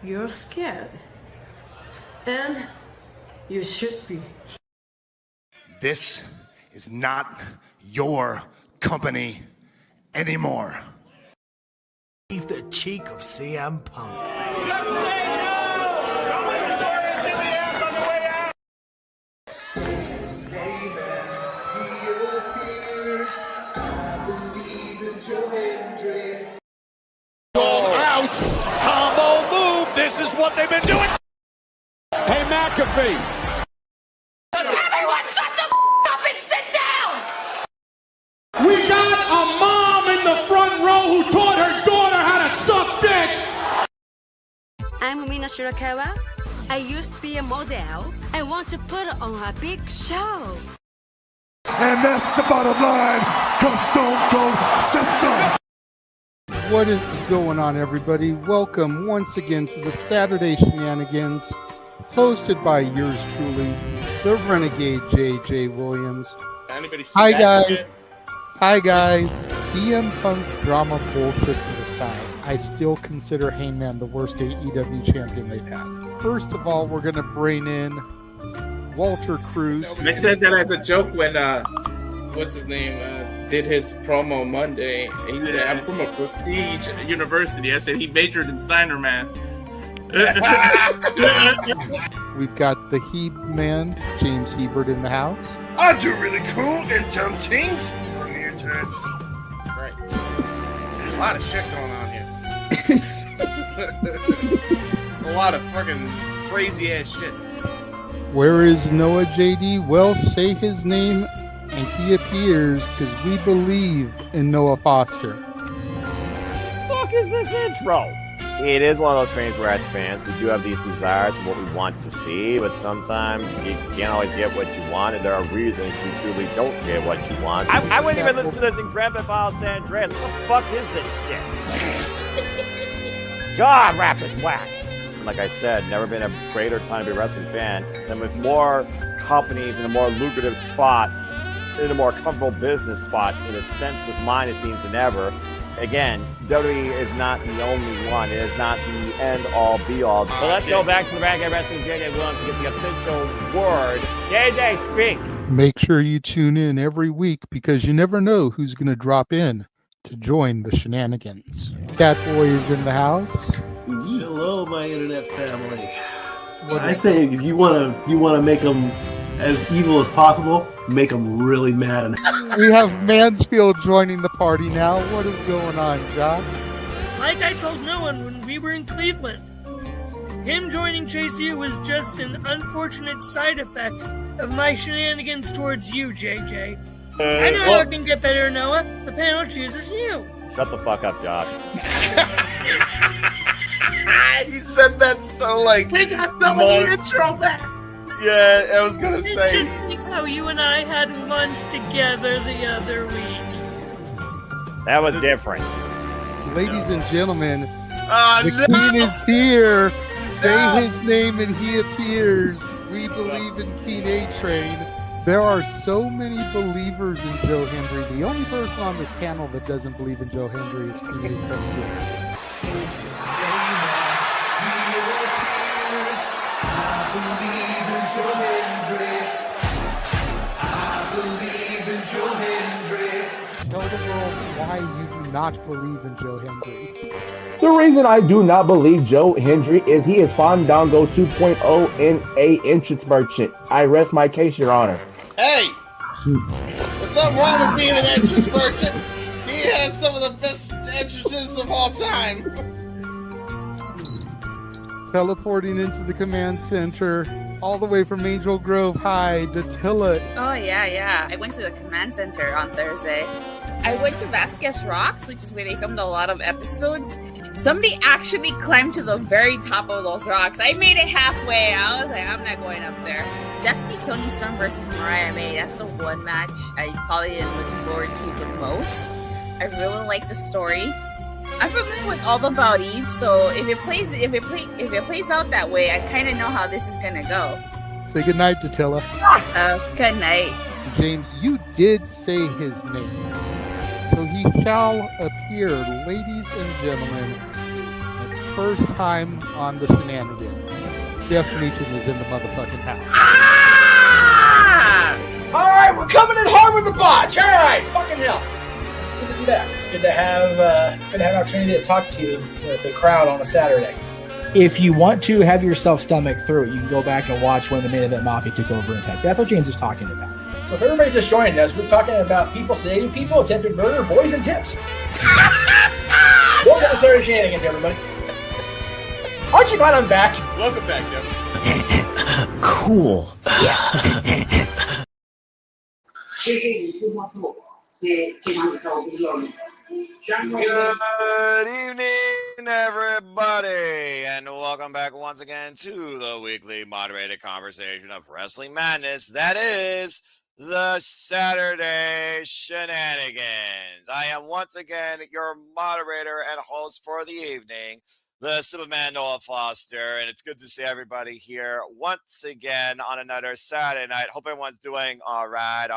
you're scared. And you should be. This is not your company anymore. Leave the cheek of CM Punk. Out, combo move. This is what they've been doing. Hey, McAfee. Everyone shut the up and sit down! We got a mom in the front row who taught her daughter how to suck dick. I'm Mina Shirakawa. I used to be a model. I want to put on a big show. And that's the bottom line, because Stone Cold said so. What is going on, everybody? Welcome once again to the Saturday Shenanigans, hosted by yours truly, the Renegade JJ Williams. Hi guys. Hi guys. CM Punk drama bullshit to the side. I still consider Hangman the worst AEW champion they've had. First of all, we're going to bring in Walter Cruz. I said that as a joke when what's his name did his promo Monday. He said, "I'm from a prestige university." I said he majored in Steiner Man. We've got the Heb man, James Hebert, in the house. I do really cool and dumb things. Mutants. Right. There's a lot of shit going on here. A lot of fucking crazy ass shit. Where is Noah JD? Well, say his name and he appears, because we believe in Noah Foster. Fuck is this intro? It is one of those things where as fans we do have these desires of what we want to see, but sometimes you can't always get what you want, and there are reasons you truly don't get what you want. I wouldn't even listen to this in Grand Theft Auto San Andreas. What the fuck is this shit? God, rapid whack. Like I said, never been a greater time to be a wrestling fan than with more companies in a more lucrative spot, in a more comfortable business spot, in a sense of mind, it seems, than ever. Again, WWE is not the only one. It is not the end-all, be-all. So let's go back to the Renegade Wrestling JJ Williams to get the official word. JJ, speak! Make sure you tune in every week, because you never know who's going to drop in to join the shenanigans. Catboy is in the house. Hello, my internet family. I say if you want to make them as evil as possible, make them really mad. We have Mansfield joining the party now. What is going on, Josh? Like I told no one when we were in Cleveland, him joining Chase U was just an unfortunate side effect of my shenanigans towards you, JJ. I know how it can get better, Noah. The panel chooses you. Shut the fuck up, Josh. He said that so like. We got the intro back. Yeah, I was gonna say. Just think how you and I had lunch together the other week. That was different. Ladies and gentlemen, the King is here. Say his name and he appears. We believe in King A-Train. There are so many believers in Joe Hendry. The only person on this panel that doesn't believe in Joe Hendry is King A-Train. Tell the world why you do not believe in Joe Hendry. The reason I do not believe Joe Hendry is he is Fandango 2.0 in a entrance merchant. I rest my case, Your Honor. Hey! There's nothing wrong with being an entrance merchant. He has some of the best entrances of all time. Teleporting into the command center, all the way from Angel Grove High, Datilla. Oh, yeah. I went to the command center on Thursday. I went to Vasquez Rocks, which is where they filmed a lot of episodes. Somebody actually climbed to the very top of those rocks. I made it halfway. I was like, I'm not going up there. Definitely Toni Storm versus Mariah May. That's the one match I probably am looking forward to the most. I really like the story. I'm familiar with all about Eve, so if it plays out that way, I kind of know how this is gonna go. Say goodnight, Datilla. Good night. James, you did say his name. So he shall appear, ladies and gentlemen. first time on the Shenanigans. Jeff Meacham is in the motherfucking house. All right, we're coming in hard with the botch. All right, fucking hell. It's good to be back. It's good to have an opportunity to talk to the crowd on a Saturday. If you want to have yourself stomach through it, you can go back and watch when the Main Event Mafia took over Impact. That's what James is talking about. So if everybody just joined us, we're talking about people sedating people, attempted murder, boys, and tips. Welcome to Saturday Shenanigans, everybody. Aren't you glad I'm back? Welcome back, Jeff. Cool. Good evening, everybody, and welcome back once again to the weekly moderated conversation of Wrestling Madness. That is the Saturday Shenanigans. I am once again your moderator and host for the evening, the Superman Noah Foster, and it's good to see everybody here once again on another Saturday night. Hope everyone's doing all right.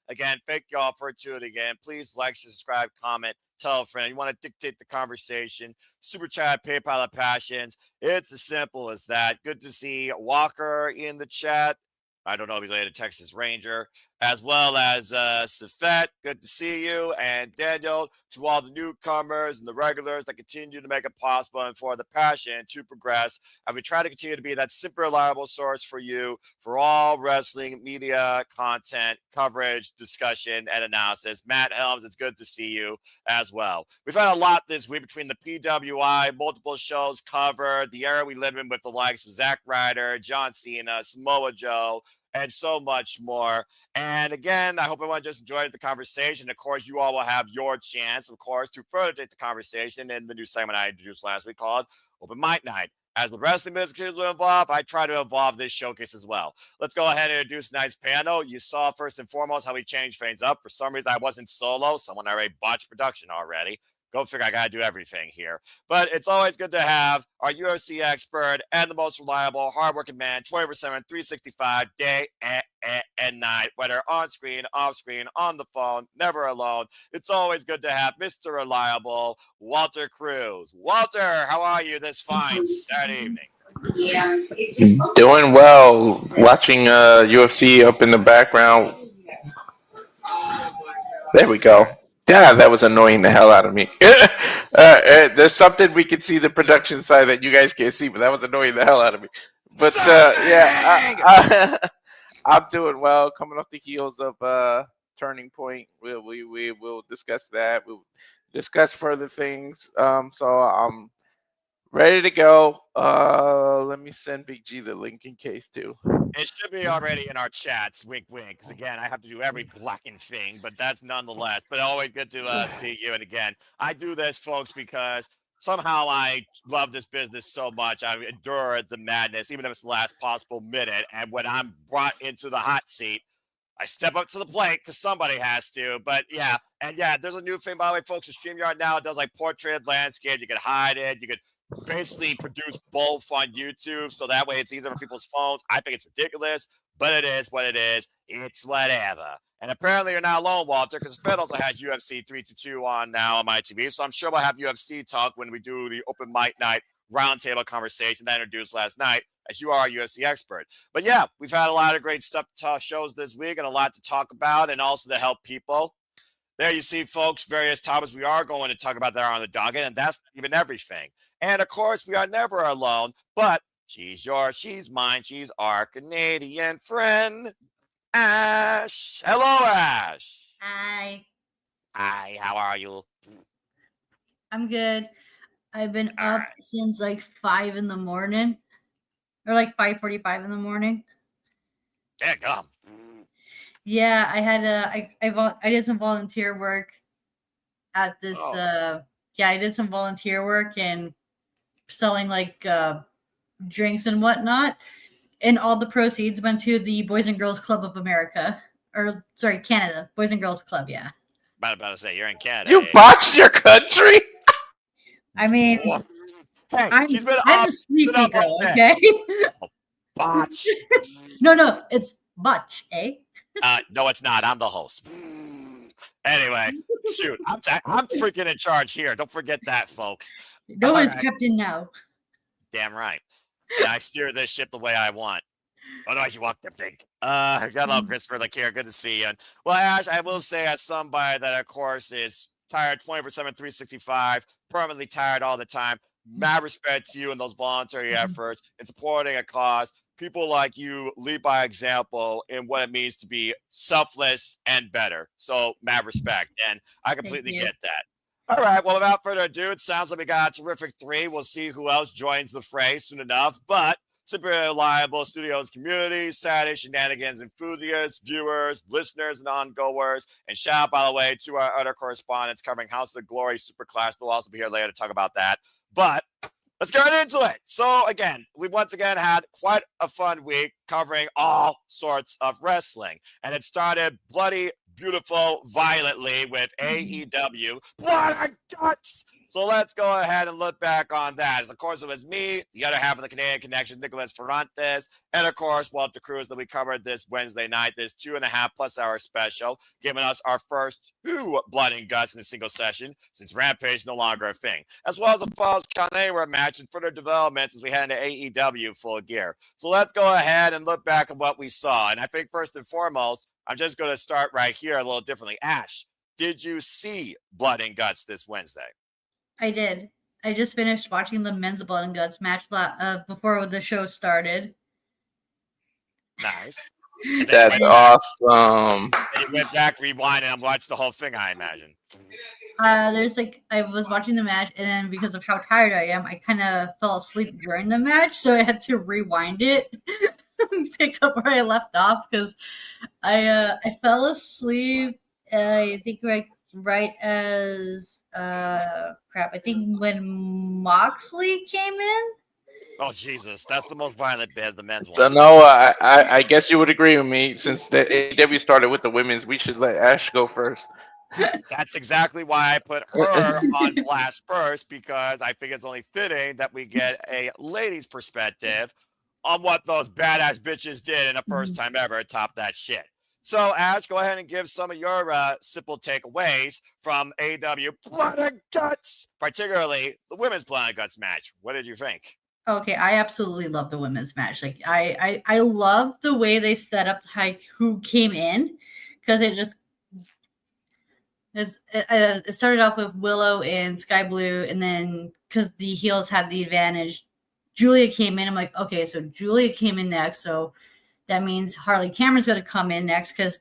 Again, thank y'all for tuning in. Please like, subscribe, comment, tell a friend. You want to dictate the conversation, Super Chat, PayPal of Passions. It's as simple as that. Good to see Walker in the chat. I don't know if he's related to Texas Ranger, as well as Safet. Good to see you. And Daniel, to all the newcomers and the regulars that continue to make it possible and for the passion to progress. And we try to continue to be that super reliable source for you for all wrestling media content, coverage, discussion, and analysis. Matt Helms, it's good to see you as well. We've had a lot this week between the PWI, multiple shows covered, the era we live in with the likes of Zack Ryder, John Cena, Samoa Joe, and so much more. And again, I hope everyone just enjoyed the conversation. Of course, you all will have your chance, of course, to further take the conversation in the new segment I introduced last week called Open Mic Night. As the wrestling business will evolve, I try to evolve this showcase as well. Let's go ahead and introduce tonight's panel. You saw first and foremost how we changed things up. For some reason, I wasn't solo. Someone already botched production already. Go figure, I got to do everything here. But it's always good to have our UFC expert and the most reliable, hardworking man, 24/7, 365, day and night, whether on screen, off screen, on the phone, never alone. It's always good to have Mr. Reliable, Walter Cruz. Walter, how are you this fine Saturday evening? Doing well. Watching UFC up in the background. There we go. Yeah, that was annoying the hell out of me. There's something we can see the production side that you guys can't see, but that was annoying the hell out of me. But I'm doing well. Coming off the heels of Turning Point, we will discuss that. We'll discuss further things. So I'm ready to go. Let me send Big G the link in case too. It should be already in our chats, wink, wink. Because again, I have to do every blacking thing, but that's nonetheless. But always good to see you. And again, I do this, folks, because somehow I love this business so much. I endure the madness, even if it's the last possible minute. And when I'm brought into the hot seat, I step up to the plate because somebody has to. But yeah, and yeah, there's a new thing, by the way, folks. With StreamYard now, it does like portrait landscape. You can hide it. You could basically produce both on YouTube, so that way it's easier for people's phones. I think it's ridiculous, but it is what it is. It's whatever. And apparently you're not alone, Walter, because Fed also has UFC 322 on now on my TV, so I'm sure we'll have UFC talk when we do the Open Mic Night roundtable conversation that I introduced last night, as you are a UFC expert. But yeah, we've had a lot of great stuff to shows this week and a lot to talk about and also to help people. There you see, folks, various topics we are going to talk about that are on the docket, and that's not even everything. And, of course, we are never alone, but she's yours, she's mine, she's our Canadian friend, Ash. Hello, Ash. Hi. Hi, how are you? I'm good. I've been up since like 5 in the morning, or like 5:45 in the morning. Yeah, come. Yeah, I had I did some volunteer work at this. I did some volunteer work and selling like drinks and whatnot, and all the proceeds went to the Boys and Girls Club of America, or sorry, Canada, Boys and Girls Club. Yeah. About to say you're in Canada. You botched your country. I mean, hey, I'm a sleepy girl. Okay. Botch. No, it's botch, eh? No, it's not. I'm the host. Anyway, shoot, I'm freaking in charge here. Don't forget that, folks. No one's captain now. Damn right. And I steer this ship the way I want. Otherwise, you want to think. Hello, Christopher Lakier. Good to see you. Well, Ash, I will say, as somebody that, of course, is tired 24/7, 365, permanently tired all the time, mad respect to you and those voluntary efforts in supporting a cause. People like you lead by example in what it means to be selfless and better. So, mad respect. And I completely get that. All right. Well, without further ado, it sounds like we got a terrific 3. We'll see who else joins the fray soon enough. But Super Reliable Studios community, Saturday Shenanigans enthusiasts, viewers, listeners, and ongoers. And shout out, by the way, to our other correspondents covering House of Glory Superclass. We'll also be here later to talk about that. But let's get right into it. So, again, we once again had quite a fun week covering all sorts of wrestling. And it started bloody, beautiful, violently with AEW Blood and Guts. So let's go ahead and look back on that. As of course, it was me, the other half of the Canadian Connection, Nicholas Ferrantes, and of course, Walter Cruz, that we covered this Wednesday night, this 2.5+ hour special, giving us our first 2 Blood and Guts in a single session, since Rampage is no longer a thing, as well as a Falls Count Anywhere match and further developments as we head into AEW Full Gear. So let's go ahead and look back at what we saw. And I think first and foremost, I'm just going to start right here a little differently. Ash, did you see Blood and Guts this Wednesday? I did. I just finished watching the men's Blood and Guts match before the show started. Nice. That's awesome. And you went back, rewind, and watched the whole thing, I imagine. I was watching the match, and then because of how tired I am, I kind of fell asleep during the match, so I had to rewind it, pick up where I left off, because I fell asleep. I think right as I think when Moxley came in. Oh Jesus, that's the most violent bit of the men's So one. no, I guess you would agree with me. Since the AEW started with the women's, we should let Ash go first. That's exactly why I put her on blast first, because I think it's only fitting that we get a lady's perspective on what those badass bitches did in the first time ever atop that shit. So, Ash, go ahead and give some of your simple takeaways from AEW Blood and Guts, particularly the women's Blood and Guts match. What did you think? Okay, I absolutely love the women's match. Like, I love the way they set up who came in, because it started off with Willow and Sky Blue, and then because the heels had the advantage, Julia came in. I'm like, okay, so Julia came in next, so that means Harley Cameron's going to come in next because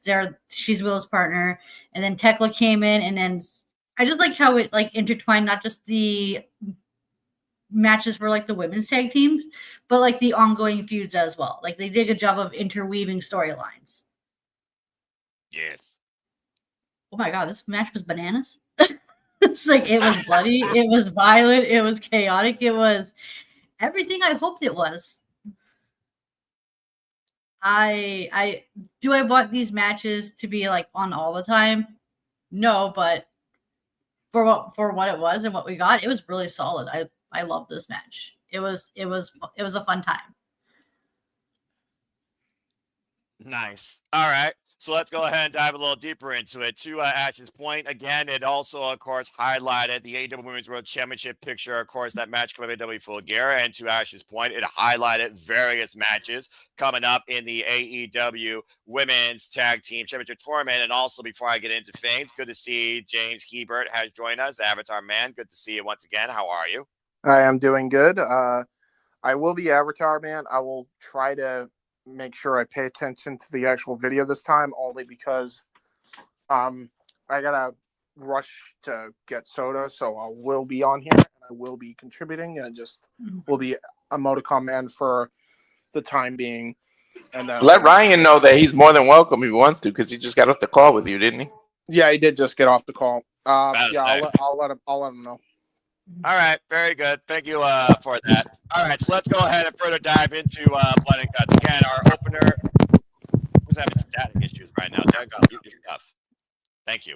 she's Willow's partner. And then Tekla came in, and then I just like how it intertwined not just the matches for the women's tag team, but the ongoing feuds as well. They did a good job of interweaving storylines. Yes. Oh my God, this match was bananas. It's it was bloody, it was violent, it was chaotic, it was everything I hoped it was. I want these matches to be on all the time? No, but for what it was and what we got, it was really solid. I love this match. It was a fun time. Nice. All right. So let's go ahead and dive a little deeper into it. To Ash's point, again, it also, of course, highlighted the AEW Women's World Championship picture, of course, that match coming to AEW Full Gear. And to Ash's point, it highlighted various matches coming up in the AEW Women's Tag Team Championship Tournament. And also, before I get into things, good to see James Hebert has joined us, Avatar Man. Good to see you once again. How are you? I am doing good. I will be Avatar Man. I will try to make sure I pay attention to the actual video this time, only because I gotta rush to get soda, so I will be on here and I will be contributing, and just will be emoticon man for the time being. And let Ryan know that he's more than welcome if he wants to, because he just got off the call with you, didn't he? Yeah, he did just get off the call. I'll let him know. All right, very good. Thank you for that. All right, so let's go ahead and further dive into Blood and Guts. Again, our opener was having static issues right now. There you go. Mute your stuff. Thank you.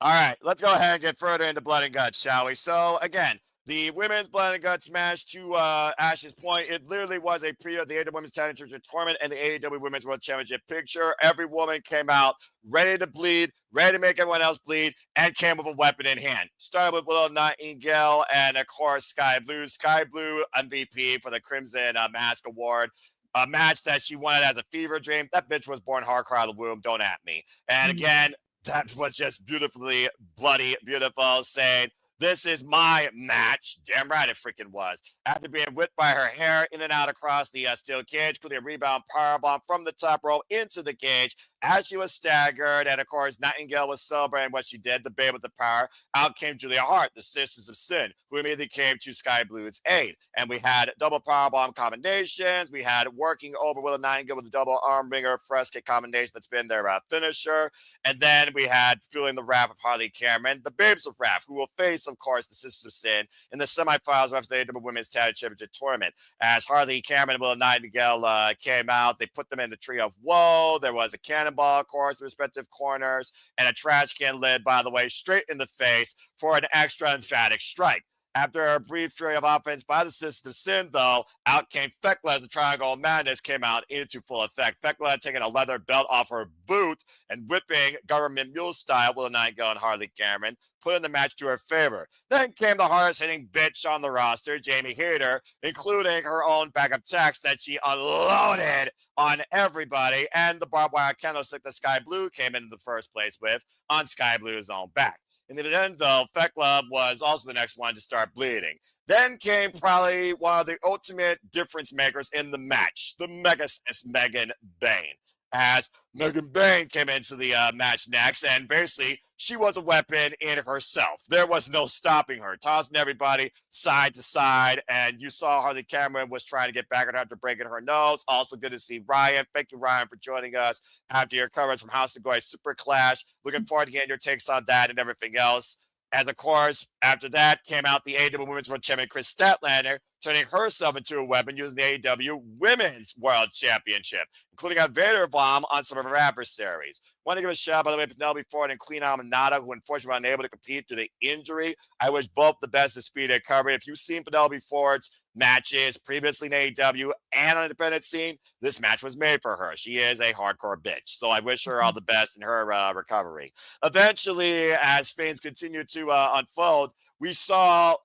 All right, let's go ahead and get further into Blood and Guts, shall we? So, again, The women's blood and guts match, to Ash's point, it literally was a pre of the AEW Women's Tag Championship Tournament and the AEW Women's World Championship picture. Every woman came out ready to bleed, ready to make everyone else bleed, and came with a weapon in hand. Started with Little Nightingale and, of course, Sky Blue. Sky Blue MVP for the Crimson Mask Award. A match that she wanted as a fever dream. That bitch was born hardcore out of the womb. Don't at me. And again, that was just beautifully bloody, beautiful, saying, this is my match. Damn right it freaking was. After being whipped by her hair in and out across the steel cage, including a rebound powerbomb from the top rope into the cage as she was staggered. And of course, Nightingale was celebrating what she did, the babe with the power. Out came Julia Hart, the Sisters of Sin, who immediately came to Sky Blue's aid. And we had double powerbomb combinations. We had working over Willow Nightingale with a double arm ringer fresca combination that's been their finisher. And then we had feeling the wrath of Harley Cameron, the Babes of Wrath, who will face, of course, the Sisters of Sin in the semifinals of the AEW Women's Tag Championship Tournament. As Harley Cameron and Willow Nightingale came out, they put them in the tree of woe. There was a cannonball, of course, respective corners, and a trash can lid, by the way, straight in the face for an extra emphatic strike. After a brief flurry of offense by the Sisters of Sin, though, out came Thekla as the Triangle of Madness came out into full effect. Thekla had taken a leather belt off her boot and whipping government mule style Willow Nightingale and Harley Cameron, putting the match to her favor. Then came the hardest hitting bitch on the roster, Jamie Hayter, including her own backup text that she unloaded on everybody, and the barbed wire candlestick that Sky Blue came into the first place with on Sky Blue's own back. In the end, though, Thekla was also the next one to start bleeding. Then came probably one of the ultimate difference makers in the match, the Mega Sis Megan Bayne. As Megan Bayne came into the match next, and basically she was a weapon in herself. There was no stopping her, tossing everybody side to side, and you saw Harley Cameron was trying to get back at her after breaking her nose. Also good to see Ryan. Thank you, Ryan, for joining us after your coverage from House of Glory Super Clash. Looking forward to getting your takes on that and everything else. As, of course, after that came out the AEW Women's World Champion Chris Statlander, turning herself into a weapon using the AEW Women's World Championship, including a Vader bomb on some of her adversaries. Want to give a shout out, by the way, Penelope Ford and Clean Almanada, who unfortunately were unable to compete due to injury. I wish both the best of speed recovery. If you've seen Penelope Ford's matches previously in AEW and on the independent scene, this match was made for her. She is a hardcore bitch, so I wish her all the best in her recovery. Eventually, as things continue to unfold, we saw,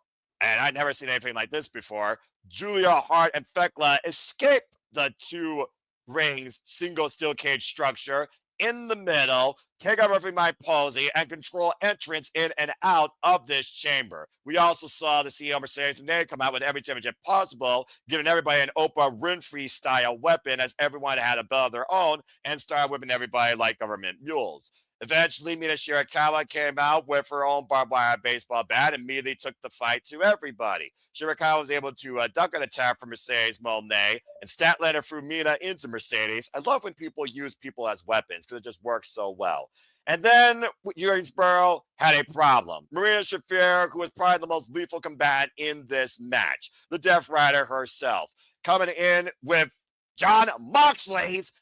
and I'd never seen anything like this before, Julia Hart and Thekla escape the two rings single steel cage structure in the middle, take over referee Mike Posey, and control entrance in and out of this chamber. We also saw the CEO Mercedes Moné come out with every championship possible, giving everybody an Oprah Winfrey style weapon, as everyone had a belt of their own, and started whipping everybody like government mules. Eventually, Mina Shirakawa came out with her own barbed wire baseball bat and immediately took the fight to everybody. Shirakawa was able to duck an attack from Mercedes Moné, and Statlander threw Mina into Mercedes. I love when people use people as weapons because it just works so well. And then Urinsboro had a problem. Marina Shafir, who was probably the most lethal combatant in this match, the Death Rider herself, coming in with John Moxley's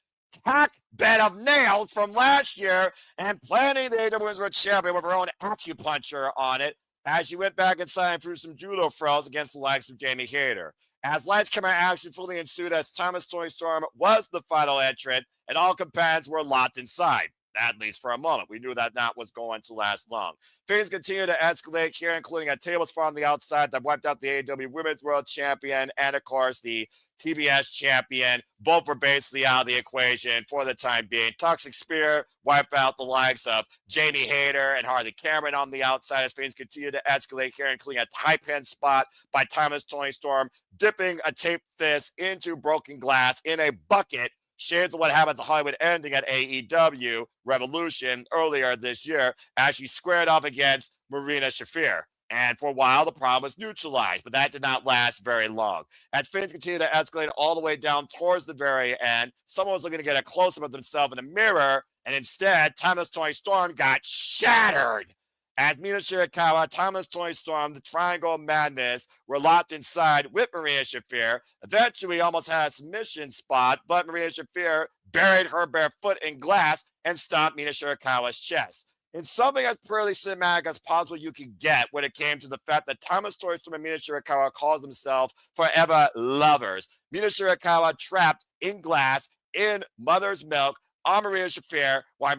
tack bed of nails from last year and planning the AEW Women's World Champion with her own acupuncture on it as she went back inside and threw some judo throws against the likes of Jamie Hayter. As lights camera action fully ensued as Thomas Tony Storm was the final entrant and all combatants were locked inside, at least for a moment. We knew that was going to last long. Things continue to escalate here, including a table spot on the outside that wiped out the AEW Women's World Champion and, of course, the TBS champion. Both were basically out of the equation for the time being. Toxic Spear wiped out the likes of Jamie Hayter and Harley Cameron on the outside as things continue to escalate here, including a tie pin spot by Thomas Tony Storm, dipping a taped fist into broken glass in a bucket. Shades of what happens at Hollywood ending at AEW Revolution earlier this year as she squared off against Marina Shafir. And for a while, the problem was neutralized, but that did not last very long. As things continued to escalate all the way down towards the very end, someone was looking to get a close-up of themselves in a mirror, and instead, Thomas Tony Storm got shattered. As Mina Shirakawa, Thomas Tony Storm, the Triangle of Madness were locked inside with Maria Shafir. Eventually, almost had a submission spot, but Maria Shafir buried her bare foot in glass and stomped Mina Shirakawa's chest. in something as purely cinematic as possible you could get when it came to the fact that Timeless Story Storm and Mina Shirakawa calls themselves forever lovers. Mina Shirakawa trapped in glass in mother's milk on Marina Shafir while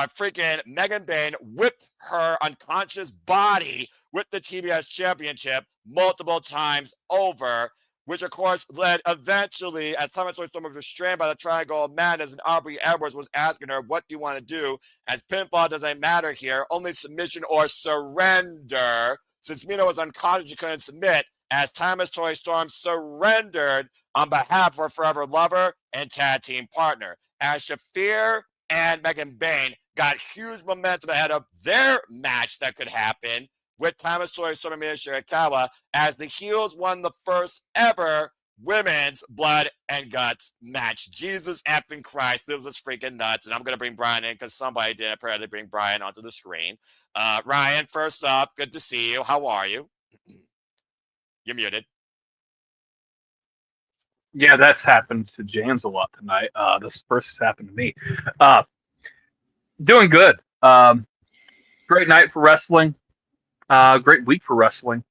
freaking Megan Bain whipped her unconscious body with the TBS championship multiple times over, which of course led eventually, as Timeless Story Storm was restrained by the Triangle of Madness, and Aubrey Edwards was asking her, what do you want to do? As pinfall doesn't matter here, only submission or surrender. Since Mina was unconscious, she couldn't submit, as Timeless Story Storm surrendered on behalf of her forever lover and tag team partner. As Shafir and Megan Bain got huge momentum ahead of their match that could happen with Timeless Story Storm and Mina Shirakawa, as the heels won the first ever women's blood and guts match. Jesus effing Christ, this was freaking nuts. And I'm going to bring Brian in because somebody did apparently bring Brian onto the screen. Ryan, first up, good to see you. How are you? You're muted. Yeah, that's happened to James a lot tonight. This first has happened to me. Doing good. Great night for wrestling. Great week for wrestling.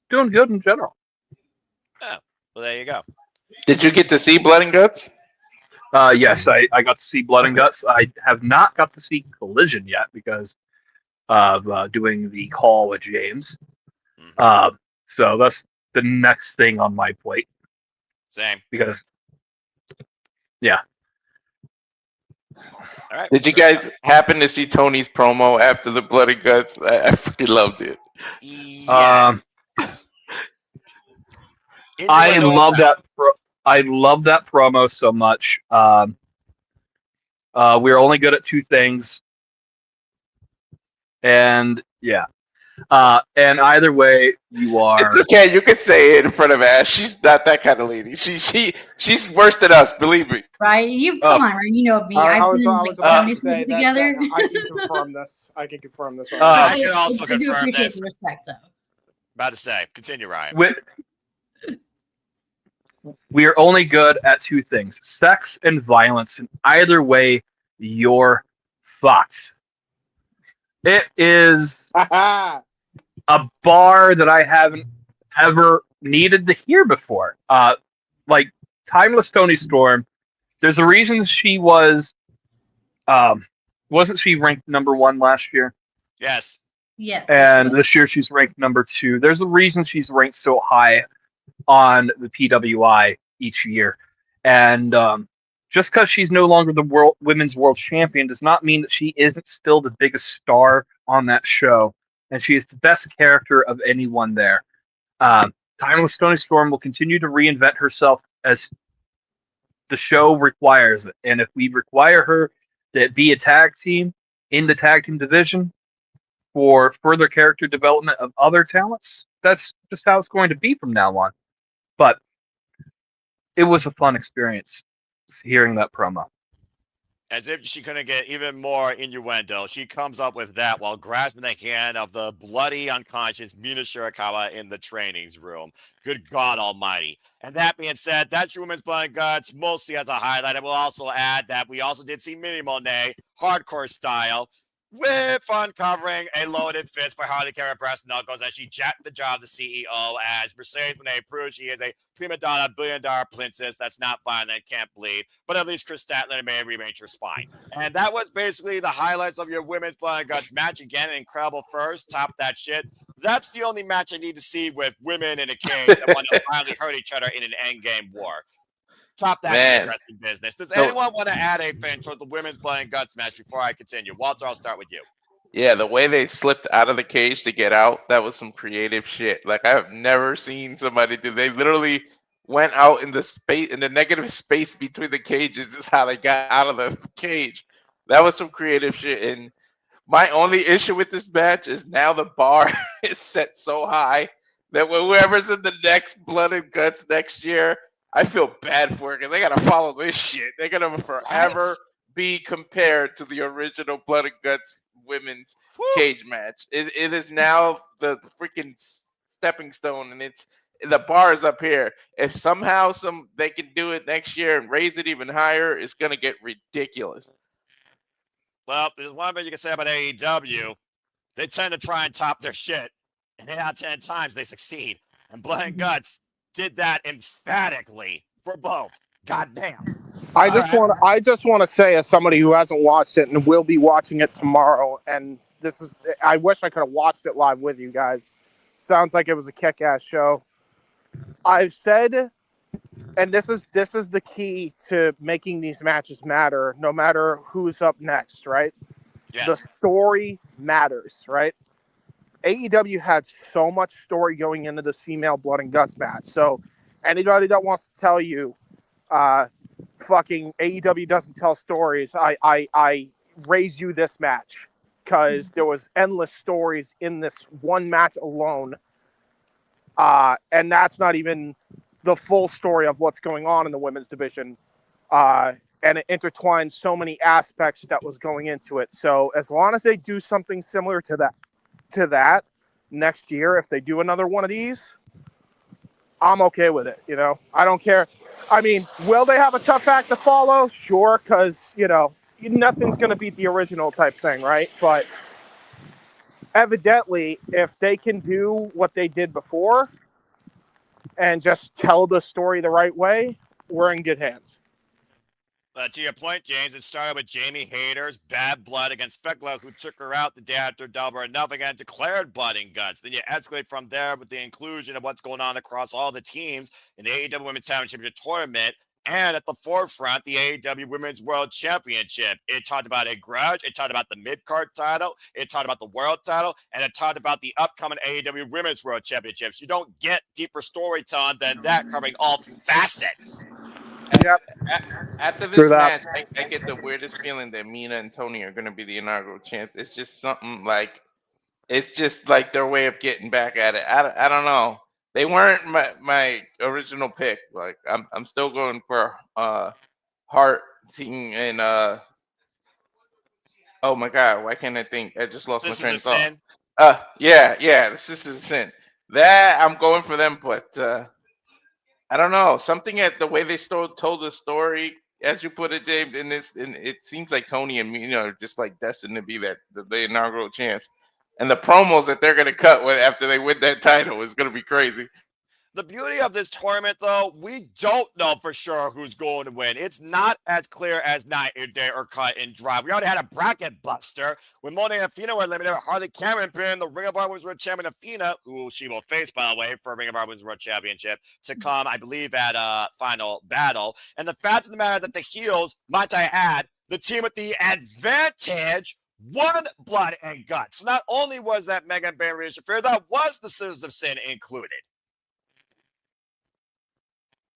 Doing good in general. Oh, well, there you go. Did you get to see Blood and Guts? Yes, I got to see Blood and Guts. I have not got to see Collision yet because of doing the call with James. So that's the next thing on my plate. Same. Because, yeah. All right. Did you guys happen to see Tony's promo after the Blood and Guts? I freaking loved it. I love that. I love that promo so much. We're only good at two things, and yeah. And either way, you are. It's okay. You can say it in front of Ash. She's not that kind of lady. She's worse than us. Believe me. Right? You come on, Ryan. You know me. I was about to say that together. I can confirm this. I can confirm this. I can also I do confirm appreciate this. the respect, though. About to say, continue, Ryan. We are only good at two things: sex and violence. And either way, you're fucked. It is a bar that I haven't ever needed to hear before. Like Timeless Tony Storm, there's a reason she was, wasn't she ranked #1 last year? Yes. Yes. And this year she's ranked #2. There's a reason she's ranked so high on the PWI each year. And just because she's no longer the women's world champion does not mean that she isn't still the biggest star on that show. And she is the best character of anyone there. Timeless Tony Storm will continue to reinvent herself as the show requires it. And if we require her to be a tag team in the tag team division for further character development of other talents, that's just how it's going to be from now on. But it was a fun experience hearing that promo. As if she couldn't get even more innuendo, she comes up with that while grasping the hand of the bloody, unconscious Mina Shirakawa in the training room. Good God Almighty. And that being said, that's Women's Blood and Guts mostly as a highlight. I will also add that we also did see Mini Monet, hardcore style, with uncovering a loaded fist by Harley Cara Breast Knuckles as she jacked the job of the CEO as Mercedes Monet proved she is a prima donna, billion-dollar princess that's not violent, can't bleed, but at least Chris Statler may have remade her spine. And that was basically the highlights of your Women's Blood and Guts match. Again, an incredible first. Top that shit. That's the only match I need to see with women in a cage that want to finally hurt each other in an endgame war. Top that wrestling business. Does anyone want to add anything towards the Women's Blood and Guts match before I continue? Walter, I'll start with you. Yeah, the way they slipped out of the cage to get out, that was some creative shit. Like, I have never seen somebody do. They literally went out in the space, in the negative space between the cages. This is how they got out of the cage. That was some creative shit. And my only issue with this match is now the bar is set so high that whoever's in the next Blood and Guts next year, I feel bad for it because they got to follow this shit. They're going to forever be compared to the original Blood and Guts women's cage match. It is now the freaking stepping stone, and the bar is up here. If somehow they can do it next year and raise it even higher, it's going to get ridiculous. Well, there's one thing you can say about AEW. They tend to try and top their shit, and 8 out of 10 times they succeed. And Blood and Guts did that emphatically for both. God damn. I just want to say, as somebody who hasn't watched it and will be watching it tomorrow, and I wish I could have watched it live with you guys. Sounds like it was a kick-ass show. I've said, and this is the key to making these matches matter, no matter who's up next, right? Yes. The story matters, right? AEW had so much story going into this female Blood and Guts match. So anybody that wants to tell you fucking AEW doesn't tell stories, I raise you this match, because there was endless stories in this one match alone. And that's not even the full story of what's going on in the women's division. And it intertwines so many aspects that was going into it. So as long as they do something similar to that next year, if they do another one of these, I'm okay with it. You know, I don't care. I mean, will they have a tough act to follow? Sure, because, you know, nothing's going to beat the original type thing, right? But evidently, if they can do what they did before and just tell the story the right way, we're in good hands. To your point, James, it started with Jamie Hayter's bad blood against Fekla, who took her out the day after Double or Nothing and declared Blood and Guts. Then you escalate from there with the inclusion of what's going on across all the teams in the AEW Women's Championship Tournament. And at the forefront, the AEW Women's World Championship. It talked about a grudge. It talked about the mid-card title. It talked about the world title. And it talked about the upcoming AEW Women's World Championships. You don't get deeper storytelling than that, covering all facets. Yep. After this match, I get the weirdest feeling that Mina and Tony are going to be the inaugural champs. It's just something like, it's just like their way of getting back at it. I don't know. They weren't my original pick. Like I'm still going for Hart Team and oh my god, why can't I think? I just lost my train of thought. Yeah, this is a sin. That I'm going for them, but I don't know. Something at the way they told the story, as you put it, James, and it seems like Tony and me, are just like destined to be the inaugural champs. And the promos that they're gonna cut after they win that title is gonna be crazy. The beauty of this tournament, though, we don't know for sure who's going to win. It's not as clear as night or day or cut and dry. We already had a bracket buster when Mona and Athena were eliminated. Harley Cameron pinned the Ring of Honor Women's World Champion Athena, who she will face, by the way, for Ring of Honor Women's World Championship to come, I believe, at Final Battle. And the fact of the matter that the heels, might I add, the team with the advantage, won Blood and Guts. So not only was that Megan Bailey affair, that was the Scissors of Sin included.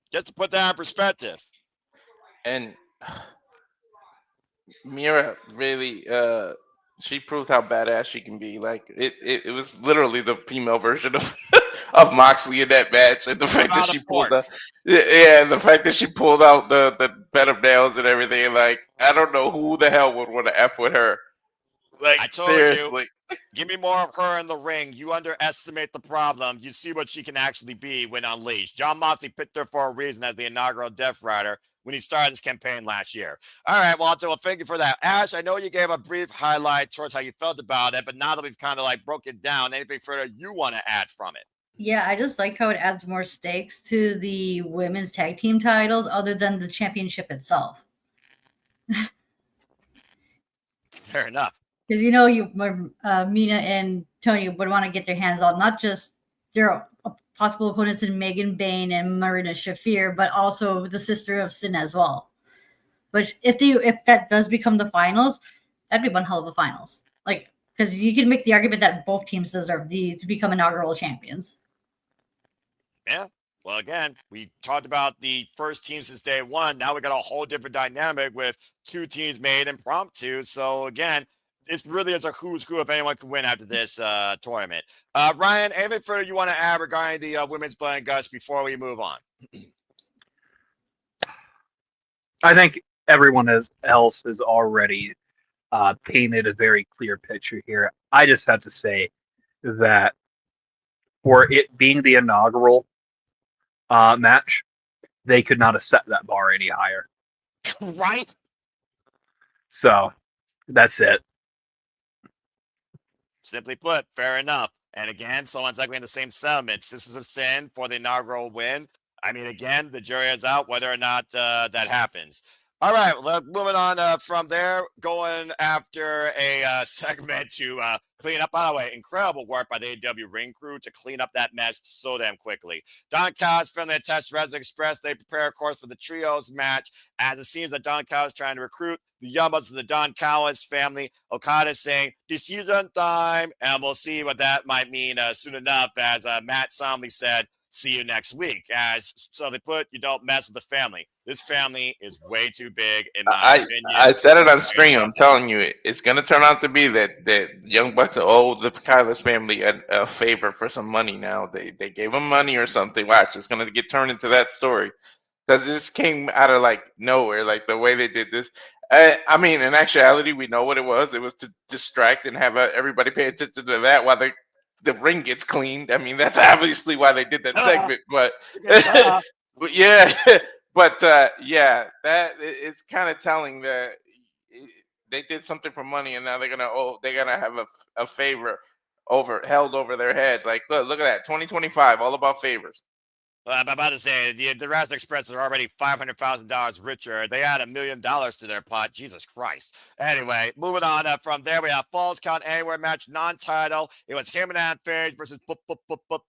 Just to put that in perspective. And Mira really, she proved how badass she can be. Like it was literally the female version of of Moxley in that match, and the fact that she pulled out, the fact that she pulled out the bed of nails and everything. Like I don't know who the hell would want to f with her. Like I told seriously. You, give me more of her in the ring. You underestimate the problem. You see what she can actually be when unleashed. John Moxley picked her for a reason as the inaugural Death Rider when he started this campaign last year. All right, well, thank you for that. Ash, I know you gave a brief highlight towards how you felt about it, but now that we've kind of like broke it down, anything further you want to add from it? Yeah, I just like how it adds more stakes to the women's tag team titles other than the championship itself. Fair enough. Because Mina and Tony would want to get their hands on not just their possible opponents in Megan Bain and Marina Shafir, but also the Sister of Sin as well. But if that does become the finals, that'd be one hell of a finals. Like, because you can make the argument that both teams deserve to become inaugural champions. Yeah. Well, again, we talked about the first team since day one. Now we got a whole different dynamic with two teams made impromptu. So again, it's really a who's who if anyone can win after this tournament. Ryan, anything further you want to add regarding the women's Blood and Guts before we move on? I think everyone else has already painted a very clear picture here. I just have to say that for it being the inaugural match, they could not have set that bar any higher. Right? So That's it. Simply put, fair enough. And again, someone's likely in the same settlement. Sisters of Sin for the inaugural win. I mean, again, the jury is out whether or not that happens. All right, moving on from there, going after a segment to clean up. By the way, incredible work by the AEW ring crew to clean up that mess so damn quickly. Don Callis finally attached Res Express. They prepare, of course, for the trios match, as it seems that Don Callis is trying to recruit the Yumbas of the Don Callis family. Okada saying, decision time, and we'll see what that might mean soon enough, as Matt Somley said, see you next week. As so they put, you don't mess with the family. This family is way too big, in my opinion. I said it on stream. I'm telling you, it's going to turn out to be that Young Bucks owe the Callis family a favor for some money now. They gave them money or something. Watch, it's going to get turned into that story. Because this came out of like nowhere, like the way they did this. I mean, in actuality, we know what it was. It was to distract and have everybody pay attention to that while the ring gets cleaned. I mean, that's obviously why they did that segment. But, but yeah, but yeah, that is kind of telling that they did something for money, and now they're gonna have a favor held over their head. Like, look at that, 2025, all about favors. I'm about to say, the Raz Express are already $500,000 richer. They add $1 million to their pot. Jesus Christ. Anyway, moving on from there, we have Falls Count Anywhere match, non-title. It was Heyman Page versus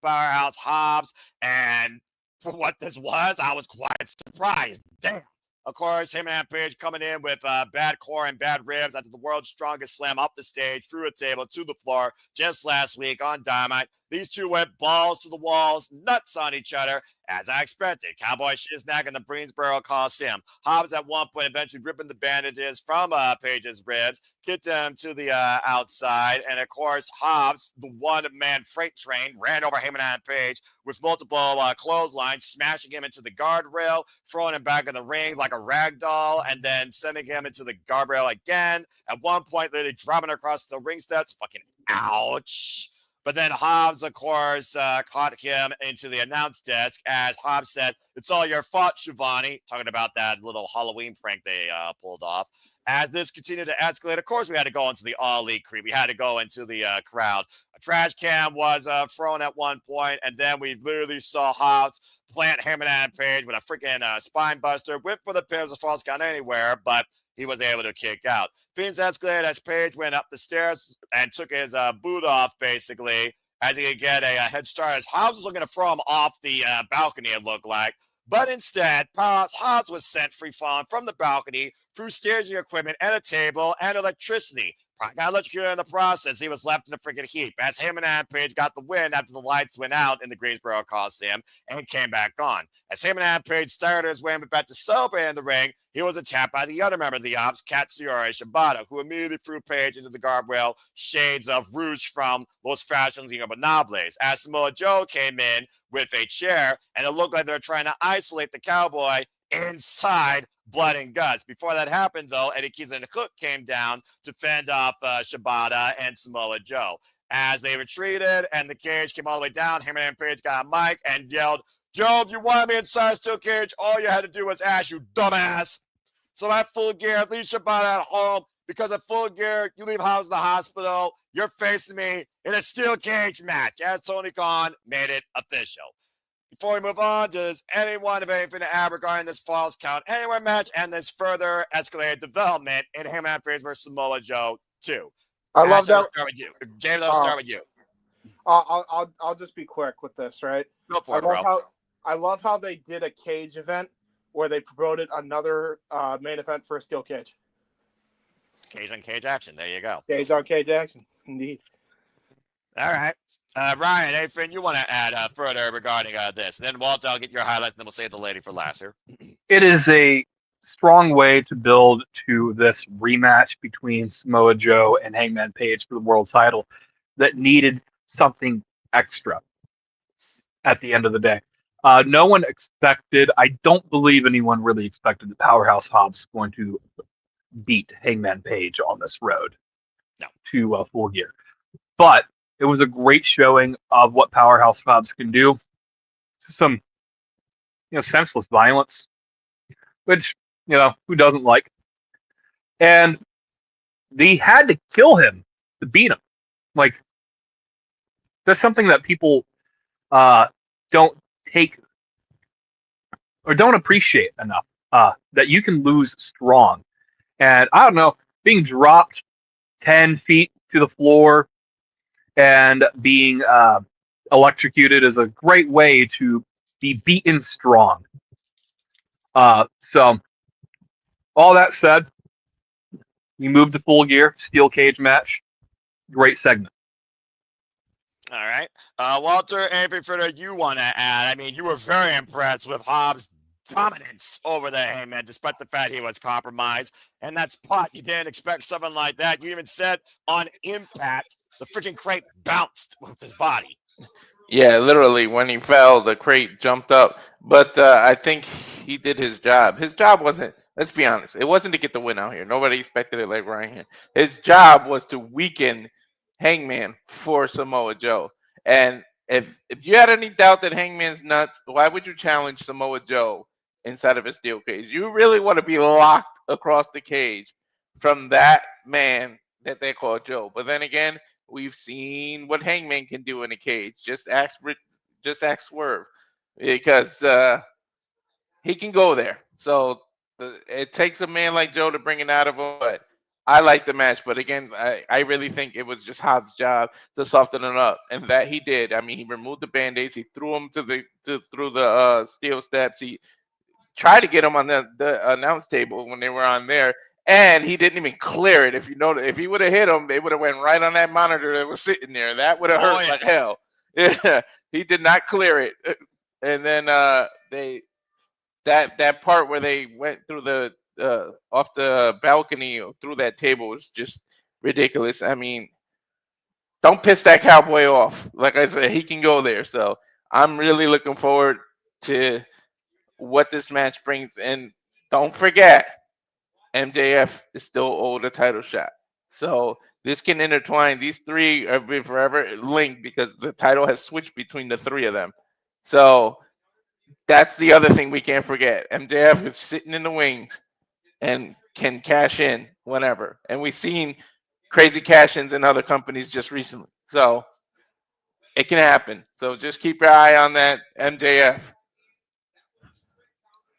Powerhouse Hobbs. And for what this was, I was quite surprised. Damn. Of course, Heyman Page coming in with bad core and bad ribs after the world's strongest slam off the stage, through a table to the floor just last week on Dynamite. These two went balls to the walls, nuts on each other, as I expected. Cowboy Shiznak in the Greensboro Coliseum. Hobbs at one point eventually ripping the bandages from Page's ribs, kicked him to the outside. And of course, Hobbs, the one-man freight train, ran over Heyman Page with multiple clotheslines, smashing him into the guardrail, throwing him back in the ring like a rag doll, and then sending him into the guardrail again. At one point, literally dropping across the ring steps. Fucking ouch. But then Hobbs, of course, caught him into the announce desk, as Hobbs said, "It's all your fault, Shivani," talking about that little Halloween prank they pulled off. As this continued to escalate, of course, we had to go into the all-elite creep. We had to go into the crowd. A trash can was thrown at one point, and then we literally saw Hobbs plant Heyman Page with a freaking spine buster, whip for the pins of Falls Count Anywhere, but he was able to kick out. Things escalated as Page went up the stairs and took his boot off, basically, as he could get a head start. As Hobbs was looking to throw him off the balcony, it looked like. But instead, Hobbs was sent free-falling from the balcony through staging equipment and a table and electricity. Got electrocuted in the process. He was left in a freaking heap. As Heyman Page got the win after the lights went out in the Greensboro Coliseum and came back on. As Heyman Page started his way back to sober in the ring, he was attacked by the other member of the Ops, Katsuyori Shibata, who immediately threw Page into the guardrail, shades of Rouge from Los Fashions Ingobernables. As Samoa Joe came in with a chair, and it looked like they were trying to isolate the Cowboy inside Blood and Guts. Before that happened, though, Eddie Kingston and Cook came down to fend off Shibata and Samoa Joe. As they retreated and the cage came all the way down, Heyman Page got a mic and yelled, "Joe, if you want me inside steel cage, all you had to do was ask, you dumbass." So at Full Gear, leave Shibata at home, because at Full Gear, you leave House in the hospital, you're facing me in a steel cage match, as Tony Khan made it official. Before we move on, does anyone have anything to add regarding this Falls Count Anywhere match and this further escalated development in Heyman Page versus Samoa Joe 2? I love that. I'll start with you. James, I'll start with you. I'll just be quick with this, right? Go for it, bro. I love how they did a cage event where they promoted another main event for a steel cage. Cage on cage action. There you go. Cage on cage action. Indeed. All right. Ryan, anything you want to add further regarding this? And then, Walter, I'll get your highlights, and then we'll save the lady for last here. It is a strong way to build to this rematch between Samoa Joe and Hangman Page for the world title that needed something extra at the end of the day. No one expected, I don't believe anyone really expected that Powerhouse Hobbs was going to beat Hangman Page on this road to Full Gear. But it was a great showing of what Powerhouse Hobbs can do. Some, senseless violence, which, who doesn't like? And they had to kill him to beat him. Like, that's something that people don't take or don't appreciate enough. That you can lose strong. And I don't know, being dropped 10 feet to the floor and being electrocuted is a great way to be beaten strong. So, all that said, we moved to Full Gear, steel cage match. Great segment. All right. Walter, anything further you want to add? I mean, you were very impressed with Hobbs' dominance over the Hangman, despite the fact he was compromised. And that spot, you didn't expect something like that. You even said on impact, the freaking crate bounced with his body. Yeah, literally, when he fell, the crate jumped up. But I think he did his job. His job wasn't, let's be honest, it wasn't to get the win out here. Nobody expected it like Ryan here. His job was to weaken Hangman for Samoa Joe. And if you had any doubt that Hangman's nuts, why would you challenge Samoa Joe inside of a steel cage? You really want to be locked across the cage from that man that they call Joe. But then again, we've seen what Hangman can do in a cage. Just ask Swerve, because he can go there. So it takes a man like Joe to bring it out of him. But I like the match. But again, I really think it was just Hobbs' job to soften it up, and that he did. I mean, he removed the band-aids. He threw him through the steel steps. He tried to get him on the announce table when they were on there. And he didn't even clear it. If you know, if he would have hit him, they would have went right on that monitor that was sitting there. That would have hurt like hell. Yeah, he did not clear it. And then that part where they went through the off the balcony or through that table was just ridiculous. I mean, don't piss that cowboy off. Like I said, he can go there. So I'm really looking forward to what this match brings. And don't forget, MJF is still owed a title shot. So this can intertwine. These three have been forever linked because the title has switched between the three of them. So that's the other thing we can't forget. MJF is sitting in the wings and can cash in whenever. And we've seen crazy cash-ins in other companies just recently. So it can happen. So just keep your eye on that MJF.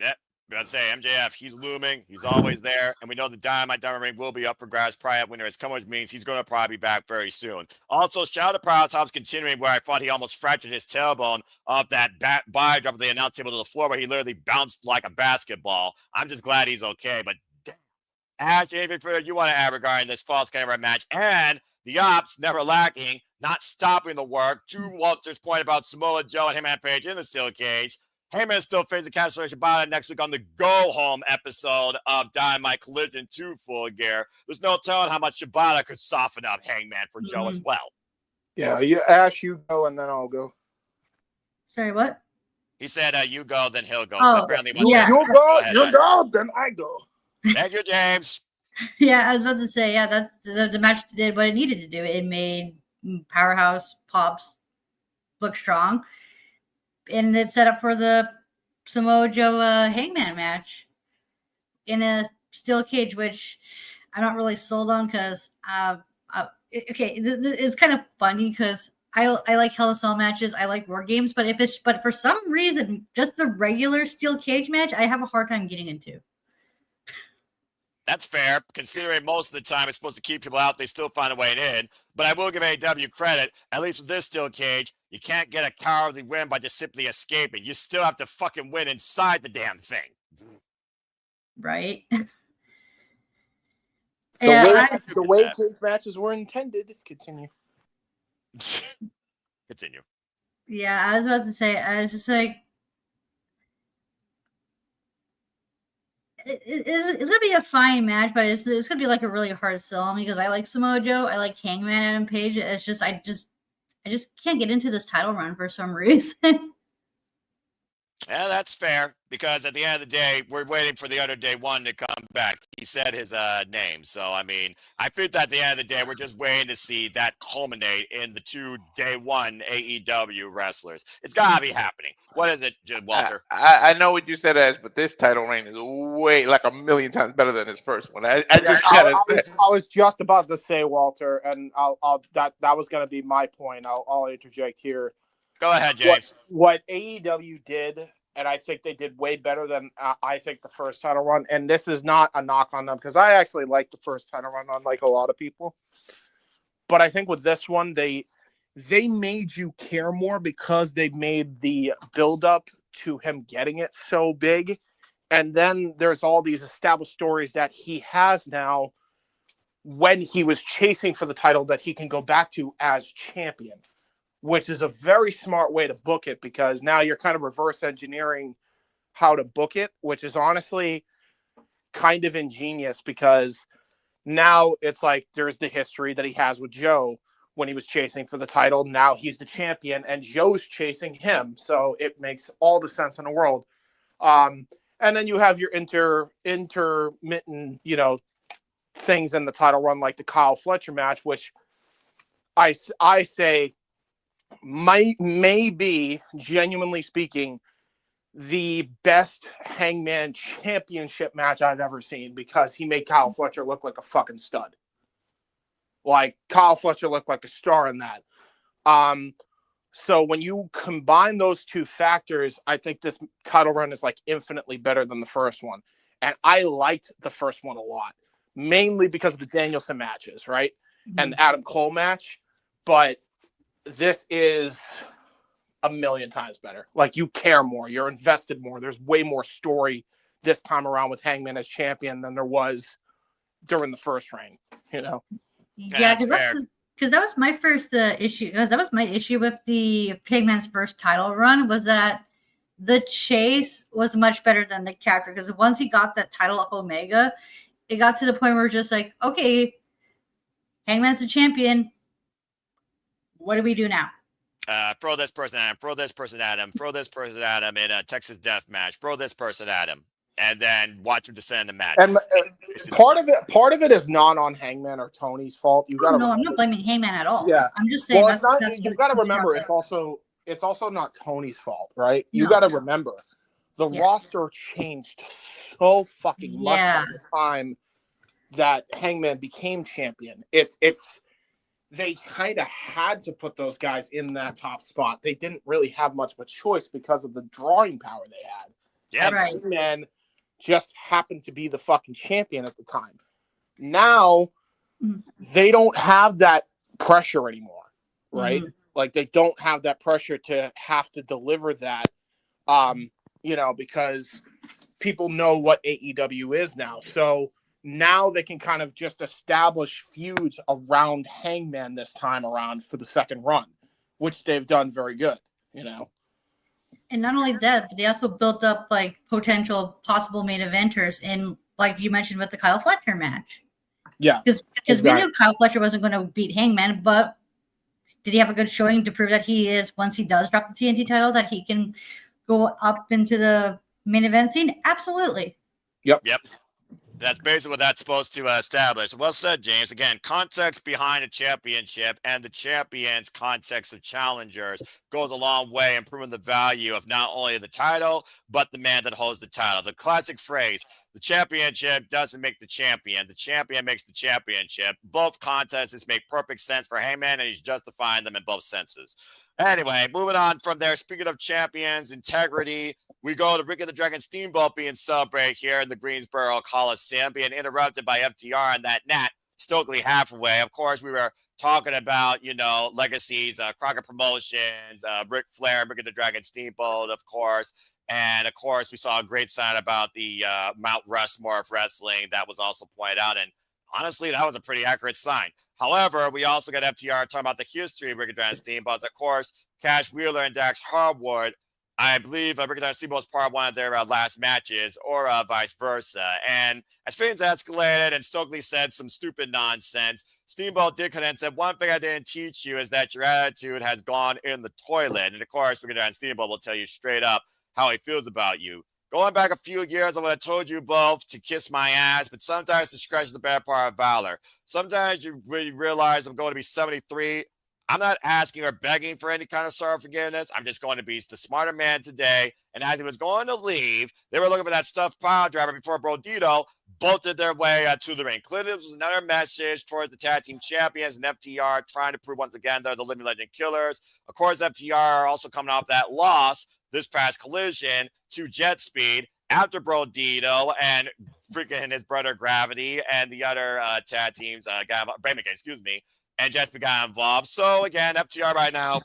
Yep. I'd say MJF, he's looming. He's always there. And we know the Dynamite Diamond Ring will be up for grabs prior when there's come, which means he's going to probably be back very soon. Also, shout out to Proud Hobbs continuing where I thought he almost fractured his tailbone off that body drop of the announce table to the floor where he literally bounced like a basketball. I'm just glad he's okay. But damn, Ash, anything further you want to add regarding this false camera match? And the ops never lacking, not stopping the work. To Walter's point about Samoa Joe and Hangman Page in the steel cage. Heyman still facing cancellation Shibata next week on the Go Home episode of Dynamite Collision 2 Full Gear. There's no telling how much Shibata could soften up Hangman for Joe as well. Yeah, Ash, you go, and then I'll go. Sorry, what? He said, you go, then he'll go. Oh, So apparently yeah. You go, then I go. Thank you, James. Yeah, I was about to say, yeah, that the match did what it needed to do. It made Powerhouse Pops look strong. And it's set up for the Samoa Joe Hangman match in a steel cage, which I'm not really sold on because, it's kind of funny because I like Hell in a Cell matches. I like war games, but for some reason, just the regular steel cage match, I have a hard time getting into. That's fair, considering most of the time it's supposed to keep people out. They still find a way in. But I will give AEW credit, at least with this steel cage, you can't get a cowardly win by just simply escaping. You still have to fucking win inside the damn thing. Right? The way cage matches were intended. Continue. Continue. Yeah, I was about to say, I was just like, it's gonna be a fine match, but it's gonna be like a really hard sell on me because I like Samoa Joe, I like Hangman Adam Page. It's just I just can't get into this title run for some reason. Yeah, that's fair, because at the end of the day, we're waiting for the other day one to come back. He said his name. So, I mean, I think that at the end of the day, we're just waiting to see that culminate in the 2 day one AEW wrestlers. It's got to be happening. What is it, Walter? I know what you said, Ash, but this title reign is way like a million times better than his first one. I just gotta say. I was just about to say, Walter, and that was going to be my point. I'll interject here. Go ahead, James. What AEW did, and I think they did way better than I think the first title run. And this is not a knock on them, because I actually like the first title run, unlike a lot of people. But I think with this one, they made you care more, because they made the build up to him getting it so big. And then there's all these established stories that he has now when he was chasing for the title that he can go back to as champion, which is a very smart way to book it, because now you're kind of reverse engineering how to book it, which is honestly kind of ingenious, because now it's like there's the history that he has with Joe when he was chasing for the title. Now he's the champion and Joe's chasing him. So it makes all the sense in the world. And then you have your intermittent, things in the title run, like the Kyle Fletcher match, which I say may be, genuinely speaking, the best Hangman Championship match I've ever seen, because he made Kyle Fletcher look like a fucking stud. Like, Kyle Fletcher looked like a star in that. So when you combine those two factors, I think this title run is like infinitely better than the first one. And I liked the first one a lot, mainly because of the Danielson matches, right? Mm-hmm. And the Adam Cole match. But this is a million times better. Like, you care more. You're invested more. There's way more story this time around with Hangman as champion than there was during the first reign, Yeah, because that was my first issue. Because that was my issue with the Hangman's first title run, was that the chase was much better than the capture. Because once he got that title of Omega, it got to the point where we're just like, okay, Hangman's the champion. What do we do now? Throw this person at him. Throw this person at him. Throw this person at him in a Texas Death Match. Throw this person at him, and then watch him descend the match. And part of it is not on Hangman or Tony's fault. I'm not blaming Hangman at all. Yeah, I'm just saying. Well, you got to remember, it's also not Tony's fault, right? You got to remember, the roster changed so fucking much by the time that Hangman became champion. They kind of had to put those guys in that top spot. They didn't really have much of a choice because of the drawing power they had. Yeah, right. Hangman just happened to be the fucking champion at the time. Now, they don't have that pressure anymore, right? Mm-hmm. Like, they don't have that pressure to have to deliver that, because people know what AEW is now. So now they can kind of just establish feuds around Hangman this time around for the second run, which they've done very good, And not only that, but they also built up like potential possible main eventers in, like you mentioned, with the Kyle Fletcher match. Yeah. Because we knew Kyle Fletcher wasn't going to beat Hangman, but did he have a good showing to prove that he is, once he does drop the TNT title, that he can go up into the main event scene? Absolutely. Yep. That's basically what that's supposed to establish. Well said, James. Again, context behind a championship and the champion's context of challengers goes a long way in proving the value of not only the title, but the man that holds the title. The classic phrase, the championship doesn't make the champion makes the championship. Both contests make perfect sense for Hangman, and he's justifying them in both senses. Anyway, moving on from there, speaking of champions, integrity, we go to Ricky the Dragon Steamboat being celebrated here in the Greensboro Coliseum, being interrupted by FTR and that Nat Stokely halfway. Of course, we were talking about, legacies, Crockett Promotions, Ric Flair, Ricky the Dragon Steamboat, of course. And, of course, we saw a great sign about the Mount Rushmore of wrestling that was also pointed out. And honestly, that was a pretty accurate sign. However, we also got FTR talking about the history of Ricky the Dragon Steamboat. Of course, Cash Wheeler and Dax Harwood, I believe Ricky the Dragon Steamboat was part of one of their last matches, or vice versa. And as things escalated and Stokely said some stupid nonsense, Steamboat did come in and said, one thing I didn't teach you is that your attitude has gone in the toilet. And of course, Ricky the Dragon Steamboat will tell you straight up, how he feels about you. Going back a few years, I would have told you both to kiss my ass, but sometimes discretion is the bad part of valor. Sometimes you really realize I'm going to be 73. I'm not asking or begging for any kind of sorrow or forgiveness. I'm just going to be the smarter man today. And as he was going to leave, they were looking for that stuffed pile driver before Brodito bolted their way to the ring. Clearly, this was another message towards the tag team champions and FTR trying to prove once again they're the living legend killers. Of course, FTR are also coming off that loss this past Collision to Jet Speed after Brodito and freaking his brother Gravity and the other tag teams, and Jet Speed got involved. So again, FTR right now,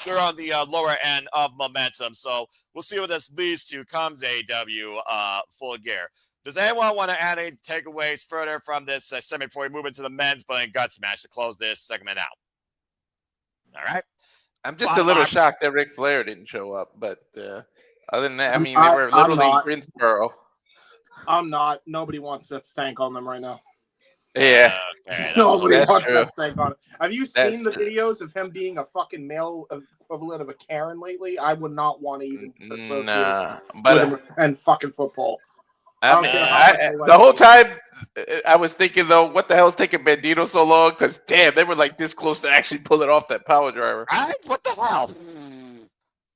they're on the lower end of momentum. So we'll see what this leads to comes AEW Full Gear. Does anyone want to add any takeaways further from this segment before we move into the men's blood and guts match to close this segment out? All right. I'm just a little shocked that Ric Flair didn't show up, but other than that, I mean, they were literally Greensboro. I'm not. Nobody wants that stank on them right now. Yeah. Okay, Nobody wants true. that stank on it. Have you That's seen the true. videos of him being a fucking male equivalent of a Karen lately? I would not want to even associate with him and fucking football. I mean, the whole time I was thinking though, what the hell's taking Bandito so long? Because damn, they were like this close to actually pulling off that power driver. What the hell?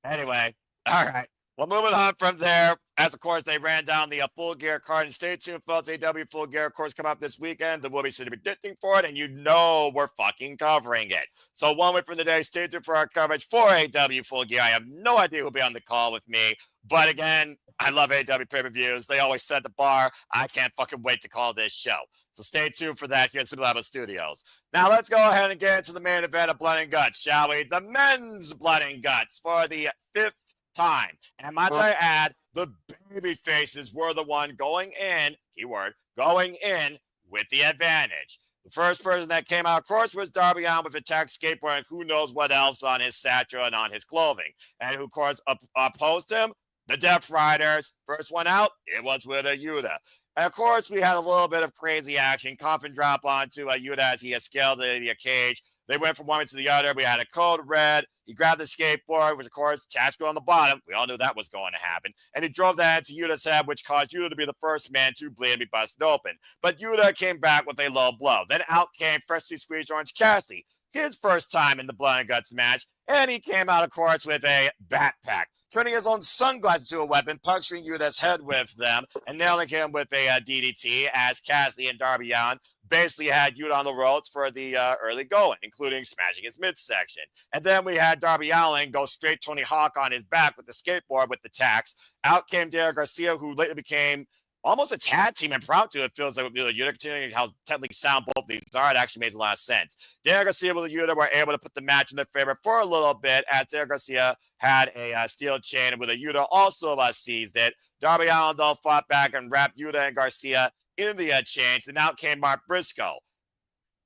Anyway, all right. Well, moving on from there, as of course they ran down the Full Gear card, and stay tuned, folks. AEW Full Gear, of course, come up this weekend. The will be predicting for it, and you know we're fucking covering it. So 1 week from today, stay tuned for our coverage for AEW Full Gear. I have no idea who'll be on the call with me, but again, I love AEW pay-per-views. They always set the bar. I can't fucking wait to call this show. So stay tuned for that here at Super Labo Studios. Now let's go ahead and get into the main event of Blood and Guts, shall we? The men's Blood and Guts for the 5th time. And might I add, the baby faces were the one going in, keyword, going in with the advantage. The first person that came out, of course, was Darby Allin with a tech skateboard and who knows what else on his satchel and on his clothing. And who, of course, opposed him? The Death Riders. First one out, it was with a Yuta. And, of course, we had a little bit of crazy action. Coffin drop onto Yuta as he scaled the cage. They went from one to the other. We had a code red. He grabbed the skateboard, which, of course, Tactical on the bottom. We all knew that was going to happen. And he drove that into Yuta's head, which caused Yuta to be the first man to bleed and be busted open. But Yuta came back with a low blow. Then out came freshly squeezed Orange Cassidy, his first time in the Blood and Guts match. And he came out, of course, with a backpack, turning his own sunglasses into a weapon, puncturing Yuta's head with them, and nailing him with a DDT as Cassidy and Darby Allin basically had Yuta on the ropes for the early going, including smashing his midsection. And then we had Darby Allin go straight Tony Hawk on his back with the skateboard with the tacks. Out came Derek Garcia, who later became almost a tag team impromptu. It feels like with Yuta, continuing how technically sound both these are. It actually makes a lot of sense. Derek Garcia with Yuta were able to put the match in their favor for a little bit, as Derek Garcia had a steel chain, and with a Yuta also seized it. Darby Allin, though, fought back and wrapped Yuta and Garcia in the chains, and out came Mark Briscoe,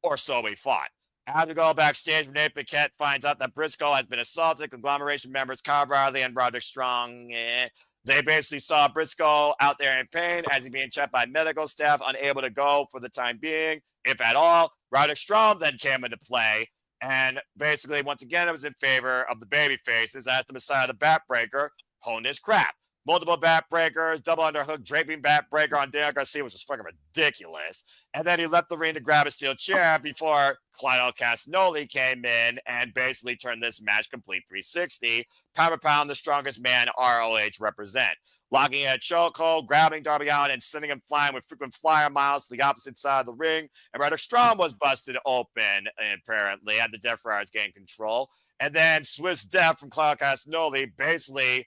or so we thought. After go backstage, Renee Paquette finds out that Briscoe has been assaulted. Conglomeration members Kyle Riley and Roderick Strong, they basically saw Briscoe out there in pain as he being checked by medical staff, unable to go for the time being, if at all. Roderick Strong then came into play, and basically, once again, it was in favor of the babyfaces as the Messiah of the Backbreaker honed his crap. Multiple backbreakers, double underhook, draping backbreaker on Derek Garcia, which was fucking ridiculous. And then he left the ring to grab a steel chair before Claudio Castagnoli came in and basically turned this match complete 360. Pound for pound, the strongest man ROH represent. Locking in a chokehold, grabbing Darby Allin and sending him flying with frequent flyer miles to the opposite side of the ring. And Roderick Strong was busted open, apparently, had the Death Riders gain control. And then Swiss Death from Claudio Castagnoli basically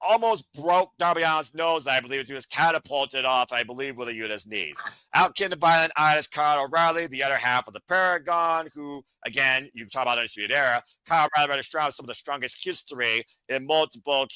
almost broke Darby Allin's nose, I believe, as he was catapulted off, I believe, with a Yuta's knees. Out came the Violent Itis, Kyle O'Reilly, the other half of the Paragon, who, again, you talk about Undisputed Era. Kyle O'Reilly, rather strong, some of the strongest history in multiple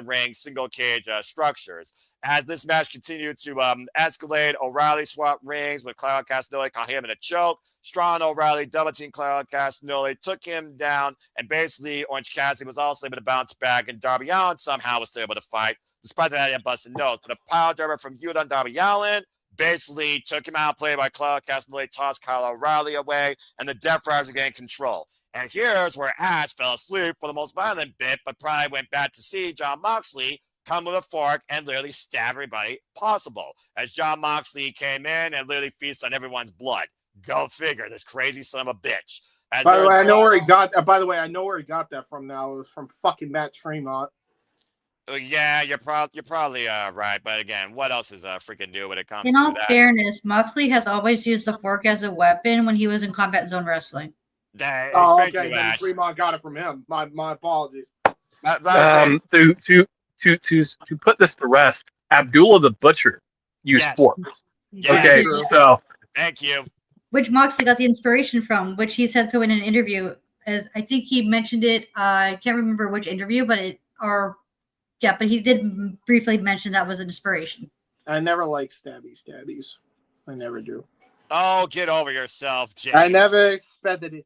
ring, single cage structures. As this match continued to escalate, O'Reilly swapped rings with Claudio Castagnoli, caught him in a choke. Strong O'Reilly double team Claudio Castagnoli, took him down, and basically Orange Cassidy was also able to bounce back, and Darby Allin somehow was still able to fight, despite that he had busted nose. But a power driver from Yuta and Darby Allin basically took him out, played by Claudio Castagnoli, tossed Kyle O'Reilly away, and the Death Riders gained control. And here's where Ash fell asleep for the most violent bit, but probably went back to see Jon Moxley come with a fork and literally stab everybody possible. As Jon Moxley came in and literally feasts on everyone's blood. Go figure, this crazy son of a bitch. By the way, I know where he got that from now. It was from fucking Matt Tremont. Yeah, you're probably right. But again, what else is freaking new when it comes In to all that? fairness, Moxley has always used the fork as a weapon when he was in Combat Zone Wrestling. Oh, okay. Then Tremont got it from him. My apologies. To put this to rest, Abdullah the Butcher used forks. Yes. Okay, so thank you. Which Moxley got the inspiration from, which he said so in an interview. As I think he mentioned it. I can't remember which interview, but but he did briefly mention that was an inspiration. I never like stabbies. I never do. Oh, get over yourself, James. I never expected it.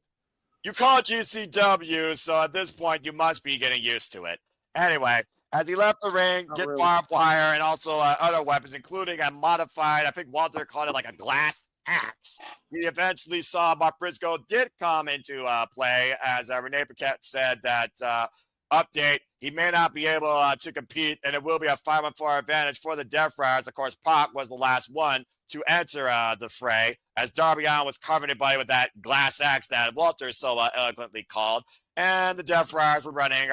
You call it GCW, so at this point, you must be getting used to it. Anyway, as he left the ring, barbed wire and also other weapons, including a modified, I think Walter called it like a glass axe. We eventually saw Mark Briscoe did come into play, as Renee Paquette said that update, he may not be able to compete, and it will be a 5-on-4 advantage for the Death Riders. Of course, Pac was the last one to enter the fray, as Darby Allin was covering everybody with that glass axe that Walter so eloquently called, and the Death Riders were running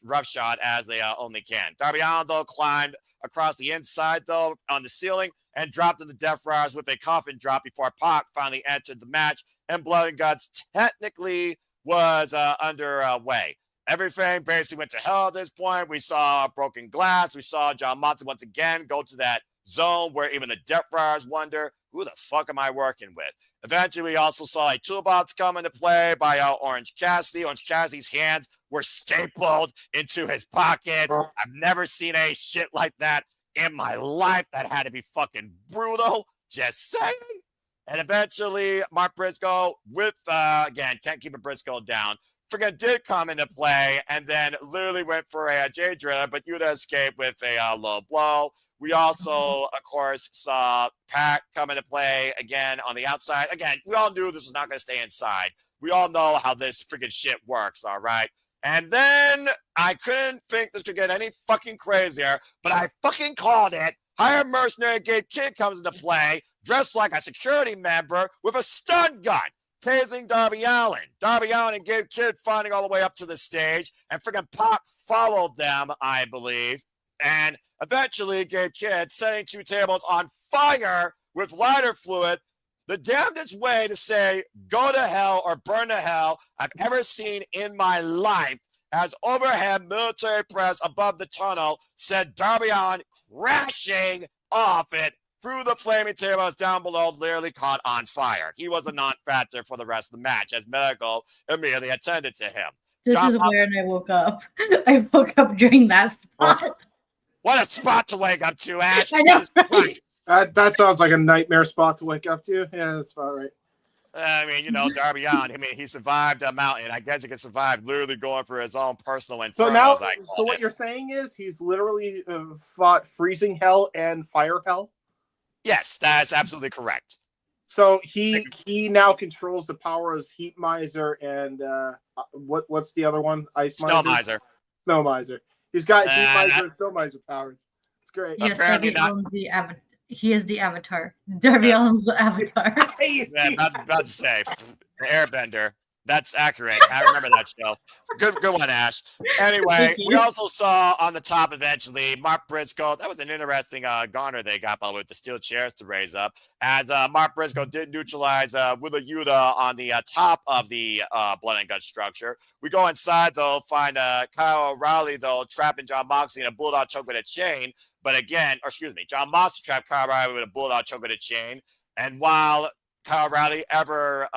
roughshod as they only can. Darby Allin, though, climbed across the inside, though, on the ceiling, and dropped in the Death Riders with a coffin drop before Pac finally entered the match, and Blood and Guts technically was underway. Everything basically went to hell at this point. We saw broken glass. We saw Jon Moxley once again go to that zone where even the Death Riders wonder, who the fuck am I working with? Eventually, we also saw a toolbox come into play by Orange Cassidy. Orange Cassidy's hands were stapled into his pockets. I've never seen a shit like that in my life. That had to be fucking brutal. Just saying. And eventually, Mark Briscoe with, again, can't keep a Briscoe down, freaking did come into play and then literally went for a J Driller, but Yuta escaped with a low blow. We also, of course, saw Pac come into play again on the outside. Again, we all knew this was not going to stay inside. We all know how this freaking shit works, all right? And then I couldn't think this could get any fucking crazier, but I fucking called it. Hired mercenary Gabe Kidd comes into play, dressed like a security member with a stun gun, tasing Darby Allin. Darby Allin and Gabe Kidd finding all the way up to the stage, and freaking Pac followed them, I believe. And eventually, Gabe Kidd setting two tables on fire with lighter fluid, the damnedest way to say go to hell or burn to hell I've ever seen in my life, as overhead military press above the tunnel said Darby Allin crashing off it through the flaming tables down below, literally caught on fire. He was a non-factor for the rest of the match, as medical immediately attended to him. This is when I woke up. I woke up during that spot. What a spot to wake up to, Ash. I know, right? That sounds like a nightmare spot to wake up to. Yeah, that's about right. I mean, you know, Darby Allin, I mean, he survived a mountain. I guess he could survive literally going for his own personal inferno. So now, what you're saying is he's literally fought freezing hell and fire hell? Yes, that's absolutely correct. So he now controls the power as Heat Miser and what's the other one? Ice Miser? Snow Miser. Snow Miser. He's got Heat Miser and Snow Miser powers. It's great. Yes, Darby Allin's he is the avatar. Darby Allin's the avatar. Yeah, about to say, the Airbender. That's accurate. I remember that show. Good one, Ash. Anyway, we also saw on the top eventually Mark Briscoe. That was an interesting garner they got by with the steel chairs to raise up. As Mark Briscoe did neutralize Willa Yuta on the top of the blood and gut structure. We go inside though, find Kyle O'Reilly though trapping Jon Moxley in a bulldog choke with a chain. But again, Jon Moxley trapped Kyle O'Reilly with a bulldog choke with a chain. And while Kyle O'Reilly ever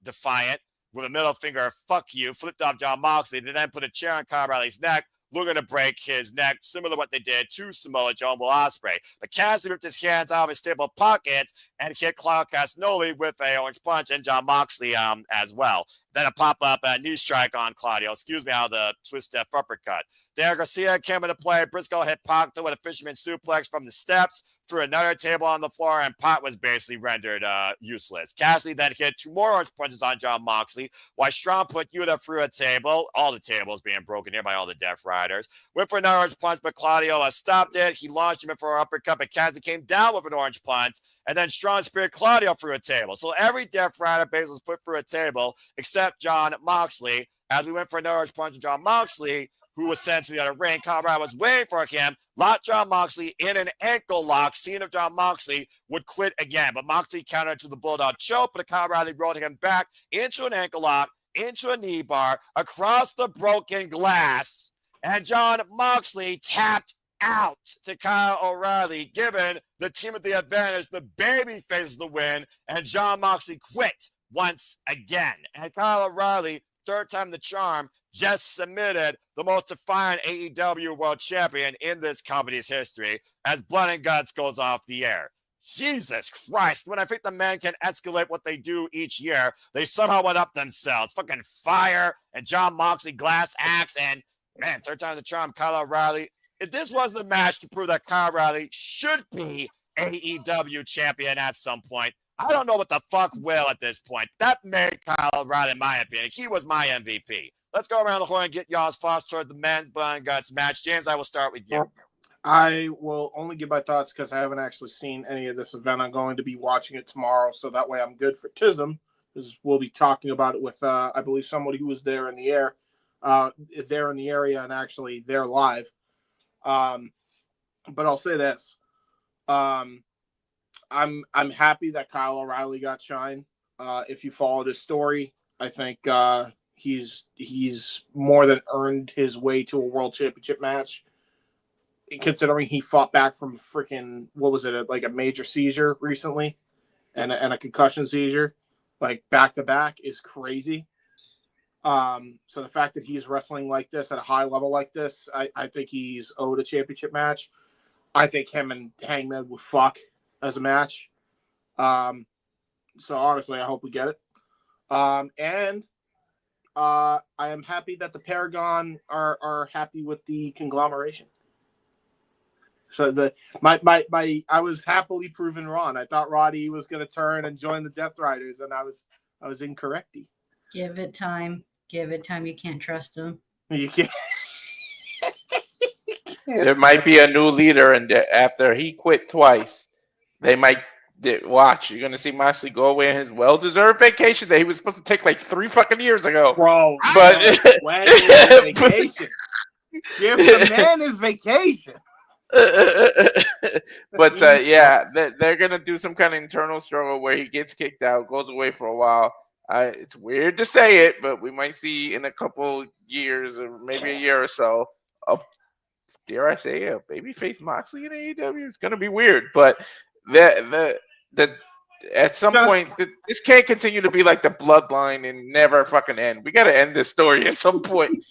defiant, with a middle finger, fuck you, flipped off Jon Moxley. They then put a chair on Kyle O'Reilly's neck, looking to break his neck, similar to what they did to Samoa Joe and Will Ospreay. But Cassidy ripped his hands out of his stable pockets and hit Claudio Castagnoli with a orange punch, and Jon Moxley as well. Then a pop-up knee strike on Claudio, out of the twist step uppercut. Daniel Garcia came into play. Briscoe hit Pac with a fisherman suplex from the steps. threw another table on the floor, and Pot was basically rendered useless. Cassidy then hit 2 more orange punches on Jon Moxley, while Strong put Yuta through a table. All the tables being broken here by all the Death Riders. Went for another orange punch, but Claudio stopped it. He launched him in for an uppercut, but Cassidy came down with an orange punch, and then Strong speared Claudio through a table. So every Death Rider basically was put through a table except Jon Moxley. As we went for another orange punch on Jon Moxley, who was sent to the other ring. Colorado was waiting for him, locked Jon Moxley in an ankle lock, seeing if Jon Moxley would quit again. But Moxley countered to the Bulldog choke, but Colorado rolled him back into an ankle lock, into a knee bar, across the broken glass, and Jon Moxley tapped out to Kyle O'Reilly, giving the team of the advantage, the baby faces the win, and Jon Moxley quit once again. And Kyle O'Reilly, third time the charm, just submitted the most defiant AEW World Champion in this company's history as Blood and Guts goes off the air. Jesus Christ, when I think the men can escalate what they do each year, they somehow went up themselves. Fucking Fire and Jon Moxley, Glass Axe, and man, third time the charm, Kyle O'Reilly. If this was the match to prove that Kyle O'Reilly should be AEW champion at some point, I don't know what the fuck will at this point. That made Kyle O'Reilly, in my opinion. He was my MVP. Let's go around the horn and get y'all's thoughts toward the men's Blood and Guts match. James, I will start with you. I will only give my thoughts because I haven't actually seen any of this event. I'm going to be watching it tomorrow, so that way I'm good for TISM, because we'll be talking about it with, I believe, somebody who was there in the air, there in the area, and actually they're live. But I'll say this. I'm happy that Kyle O'Reilly got shine. If you followed his story, I think he's more than earned his way to a world championship match, considering he fought back from freaking, what was it, like a major seizure recently and a concussion seizure, like back to back, is crazy. So the fact that he's wrestling like this at a high level like this, I think he's owed a championship match. I think him and Hangman would fuck as a match. So honestly, I hope we get it. And I am happy that the Paragon are happy with the conglomeration. So I was happily proven wrong. I thought Roddy was going to turn and join the Death Riders, and I was incorrect. Give it time. Give it time. You can't trust him. You can't. There might be a new leader, and after he quit twice, they might watch. You're gonna see Moxley go away on his well-deserved vacation that he was supposed to take like 3 fucking years ago. Bro, but vacation. Give the man his vacation. But yeah, they're gonna do some kind of internal struggle where he gets kicked out, goes away for a while. It's weird to say it, but we might see in a couple years, or maybe a year or so, dare I say, a babyface Moxley in AEW. It's gonna be weird, but at some point, this can't continue to be like the Bloodline and never fucking end. We gotta end this story at some point.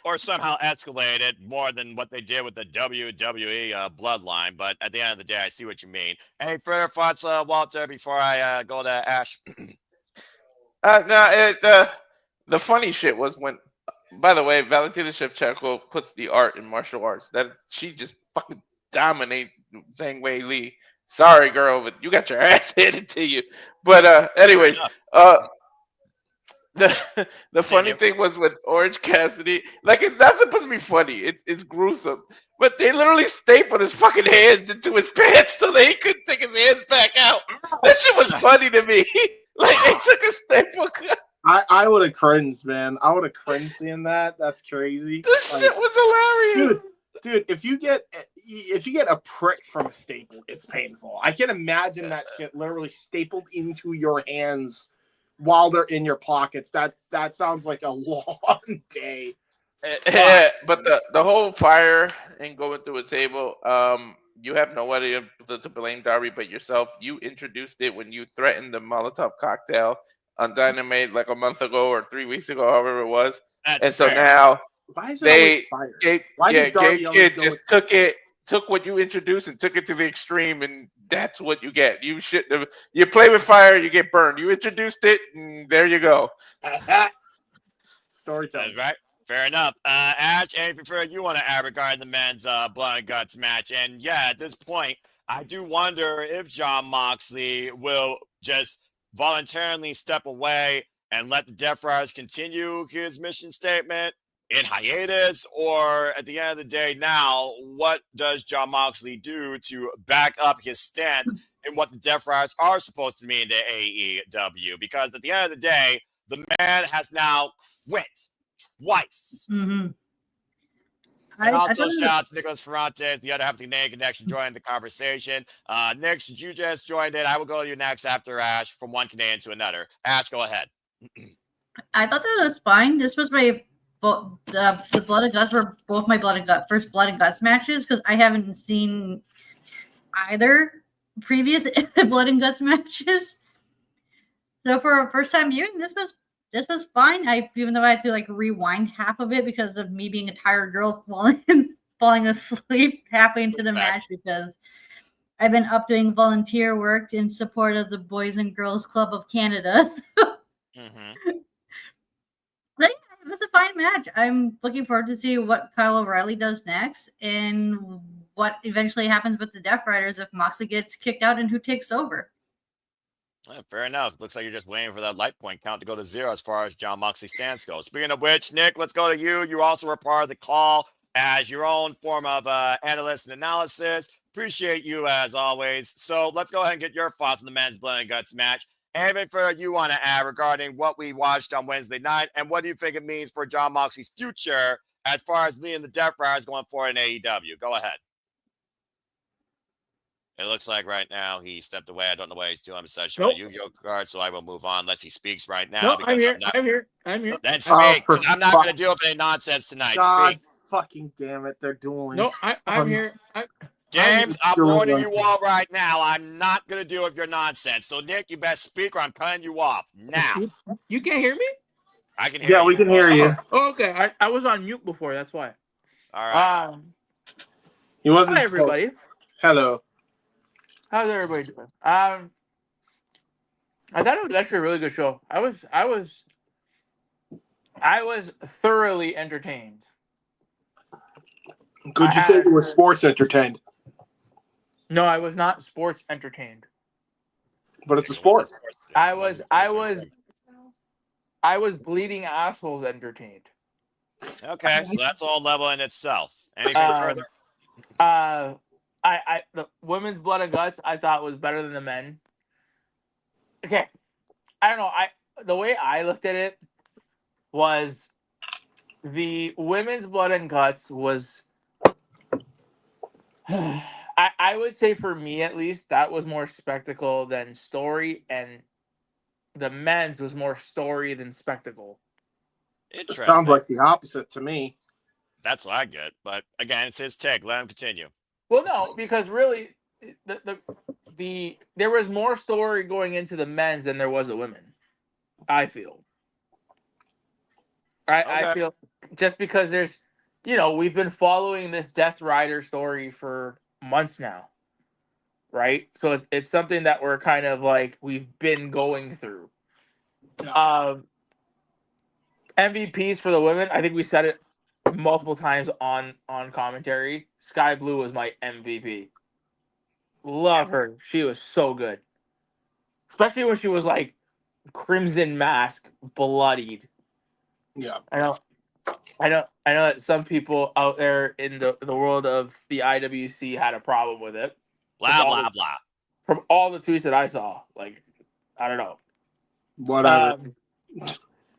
Or somehow escalated more than what they did with the WWE Bloodline. But at the end of the day, I see what you mean. Any further thoughts, Walter, before I go to Ash? The funny shit was when, by the way, Valentina Shevchenko puts the art in martial arts. That she just fucking dominates Zhang Wei Li. Sorry, girl, but you got your ass handed to you. But anyways, the funny thing was with Orange Cassidy, like, it's not supposed to be funny. It's gruesome. But they literally stapled his fucking hands into his pants so that he couldn't take his hands back out. That shit was funny to me. Like, they took a staple. I would have cringed, man. I would have cringed seeing that. That's crazy. This shit was hilarious. Dude, if you get a prick from a staple, it's painful. I can imagine that shit literally stapled into your hands while they're in your pockets. That sounds like a long day. But the whole fire and going through a table, you have nobody to blame, Darby, but yourself. You introduced it when you threatened the Molotov cocktail on Dynamite like a month ago or 3 weeks ago, however it was. That's so fair. now why is it Gabe just took what you introduced and took it to the extreme, and that's what you get. You shouldn't have. You play with fire, you get burned. You introduced it, and there you go. Storytelling. Right. Fair enough. Ash, anything further you want to add regarding the men's Blood and Guts match? And yeah, at this point, I do wonder if Jon Moxley will just voluntarily step away and let the Death Riders continue his mission statement in hiatus, or at the end of the day now, what does Jon Moxley do to back up his stance in what the Death Riders are supposed to mean to AEW? Because at the end of the day, the man has now quit twice. Mm-hmm. And also, shout out to Nicholas Ferrantes, the other half of the Canadian Connection, joined the conversation. Nick, since you just joined in, I will go to you next after Ash, from one Canadian to another. Ash, go ahead. I thought that was fine. This was my the Blood and Guts were both my first Blood and Guts matches, because I haven't seen either previous Blood and Guts matches. So for a first time viewing, this was fine. Even though I had to like rewind half of it because of me being a tired girl falling asleep halfway into the match, because I've been up doing volunteer work in support of the Boys and Girls Club of Canada. But yeah, it was a fine match. I'm looking forward to see what Kyle O'Reilly does next and what eventually happens with the Death Riders if Moxley gets kicked out and who takes over. Well, fair enough. Looks like you're just waiting for that light point count to go to 0 as far as Jon Moxley's stance goes. Speaking of which, Nick, let's go to you. You also were part of the call as your own form of analyst and analysis. Appreciate you as always. So let's go ahead and get your thoughts on the men's Blood and Guts match. Anything further you want to add regarding what we watched on Wednesday night, and what do you think it means for Jon Moxley's future as far as leading the Death Riders going forward in AEW? Go ahead. It looks like right now he stepped away. I don't know what he's doing besides showing a Yu-Gi-Oh card, so I will move on unless he speaks right now. No, I'm here. Then speak, because I'm not going to deal with any nonsense tonight. God Speak. fucking damn it, they're dueling. No, I'm here. James, I'm warning you all right now. I'm not going to deal with your nonsense. So, Nick, you best speak or I'm cutting you off now. You can't hear me? I can hear you. Yeah, we can hear you. Oh, okay. I was on mute before. That's why. All right. He wasn't. Hi, everybody. Hello. How's everybody doing? I thought it was actually a really good show. I was thoroughly entertained. Could you say you were sports entertained? No, I was not sports entertained. But it's a sport. I was bleeding assholes entertained. Okay, so that's all level in itself. Anything further? The women's Blood and Guts I thought was better than the men. Okay, I don't know. The way I looked at it was the women's Blood and Guts was. I would say for me at least that was more spectacle than story, and the men's was more story than spectacle. Interesting. Sounds like the opposite to me. That's what I get, but again, it's his take. Let him continue. Well, no, because really, there was more story going into the men's than there was the women. I feel. I feel just because there's, we've been following this Death Rider story for months now, right? So it's something that we're kind of like we've been going through. MVPs for the women, I think we said it multiple times on commentary. Sky Blue was my MVP. Love her. She was so good. Especially when she was like Crimson Mask bloodied. Yeah. I know that some people out there in the world of the IWC had a problem with it. Blah, blah, blah. From all the tweets that I saw. Like, I don't know. Whatever.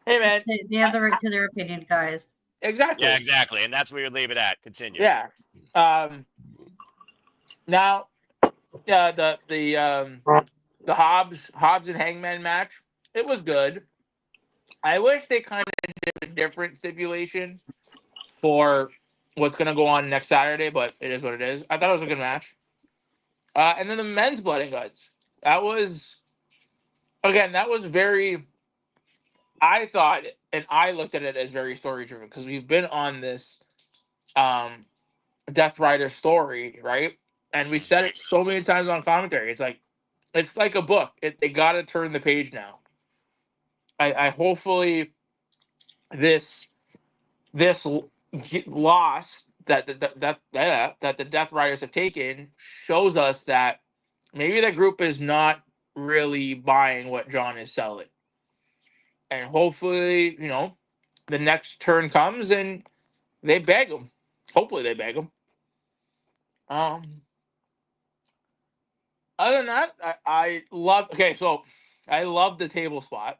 Hey, man. They have the right to their opinion, guys. Exactly. Yeah, exactly. And that's where you leave it at. Continue. Yeah. Now, the Hobbs and Hangman match, it was good. I wish they kind of did a different stipulation for what's going to go on next Saturday, but it is what it is. I thought it was a good match. And then the men's Blood and Guts. That was very, I thought, and I looked at it as very story-driven because we've been on this Death Rider story, right? And we said it so many times on commentary. It's like a book. They got to turn the page now. I hopefully this this loss that the Death Riders have taken shows us that maybe the group is not really buying what John is selling. And hopefully, the next turn comes and they beg him. Hopefully they beg him. Other than that, I love. Okay, so I love the table spot,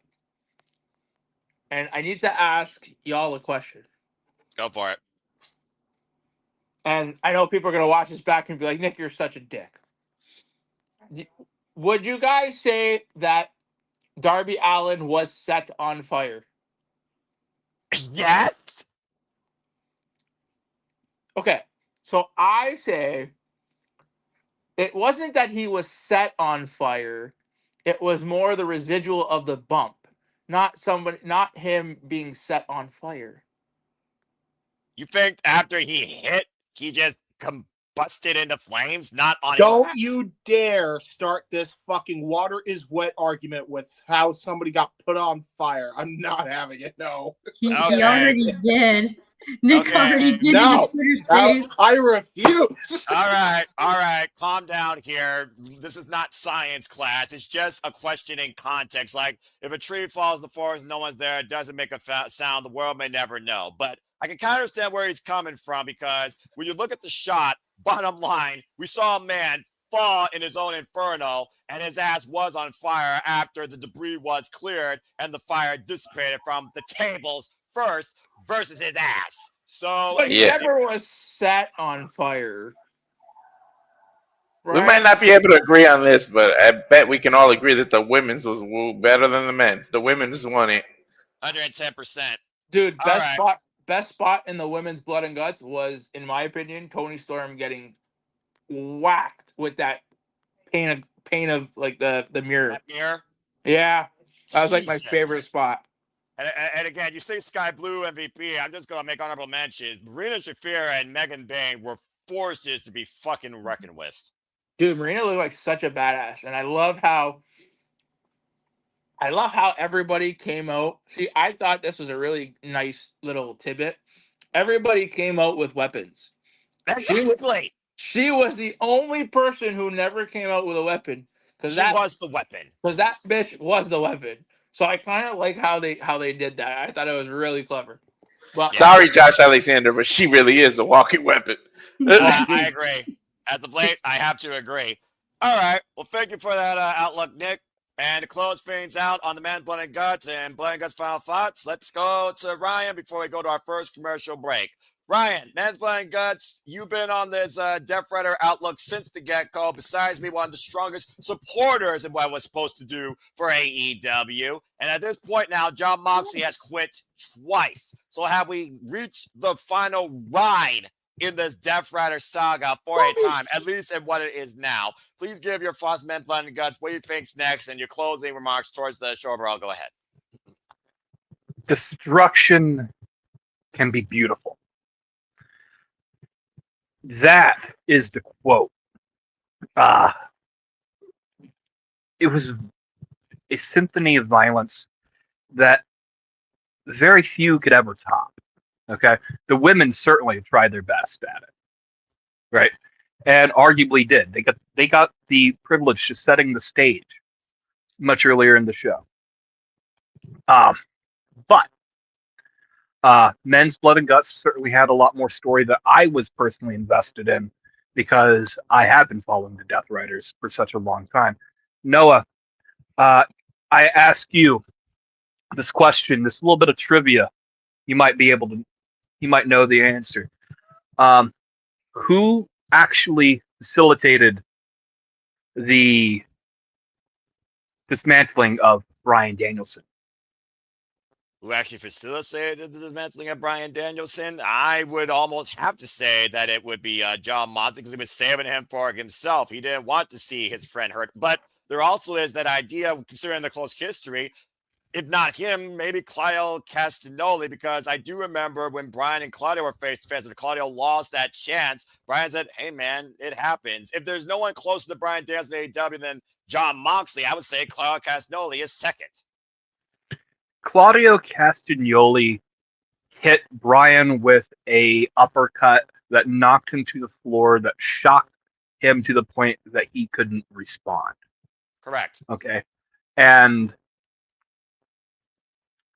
and I need to ask y'all a question. Go for it. And I know people are gonna watch this back and be like, "Nick, you're such a dick." Would you guys say that Darby Allin was set on fire? Yes. Okay, so I say it wasn't that he was set on fire. It was more the residual of the bump, not him being set on fire. You think after he hit, he just combusted into flames? Not on Don't impact? you dare start this fucking water is wet argument with how somebody got put on fire. I'm not having it. No. He already did. Nick already did No. in the Twitter space. I refuse. All right. Calm down here. This is not science class. It's just a question in context. Like, if a tree falls in the forest and no one's there, it doesn't make a sound. The world may never know. But I can kind of understand where he's coming from, because when you look at the shot, bottom line, we saw a man fall in his own inferno, and his ass was on fire after the debris was cleared and the fire dissipated from the tables first versus his ass. So But he never was set on fire. We might not be able to agree on this, but I bet we can all agree that the women's was better than the men's. The women's won it. 110%. Dude, best spot in the women's Blood and Guts was, in my opinion, Toni Storm getting whacked with that pane of like the mirror. That mirror? Yeah, that was like my Jesus. favorite spot. And again, you say Sky Blue MVP. I'm just going to make honorable mention. Marina Shafir and Megan Bain were forces to be fucking reckoned with. Dude, Marina looked like such a badass, and I love how everybody came out. See, I thought this was a really nice little tidbit. Everybody came out with weapons. Exactly. She was the only person who never came out with a weapon. She was the weapon. Because that bitch was the weapon. So I kind of like how they did that. I thought it was really clever. Well, Sorry, Josh Alexander, but she really is a walking weapon. I agree. At the plate, I have to agree. All right. Well, thank you for that outlook, Nick. And to close things out on the Men's Blood and Guts and Blood and Guts Final Thoughts, let's go to Ryan before we go to our first commercial break. Ryan, Men's Blood and Guts, you've been on this Death Rider outlook since the get-go. Besides being one of the strongest supporters of what was supposed to do for AEW. And at this point now, Jon Moxley has quit twice. So have we reached the final ride in this Death Rider saga for a time, at least in what it is now? Please give your thoughts, Men's Blood and Guts, what you think's next, and your closing remarks towards the show overall. Go ahead. Destruction can be beautiful. That is the quote. It was a symphony of violence that very few could ever top. Okay, the women certainly tried their best at it, right, and arguably did. They got the privilege to setting the stage much earlier in the show. But Men's Blood and Guts certainly had a lot more story that I was personally invested in, because I have been following the Death Riders for such a long time. Noah, I ask you this question, this little bit of trivia. You might know the answer. Who actually facilitated the dismantling of Bryan Danielson? Who actually facilitated the dismantling of Bryan Danielson? I would almost have to say that it would be Jon Moxley, because he was saving him for himself. He didn't want to see his friend hurt. But there also is that idea, considering the close history, if not him, maybe Claudio Castagnoli, because I do remember when Bryan and Claudio were face-to-face, and Claudio lost that chance, Bryan said, hey, man, it happens. If there's no one closer to Bryan Danielson in AEW than Jon Moxley, I would say Claudio Castagnoli is second. Claudio Castagnoli hit Brian with a uppercut that knocked him to the floor, that shocked him to the point that he couldn't respond. Correct. Okay. And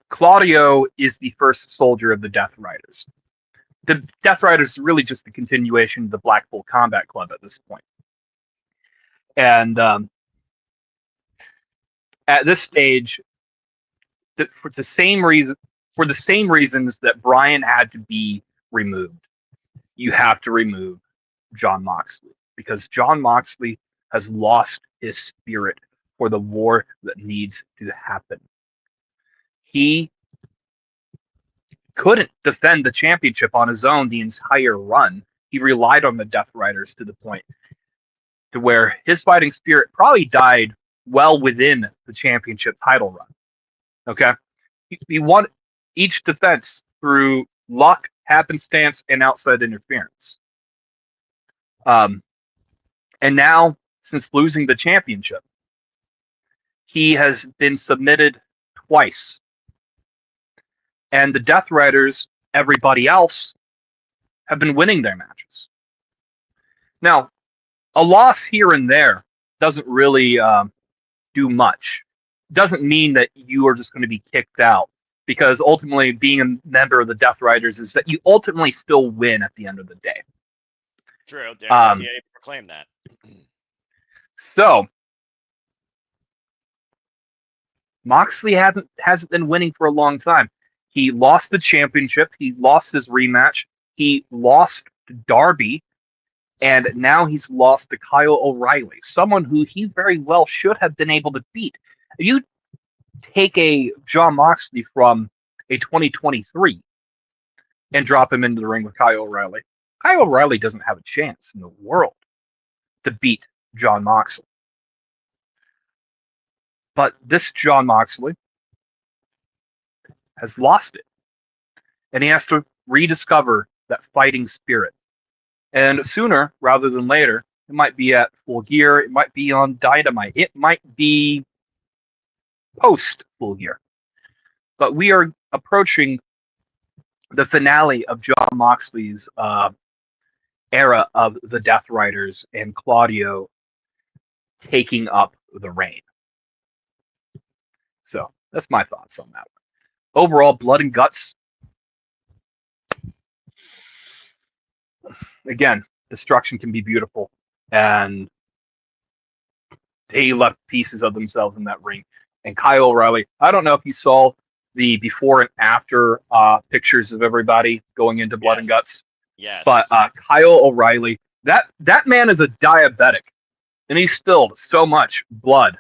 Claudio is the first soldier of the Death Riders. The Death Riders is really just the continuation of the Blackpool Combat Club at this point. And at this stage, for the same reasons that Brian had to be removed, you have to remove Jon Moxley, because Jon Moxley has lost his spirit for the war that needs to happen. He couldn't defend the championship on his own the entire run. He relied on the Death Riders to the point to where his fighting spirit probably died well within the championship title run. Okay? He won each defense through luck, happenstance, and outside interference. And now, since losing the championship, he has been submitted twice. And the Death Riders, everybody else, have been winning their matches. Now, a loss here and there doesn't really do much. Doesn't mean that you are just going to be kicked out, because ultimately being a member of the Death Riders is that you ultimately still win at the end of the day. True. The NCAA proclaimed that. So Moxley hasn't been winning for a long time. He lost the championship. He lost his rematch. He lost to Darby. And now he's lost to Kyle O'Reilly, someone who he very well should have been able to beat. If you take a Jon Moxley from a 2023 and drop him into the ring with Kyle O'Reilly doesn't have a chance in the world to beat Jon Moxley. But this Jon Moxley has lost it. And he has to rediscover that fighting spirit. And sooner rather than later, it might be at Full Gear, it might be on Dynamite, it might be post Full Gear. But we are approaching the finale of Jon Moxley's era of the Death Riders and Claudio taking up the reign. So that's my thoughts on that one. Overall, Blood and Guts. Again, destruction can be beautiful, and they left pieces of themselves in that ring. And Kyle O'Reilly, I don't know if you saw the before and after pictures of everybody going into Blood and Guts. Yes. But Kyle O'Reilly, that man is a diabetic, and he spilled so much blood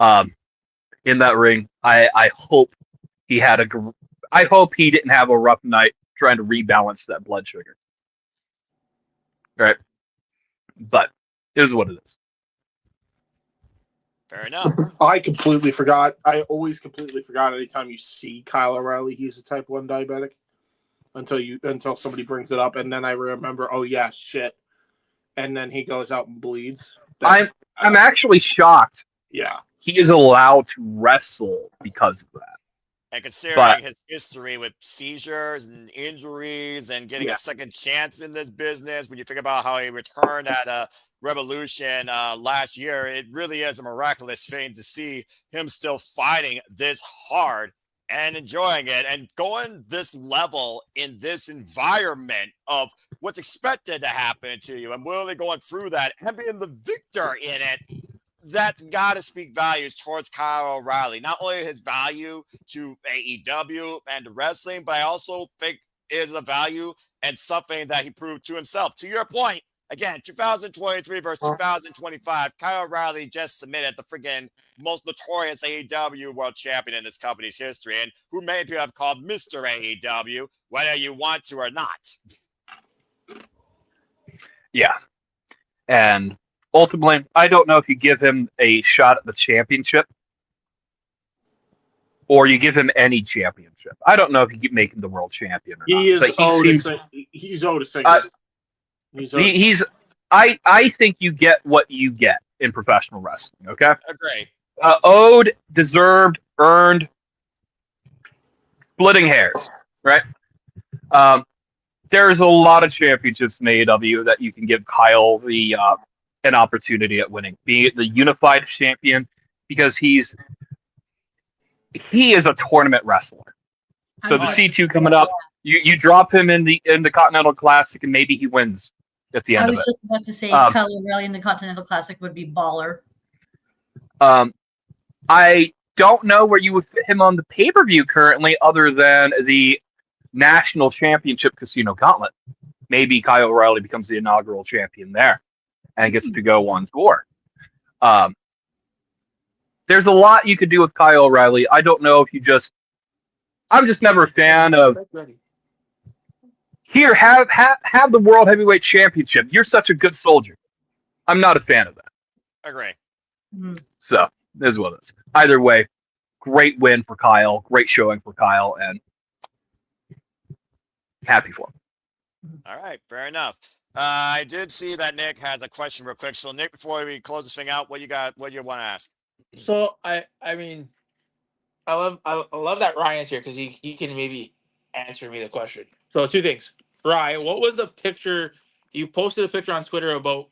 in that ring. I hope he didn't have a rough night trying to rebalance that blood sugar. Right. But it is what it is. Fair enough. I completely forgot. I always completely forgot anytime you see Kyle O'Reilly, he's a type 1 diabetic. Until somebody brings it up, and then I remember, oh yeah, shit. And then he goes out and bleeds. I'm actually shocked. Yeah. He is allowed to wrestle because of that. And considering his history with seizures and injuries and getting a second chance in this business, when you think about how he returned at Revolution last year, it really is a miraculous thing to see him still fighting this hard and enjoying it and going this level in this environment of what's expected to happen to you and really going through that and being the victor in it. That's got to speak values towards Kyle O'Reilly. Not only his value to AEW and wrestling, but I also think is a value and something that he proved to himself. To your point, again, 2023 versus 2025, Kyle O'Reilly just submitted the friggin' most notorious AEW world champion in this company's history, and who many people have called Mr. AEW, whether you want to or not. Yeah. And ultimately, I don't know if you give him a shot at the championship or you give him any championship. I don't know if you keep making the world champion or He not. is he's owed a second. I think you get what you get in professional wrestling, okay? Agree. Owed, deserved, earned, splitting hairs. right? There's a lot of championships in AEW that you can give Kyle the an opportunity at winning, be it the unified champion, because he is a tournament wrestler. So the C2 coming up, you drop him in the Continental Classic, and maybe he wins at the end I of was it. just about to say Kyle O'Reilly in the Continental Classic would be baller. I don't know where you would fit him on the pay-per-view currently, other than the National Championship Casino Gauntlet. Maybe Kyle O'Reilly becomes the inaugural champion there and gets to go on tour. There's a lot you could do with Kyle O'Reilly. I don't know if you just... I'm just never a fan of... Here, have the World Heavyweight Championship. You're such a good soldier. I'm not a fan of that. Agree. So, this is what it is. Either way, great win for Kyle. Great showing for Kyle. And happy for him. All right, fair enough. I did see that Nick has a question real quick. So, Nick, before we close this thing out, what you got? What do you want to ask? So I mean, I love that Ryan's here because he can maybe answer me the question. So 2 things. Ryan, what was the picture you posted a picture on Twitter about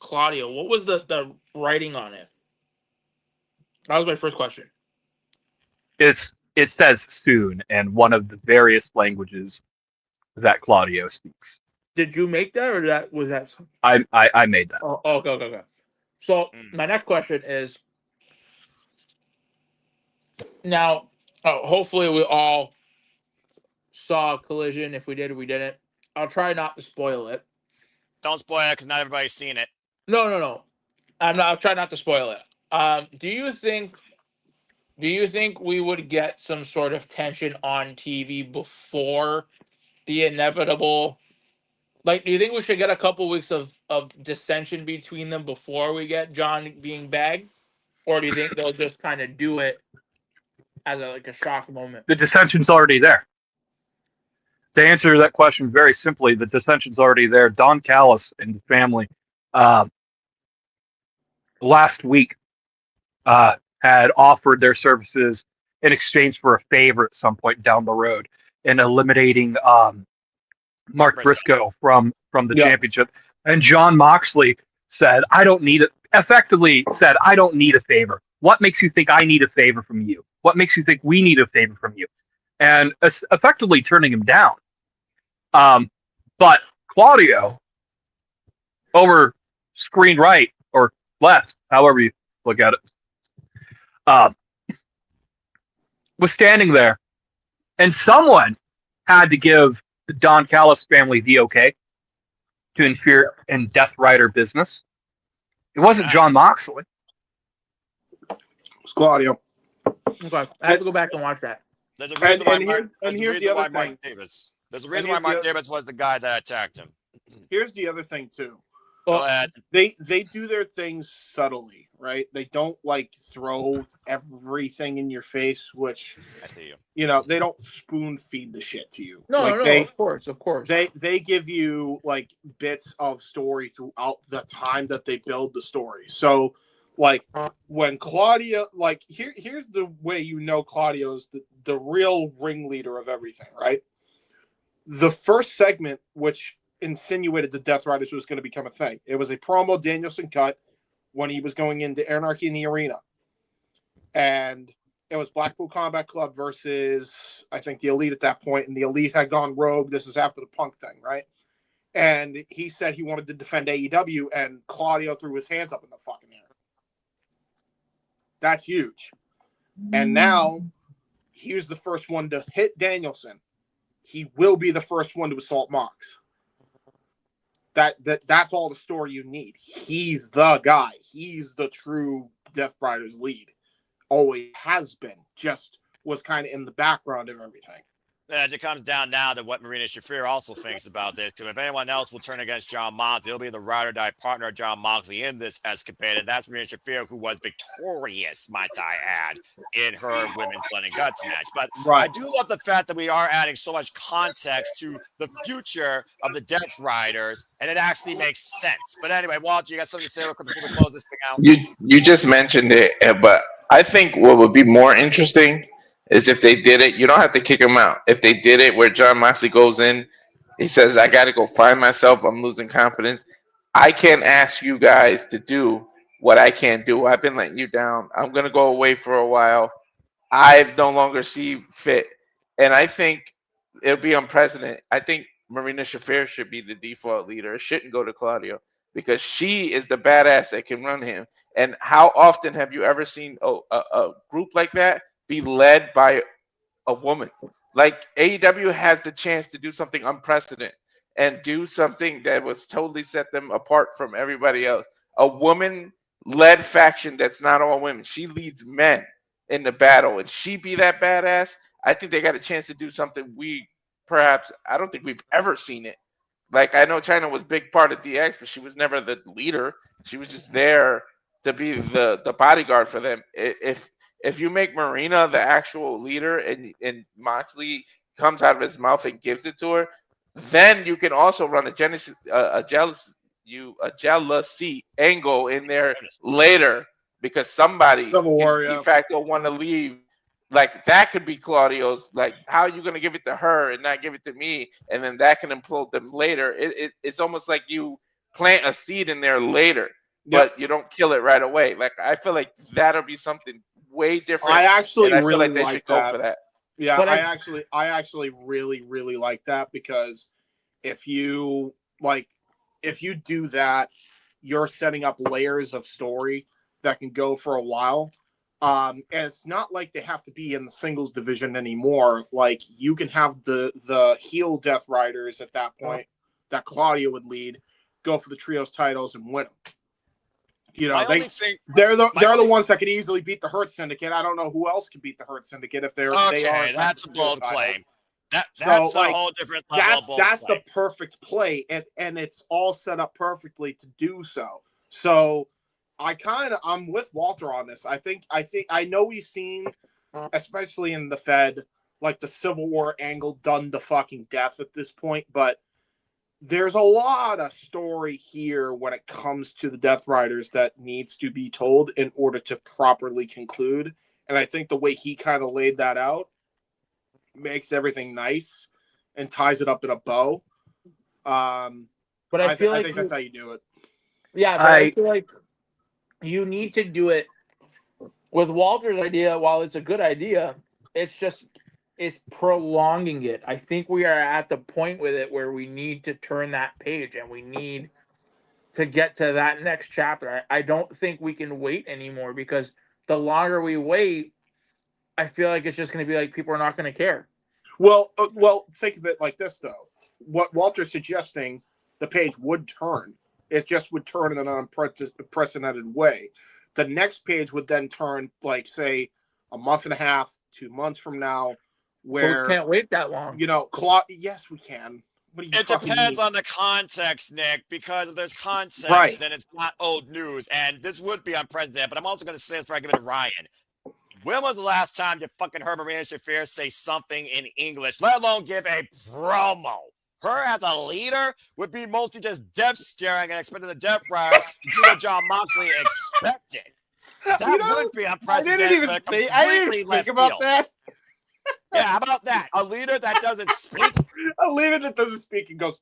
Claudio? What was the writing on it? That was my first question. It says soon in one of the various languages that Claudio speaks. Did you make that, or was that? I made that. Oh, okay. So my next question is, now, hopefully we all saw Collision. If we did, we didn't. I'll try not to spoil it. Don't spoil it because not everybody's seen it. No. I'll try not to spoil it. Do you think we would get some sort of tension on TV before the inevitable? Like, do you think we should get a couple weeks of dissension between them before we get John being bagged? Or do you think they'll just kind of do it as a shock moment? The dissension's already there. To answer that question very simply, the dissension's already there. Don Callis and the family last week had offered their services in exchange for a favor at some point down the road in eliminating Mark Briscoe from the championship. And John Moxley said, I don't need it. Effectively said, I don't need a favor. What makes you think I need a favor from you? What makes you think we need a favor from you? And effectively turning him down. But Claudio, over screen right or left, however you look at it, was standing there. And someone had to give the Don Callis family the okay to interfere in Death Rider business. It wasn't John Moxley. It's Claudio. Okay. I have to go back and watch that. There's a reason here's the other thing. There's a reason why Mark Davis was the guy that attacked him. Here's the other thing too. Go ahead. They do their things subtly, right? They don't throw everything in your face, which I see you know, they don't spoon feed the shit to you. No, of course. They give you bits of story throughout the time that they build the story. So when Claudio, here's the way you know Claudio's the real ringleader of everything, right? The first segment, which insinuated the Death Riders was going to become a thing. It was a promo Danielson cut when he was going into Anarchy in the Arena. And it was Blackpool Combat Club versus, I think, the Elite at that point, and the Elite had gone rogue. This is after the Punk thing, right? And he said he wanted to defend AEW, and Claudio threw his hands up in the fucking air. That's huge. And now, he was the first one to hit Danielson. He will be the first one to assault Mox. That's all the story you need. He's the guy. He's the true Death Riders lead. Always has been. Just was kind of in the background of everything. It comes down now to what Marina Shafir also thinks about this. Because if anyone else will turn against John Moxley, he'll be the ride or die partner of John Moxley in this escapade. And that's Marina Shafir, who was victorious, might I add, in her women's blood and guts match. But I do love the fact that we are adding so much context to the future of the Death Riders, and it actually makes sense. But anyway, Walt, you got something to say real quick before we close this thing out? You just mentioned it, but I think what would be more interesting is if they did it, you don't have to kick him out. If they did it where John Moxley goes in, he says, I got to go find myself. I'm losing confidence. I can't ask you guys to do what I can't do. I've been letting you down. I'm going to go away for a while. I no longer see fit. And I think it'll be unprecedented. I think Marina Shafir should be the default leader. It shouldn't go to Claudio because she is the badass that can run him. And how often have you ever seen a group like that be led by a woman? Like AEW has the chance to do something unprecedented and do something that was totally set them apart from everybody else. A woman-led faction that's not all women. She leads men in the battle, and she be that badass. I think they got a chance to do something I don't think we've ever seen it. Like, I know China was a big part of DX, but she was never the leader. She was just there to be the bodyguard for them. If you make Marina the actual leader and Moxley comes out of his mouth and gives it to her, then you can also run a jealousy angle in there later because somebody de facto want to leave. Like, that could be Claudio's. Like, how are you going to give it to her and not give it to me? And then that can implode them later. It's almost like you plant a seed in there later, but you don't kill it right away. Like, I feel like that'll be something way different. I actually and I feel really like they should go for that. Yeah, But I actually really like that because if you do that, you're setting up layers of story that can go for a while. And it's not like they have to be in the singles division anymore. Like, you can have the heel Death Riders at that point that Claudio would lead, go for the trios titles and win them. You know, they're the ones that could easily beat the Hurt Syndicate. I don't know who else can beat the Hurt Syndicate if they're Okay, that's a bold claim. That's a whole different level. That's the perfect play, and it's all set up perfectly to do so. So I'm with Walter on this. I know we've seen, especially in the Fed, like the Civil War angle done to fucking death at this point, but there's a lot of story here when it comes to the Death Riders that needs to be told in order to properly conclude. And I think the way he kind of laid that out makes everything nice and ties it up in a bow. But I think that's how you do it. Yeah, but I feel like you need to do it with Walter's idea. While it's a good idea, it's prolonging it. I think we are at the point with it where we need to turn that page and we need to get to that next chapter. I don't think we can wait anymore because the longer we wait, I feel like it's just going to be like people are not going to care. Well, think of it like this, though. What Walter's suggesting, the page would turn. It just would turn in an unprecedented way. The next page would then turn, like, say, a month and a half, 2 months from now, where we can't wait that long. You know, yes, we can. It depends on the context, Nick, because if there's context, then it's not old news. And this would be unprecedented, but I'm also going to say this before I give it to Ryan. When was the last time you fucking heard Marina Shafir say something in English, let alone give a promo? Her as a leader would be mostly just death staring and expecting the Death Riders to do what John Moxley expected. That would be unprecedented. I didn't even think about that. Yeah, how about that? A leader that doesn't speak? A leader that doesn't speak and goes,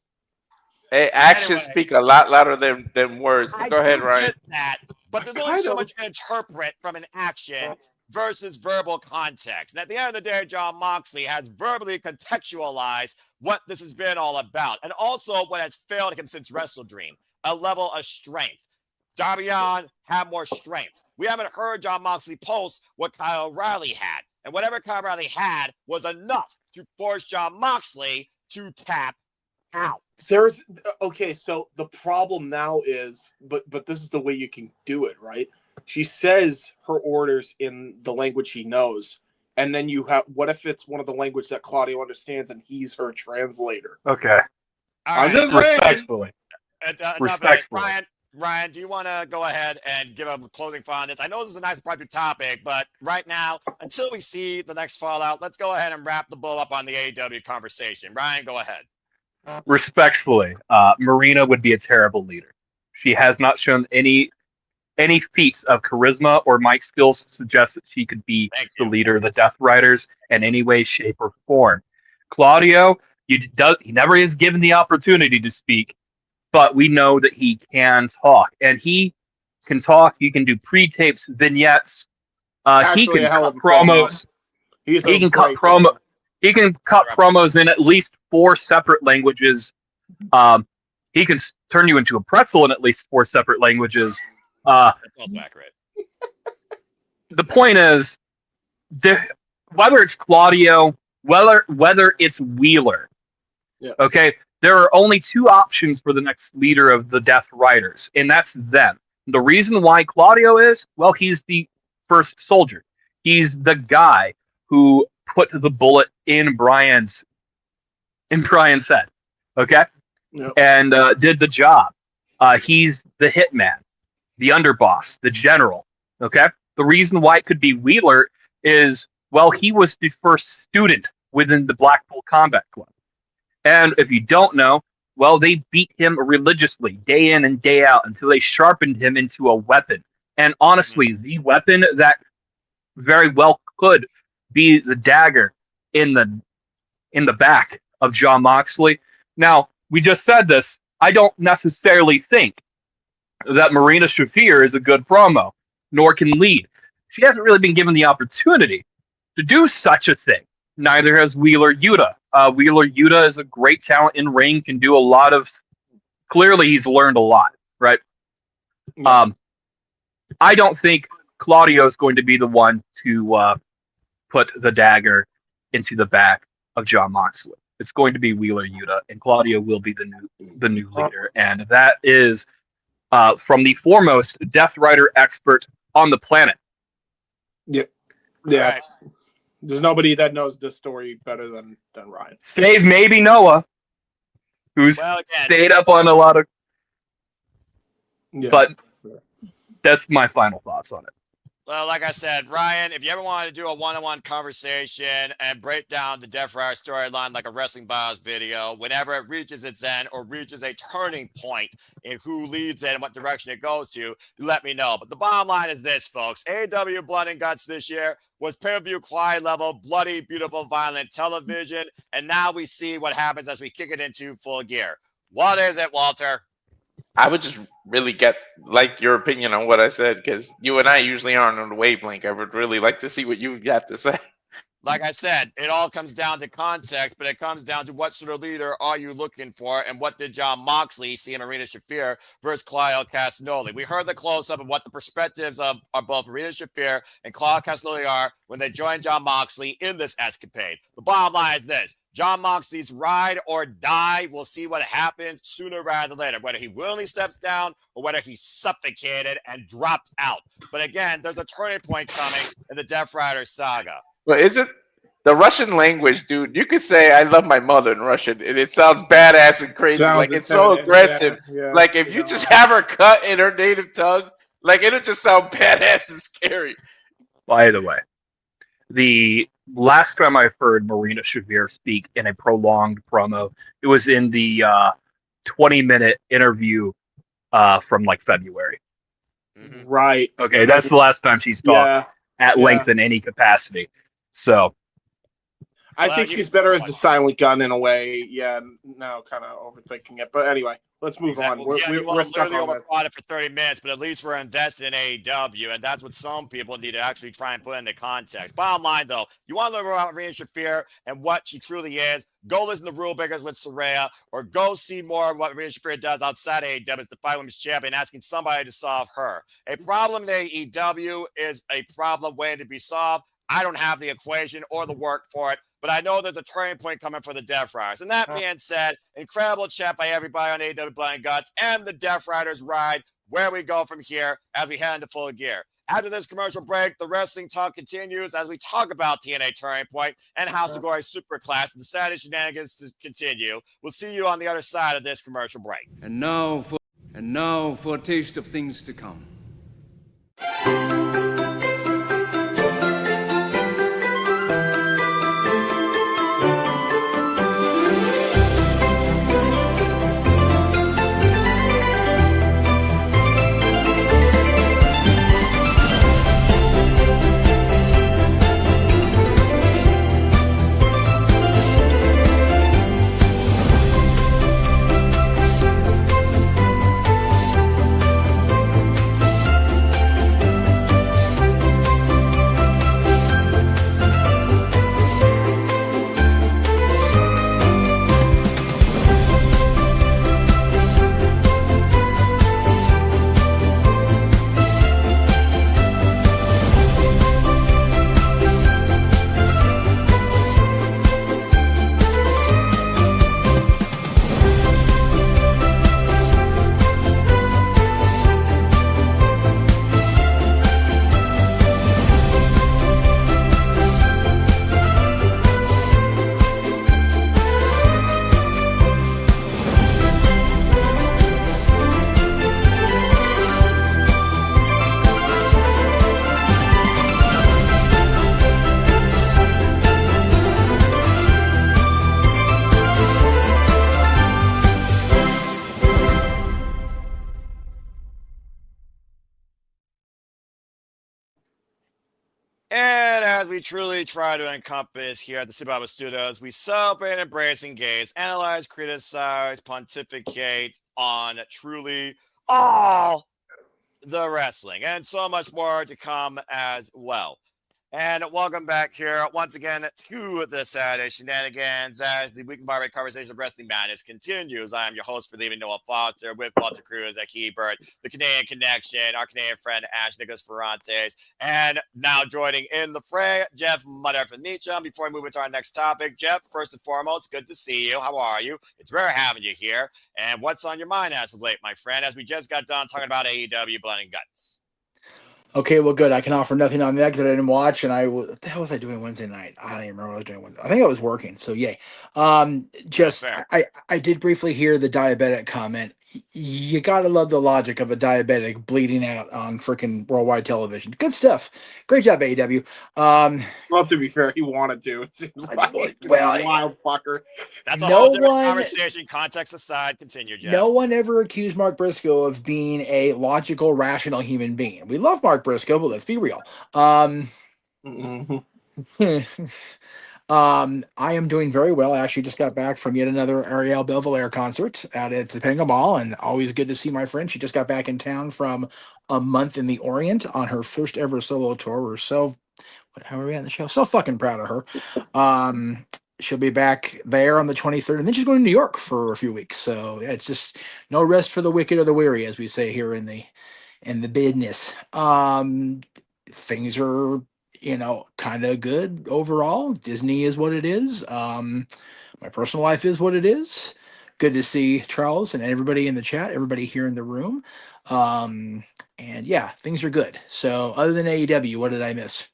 hey, actions speak a lot louder than words. But go ahead, Ryan. That, but there's only so much you can interpret from an action versus verbal context. And at the end of the day, John Moxley has verbally contextualized what this has been all about. And also what has failed him since Wrestle Dream, a level of strength. Darby Allin had more strength. We haven't heard John Moxley post what Kyle O'Reilly had. And whatever Kyle O'Reilly had was enough to force John Moxley to tap out. So the problem now is, but this is the way you can do it, right? She says her orders in the language she knows, and then you have, what if it's one of the language that Claudio understands and he's her translator? Okay. I'm just respectfully. Ryan, do you want to go ahead and give a closing thought on this? I know this is a nice project topic, but right now, until we see the next fallout, let's go ahead and wrap the bull up on the AEW conversation. Ryan, go ahead. Respectfully, Marina would be a terrible leader. She has not shown any any feats of charisma or mic skills suggest that she could be the leader of the Death Riders in any way, shape, or form. Claudio, he never is given the opportunity to speak, but we know that he can talk, and he can talk. He can do pre-tapes, vignettes. He can cut promos. He can cut promo. He can cut promos in at least 4 separate languages. He can turn you into a pretzel in at least 4 separate languages. That's also accurate. The point is, whether it's Claudio, whether it's Wheeler, okay, there are only 2 options for the next leader of the Death Riders, and that's them. The reason why Claudio is, well, he's the first soldier. He's the guy who put the bullet in Brian's head, okay, and did the job. He's the hitman, the underboss, the general, okay? The reason why it could be Wheeler is, well, he was the first student within the Blackpool Combat Club. And if you don't know, well, they beat him religiously, day in and day out, until they sharpened him into a weapon. And honestly, the weapon that very well could be the dagger in the back of Jon Moxley. Now, we just said this. I don't necessarily think that Marina Shafir is a good promo, nor can lead. She hasn't really been given the opportunity to do such a thing. Neither has Wheeler Yuta. Wheeler Yuta is a great talent in ring, can do a lot of... Clearly, he's learned a lot, right? I don't think Claudio is going to be the one to put the dagger into the back of Jon Moxley. It's going to be Wheeler Yuta, and Claudio will be the new leader. And that is from the foremost Death Rider expert on the planet. Yeah. Right. There's nobody that knows this story better than Ryan. Save maybe Noah, who's stayed up on a lot of... But that's my final thoughts on it. Well, like I said, Ryan, if you ever wanted to do a one-on-one conversation and break down the Death Rider storyline like a Wrestling Bios video, whenever it reaches its end or reaches a turning point in who leads it and what direction it goes to, you let me know. But the bottom line is this, folks. AEW Blood and Guts this year was pay-per-view quality level, bloody, beautiful, violent television. And now we see what happens as we kick it into full gear. What is it, Walter? I would just really like your opinion on what I said, because you and I usually aren't on the wavelength. I would really like to see what you've got to say. Like I said, it all comes down to context, but it comes down to what sort of leader are you looking for, and what did Jon Moxley see in Marina Shafir versus Claudio Castagnoli? We heard the close-up of what the perspectives of both Marina Shafir and Claudio Castagnoli are when they joined Jon Moxley in this escapade. The bottom line is this. Jon Moxley's ride or die. We'll see what happens sooner rather than later, whether he willingly steps down or whether he's suffocated and dropped out. But again, there's a turning point coming in the Death Rider saga. Well, is it the Russian language, dude? You could say "I love my mother" in Russian, and it sounds badass and crazy. Like it's so aggressive. Yeah, like if you just have her cut in her native tongue, like it'll just sound badass and scary. By the way, the last time I heard Marina Shafir speak in a prolonged promo, it was in the 20-minute interview from like February. Right. Okay, that's the last time she's talked at length in any capacity. So I think she's better as the silent gun in a way. Yeah, now kind of overthinking it. But anyway, let's move on. We're stuck literally on that. overthought it for 30 minutes, but at least we're invested in AEW, and that's what some people need to actually try and put into context. Bottom line, though, you want to learn about Marina Shafir and what she truly is, go listen to Rule Breakers with Saraya, or go see more of what Marina Shafir does outside AEW as the Fight Women's Champion, asking somebody to solve her. A problem in AEW is a problem waiting to be solved. I don't have the equation or the work for it, but I know there's a turning point coming for the Death Riders. And that being said, incredible chat by everybody on AEW Blood and Guts and the Death Riders ride, where we go from here as we head into full gear. After this commercial break, the wrestling talk continues as we talk about TNA Turning Point and House of Glory Superclass, and the Saturday Shenanigans to continue. We'll see you on the other side of this commercial break. And now for a taste of things to come. we truly try to encompass here at the Super Studios. We celebrate, embrace, engage, analyze, criticize, pontificate on truly all the wrestling, and so much more to come as well. And welcome back here once again to the Saturday Shenanigans as the weekly barbaric conversation of wrestling madness continues. I am your host for leaving Noah Foster with Walter Cruz, the Keybird, the Canadian Connection, our Canadian friend Ash Nicholas Ferrantes, and now joining in the fray, Jeff Mudder from Nietzsche. Before we move into our next topic, Jeff, first and foremost, good to see you. How are you? It's rare having you here. And what's on your mind as of late, my friend, as we just got done talking about AEW Blood and Guts? Okay, well, good. I can offer nothing on that because I didn't watch, and what the hell was I doing Wednesday night? I don't even remember what I was doing Wednesday. I think I was working, so yay. I did briefly hear the diabetic comment. You gotta love the logic of a diabetic bleeding out on freaking worldwide television. Good stuff. Great job, AEW. Well, to be fair, he wanted to. It seems like wild fucker. That's a whole different conversation. Context aside, continue, Jeff. No one ever accused Mark Briscoe of being a logical, rational human being. We love Mark Briscoe, but let's be real. I am doing very well. I actually just got back from yet another Ariel Belvalere concert out at the Penga Mall, and always good to see my friend. She just got back in town from a month in the Orient on her first ever solo tour. We're how are we on the show? So fucking proud of her. She'll be back there on the 23rd, and then she's going to New York for a few weeks. So yeah, it's just no rest for the wicked or the weary, as we say here in the business. Things are, kind of good overall. Disney is what it is. My personal life is what it is. Good to see Charles and everybody in the chat, everybody here in the room. And yeah, things are good. So other than AEW, what did I miss?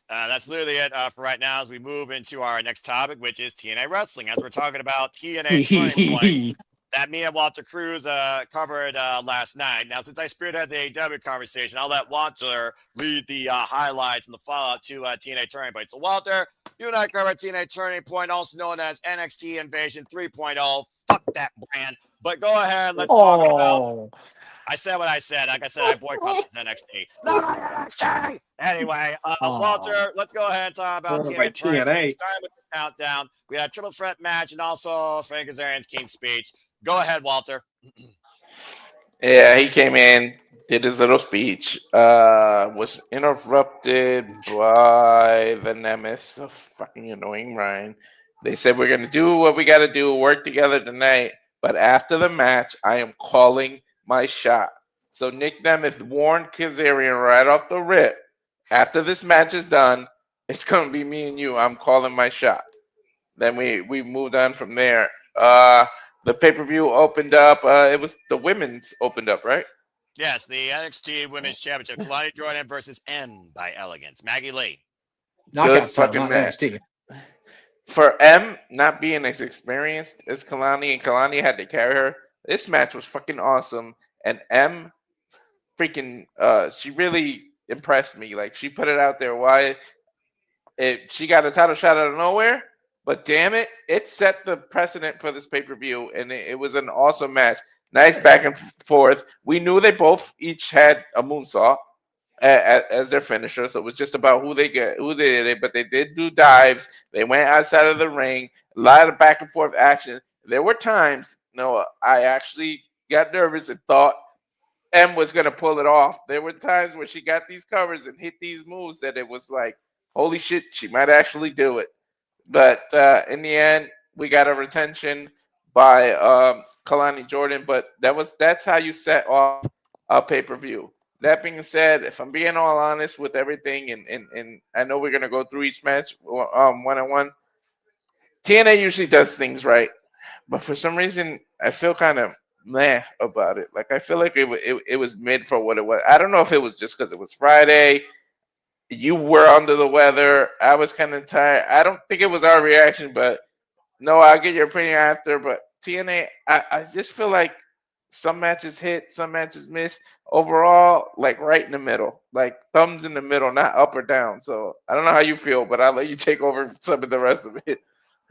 That's literally it for right now as we move into our next topic, which is TNA Wrestling. As we're talking about TNA Turning Point, that me and Walter Cruz covered last night. Now, since I spearheaded the AEW conversation, I'll let Walter read the highlights and the follow-up to TNA Turning Point. So, Walter, you and I covered TNA Turning Point, also known as NXT Invasion 3.0. Fuck that brand. But go ahead, let's talk about... I said what I said. Like I said, I boycotted this NXT. Not NXT! Anyway, Walter, let's go ahead and talk about TNA. Starting with the countdown. We had a triple threat match and also Frank Kazarian's King's speech. Go ahead, Walter. Yeah, he came in, did his little speech, was interrupted by the nemesis of fucking annoying Ryan. They said, we're going to do what we got to do, work together tonight, but after the match, I am calling my shot. So Nick Nemeth warned Kazarian right off the rip. After this match is done, it's going to be me and you. I'm calling my shot. Then we moved on from there. The pay-per-view opened up. It was the women's opened up, right? Yes, the NXT Women's Championship. Kalani Jordan versus M by Elegance. Maggie Lee. Knockout fucking match. NXT. For M not being as experienced as Kalani, and Kalani had to carry her, this match was fucking awesome. And M freaking she really impressed me. Like, she put it out there she got a title shot out of nowhere, but damn it, it set the precedent for this pay-per-view, and it was an awesome match. Nice back and forth. We knew they both each had a moonsault as their finisher, so it was just about who did it, but they did do dives. They went outside of the ring. A lot of back and forth action. There were times, Noah, I actually got nervous and thought M was going to pull it off. There were times where she got these covers and hit these moves that it was like, holy shit, she might actually do it. But in the end, we got a retention by Kalani Jordan. But that's how you set off a pay-per-view. That being said, if I'm being all honest with everything, and I know we're going to go through each match one-on-one, TNA usually does things right. But for some reason, I feel kind of meh about it. Like, I feel like it was mid for what it was. I don't know if it was just because it was Friday. You were under the weather. I was kind of tired. I don't think it was our reaction, but no, I'll get your opinion after. But TNA, I just feel like some matches hit, some matches missed. Overall, like right in the middle, like thumbs in the middle, not up or down. So I don't know how you feel, but I'll let you take over some of the rest of it.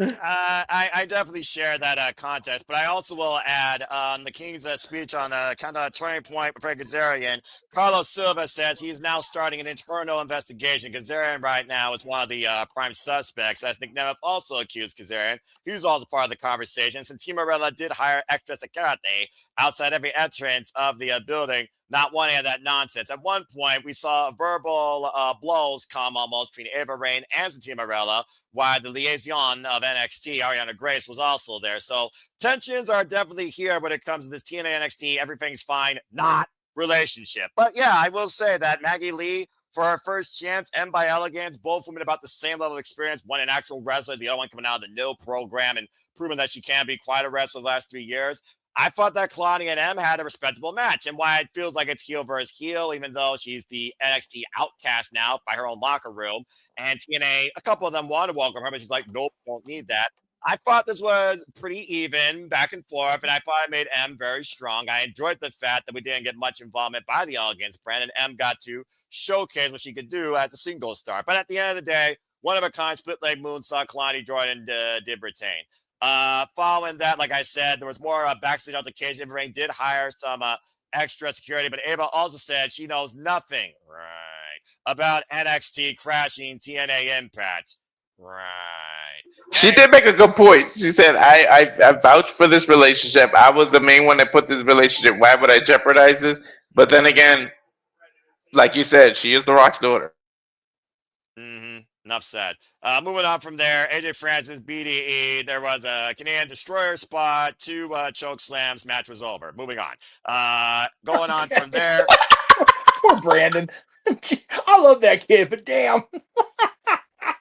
I definitely share that context, but I also will add the King's speech on kind of a turning point for Kazarian. Carlos Silva says he's now starting an internal investigation. Kazarian right now is one of the prime suspects. As Nick Nemeth also accused Kazarian. He was also part of the conversation. Since Team Morella did hire extra security outside every entrance of the building, not wanting any of that nonsense. At one point, we saw verbal blows come almost between Ava Rain and Team Morella, while the liaison of NXT, Ariana Grace, was also there. So tensions are definitely here when it comes to this TNA NXT. Everything's fine, not relationship. But yeah, I will say that Maggie Lee, for her first chance, and by Elegance, both women about the same level of experience. One an actual wrestler, the other one coming out of the NIL program and proving that she can be quite a wrestler the last 3 years. I thought that Kalani and M had a respectable match, and why it feels like it's heel versus heel, even though she's the NXT outcast now by her own locker room. And TNA, a couple of them want to welcome her, but she's like, nope, don't need that. I thought this was pretty even, back and forth, and I thought it made M very strong. I enjoyed the fact that we didn't get much involvement by the Elegance brand, and M got to showcase what she could do as a single star. But at the end of the day, one of a kind split leg moonsault, Kalani Jordan did retain. Following that, like I said, there was more backstage altercation. Ava Rain did hire some extra security, but Ava also said she knows nothing, about NXT crashing TNA Impact. She did make a good point. She said, I vouched for this relationship. I was the main one that put this relationship. Why would I jeopardize this? But then again, like you said, she is The Rock's daughter. Enough said. Moving on from there, AJ Francis, BDE. There was a Canadian Destroyer spot, 2 choke slams. Match was over. Moving on. Going on from there. Poor Brandon. I love that kid, but damn.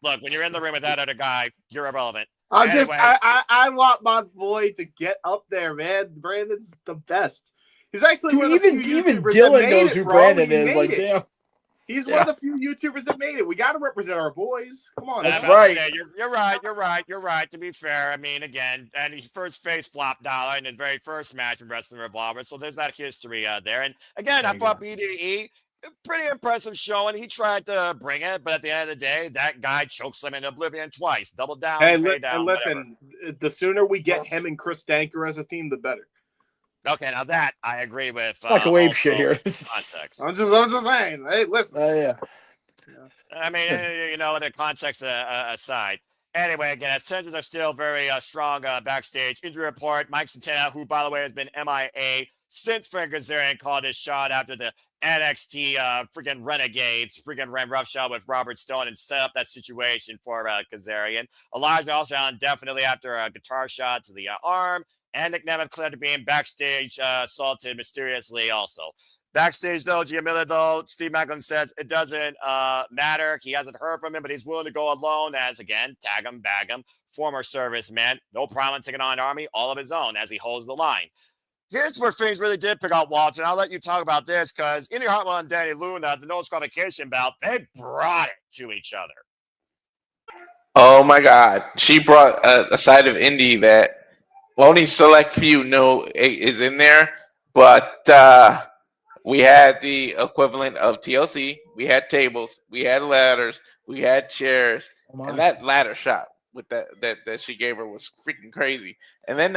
Look, when you're in the room with that other guy, you're irrelevant. I want my boy to get up there, man. Brandon's the best. He's actually one of the few even YouTubers Dylan that made knows it, who bro. Brandon He is. made Like, it. damn. He's one of the few YouTubers that made it. We got to represent our boys. Come on, That's man. right. You're right. To be fair, I mean, again, and he first faced Flop Dollar in his very first match in Wrestling Revolver, so there's that history there. And again, I thought BDE, pretty impressive showing. He tried to bring it, but at the end of the day, that guy chokeslammed in Oblivion twice. Double down, pay down, And listen, the sooner we get him and Chris Danker as a team, the better. Okay, now that I agree with. It's like a wave shit here. Context. I'm just saying. Hey, listen. Yeah. I mean, you know, the context aside. Anyway, again, tensions are still very strong backstage. Injury report: Mike Santana, who by the way has been MIA since Frank Kazarian called his shot after the NXT freaking Renegades, freaking ran roughshod with Robert Stone and set up that situation for Kazarian. Elijah also definitely after a guitar shot to the arm. And Nick Nemeth cleared to being backstage assaulted mysteriously also. Backstage, though, Gia Miller, though, Steve Macklin says it doesn't matter. He hasn't heard from him, but he's willing to go alone as, again, tag him, bag him, former serviceman. No problem taking on an army, all of his own as he holds the line. Here's where things really did pick up, Walter, and I'll let you talk about this because Indy Hartwell and Danny Luna, the no disqualification bout, they brought it to each other. Oh, my God. She brought a side of Indy that only select few know is in there, but we had the equivalent of TLC. We had tables, we had ladders, we had chairs, and that ladder shot with that she gave her was freaking crazy. And then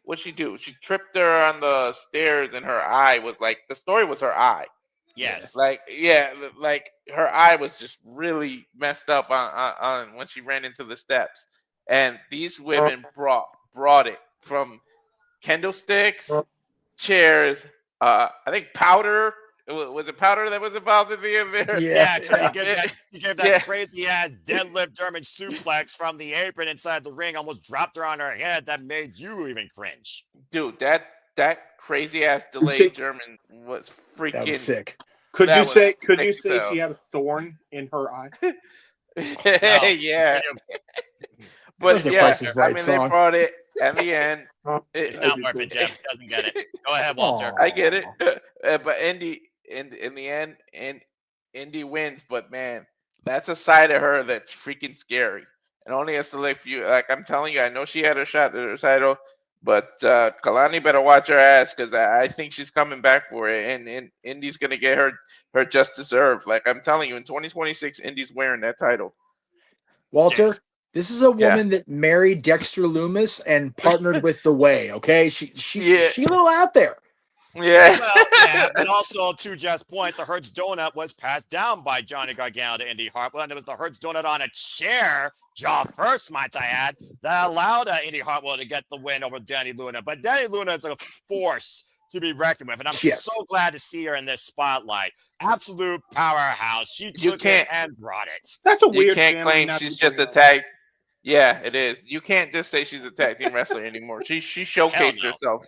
what'd she do? She tripped her on the stairs, and her eye was like the story was her eye. Yes. Like her eye was just really messed up on when she ran into the steps. And these women brought it from candlesticks, chairs, I think powder. Was it powder that was involved in the event? Yeah. You gave that crazy ass deadlift German suplex from the apron inside the ring, almost dropped her on her head. That made you even cringe. Dude, that crazy ass delayed German was freaking That was sick. Could you say she had a thorn in her eye? Yeah. But yeah, I mean, they brought it at the end. It's not worth it, Jeff. Doesn't get it. Go ahead, Walter. I get it. But Indy, in the end, Indy wins. But man, that's a side of her that's freaking scary. And only a select few. Like I'm telling you, I know she had her shot at her title, but Kalani better watch her ass because I think she's coming back for it. And Indy's gonna get her just deserved. Like I'm telling you, in 2026, Indy's wearing that title. Walter, This is a woman that married Dexter Loomis and partnered with The Way. Okay, she a little out there. Yeah. Well, yeah, but also to Jeff's point, the Hertz donut was passed down by Johnny Gargano to Indy Hartwell, and it was the Hertz donut on a chair, jaw first, might I add, that allowed Indy Hartwell to get the win over Danny Luna. But Danny Luna is a force to be reckoned with, and I'm so glad to see her in this spotlight. Absolute powerhouse. She took it and brought it. That's a You weird can't family claim not she's to just bring a up. tag. Yeah, it is. You can't just say she's a tag team wrestler anymore. She showcased herself.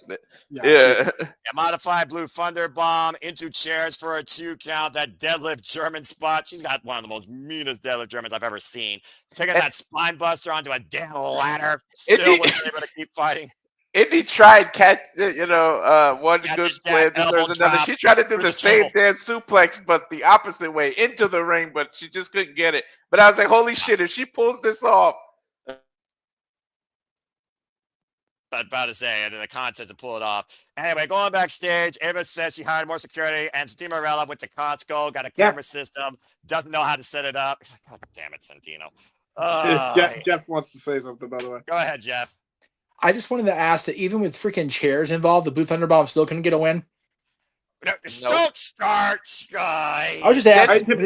Yeah. Modified Blue Thunder Bomb into chairs for a 2 count. That deadlift German spot. She's got one of the most meanest deadlift Germans I've ever seen. Taking that spine buster onto a damn ladder. Still wasn't able to keep fighting. Indy tried one good play, and then there's another. She tried to do the same damn suplex, but the opposite way into the ring, but she just couldn't get it. But I was like, holy shit, if she pulls this off. About to say, and in the contest to pull it off. Anyway, going backstage, Ava said she hired more security, and Steve Morella went to Costco, got a camera system, doesn't know how to set it up. God damn it, Santino. Jeff wants to say something, by the way. Go ahead, Jeff. I just wanted to ask that even with freaking chairs involved, the Blue Thunder Bomb still couldn't get a win. Don't start, Sky. I was just asking.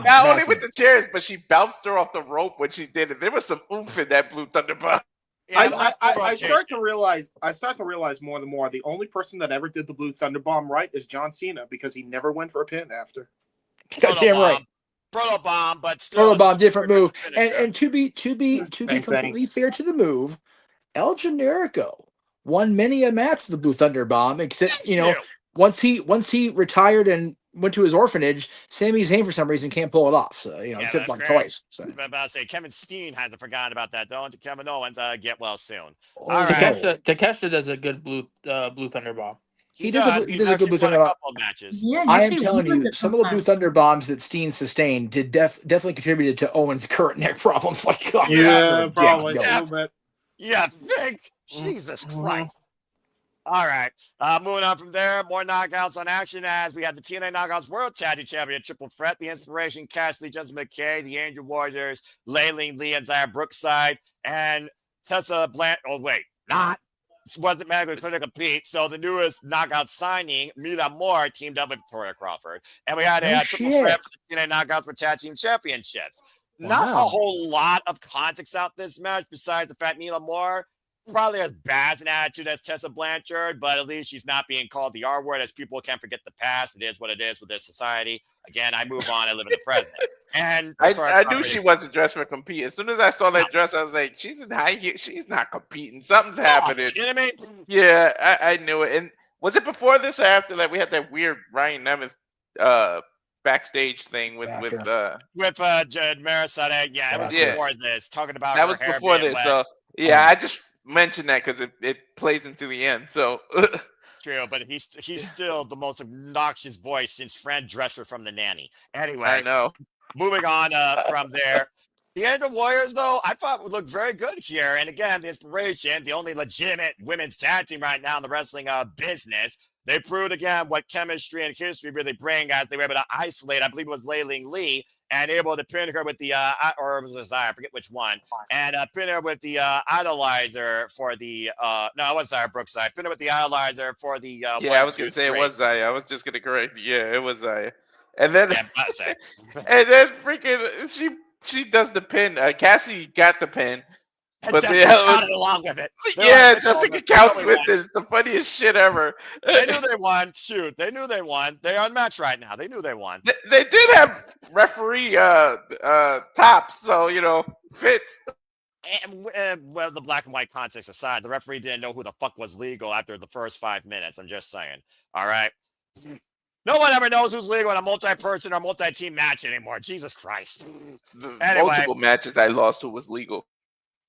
Not only with the chairs, but she bounced her off the rope when she did it. There was some oomph in that Blue Thunder Bomb. I start to realize more and more the only person that ever did the Blue Thunder Bomb right is John Cena, because he never went for a pin after. Goddamn right. Proto Bomb, but still Proto Bomb, different move. And to be completely fair to the move, El Generico won many a match with the Blue Thunder Bomb, except once he retired and went to his orphanage, Sami Zayn for some reason can't pull it off. So except like twice. So. I was about to say Kevin Steen hasn't forgotten about that. Don't Kevin Owens get well soon. All right. Takeshita does a good Blue Thunder Bomb. He does a good Blue Thunder Bomb. Matches. Yeah, I am telling you, some of the Blue Thunder Bombs that Steen sustained did definitely contributed to Owens' current neck problems. Like, God, probably a little bit. Yeah, think. Jesus Christ. All right. Moving on from there, more knockouts on action as we have the TNA Knockouts World Tag Team Champion Triple Threat, the Inspiration, Cassidy, Justin McKay, the Angel Warriors, Layling Lee and Zaya Brookside, and Tessa Blanchard. Oh, wait, wasn't medically clear to compete. So the newest knockout signing, Mila Moore, teamed up with Victoria Crawford. And we had a triple threat for the TNA Knockouts for Tag Team Championships. Not a whole lot of context out this match besides the fact Mila Moore probably as bad an attitude as Tessa Blanchard, but at least she's not being called the R word, as people can't forget the past. It is what it is with this society. Again, I move on. I live in the present. And I knew she wasn't dressed for compete. As soon as I saw that dress, I was like, she's in high heel. She's not competing. Something's happening. You know what I mean? Yeah, I knew it. And was it before this or after that we had that weird Ryan Nemeth backstage thing with Marisade? Yeah, it was before this. Talking about that was before this. Wet. So yeah, I just mentioned that because it plays into the end. So true, but he's still the most obnoxious voice since Fran Drescher from The Nanny. Anyway, I know. Moving on from there. The Angel Warriors, though, I thought would look very good here. And again, the Inspiration, the only legitimate women's tag team right now in the wrestling business. They proved again what chemistry and history really bring as they were able to isolate, I believe it was Layling Lee, and able to pin her with the, or it was Zaya, I forget which one, and pin her with the idolizer for the, no, it was Zaya Brookside, pin her with the idolizer for the, yeah, I was going to say it was Zaya. I was just going to correct. Yeah, it was Zaya. And then, and then freaking, she does the pin. Cassie got the pin. But counted along with it. Jessica counts with it. It's the funniest shit ever. They knew they won. Shoot, they knew they won. They're on match right now. They knew they won. They did have referee tops, so fit. And, well, the black and white context aside, the referee didn't know who the fuck was legal after the first 5 minutes. I'm just saying. All right. No one ever knows who's legal in a multi-person or multi-team match anymore. Jesus Christ. Anyway, multiple matches I lost who was legal.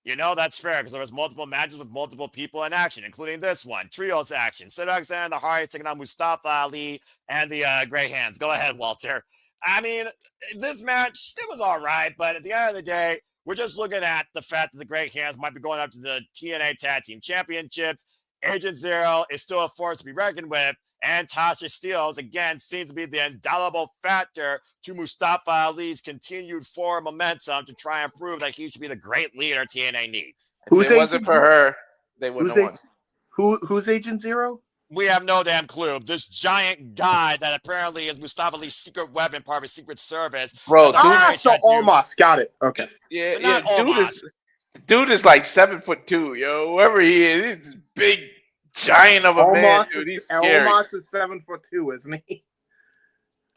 You know, that's fair because there was multiple matches with multiple people in action, including this one. Trios action. Sid and the Hardy taking on Mustafa Ali and the Grey Hands. Go ahead, Walter. I mean, this match, it was all right, but at the end of the day, we're just looking at the fact that the Grey Hands might be going up to the TNA Tag Team Championships. Agent Zero is still a force to be reckoned with, and Tasha Steelz, again, seems to be the indelible factor to Mustafa Ali's continued forward momentum to try and prove that he should be the great leader TNA needs. If it wasn't for her, they wouldn't have won. Who's Agent Zero? We have no damn clue. This giant guy that apparently is Mustafa Ali's secret weapon, part of his secret service. Bro, so Omos. Got it. Okay. Yeah, dude is like 7'2", yo. Whoever he is, he's a big giant of a man, dude. He's scary. Omos is 7'2", isn't he?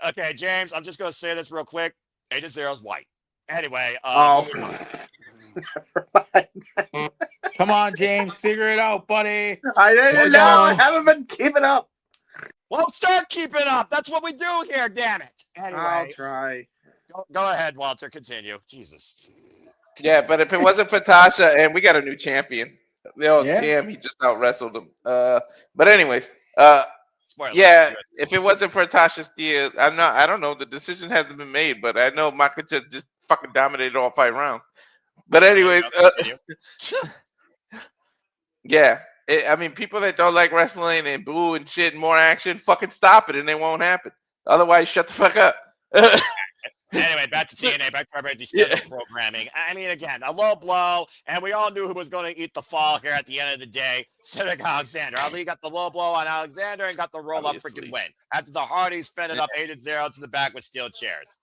Okay, James, I'm just gonna say this real quick. Agent Zero's white. Anyway, Come on, James, figure it out, buddy. I didn't know. I haven't been keeping up. Well, start keeping up. That's what we do here, damn it. Anyway, I'll try. Go ahead, Walter. Continue. Jesus. Yeah, but if it wasn't for Tasha, and we got a new champion. Damn, he just out wrestled him. But anyways, yeah, if it wasn't for Tasha Steele, I don't know. The decision hasn't been made, but I know Makacha just fucking dominated all 5 rounds. But anyways, yeah. I mean, people that don't like wrestling and boo and shit and more action, fucking stop it, and it won't happen. Otherwise, shut the fuck up. Anyway, back to TNA, back to our schedule programming. I mean, again, a low blow, and we all knew who was going to eat the fall here at the end of the day. Cedric Alexander. Ali got the low blow on Alexander and got the roll-up freaking win. After the Hardys fended up Agent Zero to the back with steel chairs.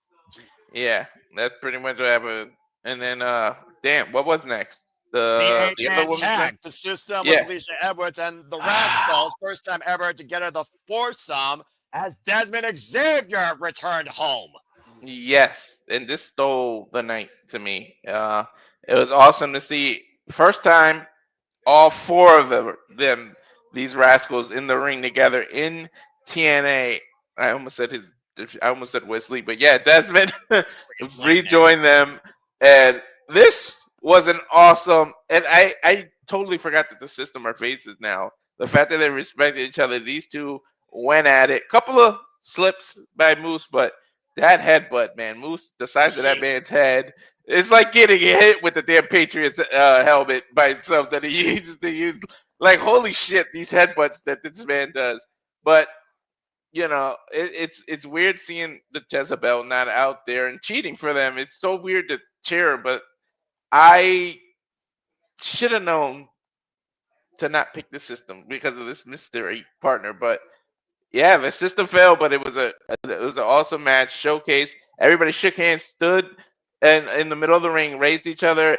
Yeah, that's pretty much what happened. And then, damn, what was next? The other woman's tag, the system with Alicia Edwards and the Rascals. First time ever to get her the foursome as Desmond Xavier returned home. Yes, and this stole the night to me. It was awesome to see. First time, all 4 of these Rascals in the ring together in TNA. I almost said Wesley, but yeah, Desmond rejoined them, and this was an awesome. And I totally forgot that the system are faces now. The fact that they respected each other, these two went at it. Couple of slips by Moose, but that headbutt, man, Moose, the size of that man's head, it's like getting hit with the damn Patriots helmet by itself that he uses to use. Like, holy shit, these headbutts that this man does. But you know, it's weird seeing the Jezebel not out there and cheating for them. It's so weird to cheer her, but I should have known to not pick the system because of this mystery partner. But yeah, the system failed, but it was an awesome match, showcase. Everybody shook hands, stood and in the middle of the ring, raised each other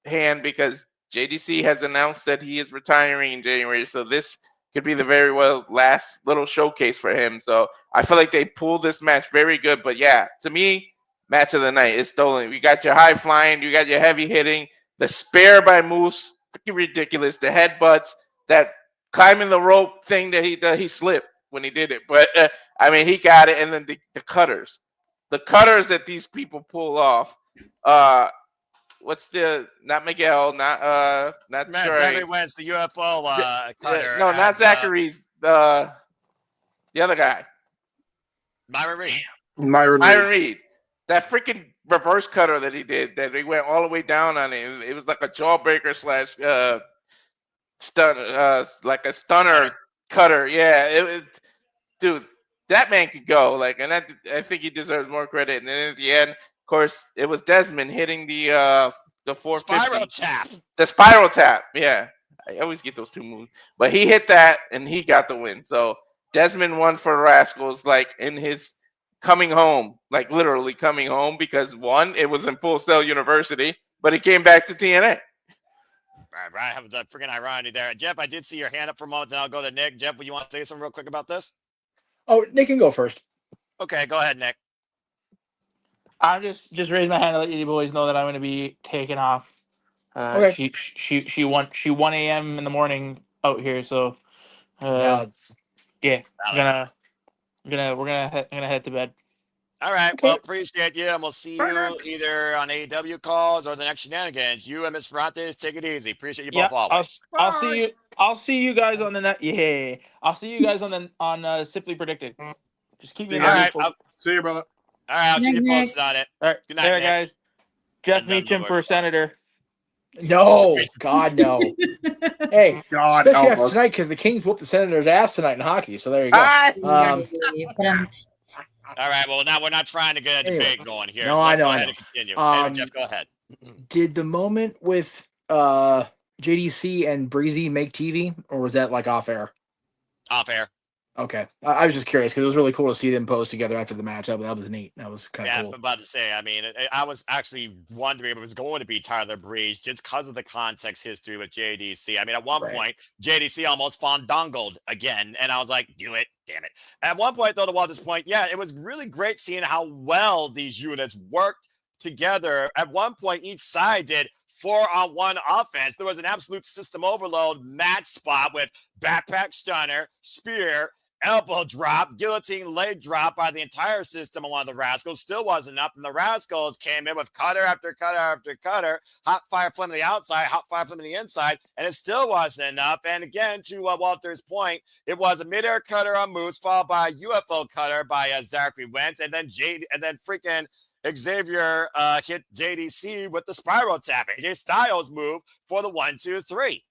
hand because JDC has announced that he is retiring in January. So this could be the very well last little showcase for him. So I feel like they pulled this match very good. But yeah, to me, match of the night is stolen. You got your high flying, you got your heavy hitting, the spare by Moose, freaking ridiculous. The headbutts, that climbing the rope thing that he slipped when he did it. But I mean, he got it. And then the cutters that these people pull off. What's the not Miguel, not Zachary Wentz, the UFO cutter. No, not Zachary's. The other guy. Myron Reed. Myron Reed. That freaking reverse cutter that he did, that he went all the way down on it. It was like a jawbreaker slash stun, like a stunner cutter. Yeah, it was, dude. That man could go. Like, and I think he deserves more credit. And then at the end, of course, it was Desmond hitting the 450. Spiral tap. The spiral tap. Yeah, I always get those two moves, but he hit that and he got the win. So Desmond won for Rascals, like in his coming home, like literally coming home, because one, it was in Full Sail University, but he came back to TNA. Right, I have the freaking irony there. Jeff, I did see your hand up for a moment, then I'll go to Nick. Jeff, would you want to say something real quick about this? Oh, Nick can go first. Okay, go ahead, Nick. I'm just raise my hand to let you boys know that I'm going to be taking off. Okay. She 1 a.m. in the morning out here, so yeah, we're gonna head to bed. All right, well, appreciate you, and we'll see you either on AEW calls or the next Shenanigans. You and Miss Ferrantes, take it easy. Appreciate you both always. I'll see you guys on the net. Yeah, I'll see you guys on Simply Predicted. Just keep me in the loop. See you, brother. All right, I'll keep you posted on it. All right, good night, Nick. guys. Jeff Meacham for senator. No, God, no. Hey, God, especially help after us. tonight, because the Kings whooped the Senators' ass tonight in hockey. So there you go. All right. Well, now we're not trying to get a Anyway. debate going here. No, so I let's know, go I ahead know. and continue. Anyway, Jeff, go ahead. Did the moment with JDC and Breezy make TV, or was that like off air? Off air. Okay, I was just curious because it was really cool to see them pose together after the match. That was neat. That was kind of Yeah, cool. I'm about to say. I mean, I was actually wondering if it was going to be Tyler Breeze just because of the context history with JDC. I mean, at one point, JDC almost fandangled again, and I was like, "Do it, damn it!" At one point, though, to this point, yeah, it was really great seeing how well these units worked together. At one point, each side did 4-on-1 offense. There was an absolute system overload match spot with backpack stunner, spear, elbow drop, guillotine leg drop by the entire system on one of the Rascals. Still wasn't enough. And the Rascals came in with cutter after cutter after cutter, hot fire flame on the outside, hot fire flame on the inside, and it still wasn't enough. And again, to Walter's point, it was a midair cutter on Moose, followed by a UFO cutter by Zachary Wentz, and then freaking Xavier hit JDC with the spiral tap. AJ Styles move for the 1-2-3.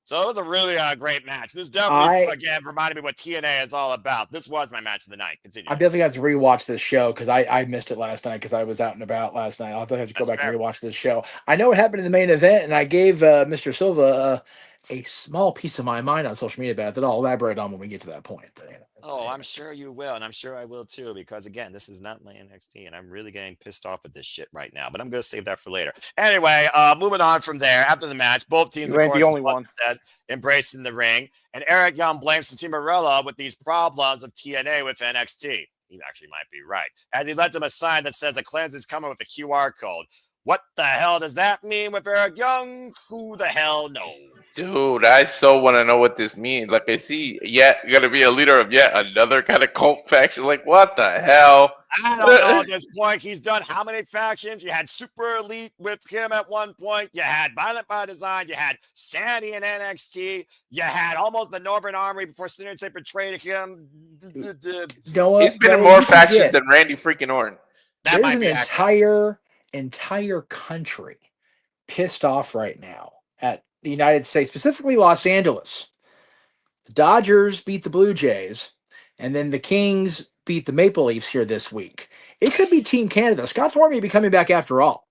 So it was a really great match. This definitely, again, reminded me what TNA is all about. This was my match of the night. Continue. I definitely got to rewatch this show because I missed it last night because I was out and about last night. I'll have to go back and rewatch this show. I know what happened in the main event, and I gave Mr. Silva a small piece of my mind on social media about it that I'll elaborate on when we get to that point. But, Oh, I'm sure you will, and I'm sure I will too, because again, this is not my NXT, and I'm really getting pissed off at this shit right now. But I'm going to save that for later. Anyway, moving on from there. After the match, both teams, You ain't the only one. said, embracing the ring, and Eric Young blames the Team Morella with these problems of TNA with NXT. He actually might be right, and he left him a sign that says the cleanse is coming with a QR code. What the hell does that mean with Eric Young? Who the hell knows? Dude, I so want to know what this means. Like, I see yet going to be a leader of yet another kind of cult faction. Like, what the hell? I don't know at this point. He's done how many factions? You had Super Elite with him at one point. You had Violent by Design. You had Sandy in NXT. You had almost the Northern Army before Sinister betrayed him. He's been in more factions than Randy freaking Orton. That might There's be an entire country pissed off right now at the United States, specifically Los Angeles. The Dodgers beat the Blue Jays, and then the Kings beat the Maple Leafs here this week. It could be Team Canada. Scott Moore may be coming back after all.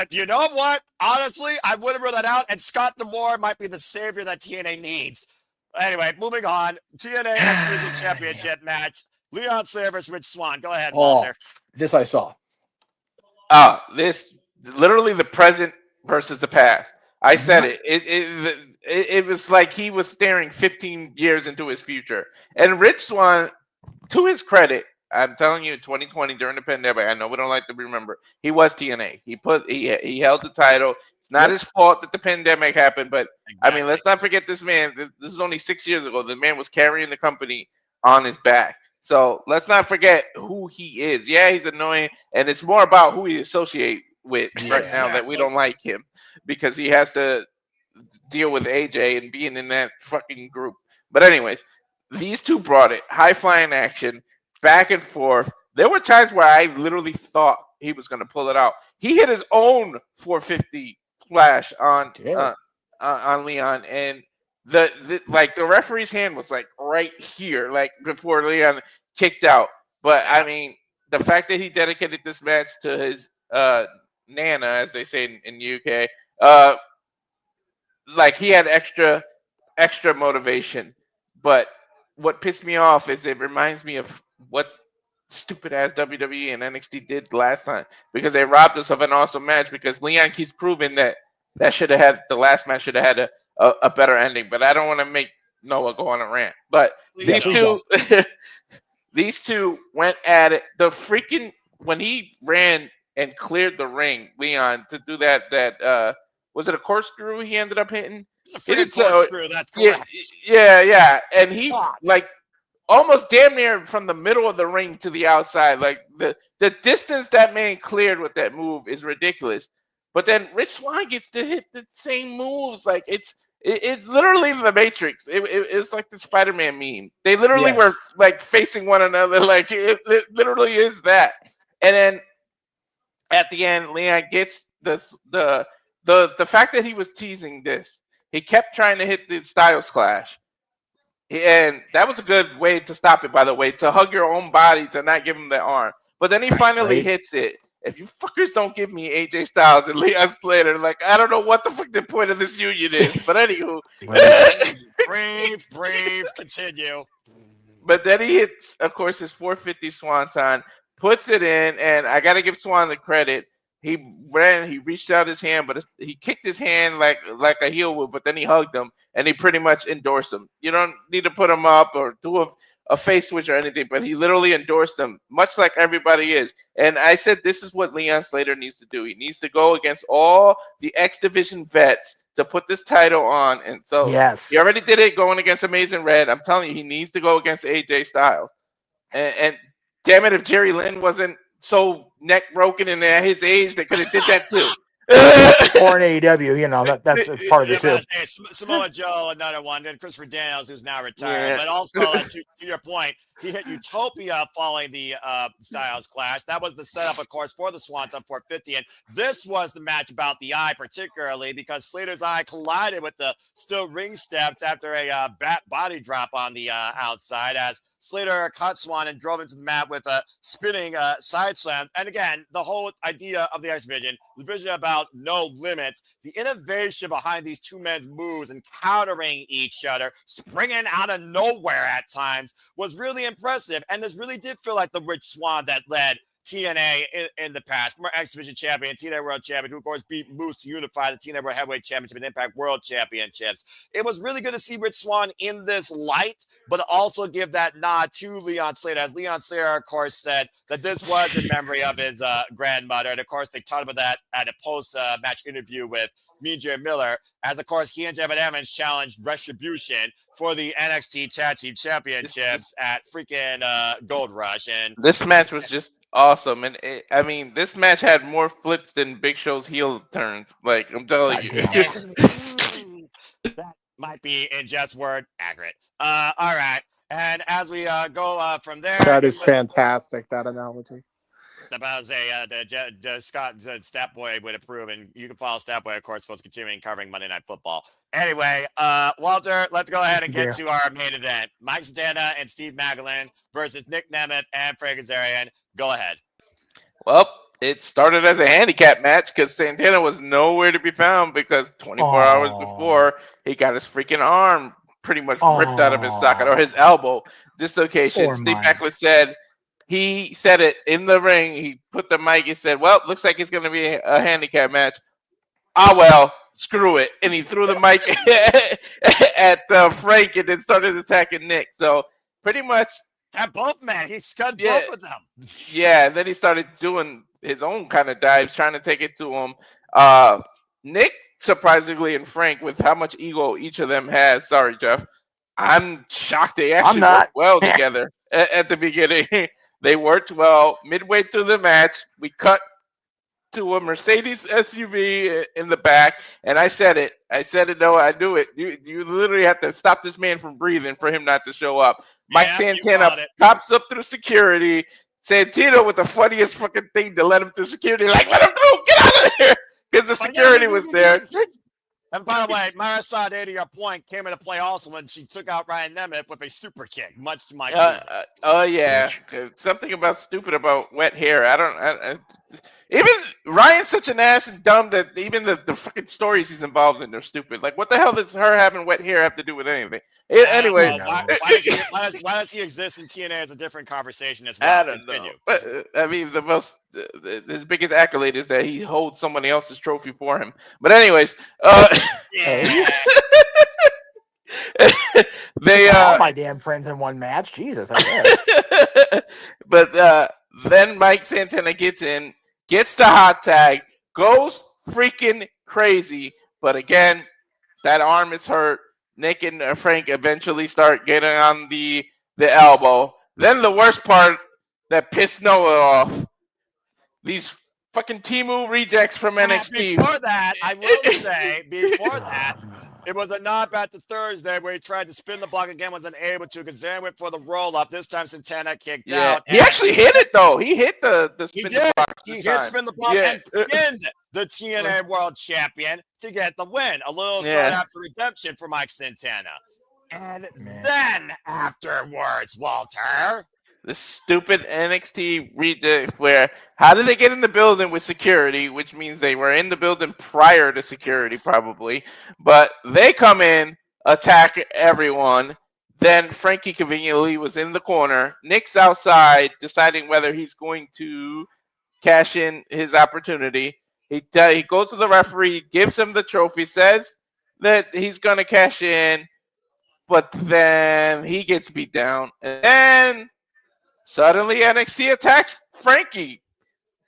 You know what? Honestly, I would have ruled that out, and Scott D'Amore might be the savior that TNA needs. Anyway, moving on. TNA X Championship match. Leon Slayer versus Rich Swann. Go ahead, Walter. This I saw. This literally the present versus the past. I said it. It was like he was staring 15 years into his future. And Rich Swann, to his credit, I'm telling you, 2020 during the pandemic, I know we don't like to remember, he was TNA. He held the title. It's not his fault that the pandemic happened, but I mean, let's not forget this man. This is only 6 years ago. The man was carrying the company on his back. So let's not forget who he is. Yeah, he's annoying, and it's more about who he associates with right now that we don't like him because he has to deal with AJ and being in that fucking group. But anyways, these two brought it. High flying action, back and forth. There were times where I literally thought he was going to pull it out. He hit his own 450 flash on Leon, and the referee's hand was like right here, like before Leon kicked out. But I mean, the fact that he dedicated this match to his Nana, as they say in the UK, like he had extra motivation. But what pissed me off is it reminds me of what stupid ass WWE and NXT did last time, because they robbed us of an awesome match, because Leon keeps proving that should have had, the last match should have had a better ending. But I don't want to make Noah go on a rant. But these two these two went at it. The freaking, when he ran and cleared the ring, Leon, to do that was it a corkscrew he ended up hitting? It's a freaking corkscrew, that's correct. Yeah. And he like almost damn near from the middle of the ring to the outside. Like the distance that man cleared with that move is ridiculous. But then Rich Swann gets to hit the same moves. Like it's literally the Matrix. It's like the Spider-Man meme. They literally were like facing one another. Like it literally is that. And then at the end, Leon gets the the fact that he was teasing this, he kept trying to hit the Styles Clash. And that was a good way to stop it, by the way, to hug your own body, to not give him the arm. But then he finally hits it. If you fuckers don't give me AJ Styles and Leon Slater, like, I don't know what the fuck the point of this union is. But anywho. brave, continue. But then he hits, of course, his 450 Swanton, puts it in, and I got to give Swan the credit. He reached out his hand, but he kicked his hand like a heel would, but then he hugged him, and he pretty much endorsed him. You don't need to put him up or do a face switch or anything, but he literally endorsed him, much like everybody is. And I said this is what Leon Slater needs to do. He needs to go against all the X Division vets to put this title on. And so he already did it going against Amazing Red. I'm telling you, he needs to go against AJ Styles. And damn it, if Jerry Lynn wasn't so neck broken and at his age, they could have did that too. Or in AEW, you know, that's part of it too. Hey, Samoa Joe, another one, and Christopher Daniels, who's now retired. But also, to your point, he hit Utopia following the Styles Clash. That was the setup, of course, for the Swanton 450. And this was the match about the eye, particularly because Slater's eye collided with the steel ring steps after a body drop on the outside, as Slater caught Swan and drove into the mat with a spinning side slam. And again, the whole idea of the X Division, the vision about no limits, the innovation behind these two men's moves and countering each other, springing out of nowhere at times, was really impressive. And this really did feel like the Rich Swann that led TNA in the past, former X Division champion, TNA World Champion, who of course beat Moose to unify the TNA World Heavyweight Championship and Impact World Championships. It was really good to see Rich Swann in this light, but also give that nod to Leon Slater, as Leon Slater, of course, said that this was in memory of his grandmother. And of course, they talked about that at a post-match interview with Mean Jay Miller, as of course he and Jeff Evans challenged Retribution for the NXT Tag Team Championships at freaking Gold Rush. And this match was just awesome. And I mean, this match had more flips than Big Show's heel turns. Like, I'm telling you. That might be, in Jeff's word, accurate. All right. And as we go from there, that is fantastic, that analogy. About to say the Scott Stat Boy would approve, and you can follow Stat Boy, of course, for continuing covering Monday Night Football. Anyway, Walter, let's go ahead and get to our main event: Mike Santana and Steve Maclin versus Nick Nemeth and Frank Kazarian. Go ahead. Well, it started as a handicap match because Santana was nowhere to be found because 24 hours before he got his freaking arm pretty much ripped out of his socket, or his elbow dislocation. Steve Maclin said. He said it in the ring. He put the mic. He said, well, looks like it's going to be a handicap match. Ah, well, screw it. And he threw the mic at Frank and then started attacking Nick. So pretty much. At both men. He scud both of them. Yeah, and then he started doing his own kind of dives, trying to take it to him. Nick, surprisingly, and Frank, with how much ego each of them has. Sorry, Jeff. I'm shocked they actually worked well together at the beginning. They worked well. Midway through the match, we cut to a Mercedes SUV in the back, and I said it. No, I knew it. You literally have to stop this man from breathing for him not to show up. Mike Santana pops up through security. Santino with the funniest fucking thing to let him through security. Like, let him through. Get out of here. Because the security was there. And by the way, Marisol, to your point, came into play also when she took out Ryan Nemeth with a super kick, much to my oh yeah, something about stupid about wet hair. I even Ryan's such an ass and dumb that even the fucking stories he's involved in are stupid. Like, what the hell does her having wet hair have to do with anything? Anyway, why does he exist in TNA is a different conversation as well. I don't know. But, I mean, his biggest accolade is that he holds somebody else's trophy for him. But anyways, they all my damn friends in one match. Jesus, I guess. But then Mike Santana gets in, gets the hot tag, goes freaking crazy. But again, that arm is hurt. Nick and Frank eventually start getting on the elbow. Then the worst part that pissed Noah off. These fucking Timu rejects from NXT. Before that, I will say, It was a nod back to Thursday where he tried to spin the block again, wasn't able to, because Zan went for the roll-up. This time Santana kicked out. He actually hit it, though. He hit the He spin did. the block He this hit time. spin the block and pinned the TNA World Champion to get the win. A little sign after redemption for Mike Santana. And then afterwards, Walter. The stupid NXT where how did they get in the building with security, which means they were in the building prior to security probably, but they come in, attack everyone, then Frankie conveniently was in the corner, Nick's outside deciding whether he's going to cash in his opportunity. He goes to the referee, gives him the trophy, says that he's going to cash in, but then he gets beat down, and then suddenly NXT attacks Frankie,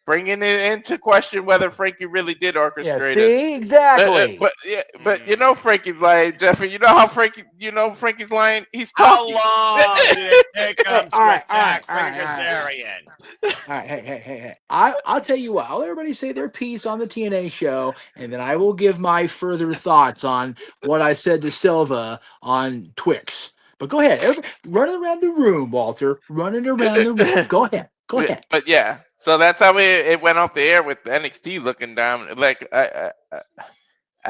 bringing it into question whether Frankie really did orchestrate Yeah, see? it. Exactly. But you know Frankie's lying, Jeffrey. You know how Frankie's lying? He's talking. How long did it take him to attack Frankie Kazarian? All right, hey. I'll tell you what. I'll let everybody say their piece on the TNA show, and then I will give my further thoughts on what I said to Silva on Twix. But go ahead. Running around the room, Walter. Running around the room. Go ahead. But yeah, so that's how it went off the air with NXT looking down. Like I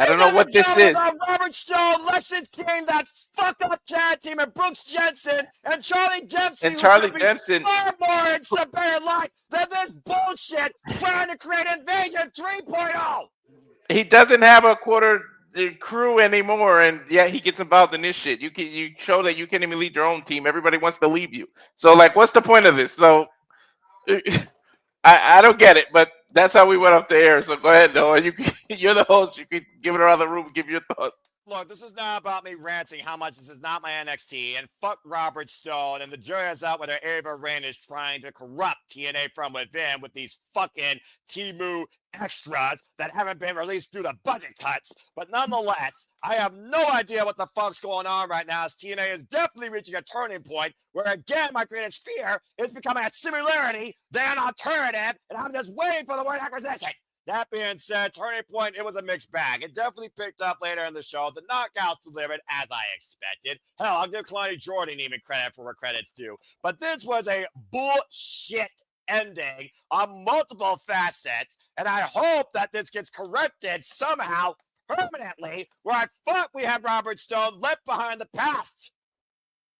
don't know what this is. Robert Stone, Lexus King, that fuck up tag team, and Brooks Jensen and Charlie Dempsey. And Charlie Dempsey. Far more in superior light than this bullshit trying to create Invasion 3.0. He doesn't have a quarter crew anymore, and yet he gets involved in this shit. You show that you can't even lead your own team. Everybody wants to leave you. So like, what's the point of this? So I don't get it, but that's how we went off the air. So go ahead, Noah. You're the host. You can give it around the room and give your thoughts. Look, this is not about me ranting how much this is not my NXT, and fuck Robert Stone, and the jury is out whether Ava Rain is trying to corrupt TNA from within with these fucking Temu extras that haven't been released due to budget cuts. But nonetheless, I have no idea what the fuck's going on right now, as TNA is definitely reaching a turning point where, again, my greatest fear is becoming a similarity than alternative, and I'm just waiting for the word acquisition. That being said, turning point, it was a mixed bag. It definitely picked up later in the show. The knockouts delivered as I expected. Hell, I'll give Kalani Jordan even credit for where credit's due. But this was a bullshit ending on multiple facets, and I hope that this gets corrected somehow permanently, where I thought we had Robert Stone left behind the past.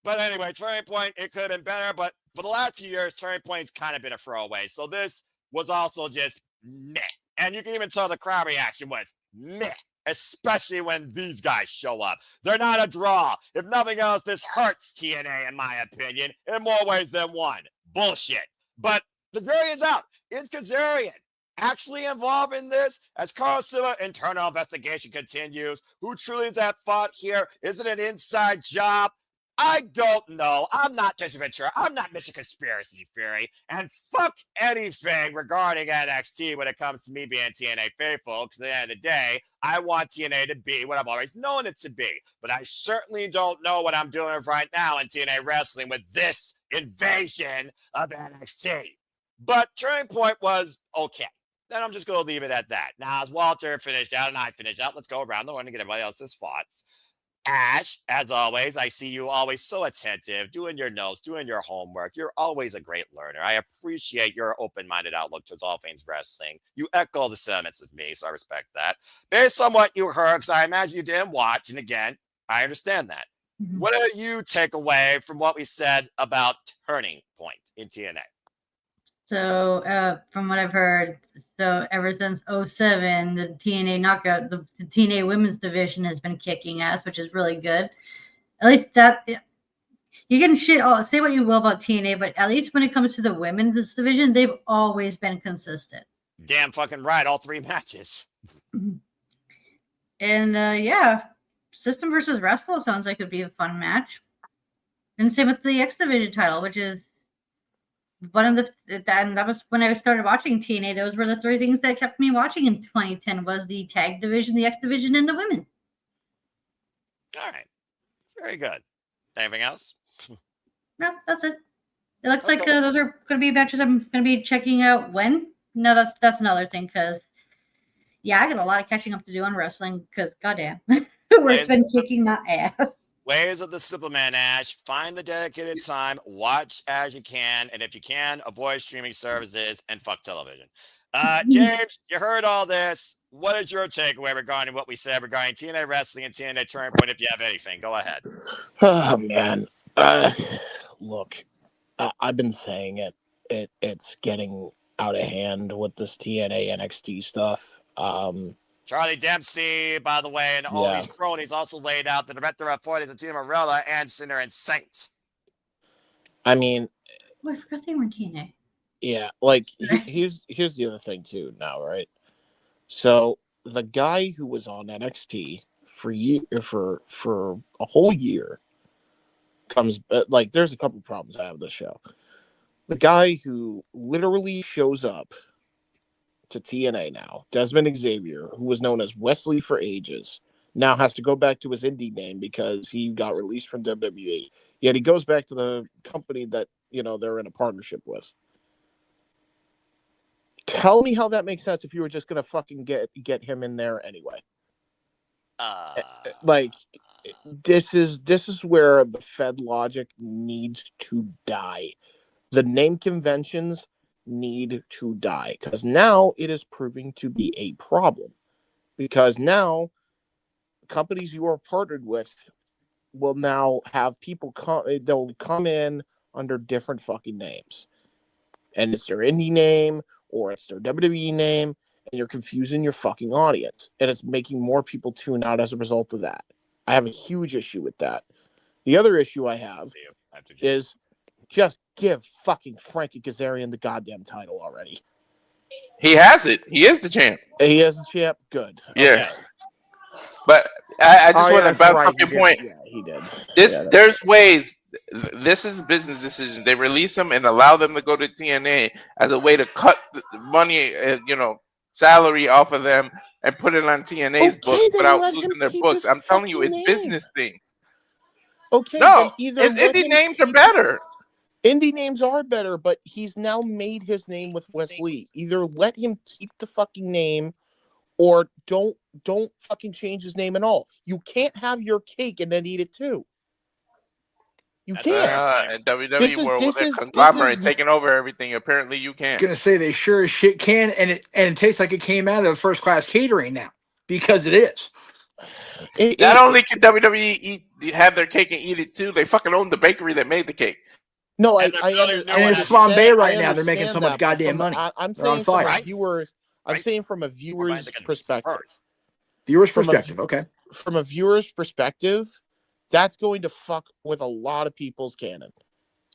But anyway, turning point, it could have been better, but for the last few years, turning point's kind of been a throwaway. So this was also just meh. And you can even tell the crowd reaction was meh, especially when these guys show up. They're not a draw. If nothing else, this hurts TNA, in my opinion, in more ways than one. Bullshit. But the jury is out. Is Kazarian actually involved in this? As Carl Silva internal investigation continues, who truly is at fault here? Is it an inside job? I don't know. I'm not Jesse Ventura. I'm not Mr. Conspiracy Theory. And fuck anything regarding NXT when it comes to me being TNA faithful, because at the end of the day, I want TNA to be what I've always known it to be. But I certainly don't know what I'm doing right now in TNA wrestling with this invasion of NXT. But turning point was okay. Then I'm just going to leave it at that. Now, as Walter finished out and I finished out, let's go around the horn and get everybody else's thoughts. Ash, as always, I see you always so attentive, doing your notes, doing your homework. You're always a great learner. I appreciate your open-minded outlook towards all things wrestling. You echo the sentiments of me, so I respect that. Based on what you heard, because I imagine you didn't watch, and again, I understand that. Mm-hmm. What do you take away from what we said about turning point in TNA? So, from what I've heard, so ever since 2007, the TNA knockout, the TNA women's division has been kicking ass, which is really good. At least that you can say what you will about TNA, but at least when it comes to the women's division, they've always been consistent. Damn fucking right, all 3 matches. And yeah, System versus Wrestle sounds like it'd be a fun match. And same with the X Division title, which is one of the, and that was when I started watching TNA. Those were the 3 things that kept me watching in 2010 was the tag division, the X division, and the women. All right. Very good. Anything else? No, that's it. It looks like those are going to be matches I'm going to be checking out when. No, that's another thing because, yeah, I got a lot of catching up to do on wrestling because, goddamn. Work's been kicking my ass. Ways of the Superman, Ash. Find the dedicated time. Watch as you can. And if you can, avoid streaming services and fuck television. James, you heard all this. What is your takeaway regarding what we said regarding TNA Wrestling and TNA Turning Point? If you have anything, go ahead. Oh, man. Look, I've been saying it. It's getting out of hand with this TNA NXT stuff. Charlie Dempsey, by the way, and all these cronies also laid out the director of 40s and Tina Morella and Sinner and Saint. I mean, Oh, I forgot they were in TNA. yeah, like here's the other thing too now, right? So the guy who was on NXT for a whole year comes like there's a couple problems I have with this show. The guy who literally shows up to TNA now, Desmond Xavier, who was known as Wesley for ages, now has to go back to his indie name because he got released from WWE. Yet he goes back to the company that, they're in a partnership with. Tell me how that makes sense if you were just going to fucking get him in there anyway. Like, this is where the Fed logic needs to die. The name conventions need to die because now it is proving to be a problem, because now companies you are partnered with will now have people they'll come in under different fucking names, and it's their indie name or it's their WWE name, and you're confusing your fucking audience, and it's making more people tune out as a result of that. I have a huge issue with that. The other issue I have is just give fucking Frankie Kazarian the goddamn title already. He has it. He is the champ. He is the champ. Good. Yeah. Okay. But I just want to bounce off your point. Yeah, he did. There's ways. This is a business decision. They release them and allow them to go to TNA as a way to cut the money, salary off of them and put it on TNA's books without losing their books. I'm telling you, it's business things. Okay. No, his indie names are better. Indie names are better, but he's now made his name with Wesley. Either let him keep the fucking name, or don't fucking change his name at all. You can't have your cake and then eat it too. You can't. In WWE world, with their conglomerate taking over everything, apparently you can't. Gonna say they sure as shit can, and it tastes like it came out of first class catering now, because it is. Not only can WWE have their cake and eat it too, they fucking own the bakery that made the cake. No, and it's flambe right now. They're making so much goddamn money. I'm They're on saying from fire. a viewer. I'm saying from a viewer's perspective. Viewer's perspective, okay. From a viewer's perspective, that's going to fuck with a lot of people's canon.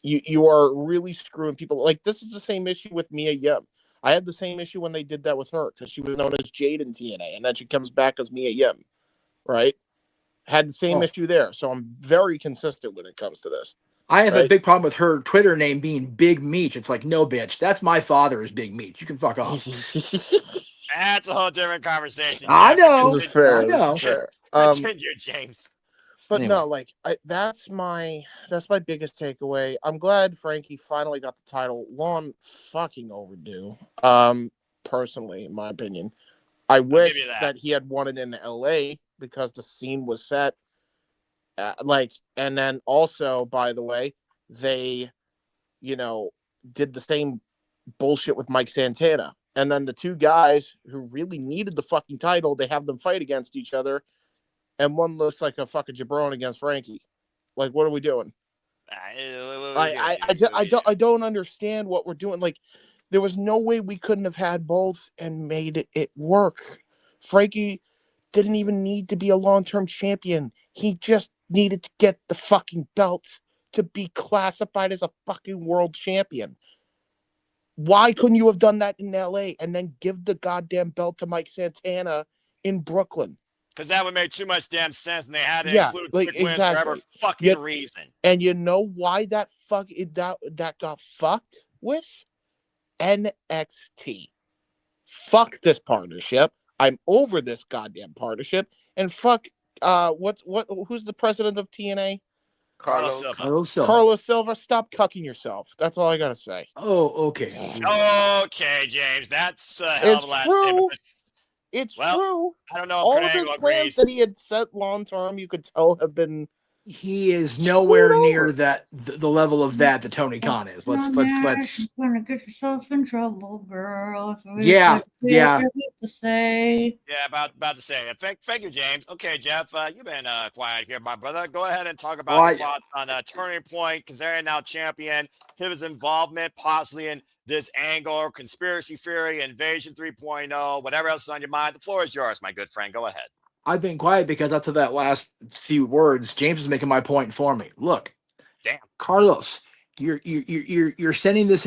You are really screwing people. Like, this is the same issue with Mia Yim. I had the same issue when they did that with her, because she was known as Jade in TNA, and then she comes back as Mia Yim, right? Had the same issue there. So I'm very consistent when it comes to this. I have a big problem with her Twitter name being Big Meech. It's like, no, bitch, that's my father is Big Meech. You can fuck off. That's a whole different conversation. I know. This is fair. I know. This is fair. Continue, James. But no, like that's my biggest takeaway. I'm glad Frankie finally got the title. Long fucking overdue. Personally, in my opinion, I wish that he had won it in LA because the scene was set. And then also, by the way, they, did the same bullshit with Mike Santana. And then the two guys who really needed the fucking title, they have them fight against each other. And one looks like a fucking jabron against Frankie. Like, what are we doing? I don't understand what we're doing. Like, there was no way we couldn't have had both and made it work. Frankie didn't even need to be a long-term champion. He just needed to get the fucking belt to be classified as a fucking world champion. Why couldn't you have done that in LA and then give the goddamn belt to Mike Santana in Brooklyn? Because that would make too much damn sense, and they had to include quick wins for every fucking reason. And you know why that got fucked with? NXT. Fuck this partnership. I'm over this goddamn partnership. And fuck who's the president of TNA? Carlos Silva. Stop cucking yourself. That's all I gotta say. Oh, okay. Okay, James. That's a hell of a last statement. It's Well, true. I don't know if All Kurt of his Angle plans agrees. that he had set long term, you could tell, have been. He is nowhere Screwed near over. that the level of that Tony Khan is. Let's You're gonna get yourself in trouble, girl. Yeah. To say. Yeah, about to say it. Thank you, James. Okay, Jeff, you've been quiet here, my brother. Go ahead and talk about your thoughts on Turning Point, Kazarian now champion, his involvement possibly in this angle or conspiracy theory, Invasion 3.0, whatever else is on your mind. The floor is yours, my good friend. Go ahead. I've been quiet because up to that last few words, James is making my point for me. Look, damn, Carlos, you're sending this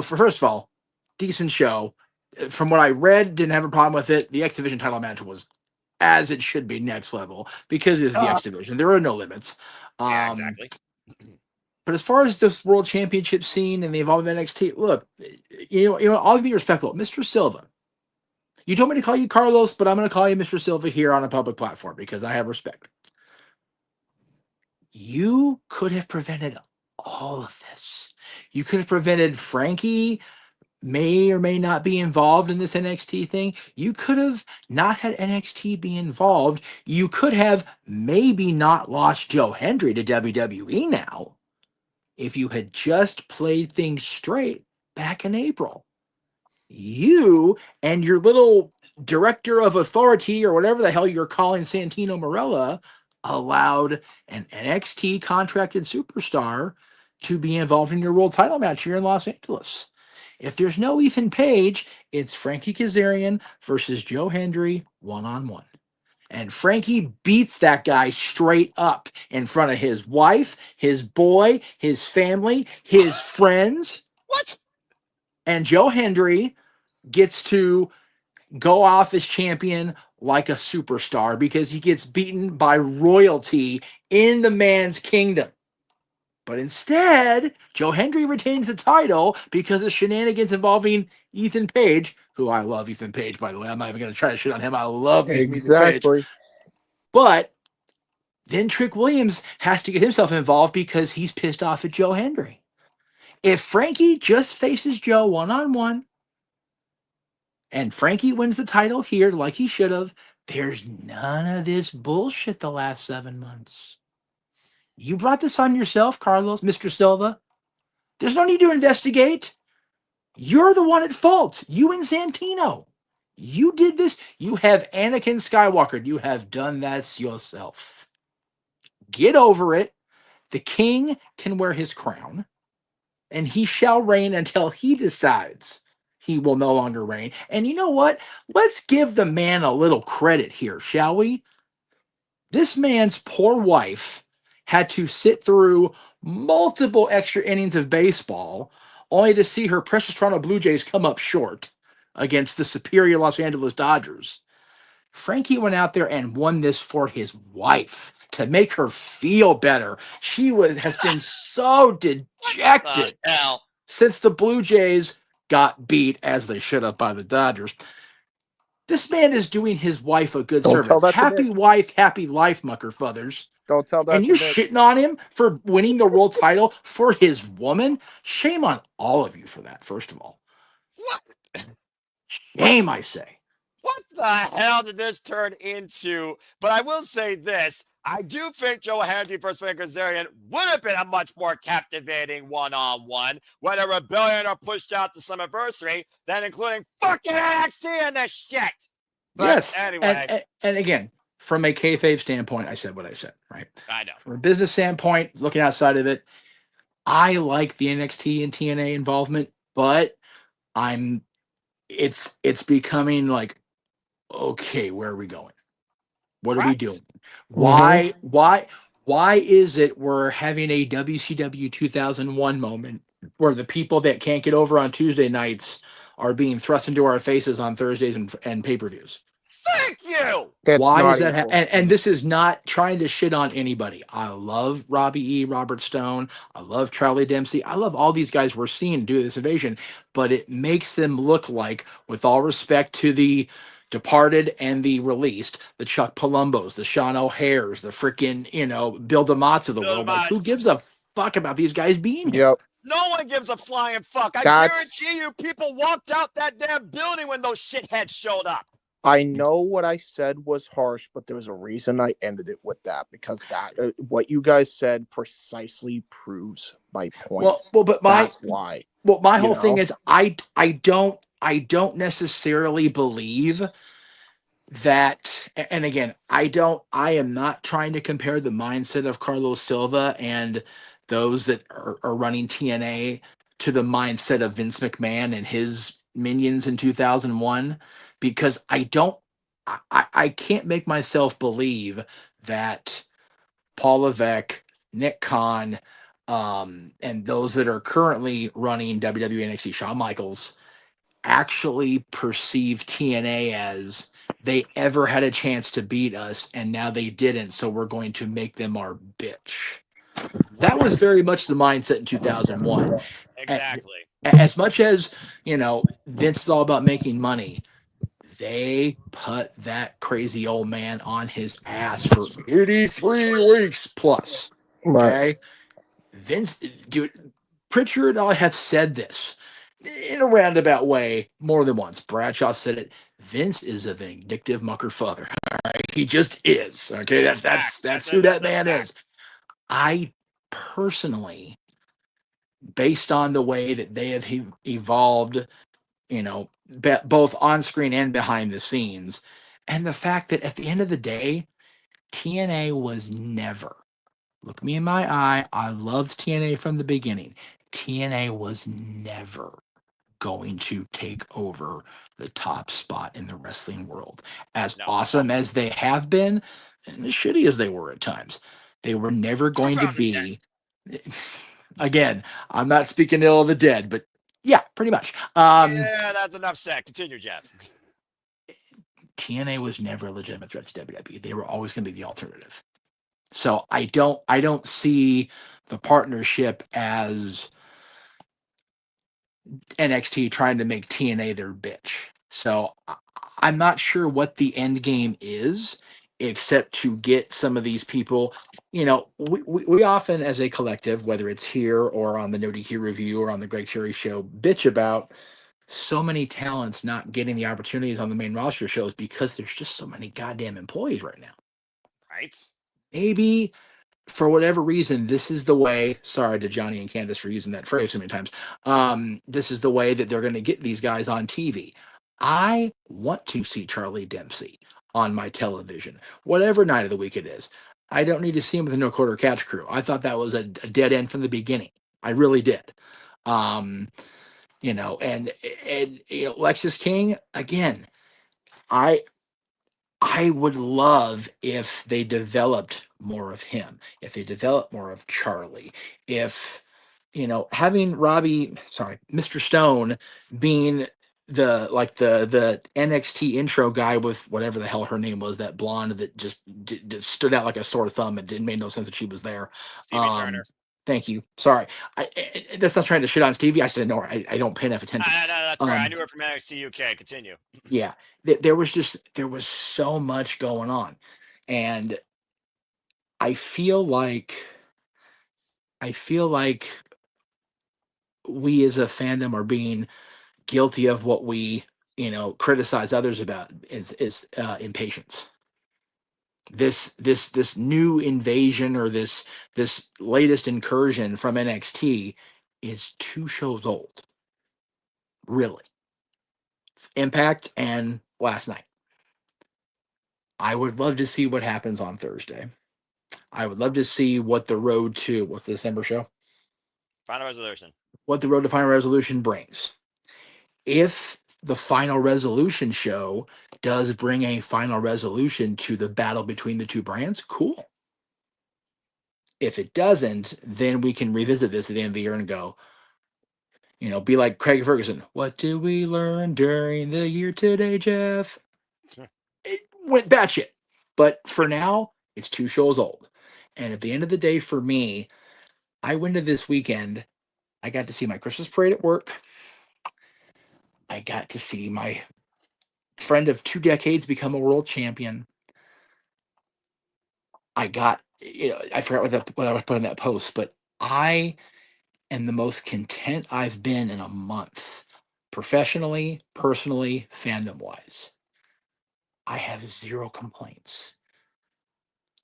first of all, decent show. From what I read, didn't have a problem with it. The X Division title match was as it should be, next level, because it's the X Division. There are no limits. Yeah, exactly. But as far as this World Championship scene and the involvement of NXT, look, you know, I'll be respectful, Mr. Silva. You told me to call you Carlos, but I'm going to call you Mr. Silva here on a public platform because I have respect. You could have prevented all of this. You could have prevented Frankie may or may not be involved in this NXT thing. You could have not had NXT be involved. You could have maybe not lost Joe Hendry to WWE now if you had just played things straight back in April. You and your little director of authority or whatever the hell you're calling Santino Marella allowed an NXT contracted superstar to be involved in your world title match here in Los Angeles. If there's no Ethan Page, it's Frankie Kazarian versus Joe Hendry one-on-one. And Frankie beats that guy straight up in front of his wife, his boy, his family, his friends. What? And Joe Hendry gets to go off as champion like a superstar because he gets beaten by royalty in the man's kingdom. But instead, Joe Hendry retains the title because of shenanigans involving Ethan Page, who I love Ethan Page, by the way. I'm not even going to try to shit on him. I love me some Ethan Page. But then Trick Williams has to get himself involved because he's pissed off at Joe Hendry. If Frankie just faces Joe one-on-one, and Frankie wins the title here like he should have, there's none of this bullshit the last 7 months. You brought this on yourself, Carlos, Mr. Silva. There's no need to investigate. You're the one at fault. You and Santino. You did this. You have Anakin Skywalker. You have done that yourself. Get over it. The king can wear his crown, and he shall reign until he decides he will no longer reign. And you know what? Let's give the man a little credit here, shall we? This man's poor wife had to sit through multiple extra innings of baseball only to see her precious Toronto Blue Jays come up short against the superior Los Angeles Dodgers. Frankie went out there and won this for his wife to make her feel better. She has been so dejected since the Blue Jays got beat, as they should have, by the Dodgers. This man is doing his wife a good service. Happy wife, happy life, muckerfuthers. Don't tell that. And you're shitting on him for winning the world title for his woman? Shame on all of you for that, first of all. What? Shame, I say. What the hell did this turn into? But I will say this. I do think Joe Hendry versus Frankie Kazarian would have been a much more captivating one-on-one, whether Rebellion or pushed out to Slammiversary, than including fucking NXT in this shit. But yes. Anyway. And again, from a kayfabe standpoint, I said what I said, right? I know. From a business standpoint, looking outside of it, I like the NXT and TNA involvement, but it's becoming like, okay, where are we going? What are we doing? Why is it we're having a WCW 2001 moment where the people that can't get over on Tuesday nights are being thrust into our faces on Thursdays and pay-per-views? Thank you. Why is that? And this is not trying to shit on anybody. I love Robbie E. Robert Stone. I love Charlie Dempsey. I love all these guys we're seeing do this invasion, but it makes them look like, with all respect to the departed and the released, the Chuck Palombos, the Sean O'Hares, the freaking, Bill DeMotts of the world. Like, who gives a fuck about these guys being here? No one gives a flying fuck. I guarantee you people walked out that damn building when those shitheads showed up. I know what I said was harsh, but there was a reason I ended it with that, because that what you guys said precisely proves my point. But that's why. My you whole thing know? is I don't necessarily believe that, and again, I am not trying to compare the mindset of Carlos Silva and those that are running TNA to the mindset of Vince McMahon and his minions in 2001, because I can't make myself believe that Paul Levesque, Nick Khan, and those that are currently running WWE NXT, Shawn Michaels, actually perceive TNA as they ever had a chance to beat us and now they didn't, so we're going to make them our bitch. That was very much the mindset in 2001. Exactly. As much as, Vince is all about making money, they put that crazy old man on his ass for 83 weeks plus. Okay? Vince, dude, Pritchard and I have said this in a roundabout way more than once. Bradshaw said it. Vince is a vindictive mucker father. All right, he just is. Okay, that's who that man is. I personally, based on the way that they have evolved, both on screen and behind the scenes, and the fact that at the end of the day, TNA was never. Look me in my eye. I loved TNA from the beginning. TNA was never going to take over the top spot in the wrestling world. As awesome as they have been, and as shitty as they were at times, they were never going to be. Again, I'm not speaking ill of the dead, but yeah, pretty much. Yeah, that's enough said. Continue, Jeff. TNA was never a legitimate threat to WWE. They were always going to be the alternative. So I don't see the partnership as NXT trying to make TNA their bitch. So I'm not sure what the end game is, except to get some of these people. We often, as a collective, whether it's here or on the No DQ review or on the Greg Cherry show, bitch about so many talents not getting the opportunities on the main roster shows because there's just so many goddamn employees right now. Right. Maybe for whatever reason, this is the way. Sorry to Johnny and Candace for using that phrase so many times. This is the way that they're going to get these guys on TV. I want to see Charlie Dempsey on my television, whatever night of the week it is. I don't need to see him with the No Quarter Catch crew. I thought that was a dead end from the beginning. I really did. And Lexus King again. I would love if they developed more of him, if they developed more of Charlie, if having Mr. Stone being the NXT intro guy with whatever the hell her name was, that blonde that just stood out like a sore thumb. It didn't make no sense that she was there. Stevie Turner. Thank you. Sorry, that's not trying to shit on Stevie. I just didn't know her. I don't pay enough attention. No, that's right. I knew her from NXT UK. Continue. Yeah, there was so much going on, and I feel like we as a fandom are being guilty of what we criticize others about is impatience. This new invasion or this latest incursion from NXT is 2 shows old. Really. Impact and last night. I would love to see what happens on Thursday. I would love to see what the road to what's the December show? Final resolution. What the road to final resolution brings. If the final resolution show does bring a final resolution to the battle between the two brands, cool. If it doesn't, then we can revisit this at the end of the year and go, be like Craig Ferguson. What did we learn during the year today, Jeff? It went batshit. But for now, it's 2 shows old. And at the end of the day, for me, I went to this weekend. I got to see my Christmas parade at work. I got to see my friend of 2 decades become a world champion. I got, I forgot what I was put in that post, but I am the most content I've been in a month, professionally, personally, fandom wise. I have zero complaints.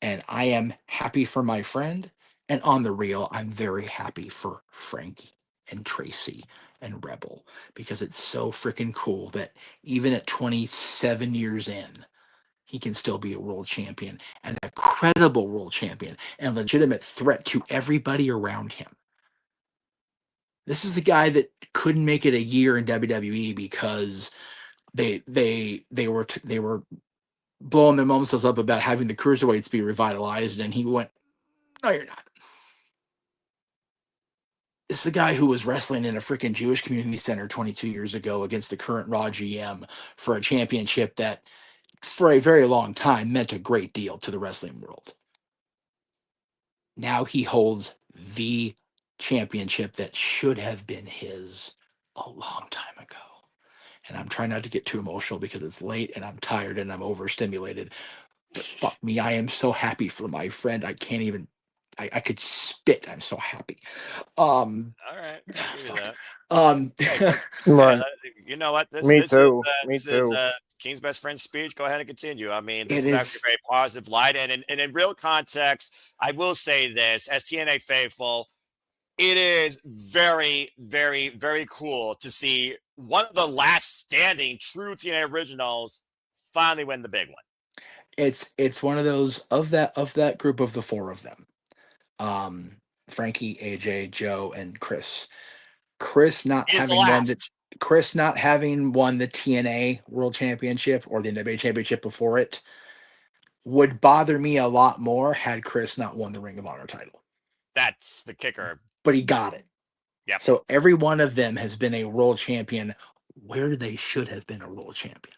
And I am happy for my friend. And on the real, I'm very happy for Frankie and Tracy and Rebel because it's so freaking cool that even at 27 years in, he can still be a world champion and a credible world champion and legitimate threat to everybody around him. This is the guy that couldn't make it a year in WWE because they were blowing themselves up about having the cruiserweights be revitalized, and he went, "No, you're not." This is the guy who was wrestling in a freaking Jewish community center 22 years ago against the current Raw GM for a championship that, for a very long time, meant a great deal to the wrestling world. Now he holds the championship that should have been his a long time ago. And I'm trying not to get too emotional because it's late and I'm tired and I'm overstimulated. But fuck me, I am so happy for my friend. I can't even. I could spit. I'm so happy. All right, I'll give you that. Right. You know what? Me too. This is King's best friend's speech. Go ahead and continue. I mean, this It is actually is- a very positive light, and in real context, I will say this: as TNA faithful, it is very, very, very cool to see one of the last standing true TNA originals finally win the big one. It's one of those of that group of the four of them. Frankie, AJ, Joe, and Chris. Chris not He's the having won the last. Chris not having won the TNA World Championship or the NWA Championship before it would bother me a lot more had Chris not won the Ring of Honor title. That's the kicker. But he got it. Yep. So every one of them has been a world champion where they should have been a world champion.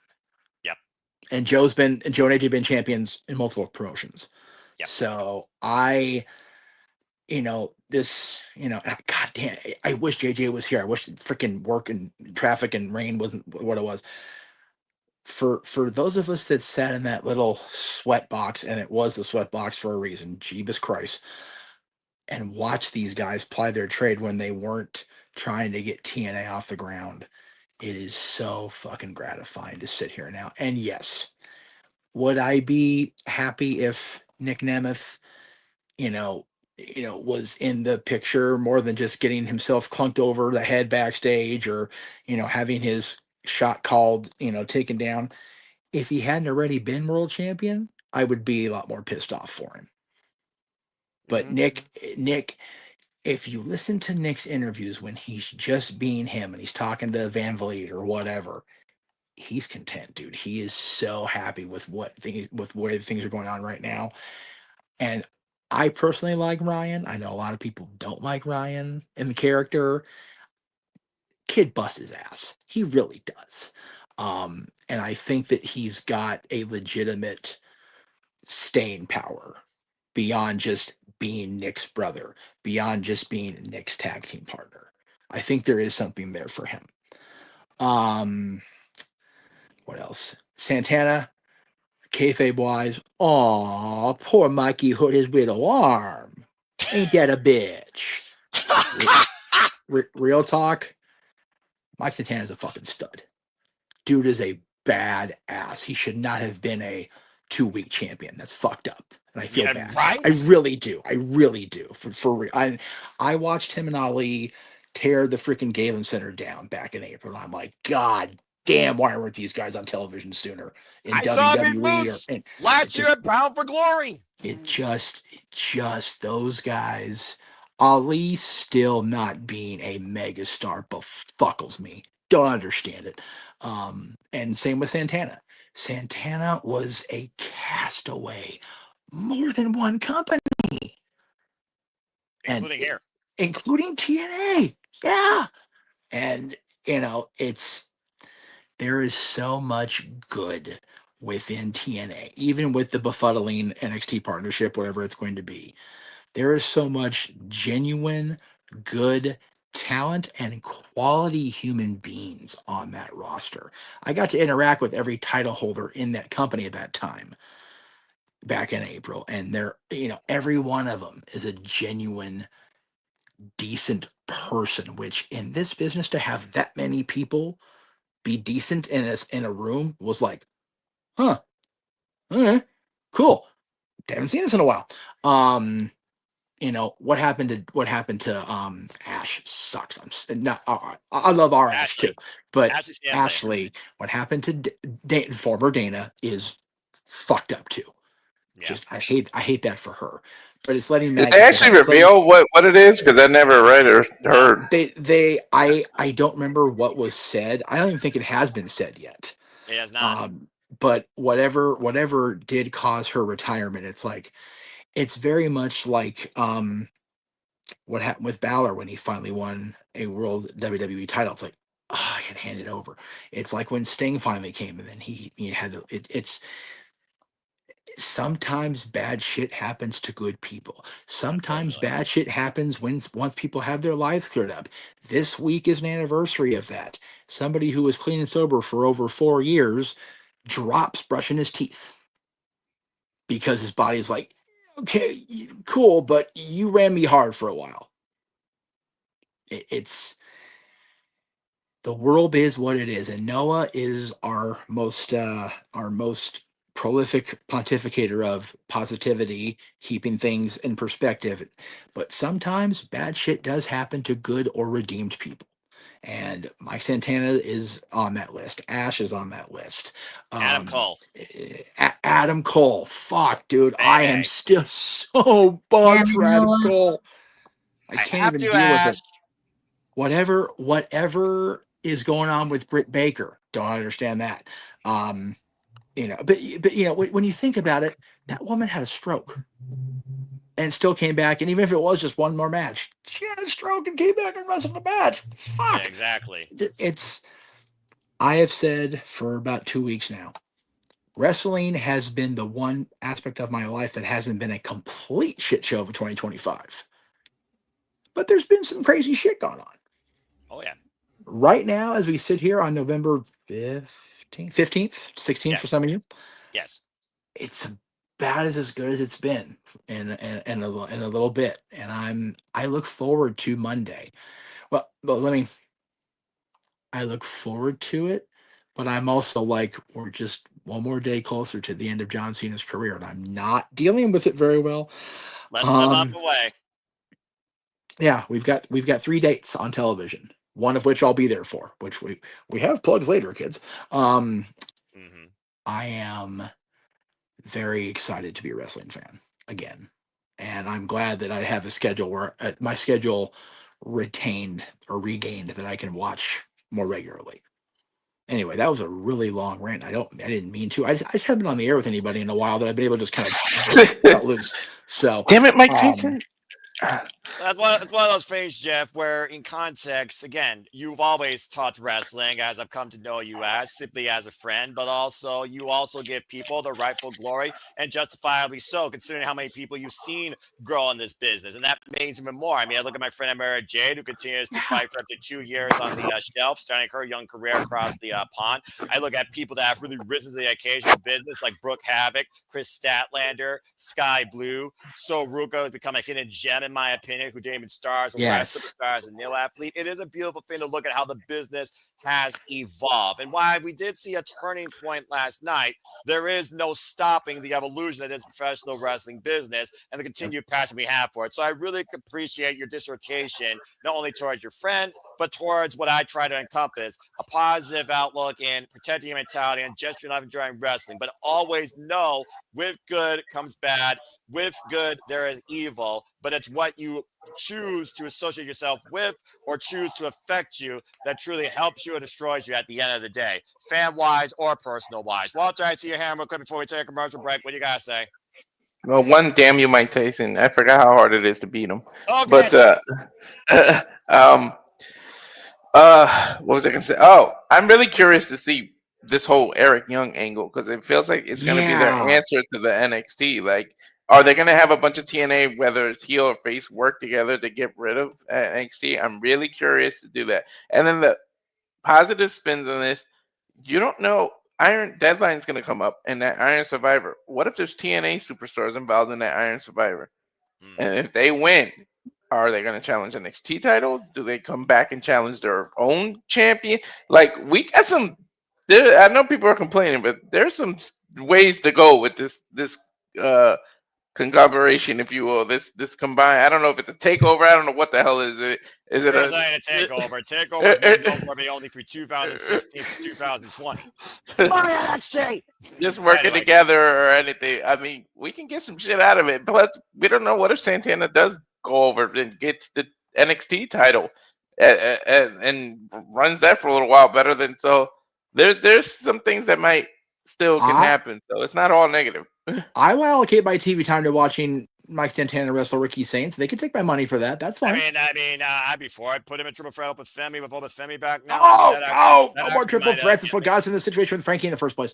Yep. And Joe and AJ have been champions in multiple promotions. Yep. So God damn, I wish JJ was here. I wish freaking work and traffic and rain wasn't what it was. For those of us that sat in that little sweat box, and it was the sweat box for a reason, Jeebus Christ, and watch these guys ply their trade when they weren't trying to get TNA off the ground. It is so fucking gratifying to sit here now. And yes, would I be happy if Nick Nemeth, was in the picture more than just getting himself clunked over the head backstage or, having his shot called, taken down? If he hadn't already been world champion, I would be a lot more pissed off for him. But Nick, if you listen to Nick's interviews when he's just being him and he's talking to Van Vliet or whatever, he's content, dude. He is so happy with where things are going on right now. And I personally like Ryan. I know a lot of people don't like Ryan in the character. Kid busts his ass. He really does. And I think that he's got a legitimate staying power beyond just being Nick's brother, beyond just being Nick's tag team partner. I think there is something there for him. What else? Santana, kayfabe wise, aw, poor Mikey hurt his little arm. Ain't that a bitch? Real talk, Mike Santana's a fucking stud. Dude is a badass. He should not have been a 2-week champion. That's fucked up. And I feel bad. Right? I really do. For real. I watched him and Ali tear the freaking Galen Center down back in April. And I'm like, God damn, why weren't these guys on television sooner in I saw Big WWE? Moose last year at Bound for Glory. It just those guys. Ali still not being a megastar befuckles me. Don't understand it. And same with Santana. Santana was a castaway, more than one company, including here, including TNA. Yeah, and there is so much good within TNA, even with the befuddling NXT partnership, whatever it's going to be. There is so much genuine, good talent and quality human beings on that roster. I got to interact with every title holder in that company at that time back in April, and they're, every one of them is a genuine, decent person, which in this business, to have that many people be decent in a room was like, huh, Okay, cool. Haven't seen this in a while. What happened to Ash sucks. Not I love our Ash too, but Ashley, what happened to former Dana is fucked up too. Just I hate that for her. But it's letting Did Matt they actually reveal what it is? Because I never read or heard. I don't remember what was said. I don't even think it has been said yet. It has not. But whatever did cause her retirement, it's very much like what happened with Balor when he finally won a world WWE title. It's like, I had to hand it over. It's like when Sting finally came and then he had to, it's sometimes bad shit happens to good people. Sometimes bad shit happens once people have their lives cleared up. This week is an anniversary of that. Somebody who was clean and sober for over 4 years drops brushing his teeth because his body's like, okay, cool, but you ran me hard for a while. It's the world is what it is, and Noah is our most prolific pontificator of positivity, keeping things in perspective. But sometimes bad shit does happen to good or redeemed people. And Mike Santana is on that list. Ash is on that list. Adam Cole. Adam Cole. Fuck, dude. I am still so bummed for Adam Cole. I can't even deal with it. Whatever is going on with Britt Baker, don't understand that. But when you think about it, that woman had a stroke and still came back. And even if it was just one more match, she had a stroke and came back and wrestled the match. Fuck. Yeah, exactly. I have said for about 2 weeks now, wrestling has been the one aspect of my life that hasn't been a complete shit show of 2025. But there's been some crazy shit going on. Oh, yeah. Right now, as we sit here on November 15th, 16th for some of you. Yes. It's about as good as it's been in a little bit. And I look forward to Monday. Well, I look forward to it, but I'm also like, we're just one more day closer to the end of John Cena's career, and I'm not dealing with it very well. Less than a month away. Yeah, we've got 3 dates on television, one of which I'll be there for, which we have plugs later, kids. I am very excited to be a wrestling fan again, and I'm glad that I have a schedule where my schedule regained that I can watch more regularly. Anyway, that was a really long rant. I didn't mean to. I just haven't been on the air with anybody in a while that I've been able to just kind of cut loose. So damn it, Mike Tyson. That's one of those things, Jeff, where in context, again, you've always taught wrestling as I've come to know you as, simply as a friend, but also you also give people the rightful glory, and justifiably so, considering how many people you've seen grow in this business. And that means even more. I mean, I look at my friend Amara Jade, who continues to fight for up to 2 years on the shelf, starting her young career across the pond. I look at people that have really risen to the occasion of business, like Brooke Havoc, Chris Statlander, Sky Blue. So Ruka has become a hidden gem, in my opinion, who Damon Stars, a superstar, as a nil athlete. It is a beautiful thing to look at how the business has evolved. And while we did see a turning point last night, there is no stopping the evolution that is professional wrestling business and the continued passion we have for it. So I really appreciate your dissertation, not only towards your friend, but towards what I try to encompass, a positive outlook in protecting your mentality and just your life enjoying wrestling. But always know, with good comes bad. With good, there is evil, but it's what you choose to associate yourself with or choose to affect you that truly helps you and destroys you at the end of the day, fan-wise or personal-wise. Walter, I see your hand real quick before we take a commercial break. What do you got to say? Well, one, damn you, Mike Tyson. I forgot how hard it is to beat him. Okay. But what was I gonna say? Oh, I'm really curious to see this whole Eric Young angle because it feels like it's gonna be their answer to the NXT. Like, are they gonna have a bunch of TNA, whether it's heel or face, work together to get rid of NXT? I'm really curious to do that. And then the positive spins on this, you don't know. Iron Deadline's gonna come up and that Iron Survivor. What if there's TNA superstars involved in that Iron Survivor? And if they win, are they going to challenge NXT titles? Do they come back and challenge their own champion? Like, we got some. I know people are complaining, but there's some ways to go with this conglomeration, if you will. This combined. I don't know if it's a takeover. I don't know what the hell is it. Is it There's not a takeover. Takeover is one noteworthy only through 2016 to 2020. NXT. Just working together or anything. I mean, we can get some shit out of it. But we don't know what if Santana does go over and gets the NXT title and runs that for a little while better than so. There's some things that might still can happen. So it's not all negative. I will allocate my TV time to watching Mike Santana wrestle Ricky Saints. They could take my money for that. That's fine. I'd be for it. Put him in triple threat with Femi, with both Femi back now. No more triple threats. That's what got us in the situation with Frankie in the first place.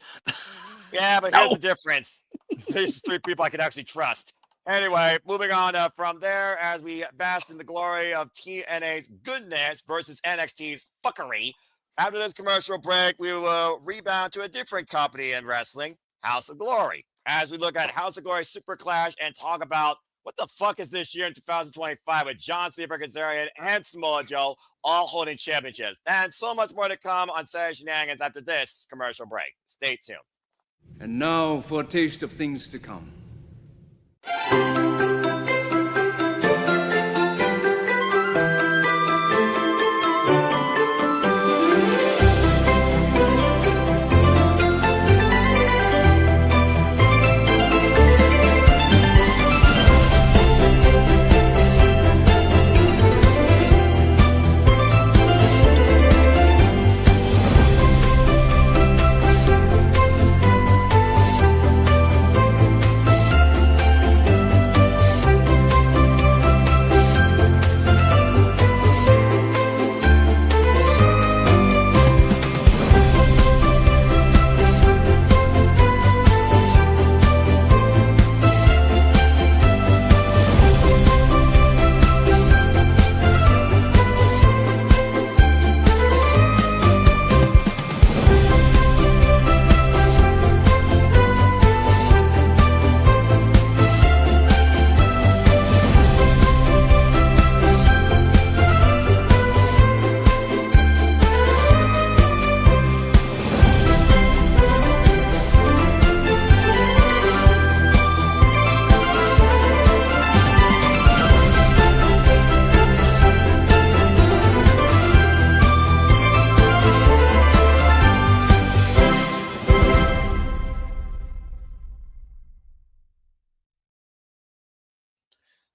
Yeah, but here's the difference. These 3 people I can actually trust. Anyway, moving on from there as we bask in the glory of TNA's goodness versus NXT's fuckery. After this commercial break, we will rebound to a different company in wrestling, House of Glory, as we look at House of Glory Super Clash and talk about what the fuck is this year in 2025 with John Cena, Kazarian, and Samoa Joe all holding championships. And so much more to come on Saturday Shenanigans after this commercial break. Stay tuned. And now for a taste of things to come.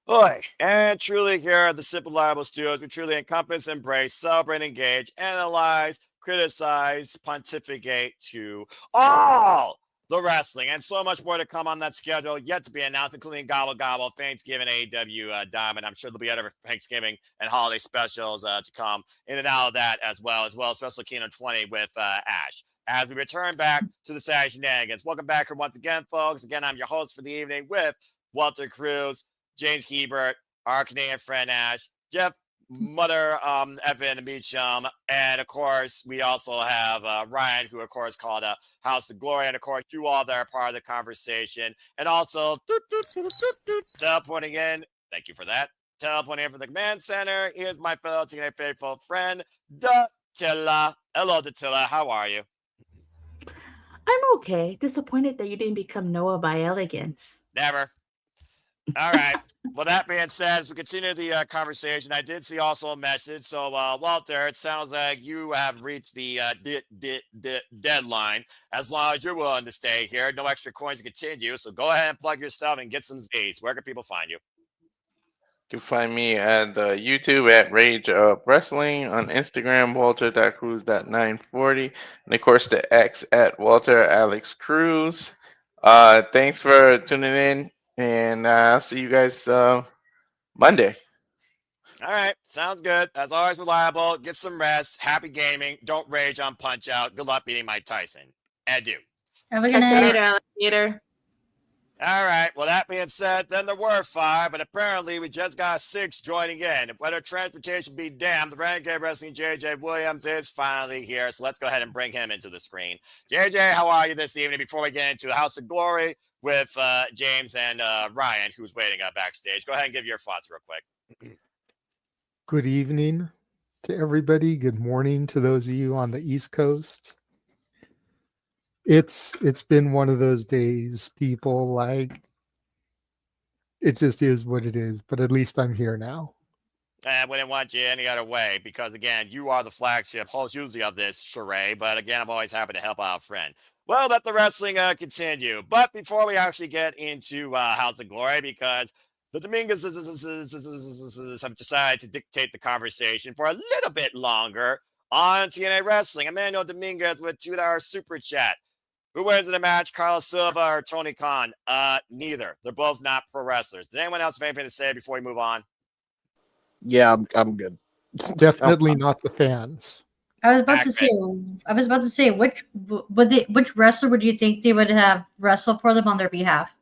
Boy, and truly here at the Simple Liable Studios, we truly encompass, embrace, celebrate, engage, analyze, criticize, pontificate to all the wrestling and so much more to come on that schedule yet to be announced, including Gobble Gobble, Thanksgiving, AEW Diamond. I'm sure there'll be other Thanksgiving and holiday specials to come in and out of that as well as Wrestle Kingdom 20 with Ash. As we return back to the Saturday Shenanigans. Welcome back here once again, folks. Again, I'm your host for the evening with Walter Cruz, James Hebert, our Canadian friend Ash, Jeff Mother Evan Meacham, and of course we also have Ryan, who of course called House of Glory, and of course you all that are part of the conversation, and also teleporting in. Thank you for that. Teleporting in from the command center is my fellow TNA faithful friend Dattila. Hello, Dattila. How are you? I'm okay. Disappointed that you didn't become Noah by elegance. Never. All right. Well, that being said, as we continue the conversation, I did see also a message. So, Walter, it sounds like you have reached the deadline. As long as you're willing to stay here, no extra coins to continue. So go ahead and plug your stuff and get some Z's. Where can people find you? You can find me at YouTube at Rage of Wrestling, on Instagram, walter.cruz.940, and of course the X at Walter Alex Cruz. Thanks for tuning in, and I'll see you guys Monday. All right, sounds good. As always, reliable. Get some rest. Happy gaming. Don't rage on Punch Out. Good luck beating Mike Tyson. Adieu. Have a good night. Later. All right. Well, that being said, then there were 5, but apparently we just got 6 joining in. Whether transportation be damned, the Renegade Wrestling JJ Williams is finally here. So let's go ahead and bring him into the screen. JJ, how are you this evening? Before we get into the House of Glory with James and Ryan, who's waiting backstage, go ahead and give your thoughts real quick. Good evening to everybody. Good morning to those of you on the East Coast. It's been one of those days, people. Like, it just is what it is. But at least I'm here now. I wouldn't want you any other way because, again, you are the flagship host usually of this charade. But again, I'm always happy to help out a friend. Well, let the wrestling continue. But before we actually get into House of Glory, because the Dominguez have decided to dictate the conversation for a little bit longer on TNA Wrestling. Emmanuel Dominguez with $2 super chat. Who wins in the match, Carlos Silva or Tony Khan? Neither. They're both not pro wrestlers. Does anyone else have anything to say before we move on? Yeah, I'm good. Definitely not the fans. I was about to say which wrestler would you think they would have wrestled for them on their behalf?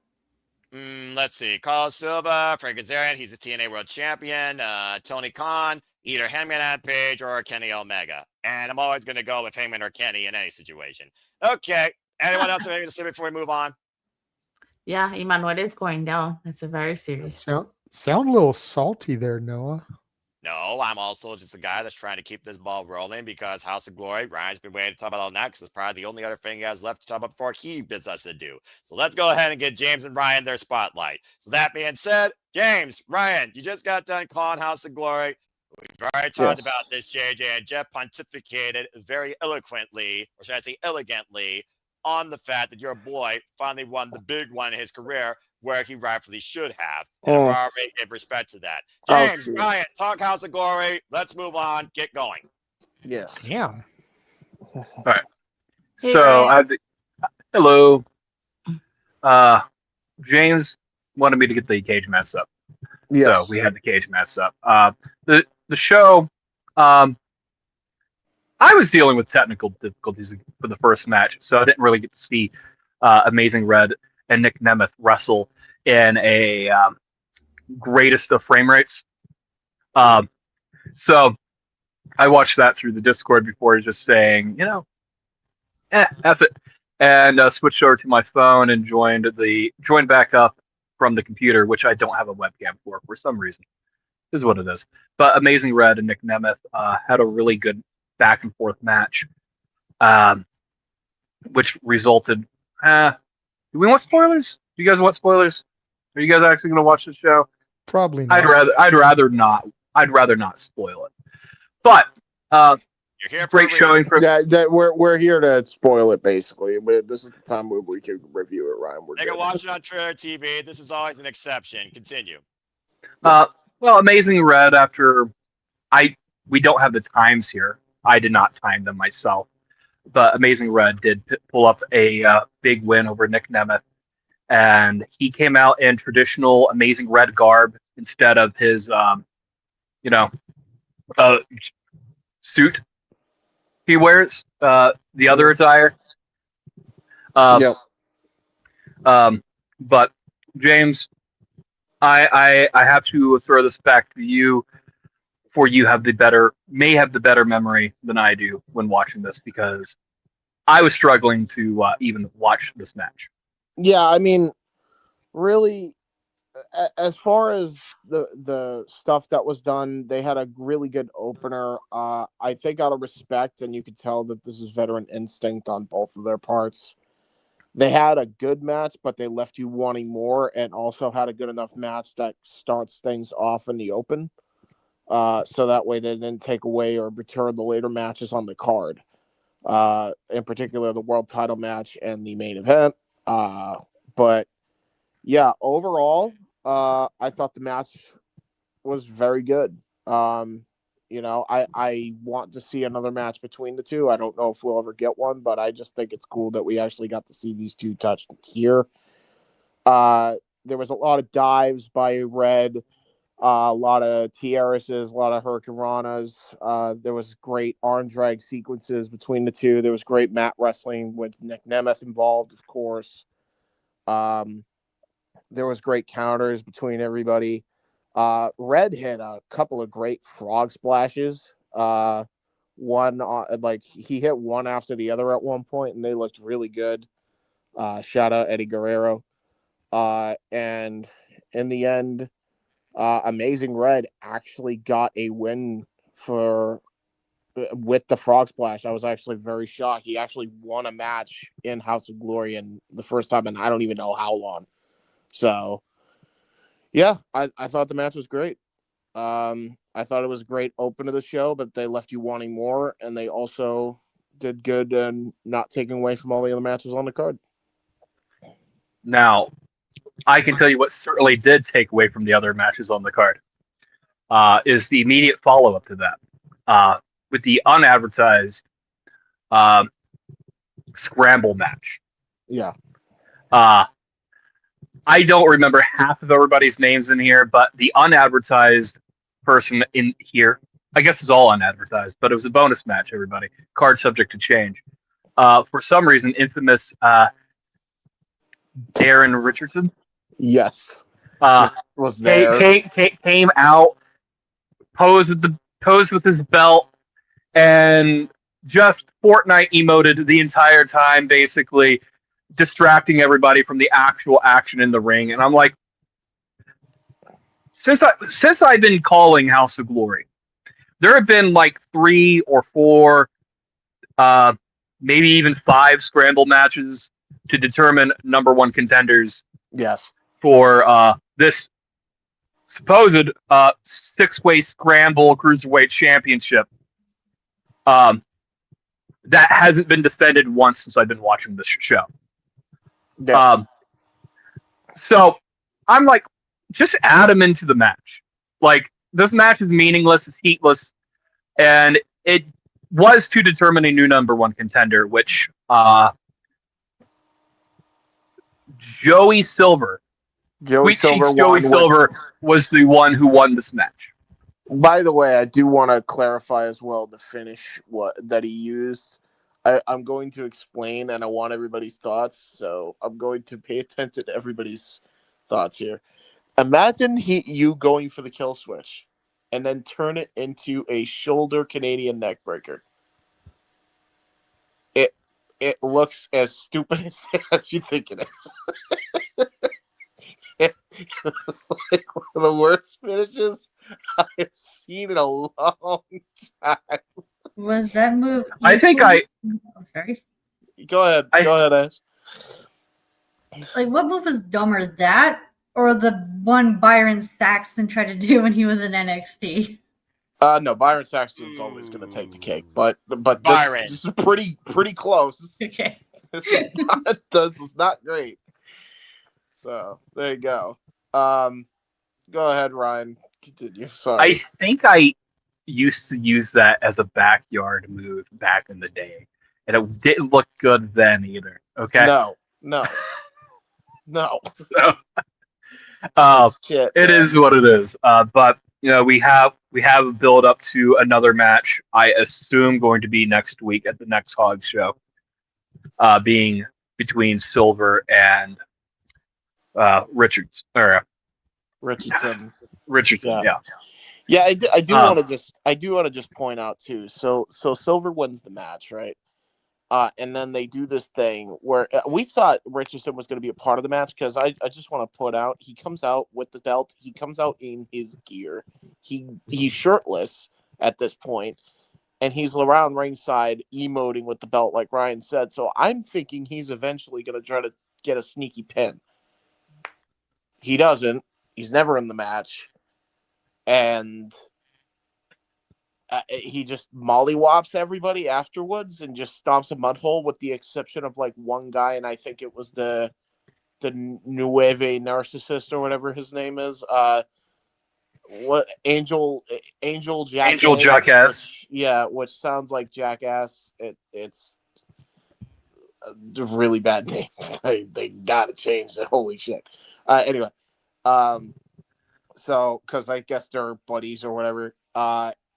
Let's see. Carlos Silva, Frank Kazarian, he's a TNA World Champion. Tony Khan, either Hangman Page or Kenny Omega. And I'm always going to go with Hangman or Kenny in any situation. Okay. Anyone else have anything to say before we move on? Yeah, Emmanuel is going down. It's a very serious. Sound a little salty there, Noah. No, I'm also just a guy that's trying to keep this ball rolling because House of Glory, Ryan's been waiting to talk about all next. It's probably the only other thing he has left to talk about before he bids us adieu. So let's go ahead and get James and Ryan their spotlight. So that being said, James, Ryan, you just got done calling House of Glory. We've already talked about this, JJ, and Jeff pontificated very eloquently, or should I say elegantly, on the fact that your boy finally won the big one in his career where he rightfully should have. And we're already give respect to that. James, Ryan, talk House of Glory. Let's move on. Get going. Yes. Yeah. All right. So I have hello. James wanted me to get the cage match up. Yes. So we had the cage match up. The show, I was dealing with technical difficulties for the first match, so I didn't really get to see Amazing Red and Nick Nemeth wrestle in a greatest of frame rates. So I watched that through the Discord before just saying, F it, and switched over to my phone and joined back up from the computer, which I don't have a webcam for some reason. This is what it is. But Amazing Red and Nick Nemeth had a really good back and forth match, which resulted. Do we want spoilers? Do you guys want spoilers? Are you guys actually going to watch the show? Probably not. I'd rather not. I'd rather not spoil it. But great showing for we're here to spoil it basically. But this is the time where we can review it, Ryan. They can watch it on Trailer TV. This is always an exception. Continue. Well, Amazing Red. We don't have the times here. I did not time them myself, but Amazing Red did pull up a big win over Nick Nemeth, and he came out in traditional Amazing Red garb instead of his, suit he wears, the other attire. But James, I have to throw this back to you. For you may have the better memory than I do when watching this, because I was struggling to even watch this match. Yeah, I mean, really, as far as the stuff that was done, they had a really good opener. I think out of respect, and you could tell that this is veteran instinct on both of their parts. They had a good match, but they left you wanting more, and also had a good enough match that starts things off in the open. So that way they didn't take away or return the later matches on the card. In particular, the world title match and the main event. But yeah, overall, I thought the match was very good. I want to see another match between the two. I don't know if we'll ever get one, but I just think it's cool that we actually got to see these two touch here. There was a lot of dives by Red. A lot of Tiaras, a lot of Hurricanranas. There was great arm drag sequences between the two. There was great mat wrestling with Nick Nemeth involved, of course. There was great counters between everybody. Red hit a couple of great frog splashes. One he hit one after the other at one point, and they looked really good. Shout out Eddie Guerrero. And in the end, Amazing Red actually got a win for with the Frog Splash, I was actually very shocked. He actually won a match in House of Glory and the first time in I don't even know how long. So, yeah, I thought the match was great. I thought it was a great open to the show, but they left you wanting more, and they also did good and not taking away from all the other matches on the card. Now, I can tell you what certainly did take away from the other matches on the card is the immediate follow-up to that with the unadvertised scramble match. Yeah. I don't remember half of everybody's names in here, but the unadvertised person in here, I guess it's all unadvertised, but it was a bonus match, everybody. Card subject to change. For some reason, infamous Darren Richardson. Yes. Was there. Came out, posed with his belt, and just Fortnite emoted the entire time, basically distracting everybody from the actual action in the ring. And I'm like, since I've been calling House of Glory, there have been like 3 or 4, maybe even 5 scramble matches to determine number 1 contenders. Yes. For this supposed 6-way scramble cruiserweight championship. That hasn't been defended once since I've been watching this show. Yeah. So I'm like, just add him into the match. Like, this match is meaningless, it's heatless, and it was to determine a new number 1 contender, which Joey Silver. Joey Silver was the one who won this match. By the way, I do want to clarify as well the finish that he used. I'm going to explain, and I want everybody's thoughts, so I'm going to pay attention to everybody's thoughts here. Imagine you going for the kill switch, and then turn it into a shoulder Canadian neck breaker. It looks as stupid as you think it is. It's like one of the worst finishes I've seen in a long time. Was that move? I think Oh, sorry. Go ahead. Go ahead, Ash. Like, what move was dumber, that or the one Byron Saxton tried to do when he was in NXT? No, Byron Saxton's always going to take the cake, but Byron. This is pretty close. Okay. This was not great. So there you go. Go ahead, Ryan. Continue. Sorry. I think I used to use that as a backyard move back in the day, and it didn't look good then either. Okay. No. So, it is what it is. But you know, we have a build up to another match. I assume going to be next week at the next Hogs show, being between Silver and Richardson. Yeah, I do want to just point out too. So Silver wins the match, right? And then they do this thing where we thought Richardson was going to be a part of the match, because I just want to put out, he comes out with the belt, he comes out in his gear, he's shirtless at this point, and he's around ringside emoting with the belt, like Ryan said. So I'm thinking he's eventually going to try to get a sneaky pin. He doesn't. He's never in the match, and he just mollywops everybody afterwards and just stomps a mud hole, with the exception of like one guy, and I think it was the Nueve Narcissist or whatever his name is. Angel Jackass. Which sounds like Jackass. It's a really bad name. They gotta change it. Holy shit. Anyway, so because I guess they're buddies or whatever.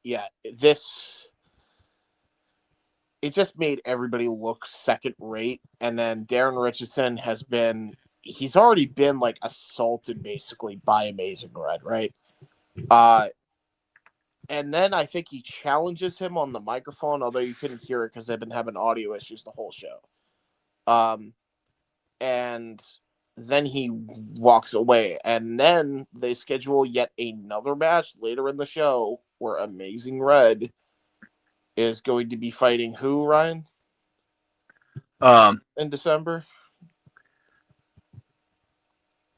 Yeah, it just made everybody look second rate. And then Darren Richardson he's already been like assaulted basically by Amazing Red, right? And then I think he challenges him on the microphone, although you couldn't hear it because they've been having audio issues the whole show. And then he walks away, and then they schedule yet another match later in the show where Amazing Red is going to be fighting who, Ryan? In December?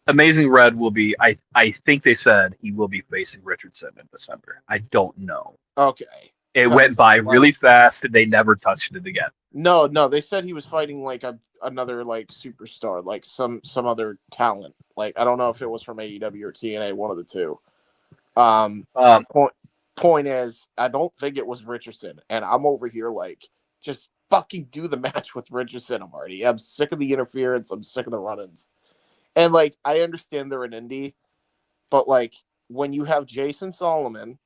Amazing Red will be. I think they said he will be facing Richardson in December. I don't know. Okay. It went by really fast, and they never touched it again. No, they said he was fighting like another like superstar, like some other talent. Like I don't know if it was from AEW or TNA, one of the two. Point is, I don't think it was Richardson, and I'm over here like just fucking do the match with Richardson. I'm sick of the interference. I'm sick of the run-ins. And, like, I understand they're an indie, but, like, when you have Jason Solomon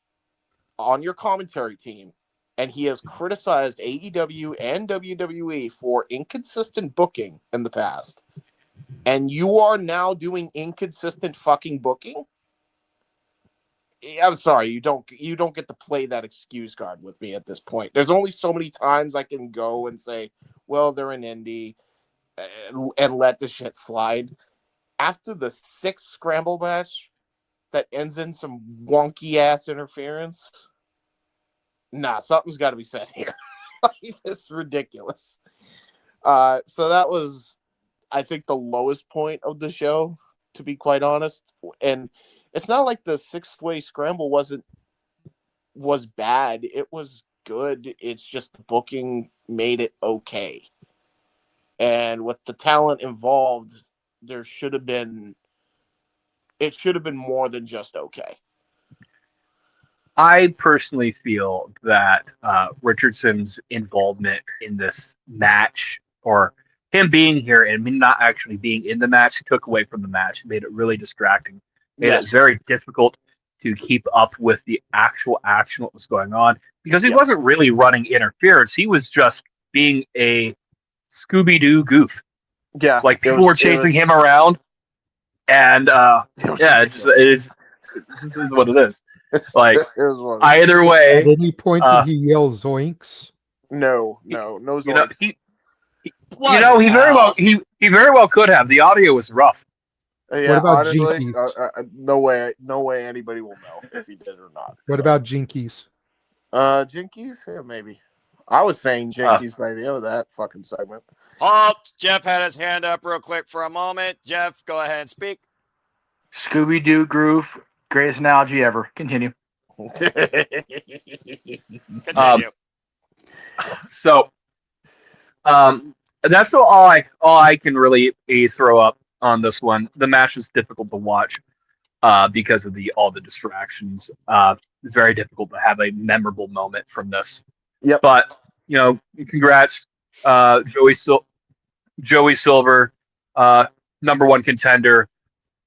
on your commentary team, and he has criticized AEW and WWE for inconsistent booking in the past, and you are now doing inconsistent fucking booking, I'm sorry, you don't get to play that excuse card with me at this point. There's only so many times I can go and say, well, they're an indie, and let the shit slide. After the 6th scramble match that ends in some wonky ass interference, nah, something's got to be said here. It's ridiculous. So that was, I think, the lowest point of the show, to be quite honest. And it's not like the 6-way scramble was bad. It was good. It's just the booking made it okay. And with the talent involved, it should have been more than just okay. I personally feel that Richardson's involvement in this match, or him being here and me not actually being in the match, took away from the match, made it really distracting, made it very difficult to keep up with the actual action, what was going on, because he wasn't really running interference. He was just being a Scooby-Doo goof. Yeah. Like, people were chasing him around, and this is what it is. Like, either way. At any point, did he yell zoinks? No zoinks. He very well could have. The audio was rough. Yeah, What about honestly, Jinkies? no way anybody will know if he did or not. What about Jinkies? Jinkies? Yeah, maybe. I was saying Jinkies by the end of that fucking segment. Halt! Jeff had his hand up real quick for a moment. Jeff, go ahead and speak. Scooby-Doo groove. Greatest analogy ever. Continue. Continue. That's all I can really throw up on this one. The match was difficult to watch because of all the distractions. Very difficult to have a memorable moment from this. Yep. But congrats, Joey Silver, #1 contender.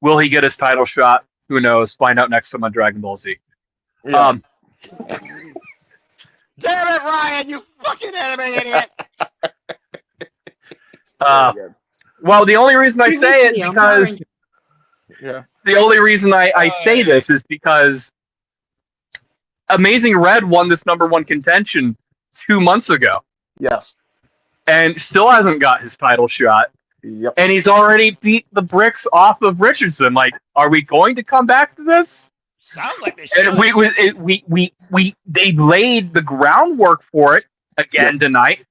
Will he get his title shot? Who knows? Find out next time on Dragon Ball Z. Yeah. Damn it, Ryan! You fucking anime idiot! Well, the only reason I say it because the only reason I say this is because Amazing Red won this #1 contention 2 months ago. Yes. And still hasn't got his title shot. Yep. And he's already beat the bricks off of Richardson. Like, are we going to come back to this? Sounds like they should. And they laid the groundwork for it again tonight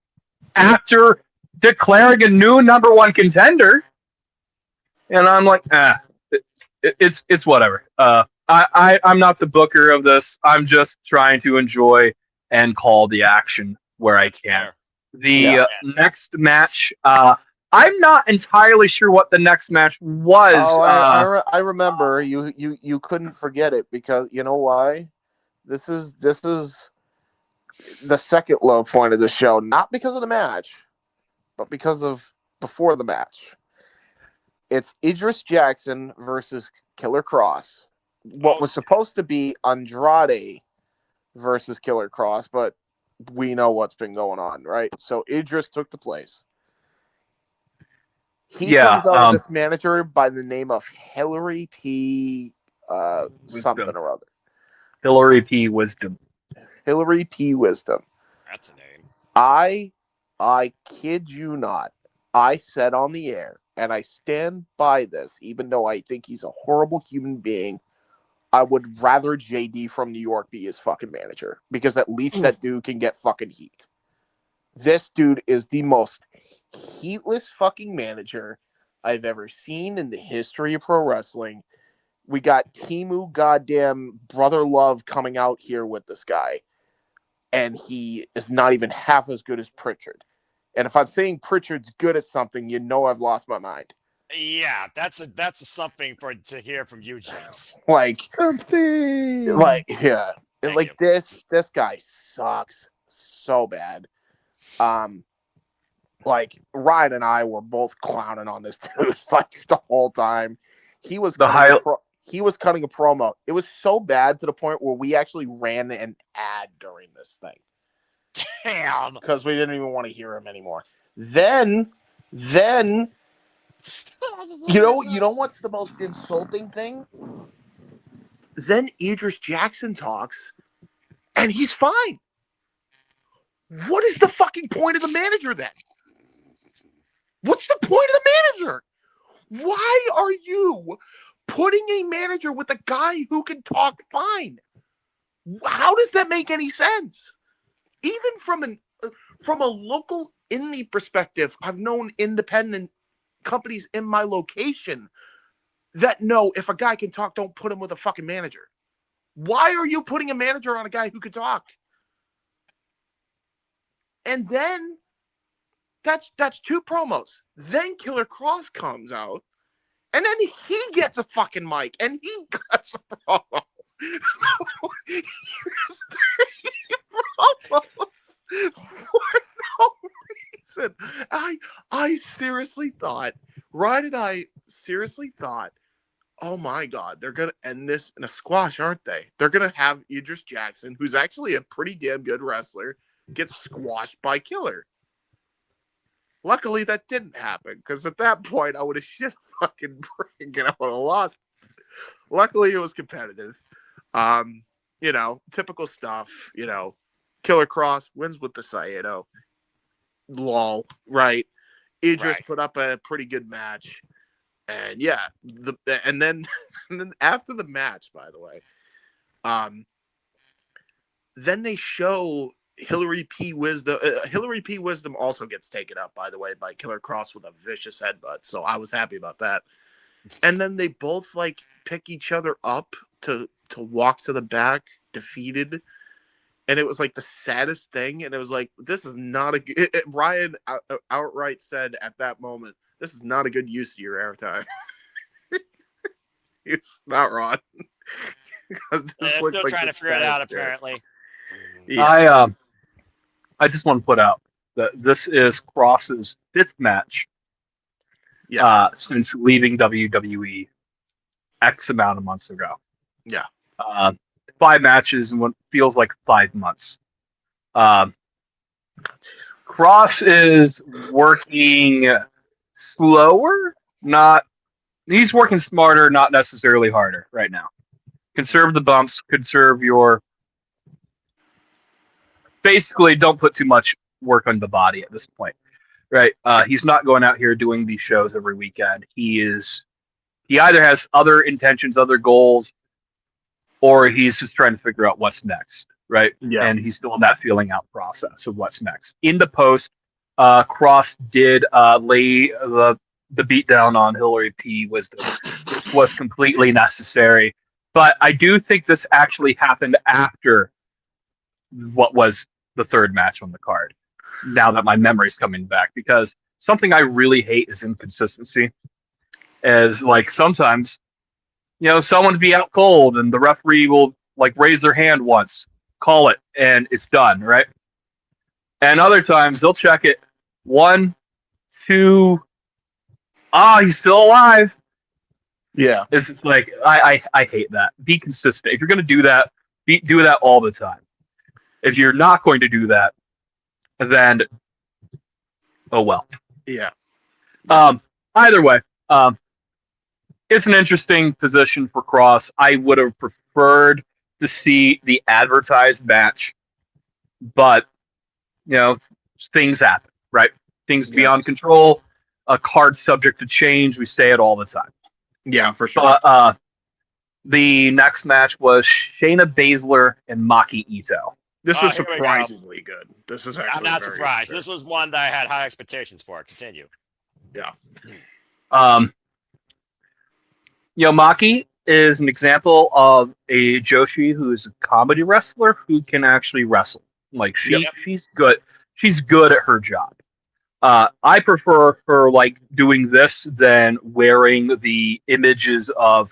after declaring a new #1 contender. And I'm like, it's whatever. I'm not the booker of this. I'm just trying to enjoy and call the action where I can. The next match, I'm not entirely sure what the next match was. Oh, I remember. You couldn't forget it because you know why? This is the second low point of the show, not because of the match, but because of before the match. It's Idris Jackson versus Killer Cross. What was supposed to be Andrade versus Killer Cross, but we know what's been going on, right? So Idris took the place. He comes out with this manager by the name of Hillary P. something or other. Hillary P. Wisdom. Hillary P. Wisdom. That's a name. I kid you not. I said on the air, and I stand by this, even though I think he's a horrible human being. I would rather JD from New York be his fucking manager, because at least that dude can get fucking heat. This dude is the most heatless fucking manager I've ever seen in the history of pro wrestling. We got Timu goddamn Brother Love coming out here with this guy, and he is not even half as good as Pritchard. And if I'm saying Pritchard's good at something, you know I've lost my mind. Yeah, that's something to hear from you, James. Like, Thank this guy sucks so bad. Like Ryan and I were both clowning on this dude like the whole time. He was cutting a promo. It was so bad to the point where we actually ran an ad during this thing. Damn. Because we didn't even want to hear him anymore. Then you know what's the most insulting thing? Then Idris Jackson talks, and he's fine. What is the fucking point of the manager then? What's the point of the manager? Why are you putting a manager with a guy who can talk fine? How does that make any sense? Even from a local indie perspective, I've known independent companies in my location that know if a guy can talk, don't put him with a fucking manager. Why are you putting a manager on a guy who can talk? And then that's 2 promos. Then Killer Cross comes out, and then he gets a fucking mic, and he cuts a promo. So, promos for no reason. I seriously thought, Ryan and I seriously thought, oh my God, they're going to end this in a squash, aren't they? They're going to have Idris Jackson, who's actually a pretty damn good wrestler, get squashed by Killer. Luckily, that didn't happen, because at that point, I would have shit fucking brick and I would have lost. Luckily, it was competitive. Typical stuff, Killer Cross wins with the Saito. Lol, right? Idris put up a pretty good match. And yeah, and then after the match, by the way, then they show Hillary P. Wisdom. Hillary P. Wisdom also gets taken up, by the way, by Killer Cross with a vicious headbutt. So I was happy about that. And then they both pick each other up to walk to the back, defeated. And it was the saddest thing. And it was this is not a good. Ryan outright said at that moment, this is not a good use of your airtime. It's not wrong. Still trying to figure it out, apparently. Yeah. I just want to put out that this is Cross's 5th match since leaving WWE X amount of months ago. Yeah. 5 matches in what feels like 5 months. Cross is working slower, he's working smarter, not necessarily harder right now. Conserve the bumps, basically don't put too much work on the body at this point, right? He's not going out here doing these shows every weekend. He either has other intentions, other goals, or he's just trying to figure out what's next, right? Yeah. And he's still in that feeling out process of what's next. In the post, Cross did lay the beat down on Hillary P. Wisdom, which was completely necessary. But I do think this actually happened after what was the 3rd match on the card. Now that my memory's coming back, because something I really hate is inconsistency. As sometimes, someone would be out cold and the referee will raise their hand once, call it, and it's done, right? And other times they'll check it 1, 2. He's still alive. Yeah. It's just I hate that. Be consistent. If you're going to do that, do that all the time. If you're not going to do that, then oh well. Yeah. Either way, it's an interesting position for Cross. I would have preferred to see the advertised match, but things happen, right? Things beyond control. A card subject to change. We say it all the time. Yeah, for sure. The next match was Shayna Baszler and Maki Ito. This Oh, was here we go. surprisingly good. This was actually I'm not very surprised. good. This was one that I had high expectations for. Continue. Yeah. Maki is an example of a Joshi who is a comedy wrestler who can actually wrestle. Like she's good. She's good at her job. I prefer her doing this than wearing the images of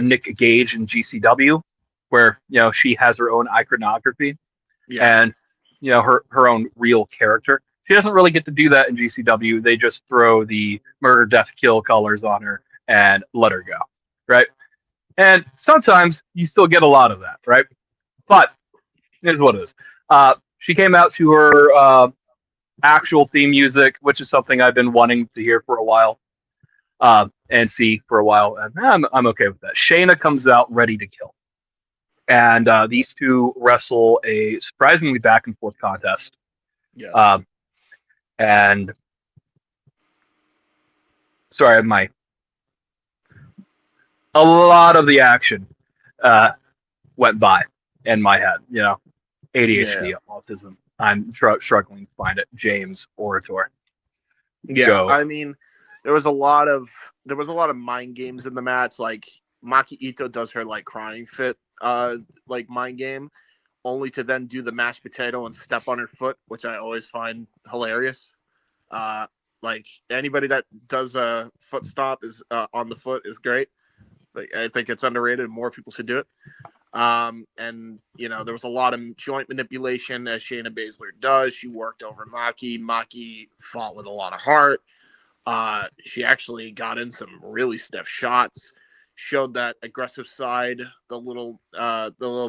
Nick Gage in GCW, where she has her own iconography and her own real character. She doesn't really get to do that in GCW. They just throw the murder, death, kill colors on her and let her go, right? And sometimes you still get a lot of that, right? But here's what it is. She came out to her actual theme music, which is something I've been wanting to hear for a while and see for a while. And I'm okay with that. Shayna comes out ready to kill. And these two wrestle a surprisingly back and forth contest. Yes. And sorry, a lot of the action went by in my head. ADHD, autism. I'm struggling to find it. James Orator. Yeah, Go. I mean, there was a lot of mind games in the match. Like Maki Ito does her crying fit, mind game, only to then do the mashed potato and step on her foot, which I always find hilarious. Anybody that does a foot stomp is on the foot is great. I think it's underrated and more people should do it. And there was a lot of joint manipulation as Shayna Baszler does. She worked over Maki. Maki fought with a lot of heart. She actually got in some really stiff shots, showed that aggressive side, the little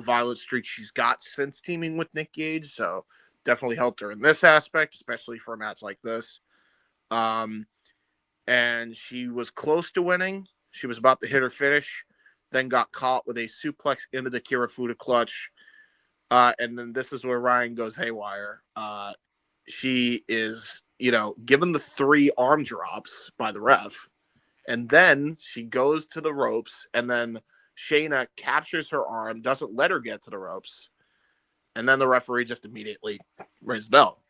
violent streak she's got since teaming with Nick Gage. So definitely helped her in this aspect, especially for a match like this. And she was close to winning. She was about to hit her finish, then got caught with a suplex into the Kirifuda clutch. And then this is where Ryan goes haywire. She is, given the 3 arm drops by the ref. And then she goes to the ropes. And then Shayna captures her arm, doesn't let her get to the ropes. And then the referee just immediately rings the bell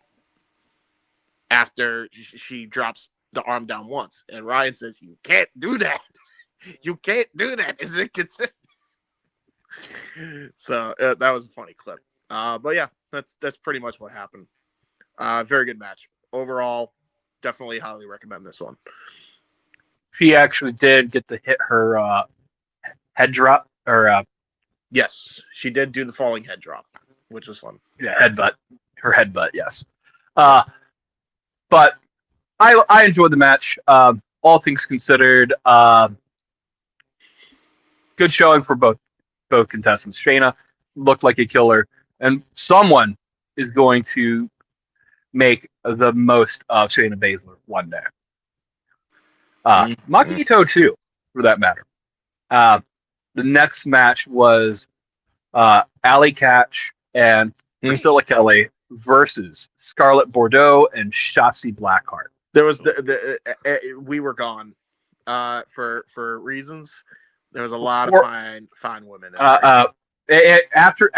after she drops the arm down once. And Ryan says, "You can't do that. You can't do that. It's inconsistent." So that was a funny clip. But yeah, that's pretty much what happened. Very good match. Overall, definitely highly recommend this one. She actually did get to hit her head drop. Yes, she did do the falling head drop, which was fun. Yeah, headbutt. Her headbutt, yes. But I enjoyed the match. All things considered, good showing for both contestants. Shayna looked like a killer, and someone is going to make the most of Shayna Baszler one day. Maki Ito too, for that matter. The next match was Allie Katch and Priscilla Kelly versus Scarlett Bordeaux and Shotzi Blackheart. There was we were gone for reasons. There was a lot of fine women. After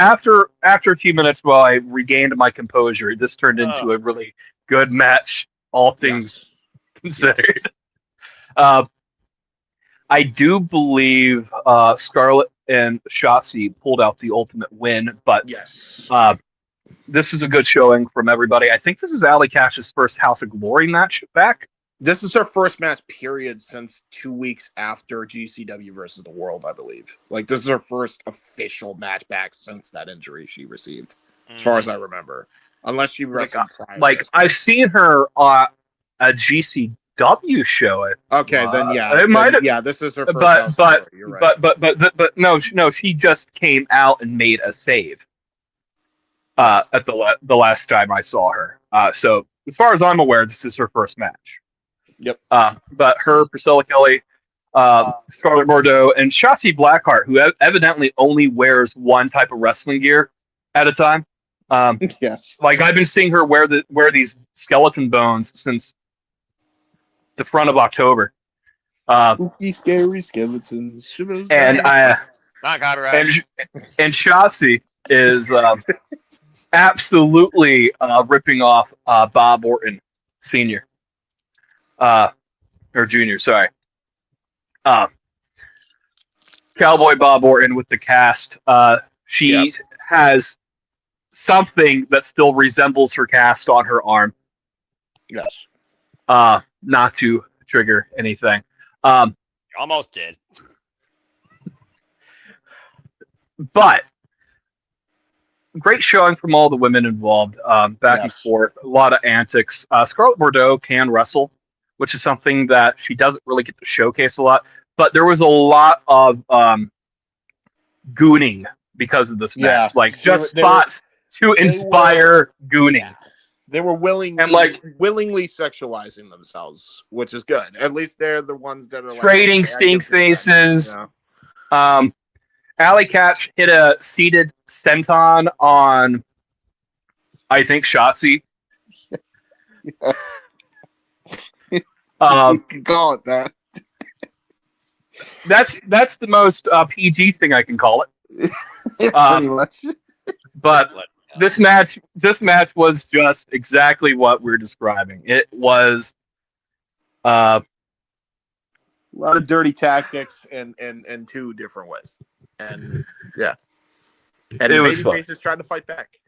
a few minutes, while I regained my composure, this turned into a really good match, all things considered. I do believe Scarlett and Shotzi pulled out the ultimate win, but this is a good showing from everybody. I think this is Allie Katch's first House of Glory match back. This is her first match, period, since 2 weeks after GCW versus the World, I believe. This is her first official match back since that injury she received, as far as I remember. Unless she wrestled prior. I've seen her on a GCW show. Okay, then yeah, it might have. Yeah, this is her first. But no, she just came out and made a save. At the last time I saw her. So as far as I'm aware, this is her first match. Yep. But her, Priscilla Kelly, Scarlett Bordeaux, and Shotzi Blackheart, who evidently only wears one type of wrestling gear at a time. Yes. I've been seeing her wear these skeleton bones since the front of October. Spooky, scary skeletons. Shivers And down. Not copyright. and Shotzi is absolutely ripping off Bob Orton Senior, or Junior. Sorry, Cowboy Bob Orton with the cast. She has something that still resembles her cast on her arm. Yes. Not to trigger anything. You almost did. But great showing from all the women involved. Back and forth, a lot of antics. Scarlett Bordeaux can wrestle, which is something that she doesn't really get to showcase a lot. But there was a lot of gooning because of this match, like just spots to inspire gooning. They were willingly sexualizing themselves, which is good. At least they're the ones that are like trading stink faces. Alley Catch hit a seated senton on, I think, Shotzi. You can call it that. That's the most PG thing I can call it. Pretty much. But this match was just exactly what we're describing. It was a lot of dirty tactics and two different ways. And and the baby faces tried to fight back.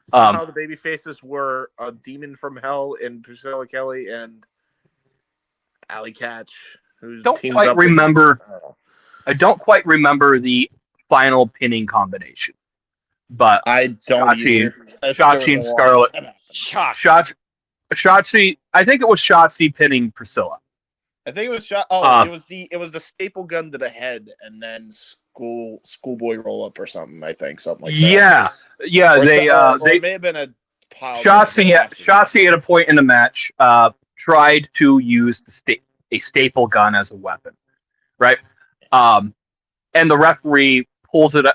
Somehow the baby faces were a demon from hell in Priscilla Kelly and Alley Catch, who teams up. I don't quite remember the final pinning combination, but I don't. Shotzi and Scarlett. Shotzi. I think it was Shotzi pinning Priscilla. I think it was it was the staple gun to the head and then schoolboy roll up or something. I think something like that. Yeah. Or They it may have been a pile. Shotzi at a point in the match tried to use a staple gun as a weapon, right? And the referee pulls it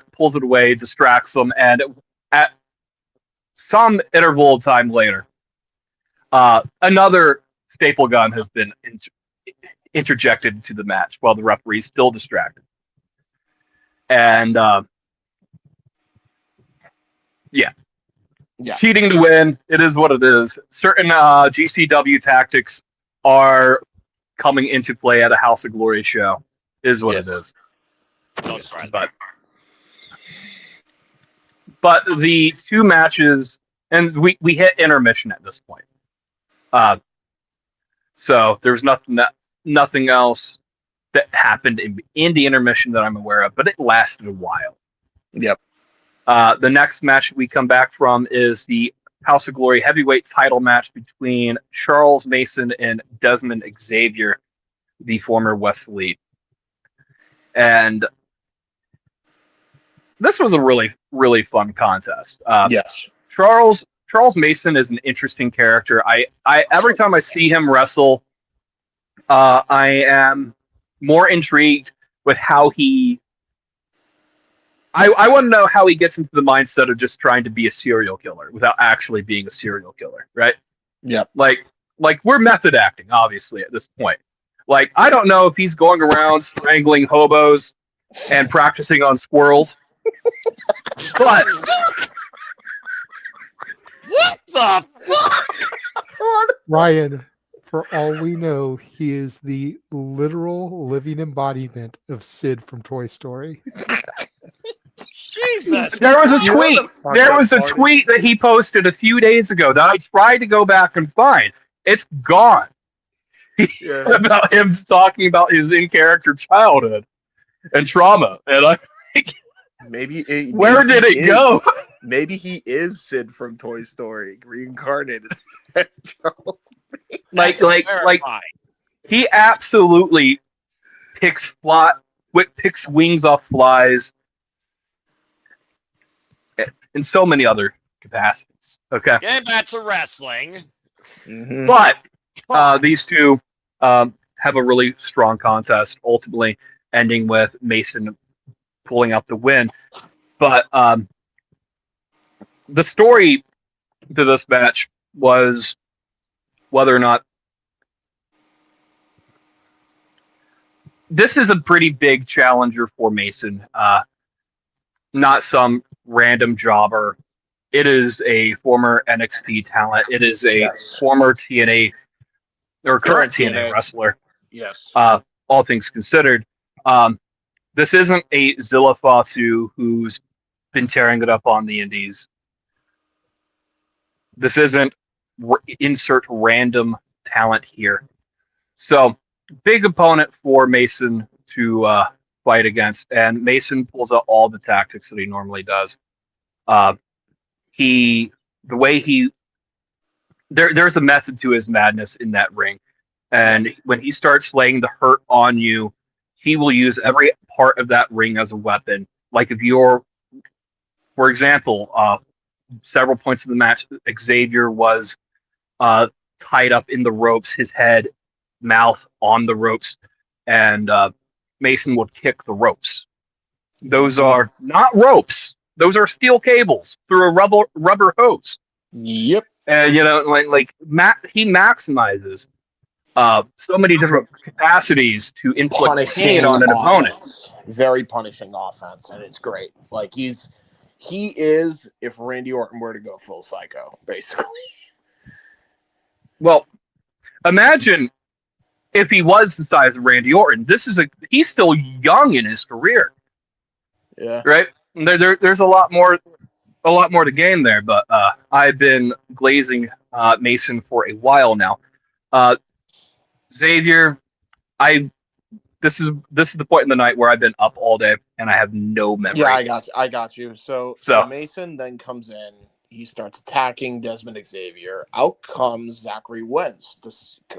away, distracts them, and at some interval of time later, another staple gun has been interjected into the match while the referee is still distracted. And cheating to win. It is what it is. Certain GCW tactics are coming into play at a House of Glory show. Is what it is. But the two matches, and we hit intermission at this point. So there's nothing else that happened in the intermission that I'm aware of, but it lasted a while. Yep. The next match we come back from is the House of Glory heavyweight title match between Charles Mason and Desmond Xavier, the former West Elite. And this was a really, really fun contest. Yes. Charles Mason is an interesting character. I every time I see him wrestle, I am more intrigued with how he. I want to know how he gets into the mindset of just trying to be a serial killer without actually being a serial killer, right? Yep. Like we're method acting, obviously, at this point. Like, I don't know if he's going around strangling hobos and practicing on squirrels, but what the fuck? Ryan, for all we know, he is the literal living embodiment of Sid from Toy Story. Jesus! There was a tweet. There was a tweet that he posted a few days ago that I tried to go back and find. It's gone. About him talking about his in-character childhood and trauma, and I'm like, where did it go? Maybe he is Sid from Toy Story, reincarnated as Charles. Like he absolutely picks wings off flies in so many other capacities. Okay, getting back to wrestling, but these two have a really strong contest, ultimately ending with Mason pulling out the win. But the story to this match was whether or not this is a pretty big challenger for Mason. Not some random jobber. It is a former NXT talent. It is a former TNA or current TNA wrestler. Yes. All things considered. This isn't a Zilla Fatu who's been tearing it up on the indies. This isn't insert random talent here. So, big opponent for Mason to fight against, and Mason pulls out all the tactics that he normally does. There's a method to his madness in that ring, and when he starts laying the hurt on you, he will use every part of that ring as a weapon. Like if you're, for example, several points of the match, Xavier was tied up in the ropes, his head, mouth on the ropes, and Mason would kick the ropes. Those are not ropes; those are steel cables through a rubber hose. Yep. And he maximizes so many different capacities to inflict pain on an opponent. Very punishing offense, and it's great. Like he is if Randy Orton were to go full psycho, basically. Well, imagine if he was the size of Randy Orton. He's still young in his career. Yeah. Right? There's a lot more to gain there, but I've been glazing Mason for a while now. Xavier, this is the point in the night where I've been up all day and I have no memory. Yeah, I got you. So Mason then comes in. He starts attacking Desmond Xavier. Out comes Zachary Wentz to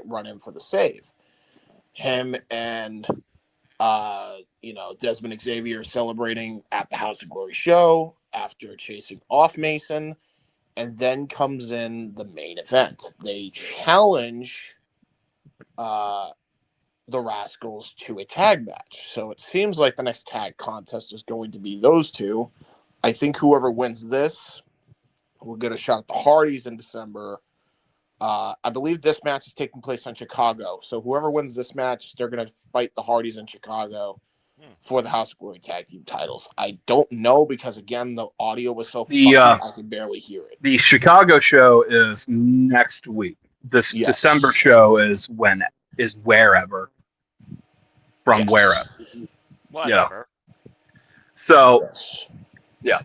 run in for the save. Him and Desmond Xavier celebrating at the House of Glory show after chasing off Mason, and then comes in the main event. They challenge the Rascals to a tag match. So it seems like the next tag contest is going to be those two. I think whoever wins this will get a shot at the Hardys in December. I believe this match is taking place in Chicago. So whoever wins this match, they're going to fight the Hardys in Chicago for the House of Glory tag team titles. I don't know because, again, the audio was so fucking I could barely hear it. The Chicago show is next week. This December show is wherever. From wherever. Whatever. Yeah. So, yeah.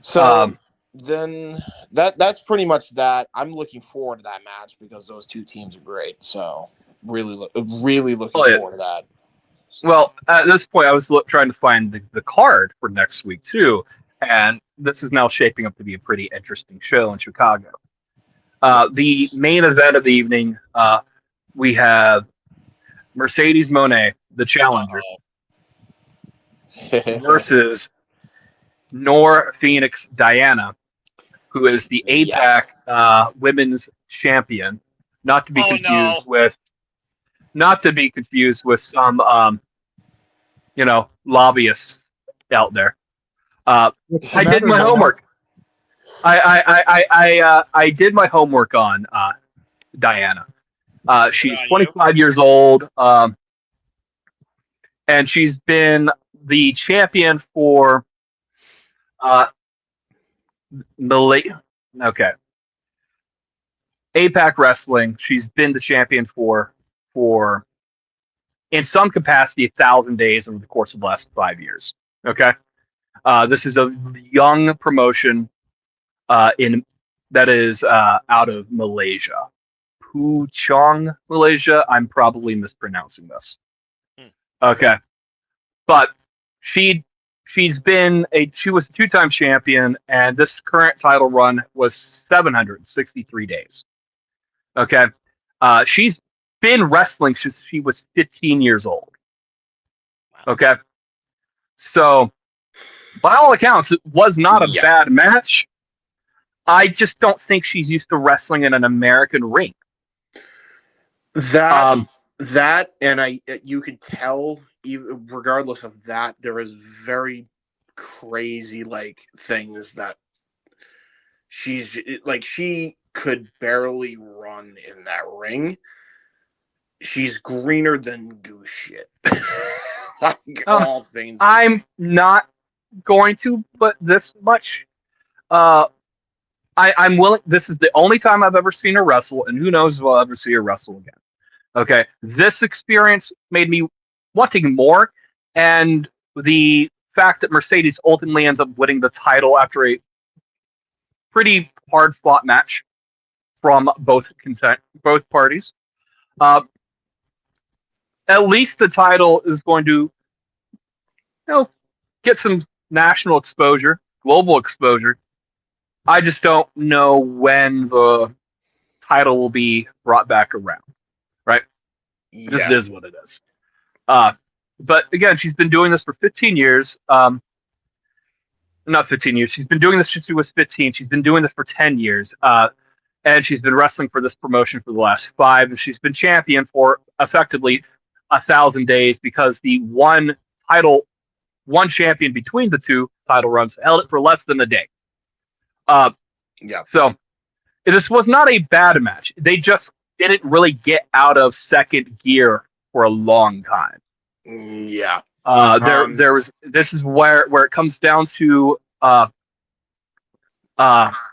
So then that's pretty much that. I'm looking forward to that match because those two teams are great. So really looking forward to that. Well, at this point, I was trying to find the card for next week too, and this is now shaping up to be a pretty interesting show in Chicago. The main event of the evening, we have Mercedes Moné, the challenger, versus Nor Phoenix Diana, who is the APAC women's champion. Not to be confused with some lobbyists out there. I did my homework. I did my homework on Diana. She's 25 years old, and she's been the champion for APAC Wrestling. She's been the champion for in some capacity 1,000 days over the course of the last 5 years. Okay, this is a young promotion that is out of Malaysia, Puchong, Malaysia. I'm probably mispronouncing this. Okay, but she was a two-time champion, and this current title run was 763 days. Okay, she's been wrestling since she was 15 years old. Okay, so by all accounts, it was not a bad match. I just don't think she's used to wrestling in an American ring. That and you could tell, even regardless of that, there is very crazy things that she could barely run in that ring. she's greener than goose shit. Like, all things. I'm not going to put this much. I'm willing. This is the only time I've ever seen her wrestle, and who knows if I'll ever see her wrestle again. Okay, this experience made me wanting more, and the fact that Mercedes ultimately ends up winning the title after a pretty hard-fought match from both parties. At least the title is going to, get some national exposure, global exposure. I just don't know when the title will be brought back around, right? It just is what it is. But again, she's been doing this for 15 years. Not 15 years. She's been doing this since she was 15. She's been doing this for 10 years. And she's been wrestling for this promotion for the last 5. And she's been champion for effectively 1,000 days because the one champion between the 2 title runs held it for less than a day. So this was not a bad match. They just didn't really get out of second gear for a long time. There was. This is where it comes down to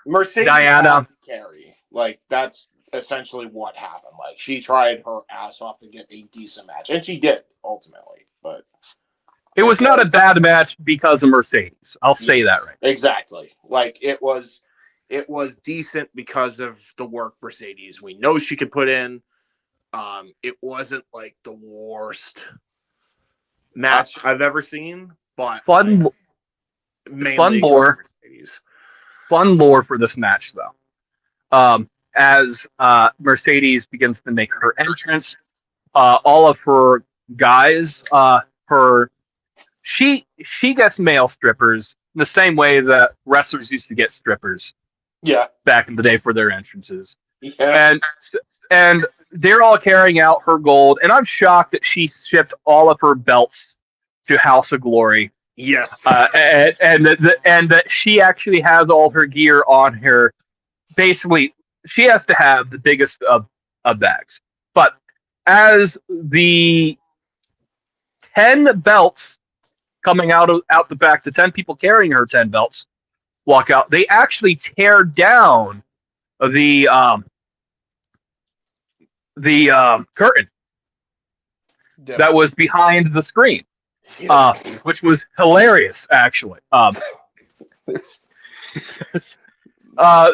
Mercedes Diana had to carry. Like, that's essentially what happened. Like, she tried her ass off to get a decent match, and she did ultimately. But it was not a bad match because of Mercedes. I'll say that right. Exactly. Like, it was decent because of the work Mercedes we know she could put in. It wasn't like the worst match I've ever seen, but fun lore for this match though. As Mercedes begins to make her entrance, all of her guys, she gets male strippers the same way that wrestlers used to get strippers. Back in the day for their entrances. And they're all carrying out her gold, and I'm shocked that she shipped all of her belts to House of Glory. And that she actually has all her gear on her. Basically, she has to have the biggest of bags. But as the 10 belts coming out the back, the 10 people carrying her 10 belts walk out, they actually tear down the curtain that was behind the screen, which was hilarious, actually.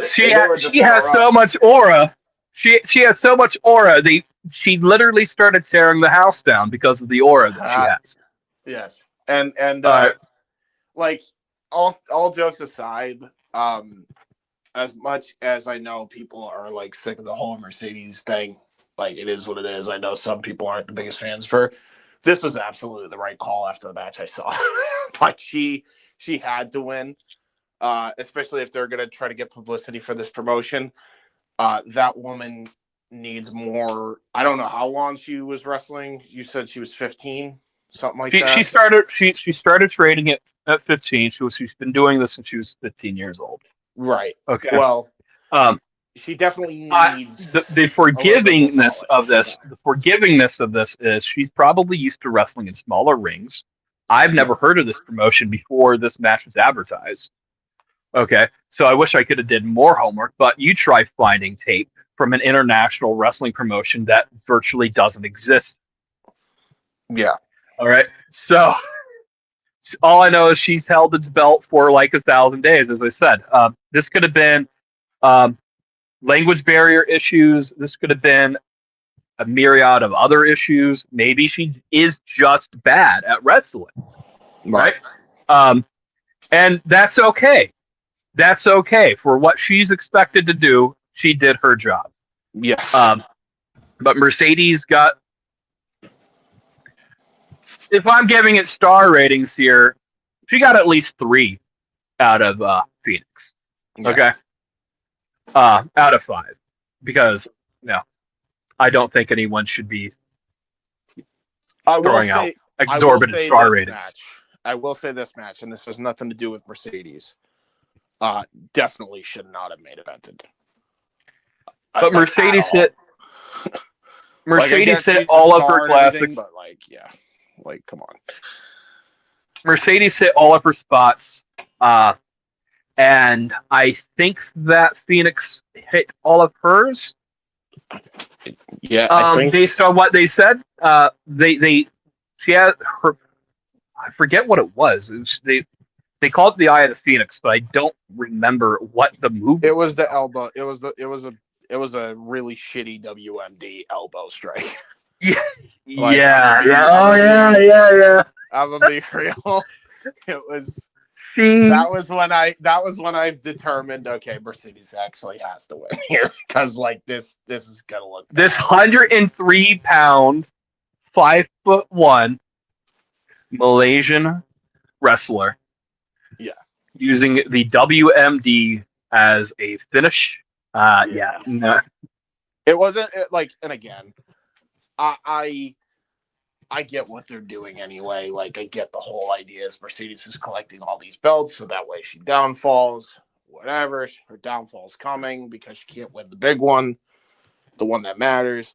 She has so much aura. She has so much aura. She literally started tearing the house down because of the aura that she has. Yes, and like all jokes aside, as much as I know people are like sick of the whole Mercedes thing, like, it is what it is. I know some people aren't the biggest fans of her. This was absolutely the right call after the match I saw. Like, she had to win, especially if they're gonna try to get publicity for this promotion. That woman needs more. I don't know how long she was wrestling. You said she was 15, something like that. She started training at 15. She's been doing this since she was 15 years old. Right. Okay. Well, she definitely needs the forgivingness of this. The forgivingness of this is she's probably used to wrestling in smaller rings. I've never heard of this promotion before this match was advertised. Okay, so I wish I could have did more homework, but you try finding tape from an international wrestling promotion that virtually doesn't exist. All right, so all I know is she's held its belt for like 1,000 days, as I said. This could have been language barrier issues. This could have been a myriad of other issues. Maybe she is just bad at wrestling, right? And that's okay. That's okay. For what she's expected to do, she did her job. But Mercedes got, if I'm giving it star ratings here, she got at least 3 out of Phoenix. Okay. Out of 5. Because, I don't think anyone should be throwing out exorbitant star ratings. I will say this match, and this has nothing to do with Mercedes, definitely should not have main evented. But Mercedes hit Mercedes hit all of her classics. But come on. Mercedes hit all of her spots. And I think that Phoenix hit all of hers. Yeah, I think based on what they said, she had her. I forget what it was. They called it the Eye of the Phoenix, but I don't remember what the move. It was the elbow. It was a really shitty WMD elbow strike. Yeah, yeah. Yeah. I'm gonna be real. It was. That was when I determined, okay, Mercedes actually has to win here because this is gonna look bad. This 103-pound, 5'1" Malaysian wrestler, using the WMD as a finish. No. It wasn't and again, I get what they're doing anyway. I get the whole idea is Mercedes is collecting all these belts so that way she downfalls, whatever. Her downfall's coming because she can't win the big one, the one that matters.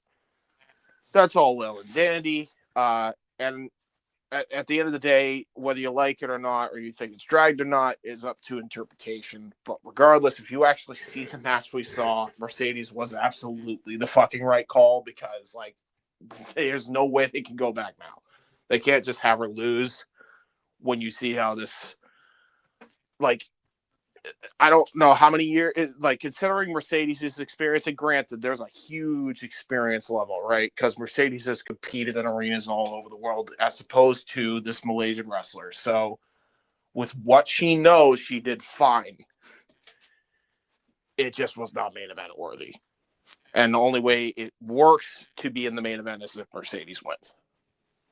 That's all well and dandy. And at the end of the day, whether you like it or not, or you think it's dragged or not, is up to interpretation. But regardless, if you actually see the match we saw, Mercedes was absolutely the fucking right call because, there's no way they can go back now. They can't just have her lose when you see how this, I don't know how many years, considering Mercedes' experience, and granted, there's a huge experience level, right? Because Mercedes has competed in arenas all over the world as opposed to this Malaysian wrestler. So with what she knows, she did fine. It just was not main event worthy. And the only way it works to be in the main event is if Mercedes wins.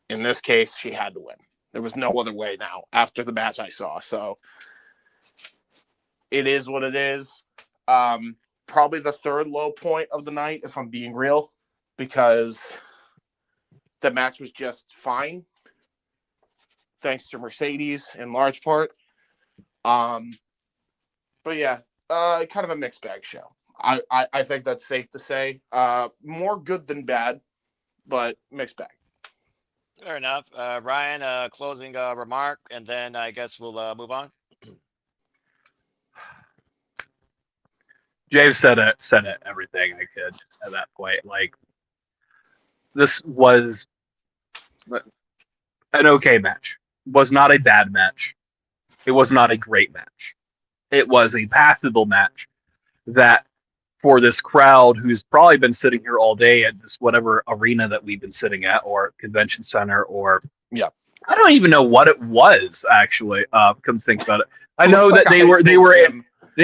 In this case, she had to win. There was no other way now after the match I saw. So it is what it is. Probably the third low point of the night, if I'm being real, because the match was just fine. Thanks to Mercedes in large part. But yeah, kind of a mixed bag show. I think that's safe to say. More good than bad, but mixed bag. Fair enough. Ryan, closing remark, and then I guess we'll move on. James said everything I could at that point. This was an okay match. It was not a bad match. It was not a great match. It was a passable match that, for this crowd who's probably been sitting here all day at this whatever arena that we've been sitting at, or convention center, or I don't even know what it was actually. Come think about it. I know that they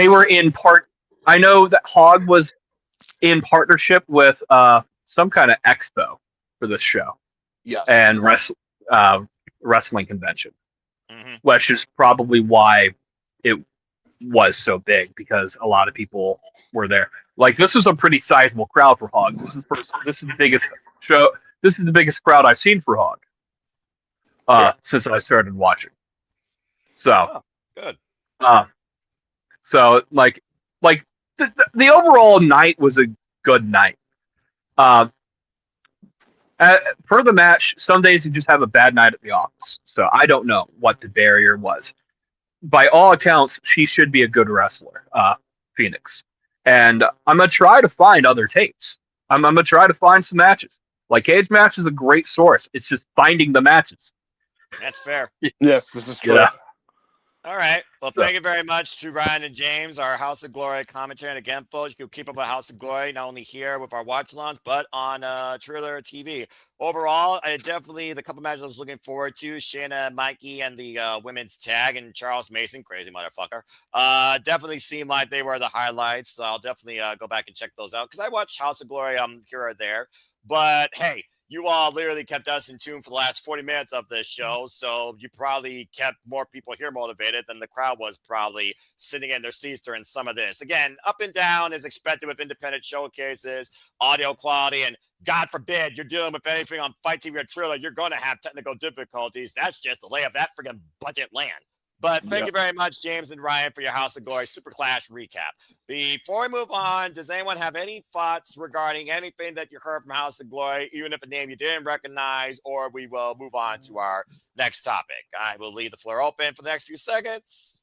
were in part. I know that Hog was in partnership with some kind of expo for this show. Yes. And wrestling convention, which is probably why it was so big, because a lot of people were there. This was a pretty sizable crowd for Hog. This is the biggest show. This is the biggest crowd I've seen for Hog since I started watching. So good. So the overall night was a good night. Per the match, some days you just have a bad night at the office. So I don't know what the barrier was. By all accounts, she should be a good wrestler, Phoenix. And I'm going to try to find other tapes. I'm going to try to find some matches. Cage Match is a great source. It's just finding the matches. That's fair. Yes, this is true. Yeah. All right. Well, thank you very much to Ryan and James, our House of Glory commentary. And again, folks, you can keep up with House of Glory not only here with our watch-alongs, but on Triller TV. Overall, the couple matches I was looking forward to, Shayna, Mikey, and the women's tag, and Charles Mason, crazy motherfucker, definitely seemed like they were the highlights. So I'll definitely go back and check those out, because I watched House of Glory here or there. But hey, you all literally kept us in tune for the last 40 minutes of this show, so you probably kept more people here motivated than the crowd was probably sitting in their seats during some of this. Again, up and down is expected with independent showcases, audio quality, and God forbid you're dealing with anything on Fight TV or Triller, you're going to have technical difficulties. That's just the lay of that friggin' budget land. But thank you very much, James and Ryan, for your House of Glory Super Clash recap. Before we move on, does anyone have any thoughts regarding anything that you heard from House of Glory, even if a name you didn't recognize, or we will move on to our next topic? I will leave the floor open for the next few seconds.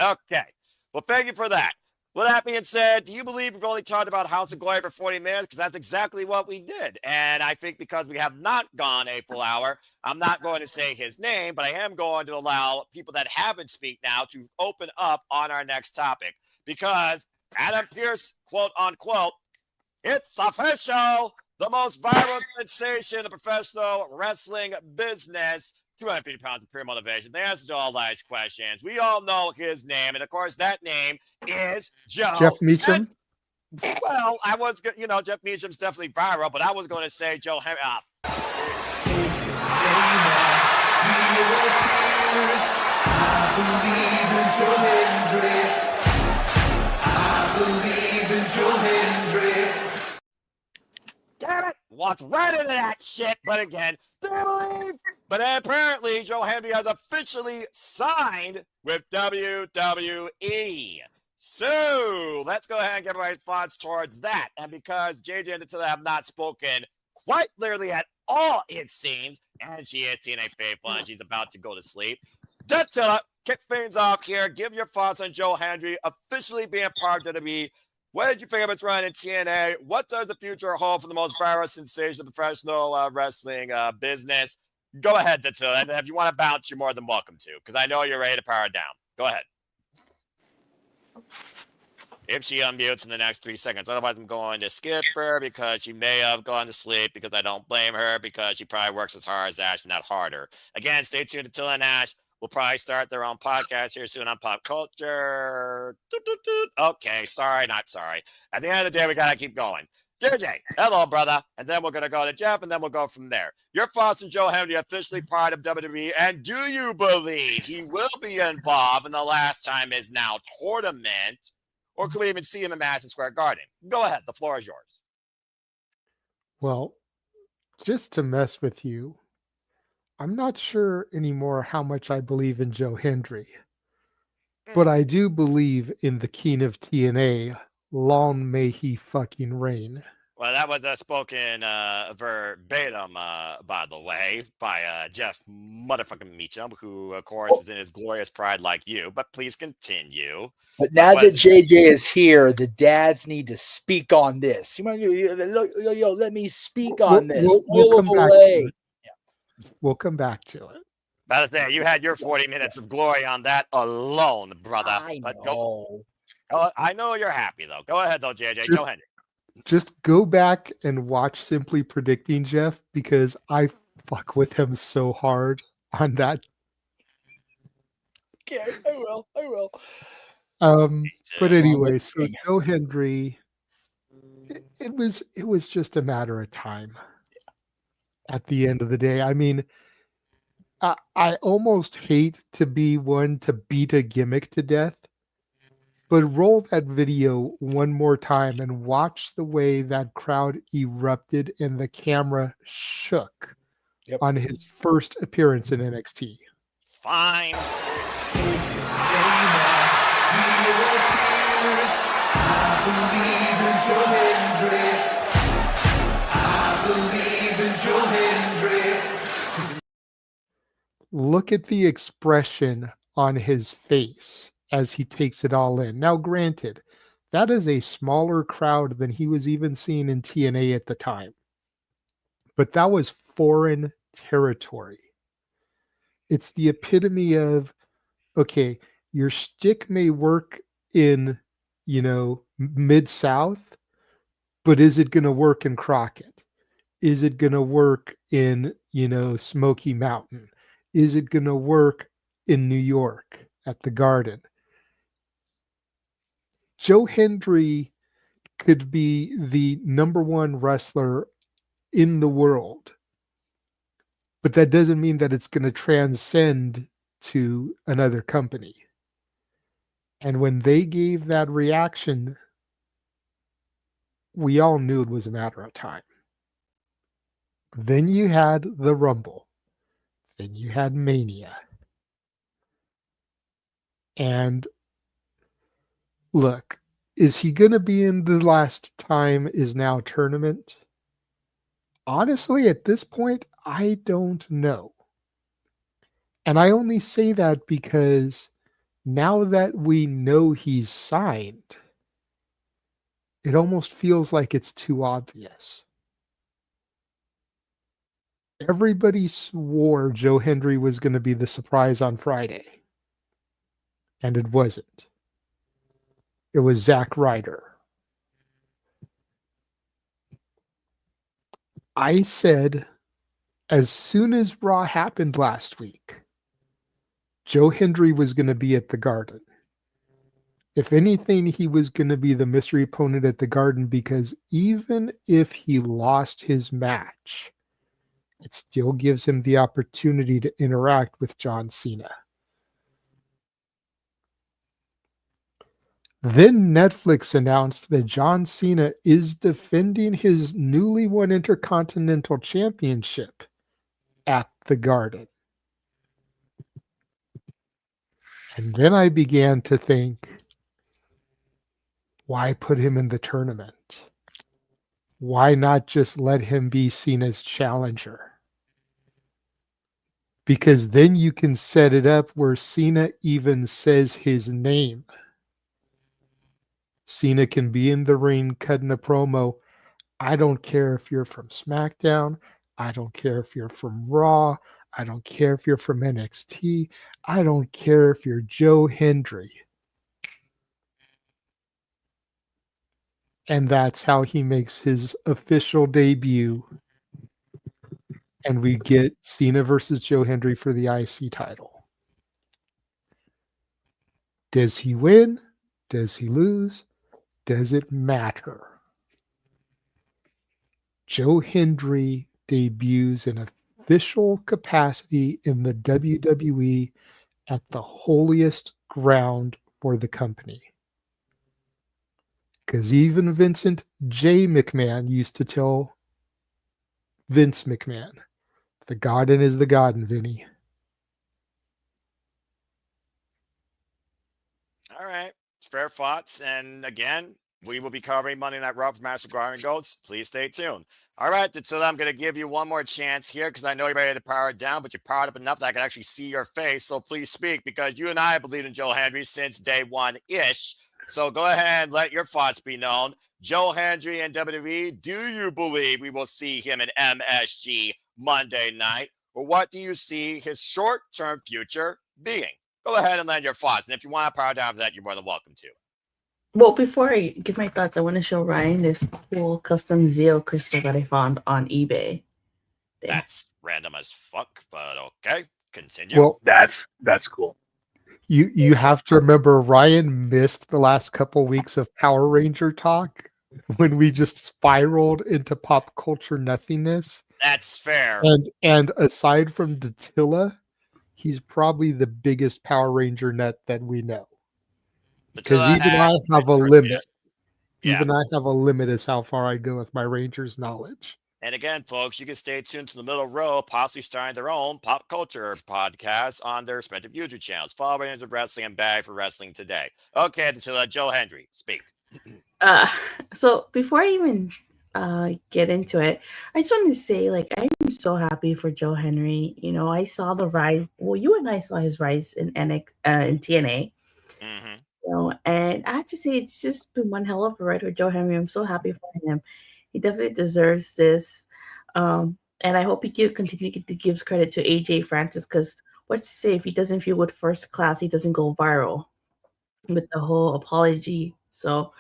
Okay. Well, thank you for that. With that being said, do you believe we've only talked about House of Glory for 40 minutes? Because that's exactly what we did. And I think because we have not gone a full hour, I'm not going to say his name, but I am going to allow people that haven't speak now to open up on our next topic. Because Adam Pearce, quote unquote, it's official, the most viral sensation in professional wrestling business. 250 pounds of pure motivation. The answer to all these questions. We all know his name, and of course, that name is Jeff Meacham. Well, I was, Jeff Meacham's definitely viral, but I was going to say Joe Hendry. I believe in Joe Hendry. I believe in Joe Hendry. Damn it! Walked right into that shit, but again, but apparently Joe Hendry has officially signed with WWE. So let's go ahead and get everybody's thoughts towards that. And because JJ and Attila have not spoken quite literally at all, it seems, and she is TNA faithful and she's about to go to sleep. Attila, kick things off here. Give your thoughts on Joe Hendry officially being part of WWE. What did you think of its run in TNA? What does the future hold for the most viral sensation of professional wrestling business? Go ahead, Attila. And if you want to bounce, you're more than welcome to, because I know you're ready to power down. Go ahead. If she unmutes in the next 3 seconds. Otherwise, I'm going to skip her because she may have gone to sleep, because I don't blame her, because she probably works as hard as Ash, not harder. Again, stay tuned to Attila and Ash. We'll probably start their own podcast here soon on Pop Culture. Okay, sorry, not sorry. At the end of the day, we got to keep going. JJ, hello, brother. And then we're going to go to Jeff, and then we'll go from there. Your thoughts on Joe Hendry officially part of WWE, and do you believe he will be involved in the Last Time Is Now tournament, or could we even see him in Madison Square Garden? Go ahead. The floor is yours. Well, just to mess with you, I'm not sure anymore how much I believe in Joe Hendry, but I do believe in the king of TNA. Long may he fucking reign. Well, that was spoken verbatim, by the way, by Jeff motherfucking Meacham, who, of course, is in his glorious pride like you. But please continue. But now that JJ is here, the dads need to speak on this. Yo, let me speak on this. We'll come back to it. We'll come back to it. About to say, you had your 40 minutes of glory on that alone, brother. I know you're happy, though. Go ahead, though, JJ. Go ahead. Just go back and watch Simply Predicting Jeff, because I fuck with him so hard on that. Okay, I will. But anyway, so Joe Hendry, it was just a matter of time. At the end of the day, I mean, I almost hate to be one to beat a gimmick to death, but roll that video one more time and watch the way that crowd erupted and the camera shook on his first appearance in NXT. Fine. I believe in Joe Hendry. I believe in Joe Hendry. Look at the expression on his face as he takes it all in. Now, granted, that is a smaller crowd than he was even seeing in TNA at the time. But that was foreign territory. It's the epitome of, okay, your shtick may work in, Mid-South, but is it going to work in Crockett? Is it going to work in, Smoky Mountain? Is it going to work in New York at the Garden? Joe Hendry could be the number one wrestler in the world, but that doesn't mean that it's going to transcend to another company. And when they gave that reaction, we all knew it was a matter of time. Then you had the Rumble. Then you had Mania. And look, is he going to be in the Last Time Is Now tournament? Honestly, at this point, I don't know. And I only say that because now that we know he's signed, it almost feels like it's too obvious. Everybody swore Joe Hendry was going to be the surprise on Friday. And it wasn't. It was Zack Ryder. I said, as soon as Raw happened last week, Joe Hendry was going to be at the Garden. If anything, he was going to be the mystery opponent at the Garden because even if he lost his match, it still gives him the opportunity to interact with John Cena. Then Netflix announced that John Cena is defending his newly won Intercontinental Championship at the Garden. And then I began to think, why put him in the tournament? Why not just let him be Cena's challenger? Because then you can set it up where Cena even says his name. Cena can be in the ring cutting a promo. I don't care if you're from SmackDown. I don't care if you're from Raw. I don't care if you're from NXT. I don't care if you're Joe Hendry. And that's how he makes his official debut. And we get Cena versus Joe Hendry for the IC title. Does he win? Does he lose? Does it matter? Joe Hendry debuts in official capacity in the WWE at the holiest ground for the company. Because even Vincent J. McMahon used to tell Vince McMahon, the Garden is the Garden, Vinny. All right. Fair thoughts. And again, we will be covering Monday Night Raw for Master Garden Goats. Please stay tuned. All right. So I'm going to give you one more chance here because I know you're ready to power it down, but you're powered up enough that I can actually see your face. So please speak because you and I believe in Joe Hendry since day one-ish. So go ahead and let your thoughts be known. Joe Hendry and WWE, do you believe we will see him in MSG Monday night? Or what do you see his short-term future being? Go ahead and lend your thoughts. And if you want to power down for that, you're more than welcome to. Well, before I give my thoughts, I want to show Ryan this cool custom Zeo crystal that I found on eBay. That's random as fuck, but okay. Continue. Well, That's cool. You have to remember Ryan missed the last couple weeks of Power Ranger talk when we just spiraled into pop culture nothingness. That's fair. And aside from Dattila, he's probably the biggest Power Ranger nut that we know. Because even I have a limit. Even I have a limit as how far I go with my Rangers knowledge. And again, folks, you can stay tuned to the middle row, possibly starting their own pop culture podcast on their respective YouTube channels. Follow Rangers of Wrestling and Bag for Wrestling Today. Okay, to Joe Hendry, speak. So before I even get into it, I just wanted to say, like, I'm so happy for Joe Hendry. You know, I saw the rise. Well, you and I saw his rise in in TNA. Mm-hmm. You know, and I have to say, it's just been one hell of a ride with Joe Hendry. I'm so happy for him. He definitely deserves this. And I hope he continue to give credit to AJ Francis, because what's to say if he doesn't feel with First Class, he doesn't go viral with the whole apology. So,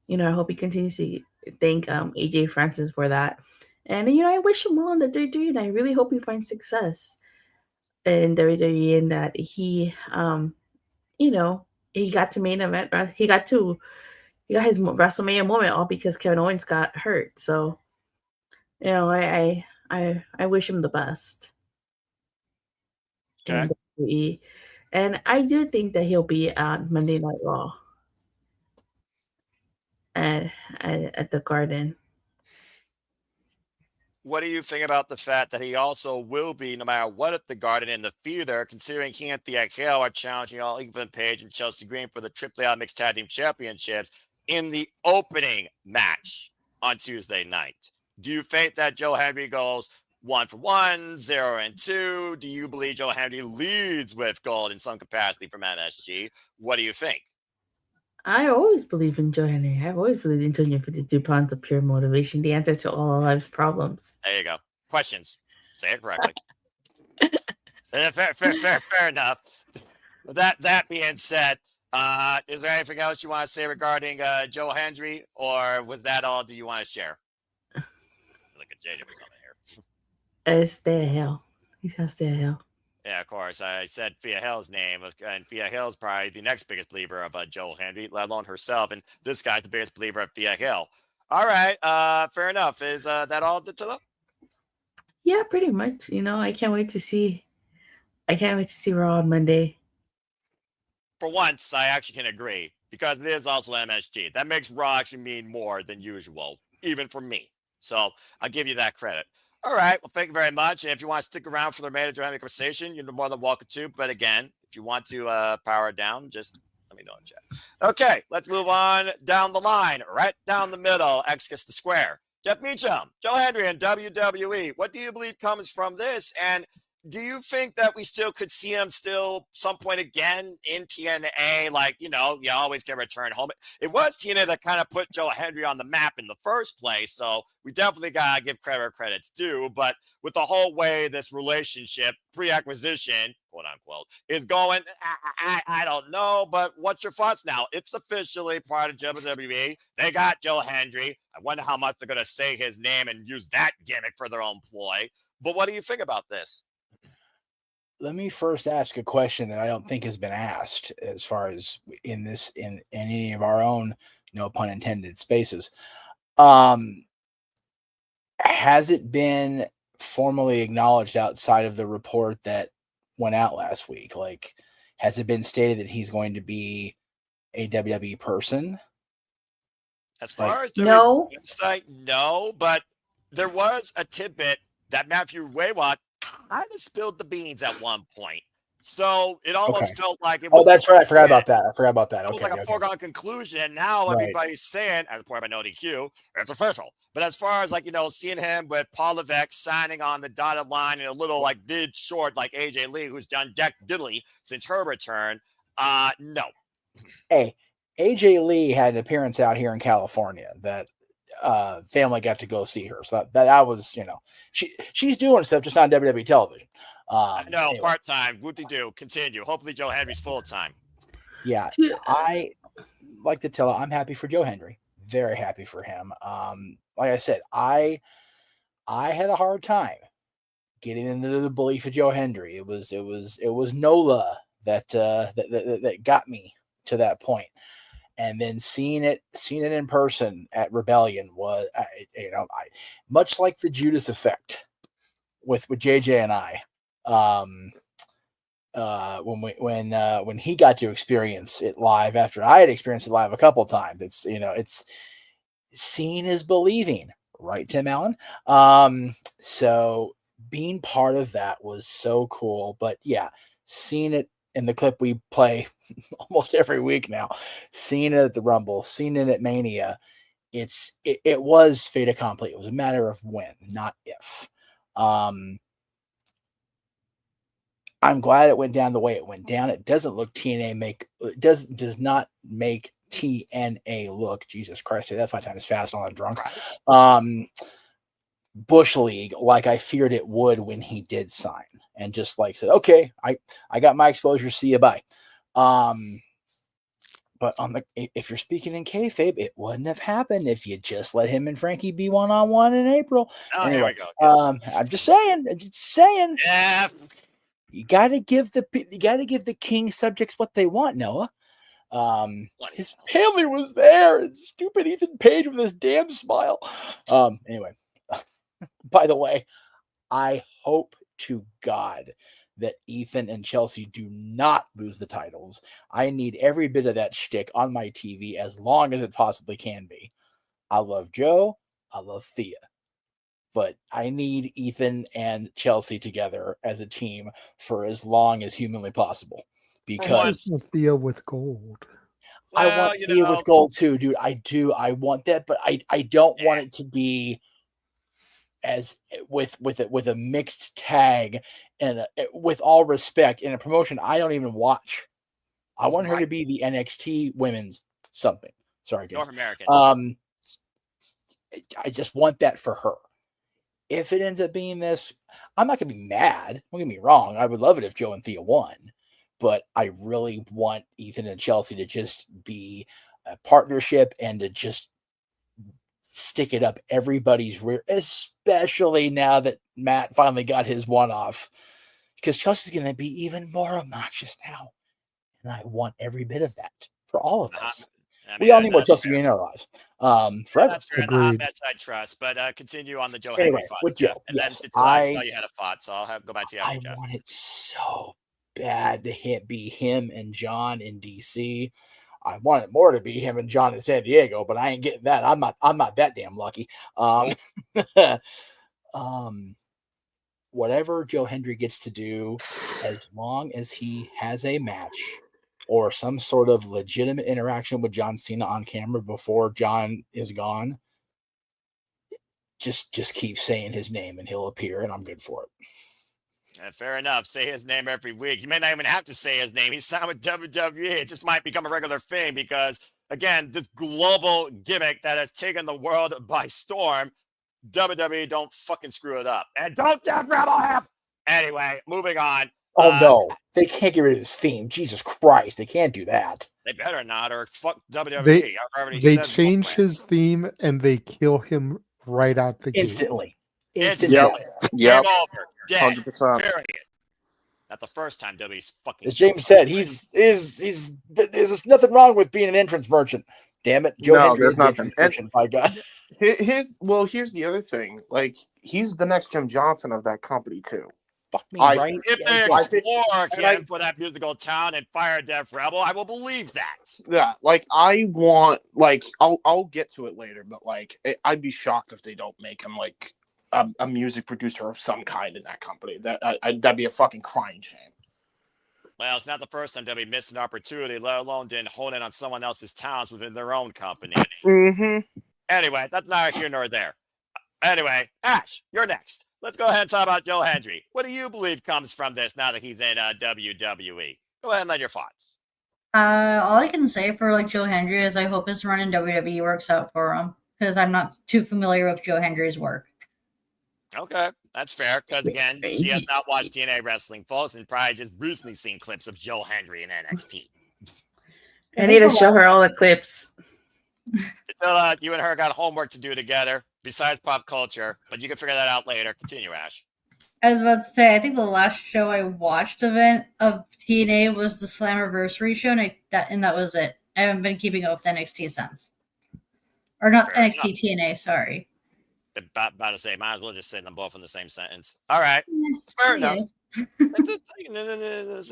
you know, I hope he continues to thank AJ Francis for that. And, you know, I wish him well in the WWE, and I really hope he finds success in WWE and that he, you know, he got to main event. He got his WrestleMania moment all because Kevin Owens got hurt. So, you know, I wish him the best. Okay. And I do think that he'll be on Monday Night Raw at the Garden. what do you think about the fact that he also will be, no matter what, at the Garden in the theater, considering he and Thea Hale are challenging all Ethan Page and Chelsea Green for the AAA Mixed Tag Team Championships in the opening match on Tuesday night? Do you think that Joe Hendry goes 1-for-1, 0-2? Do you believe Joe Hendry leads with gold in some capacity from MSG? What do you think? I always believe in Joe Henry. I've always believed in 252 pounds of pure motivation, the answer to all our life's problems. There you go. Questions. Say it correctly. Fair enough. That being said, is there anything else you want to say regarding Joe Hendry, or was that all do you want to share? Look at JJ was on here. Stay a hell. He's got to stay a hell. Yeah, of course. I said Thea Hill's name, and Thea Hill's probably the next biggest believer of Joel Hendry, let alone herself. And this guy's the biggest believer of Thea Hill. All right, fair enough. Is that all, Dattila? Yeah, pretty much. I can't wait to see Raw on Monday. For once, I actually can agree, because it is also MSG. That makes Raw actually mean more than usual, even for me. So I'll give you that credit. All right. Well, thank you very much. And if you want to stick around for the remainder of the conversation, you're more than welcome to. But again, if you want to power it down, just let me know in chat. Okay, let's move on down the line, right down the middle. X gets the square. Jeff Meacham, Joe Hendry, and WWE. What do you believe comes from this? And do you think that we still could see him still some point again in TNA? Like, you always can return home. It was TNA that kind of put Joe Hendry on the map in the first place. So we definitely got to give credit where credit's due. But with the whole way this relationship, pre-acquisition, quote unquote, is going, I don't know. But what's your thoughts now? It's officially part of WWE. They got Joe Hendry. I wonder how much they're going to say his name and use that gimmick for their own ploy. But what do you think about this? Let me first ask a question that I don't think has been asked as far as in any of our own, no pun intended, spaces. Has it been formally acknowledged outside of the report that went out last week? Like, has it been stated that he's going to be a WWE person? As far as the website, no, but there was a tidbit that Matthew Waywat kind of spilled the beans at one point. So it almost felt like it was. Oh, that's right. I forgot about that. It was like a foregone conclusion. And now everybody's saying, as reported by No DQ, it's official. But as far as seeing him with Paul Levesque signing on the dotted line in a little mid short like AJ Lee, who's done deck diddly since her return, no. Hey, AJ Lee had an appearance out here in California that family got to go see her. So that was, she's doing stuff just on WWE television. No, anyway. Part-time. Whoop-de-doo. Continue. Hopefully Joe Hendry's full-time. Yeah. I like to tell her I'm happy for Joe Hendry. Very happy for him. Like I said, I had a hard time getting into the belief of Joe Hendry. It was Nola that got me to that point. And then seeing it in person at Rebellion was, much like the Judas effect with JJ and I, when he got to experience it live after I had experienced it live a couple of times. It's seeing is believing, right, Tim Allen? So being part of that was so cool. But yeah, seeing it in the clip we play almost every week now, seeing it at the Rumble, seeing it at Mania, it was fait accompli. It was a matter of when, not if. I'm glad it went down the way it went down. It doesn't look does not make TNA look, Jesus Christ, say that 5 times fast while I'm drunk. Bush League, like I feared it would when he did sign, and just said, okay, I got my exposure, see you, bye. But if you're speaking in kayfabe, it wouldn't have happened if you just let him and Frankie be one-on-one in April. Anyway, I'm just saying. Yeah. You gotta give the king subjects what they want, Noah. His family was there, and stupid Ethan Page with his damn smile. Anyway. By the way, I hope to God that Ethan and Chelsea do not lose the titles. I need every bit of that shtick on my TV as long as it possibly can be. I love Joe. I love Thea. but I need Ethan and Chelsea together as a team for as long as humanly possible. Because Thea with gold. I want Thea with gold too, dude. I do. I want that, but I don't want it to be as with a mixed tag and with all respect in a promotion I don't even watch. I want her to be the NXT women's something. Sorry, James. North American. I just want that for her. If it ends up being this, I'm not gonna be mad. Don't get me wrong. I would love it if Joe and Thea won, but I really want Ethan and Chelsea to just be a partnership and to just stick it up everybody's rear, especially now that Matt finally got his one off, because Chelsea's going to be even more obnoxious now. And I want every bit of that for all of us. We all need more Chelsea in our lives. Forever. That's fair. Not best I trust, but continue on the Joe Anyway, Hendry thought, with Jeff. Joe, And yes, then I saw you had a thought, so I'll go back to you after, I Jeff. want it so bad to be him and John in DC. I want it more to be him and John in San Diego, but I ain't getting that. I'm not that damn lucky. Whatever Joe Hendry gets to do, as long as he has a match or some sort of legitimate interaction with John Cena on camera before John is gone, just keep saying his name and he'll appear, and I'm good for it. Fair enough. Say his name every week. You may not even have to say his name. He's signed with WWE. It just might become a regular thing because, again, this global gimmick that has taken the world by storm, WWE don't fucking screw it up. And don't Jeff Rebel him! Anyway, moving on. Oh, no. They can't get rid of this theme. Jesus Christ. They can't do that. They better not, or fuck WWE. I've already They said change his theme and they kill him right out the Instantly. gate. Yep. Yep. Game over. Dead. 100%. Period. Not the first time WWE's fucking. As James said, there's nothing wrong with being an entrance merchant. Damn it, Joe No, Hendry there's is an nothing. entrance merchant. By God, Here's the other thing. Like, he's the next Jim Johnson of that company too. Fuck me, right? If they explore him for that musical town and fire Def Rebel, I will believe that. Yeah, like I want, like I'll get to it later, but like I'd be shocked if they don't make him like a music producer of some kind in that company. That'd be a fucking crying shame. Well, it's not the first time WWE missed an opportunity, let alone didn't hone in on someone else's talents within their own company. Mm-hmm. Anyway, that's neither here nor there. Anyway, Ash, you're next. Let's go ahead and talk about Joe Hendry. What do you believe comes from this now that he's in WWE? Go ahead and let your thoughts. All I can say for like Joe Hendry is I hope his run in WWE works out for him because I'm not too familiar with Joe Hendry's work. Okay, that's fair. Because again, she has not watched TNA wrestling, folks, and probably just recently seen clips of Joe Hendry in NXT. I need to show her all the clips. So you and her got homework to do together besides pop culture, but you can figure that out later. Continue, Ash. I was about to say, I think the last show I watched event of TNA was the Slammiversary show, and that was it. I haven't been keeping up with NXT since. Or not Fair NXT, TNA, sorry. About to say, might as well just say them both in the same sentence. All right. Fair enough. Fair enough.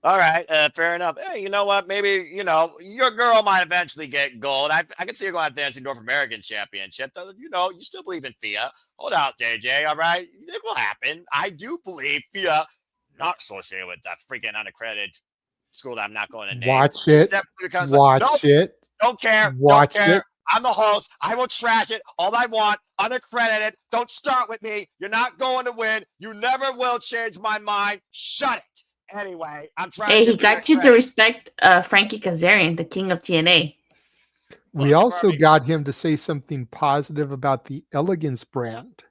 All right. Fair enough. Hey, you know what? Maybe, your girl might eventually get gold. I can see her going to the North American Championship. You still believe in Thea. Hold out, JJ. All right. It will happen. I do believe Thea, not associated with that freaking unaccredited school that I'm not going to name. Watch it. Watch it. Don't care. Watch don't care. it. I'm the host. I will trash it all I want, unaccredited. Don't start with me. You're not going to win. You never will change my mind. Shut it. Anyway, I'm trying to Hey, give he got you to respect Frankie Kazarian, the king of TNA. We also got him to say something positive about the Elegance brand.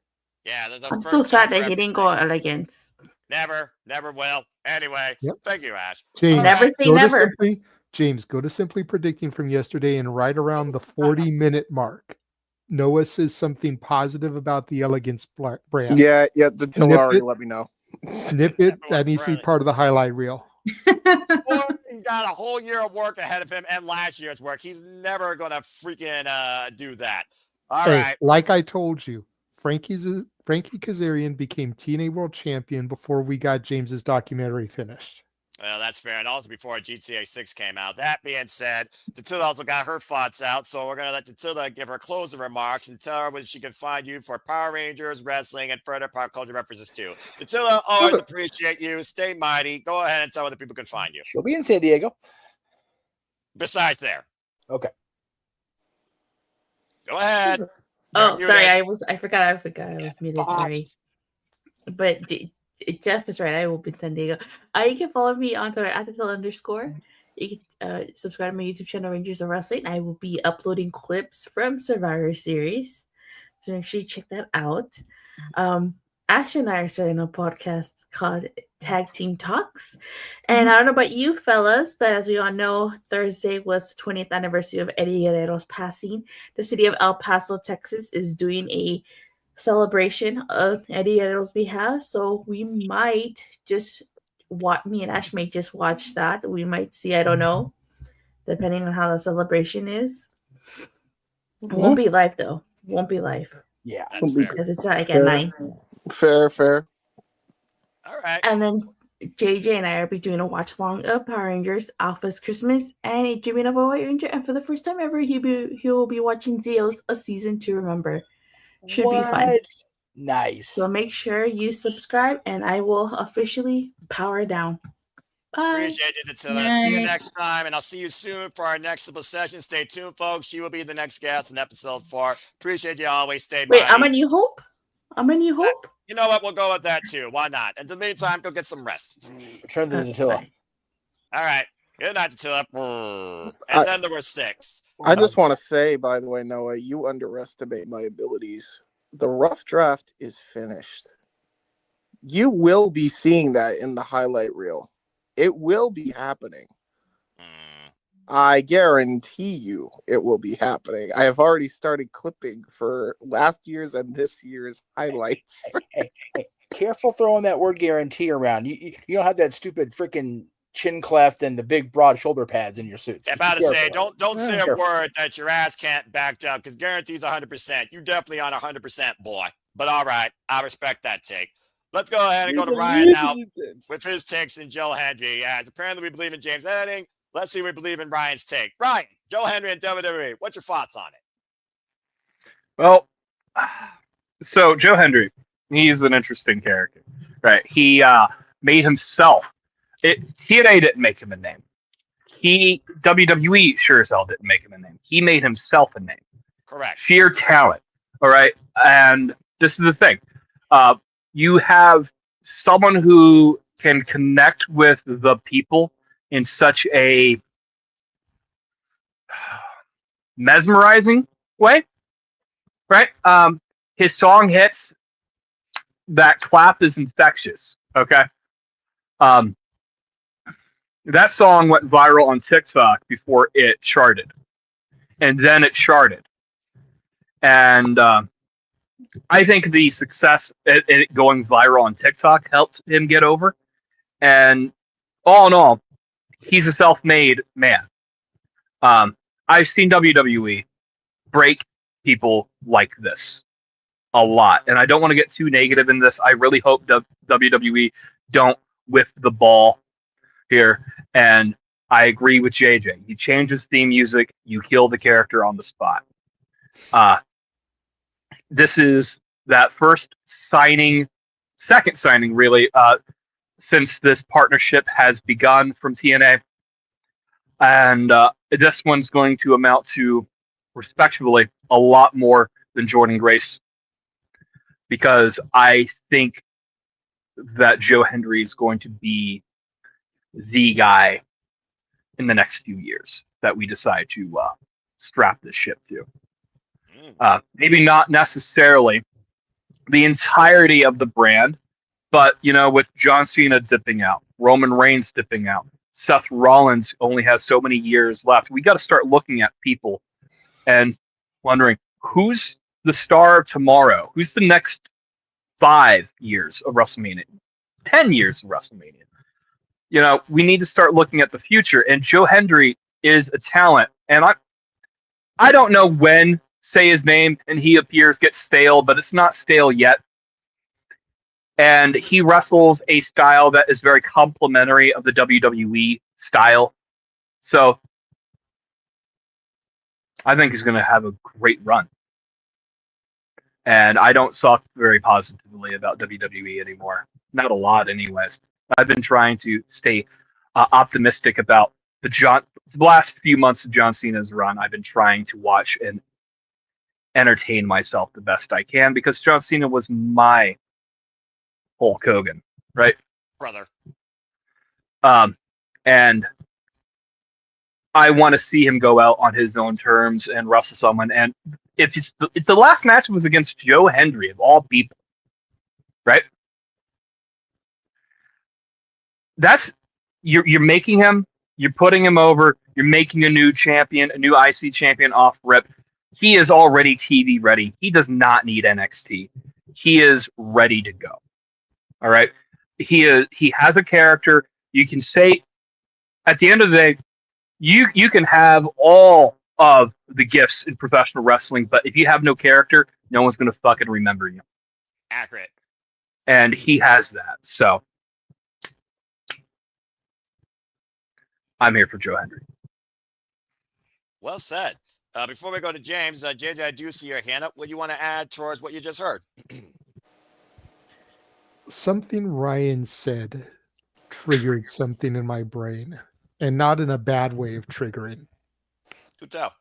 Yeah, I'm so sad that he didn't go Elegance. Never will. Anyway, Thank you, Ash. James, Never say go to never. James, go to Simply Predicting from yesterday and right around the 40-minute mark, Noah says something positive about the Elegance brand. Yeah, the Tiller already let me know. Snippet, that needs to be part of the highlight reel. He's got a whole year of work ahead of him and last year's work. He's never going to freaking do that. All right. Like I told you, Frankie Kazarian became TNA World Champion before we got James's documentary finished. Well, that's fair. And also before GTA 6 came out. That being said, Datilda also got her thoughts out. So we're going to let Datilda give her closing remarks and tell her where she can find you for Power Rangers, wrestling, and further pop culture references too. Datilda, always appreciate you. Stay mighty. Go ahead and tell where the people can find you. She'll be in San Diego. Besides there. Okay. Go ahead. Oh, sorry. I forgot I was muted. Sorry. But Jeff is right. I will be in San Diego. You can follow me on Twitter at @Datil_. You can subscribe to my YouTube channel, Rangers of Wrestling. I will be uploading clips from Survivor Series. So make sure you check that out. Ash and I are starting a podcast called Tag Team Talks. And I don't know about you fellas, but as we all know, Thursday was the 20th anniversary of Eddie Guerrero's passing. The city of El Paso, Texas is doing a celebration of Eddie Guerrero's behalf. So we might just me and Ash may just watch that. We might see, I don't know, depending on how the celebration is. It won't be live though. Won't be live. Yeah. Because it's like at 9. Fair. All right. And then JJ and I will be doing a watch along of Power Rangers Alpha's Christmas and a Dreaming of a White Ranger. And for the first time ever, he will be watching Zio's A Season to Remember. Should be fun. Nice. So make sure you subscribe, and I will officially power down. Bye. Appreciate it, Datilda. See you next time, and I'll see you soon for our next session. Stay tuned, folks. She will be the next guest in episode 4. Appreciate you always. Stay Wait, mighty. I'm a New Hope? You know what? We'll go with that too. Why not? Until the meantime, go get some rest. Turn to Datilda. All right. Good night, Datilda. And then there were 6. I just want to say, by the way, Noah, you underestimate my abilities. The rough draft is finished. You will be seeing that in the highlight reel. It will be happening. I guarantee you it will be happening. I have already started clipping for last year's and this year's highlights. Hey, careful throwing that word guarantee around. You don't have that stupid freaking chin cleft and the big broad shoulder pads in your suits. I'm about to say, don't say a word that your ass can't back up, because guarantees 100%. You definitely on 100%, boy. But all right, I respect that take. Let's go ahead and go to Ryan now with his takes and Joe Hendry. As apparently we believe in James editing, let's see if we believe in Ryan's take. Ryan, Joe Hendry and WWE, what's your thoughts on it? Well, so Joe Hendry, he's an interesting character, right? He made himself. TNA didn't make him a name. WWE sure as hell didn't make him a name. He made himself a name. Correct. Sheer talent. All right. And this is the thing. You have someone who can connect with the people in such a mesmerizing way, right? His song hits. That clap is infectious. Okay. That song went viral on TikTok before it charted, and then it charted. And I think the success at it going viral on TikTok helped him get over. And all in all, he's a self-made man. I've seen WWE break people like this a lot. And I don't want to get too negative in this. I really hope WWE don't whiff the ball here. And I agree with JJ. You change his theme music, you kill the character on the spot. This is that first signing, second signing really, since this partnership has begun from TNA. And this one's going to amount to, respectively, a lot more than Jordan Grace. Because I think that Joe Hendry is going to be the guy in the next few years that we decide to strap this ship to. Maybe not necessarily the entirety of the brand, but, you know, with John Cena dipping out, Roman Reigns dipping out, Seth Rollins only has so many years left. We got to start looking at people and wondering who's the star of tomorrow? Who's the next 5 years of WrestleMania? 10 years of WrestleMania? You know, we need to start looking at the future. And Joe Hendry is a talent. And I don't know when say his name and he appears gets stale, but it's not stale yet. And he wrestles a style that is very complementary of the WWE style. So I think he's going to have a great run. And I don't talk very positively about WWE anymore. Not a lot, anyways. I've been trying to stay optimistic about the last few months of John Cena's run. I've been trying to watch and entertain myself the best I can because John Cena was my Hulk Hogan, right? Brother. And I want to see him go out on his own terms and wrestle someone. And if the last match was against Joe Hendry of all people, right? That's you're making him, you're putting him over, you're making a new champion, a new IC champion off rip. He is already TV ready. He does not need NXT. He is ready to go. All right. He has a character. You can say at the end of the day, you can have all of the gifts in professional wrestling, but if you have no character, no one's gonna fucking remember you. Accurate. And he has that. So I'm here for Joe Hendry. Well said. Before we go to James, JJ, I do see your hand up. What do you want to add towards what you just heard? Something Ryan said triggered something in my brain, and not in a bad way of triggering. Good tell.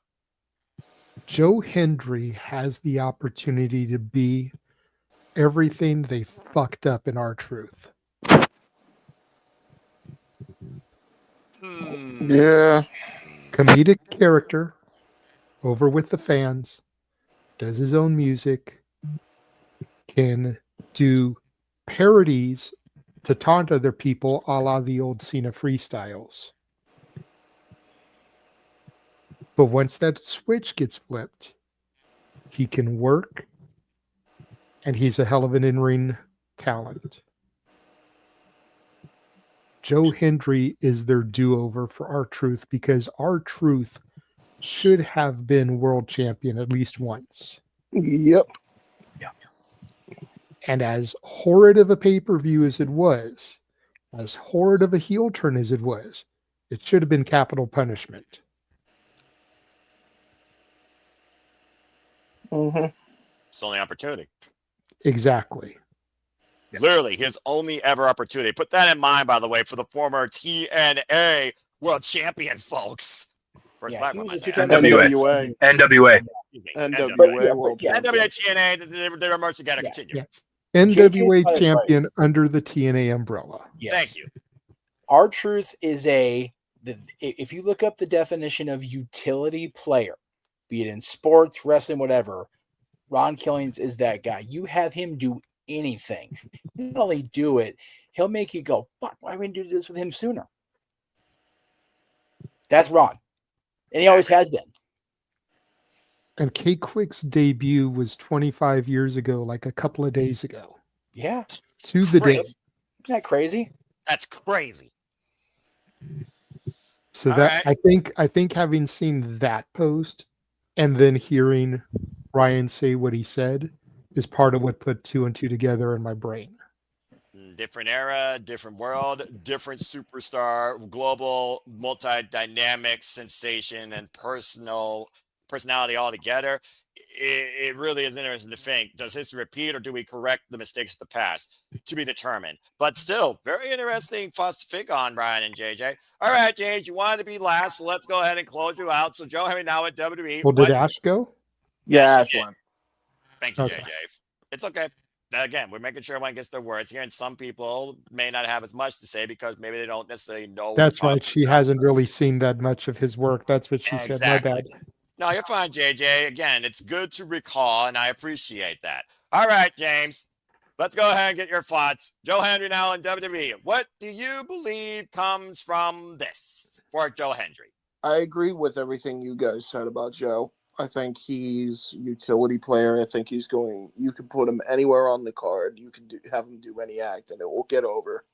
Joe Hendry has the opportunity to be everything they fucked up in R-Truth. Yeah. Comedic character, over with the fans, does his own music, can do parodies to taunt other people a la the old Cena freestyles. But once that switch gets flipped, he can work, and he's a hell of an in-ring talent. Joe Hendry is their do-over for R-Truth because R-Truth should have been world champion at least once. Yep. And as horrid of a pay-per-view as it was, as horrid of a heel turn as it was, it should have been capital punishment. Mm-hmm. It's only opportunity. Exactly. Literally his only ever opportunity. Put that in mind, by the way, for the former TNA world champion, folks. First black one, NWA. NWA world champion. NWA TNA, they're merged together. Continue. Yeah. NWA champion under the TNA umbrella. Yes. Thank you. R-Truth is if you look up the definition of utility player, be it in sports, wrestling, whatever, Ron Killings is that guy. You have him do anything. Not only do it, he'll make you go, fuck, why didn't we do this with him sooner? That's Ron. And he always has been. And K-Quick's debut was 25 years ago, like a couple of days ago. Yeah. To the day. Isn't that crazy? That's crazy. So that I think having seen that post and then hearing Ryan say what he said is part of what put two and two together in my brain. Different era, different world, different superstar, global, multi-dynamic sensation and personality altogether. It really is interesting to think, does history repeat or do we correct the mistakes of the past? To be determined. But still, very interesting thoughts to think on, Brian and JJ. All right, JJ, you wanted to be last, so let's go ahead and close you out. So Joe Henry now at WWE. Well, did Ash go? Yeah, Ash won. Thank you, Okay. JJ. It's okay. Again, we're making sure everyone gets their words here, and some people may not have as much to say because maybe they don't necessarily know. That's right. She hasn't really seen that much of his work. That's what she said. Exactly. My bad. No, you're fine, JJ. Again, it's good to recall, and I appreciate that. All right, James, let's go ahead and get your thoughts. Joe Hendry now in WWE. What do you believe comes from this for Joe Hendry? I agree with everything you guys said about Joe. I think he's a utility player. I think he's going. You can put him anywhere on the card. You can have him do any act, and it will get over.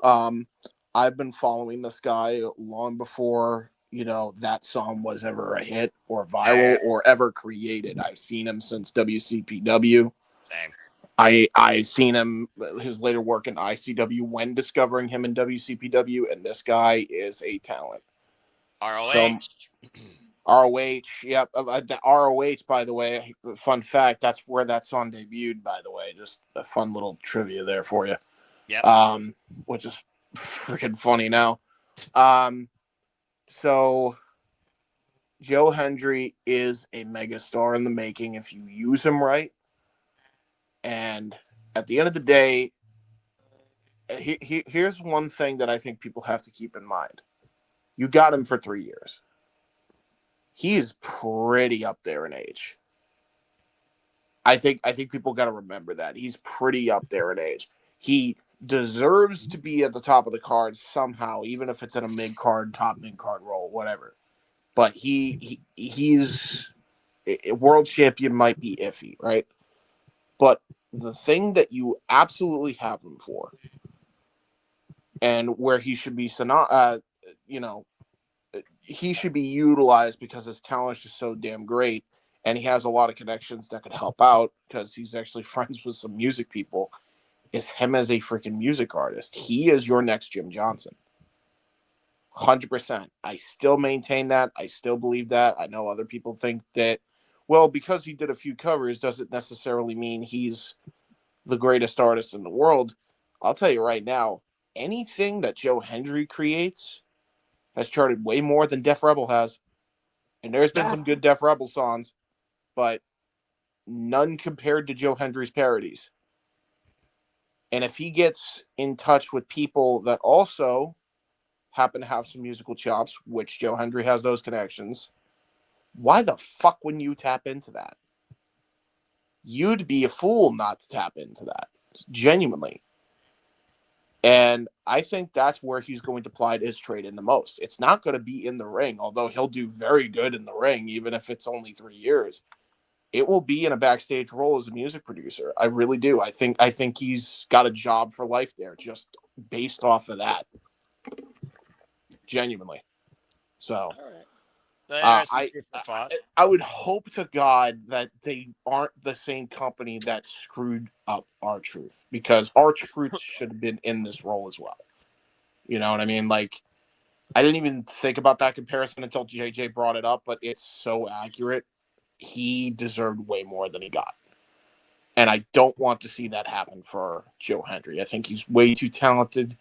I've been following this guy long before that song was ever a hit or viral or ever created. I've seen him since WCPW. Same. I've seen him his later work in ICW when discovering him in WCPW, and this guy is a talent. ROH. ROH, yep. The ROH, by the way, fun fact, that's where that song debuted, by the way. Just a fun little trivia there for you. Yep. Which is freaking funny now. So Joe Hendry is a megastar in the making if you use him right. And at the end of the day, here's one thing that I think people have to keep in mind. You got him for 3 years. He's pretty up there in age. I think people got to remember that. He's pretty up there in age. He deserves to be at the top of the card somehow, even if it's in a mid-card, top mid-card role, whatever. But he's a world champion might be iffy, right? But the thing that you absolutely have him for, and where he should be, he should be utilized because his talent is just so damn great, and he has a lot of connections that could help out because he's actually friends with some music people, is him as a freaking music artist. He is your next Jim Johnson. 100%. I still maintain that. I still believe that. I know other people think that, well, because he did a few covers doesn't necessarily mean he's the greatest artist in the world. I'll tell you right now, anything that Joe Hendry creates has charted way more than Def Rebel has. And there's been some good Def Rebel songs, but none compared to Joe Hendry's parodies. And if he gets in touch with people that also happen to have some musical chops, which Joe Hendry has those connections, why the fuck wouldn't you tap into that? You'd be a fool not to tap into that. Genuinely. And I think that's where he's going to ply his trade in the most. It's not going to be in the ring, although he'll do very good in the ring, even if it's only 3 years. It will be in a backstage role as a music producer. I really do. I think he's got a job for life there, just based off of that. Genuinely. So I would hope to God that they aren't the same company that screwed up R-Truth, because R-Truth should have been in this role as well. You know what I mean? Like, I didn't even think about that comparison until JJ brought it up, but it's so accurate. He deserved way more than he got. And I don't want to see that happen for Joe Hendry. I think he's way too talented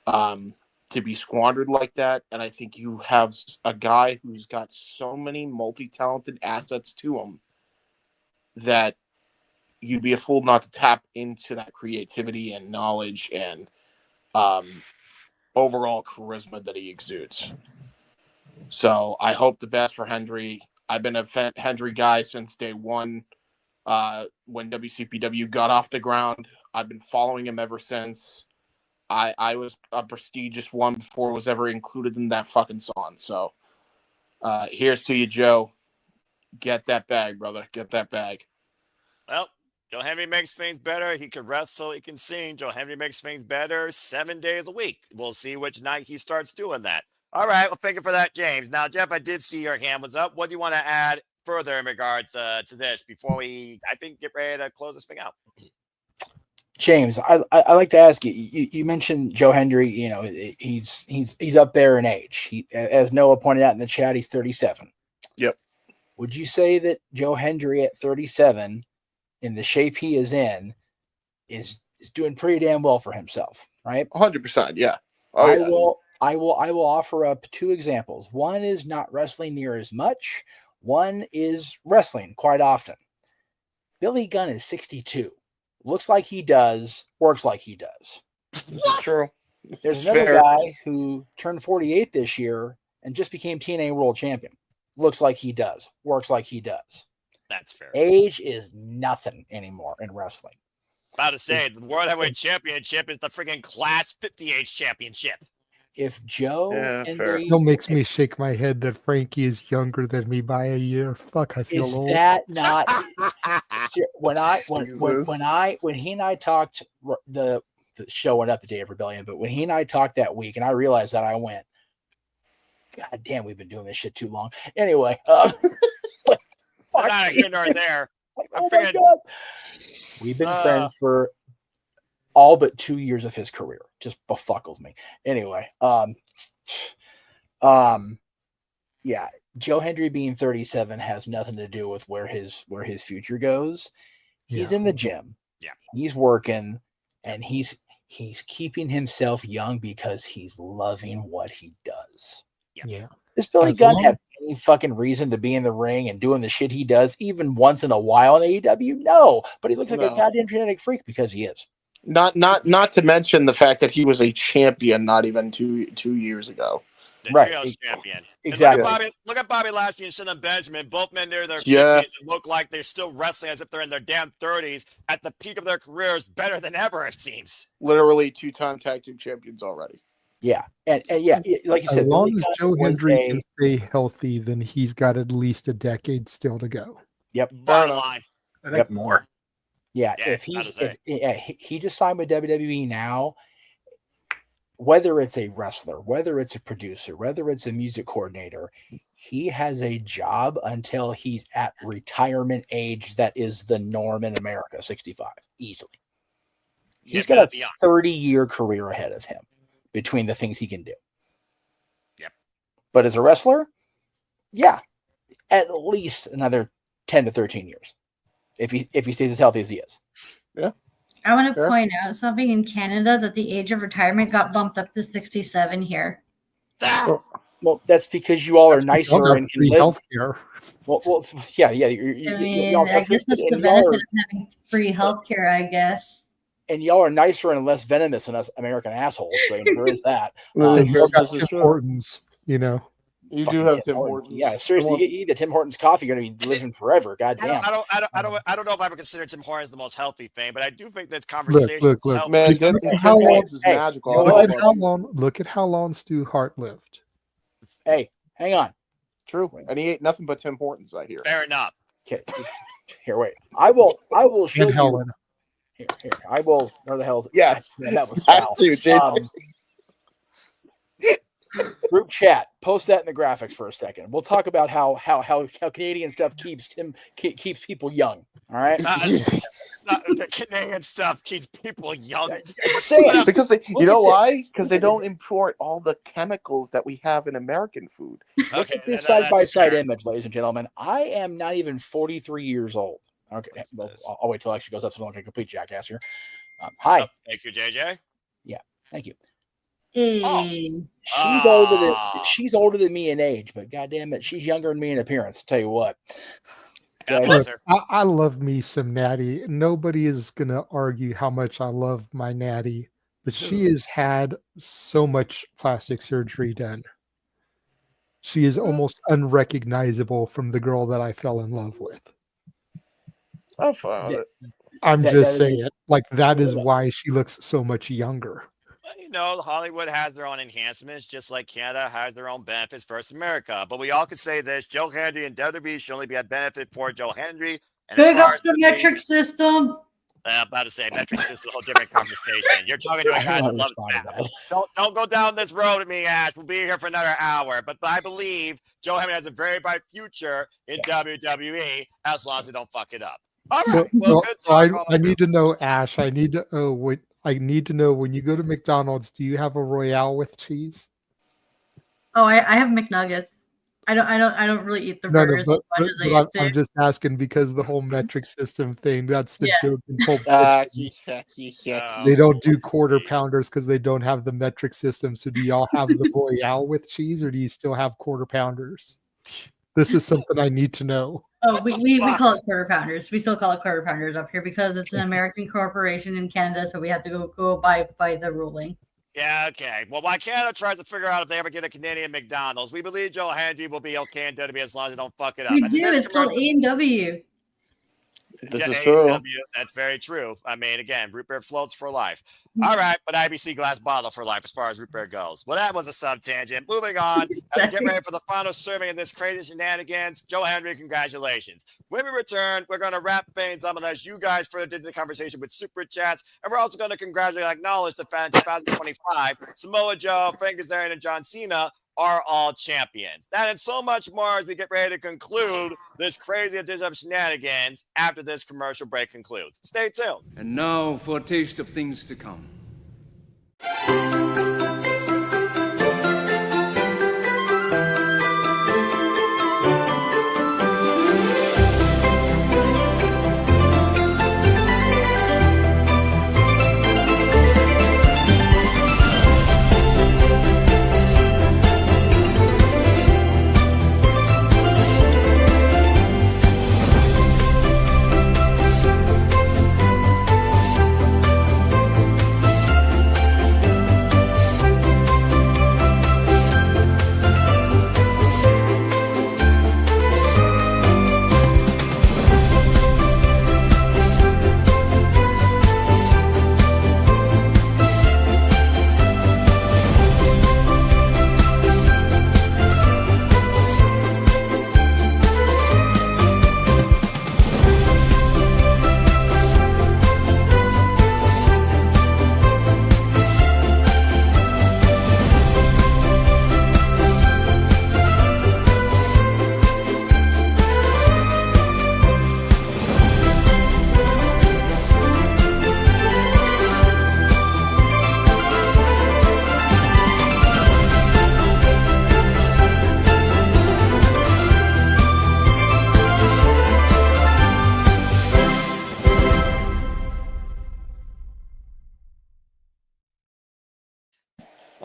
to be squandered like that. And I think you have a guy who's got so many multi-talented assets to him that you'd be a fool not to tap into that creativity and knowledge and overall charisma that he exudes. So I hope the best for Hendry. I've been a Hendry guy since day one. When WCPW got off the ground, I've been following him ever since. I was a prestigious one before it was ever included in that fucking song. So here's to you, Joe. Get that bag, brother. Get that bag. Well, Joe Hendry makes things better. He can wrestle. He can sing. Joe Hendry makes things better 7 days a week. We'll see which night he starts doing that. All right. Well, thank you for that, James. Now, Jeff, I did see your hand was up. What do you want to add further in regards to this before we, I think, get ready to close this thing out? James, I like to ask you. You mentioned Joe Hendry. You know, he's up there in age. He, as Noah pointed out in the chat, he's 37. Yep. Would you say that Joe Hendry at 37, in the shape he is in, is doing pretty damn well for himself? Right. 100%. Yeah. I will offer up two examples. One is not wrestling near as much. One is wrestling quite often. Billy Gunn is 62. Looks like he does, works like he does. True. There's another guy who turned 48 this year and just became TNA World Champion. Looks like he does, works like he does. That's fair. Age is nothing anymore in wrestling. About to say, the World Heavyweight Championship is the freaking Class 50H Championship. If Joe Hendry still makes me shake my head that Frankie is younger than me by a year. Fuck, I feel old. Is that not when he and I talked, the show went up the day of Rebellion, but when he and I talked that week, and I realized that, I went, God damn, we've been doing this shit too long. Anyway, not here nor there. Like, oh my God. We've been friends for all but 2 years of his career. Just befuckles me. Anyway, yeah, Joe Hendry being 37 has nothing to do with where his future goes. He's in the gym. Yeah. He's working, and he's keeping himself young because he's loving what he does. Yeah. Does Billy Gunn have any fucking reason to be in the ring and doing the shit he does even once in a while in AEW? No, but he looks like a goddamn genetic freak because he is. Not to mention the fact that he was a champion not even two years ago. The trios champion. Exactly. Look at Bobby Lashley and Shannon Benjamin, both men near their 50s and look like they're still wrestling as if they're in their damn 30s at the peak of their careers, better than ever, it seems. Literally 2-time tag team champions already. Yeah. And yeah, like you said, as long Billy as Gunn Joe was Hendry can stay healthy, then he's got at least a decade still to go. Yep. Bottom line. I think more. Yeah, if he just signed with WWE now, whether it's a wrestler, whether it's a producer, whether it's a music coordinator, he has a job until he's at retirement age that is the norm in America, 65, easily. He's got a 30-year career ahead of him between the things he can do. Yep. But as a wrestler, yeah, at least another 10 to 13 years. If he stays as healthy as he is. Yeah. I want to point out something in Canada that the age of retirement got bumped up to 67 here. Well, that's because you all are nicer and can live. Healthcare. Well, yeah. I guess that's the benefit of having free healthcare, I guess. And y'all are nicer and less venomous than us American assholes. So there is that. Importance, you know. You do have Tim Hortons. Yeah, seriously, you eat the Tim Hortons coffee, you're gonna be living forever. God damn. I don't know if I would consider Tim Hortons the most healthy thing, but I do think this conversation Look, man, look at how long magical. how long Stu Hart lived. Hey, hang on. True, and he ate nothing but Tim Hortons. I hear. Fair enough. Okay, here, wait. I will show And you. Helen. Here, I will. Where the hell is it? Yes, that was have foul. to, JJ. Group chat. Post that in the graphics for a second. We'll talk about how Canadian stuff keeps people young. All right. The Canadian stuff keeps people young. Because you know why? Because they don't import all the chemicals that we have in American food. Look at this side-by-side image, ladies and gentlemen. I am not even 43 years old. Okay, well, I'll wait till it actually goes up so I'm like a complete jackass here. Hi. Thank you, JJ. Yeah, thank you. Hey. She's older than me in age, but goddamn it, she's younger than me in appearance. Tell you what. Look, I love me some Natty. Nobody is gonna argue how much I love my Natty, but she has had so much plastic surgery done. She is almost unrecognizable from the girl that I fell in love with. I'm fine with it. I'm just saying, like, that is why she looks so much younger. You know, Hollywood has their own enhancements, just like Canada has their own benefits versus America. But we all can say this: Joe Hendry and WWE should only be a benefit for Joe Hendry. And Big up the metric system. I'm about to say metric system is a whole different conversation. You're talking to a guy that loves that. Don't go down this road with me, Ash. We'll be here for another hour. But I believe Joe Hendry has a very bright future in WWE as long as they don't fuck it up. All right. Good talk. I need to know, Ash. I need to know when you go to McDonald's, do you have a Royale with cheese? Oh, I have McNuggets. I don't really eat the burgers as much as I used to. I'm just asking because the whole metric system thing, that's the joke. They don't do quarter pounders because they don't have the metric system. So do y'all have the Royale with cheese or do you still have quarter pounders? This is something I need to know. Oh, we call it quarter pounders. We still call it quarter pounders up here because it's an American corporation in Canada, so we have to go by the ruling. Yeah, okay. Well, while Canada tries to figure out if they ever get a Canadian McDonald's, we believe Joe Hendry will be okay in WWE as long as they don't fuck it up. We do. It's called A&W. This is true. AEW, that's very true. I mean, again, root beer floats for life. All right, but IBC glass bottle for life as far as root beer goes. Well, that was a sub-tangent. Moving on, as we get ready for the final serving of this crazy shenanigans. Joe Hendry, congratulations. When we return, we're going to wrap things up unless you guys further did the conversation with Super Chats, and we're also going to congratulate and acknowledge the fan 2025, Samoa Joe, Frank Kazarian, and John Cena, are all champions. That and so much more as we get ready to conclude this crazy edition of Shenanigans after this commercial break concludes. Stay tuned. And now for a taste of things to come.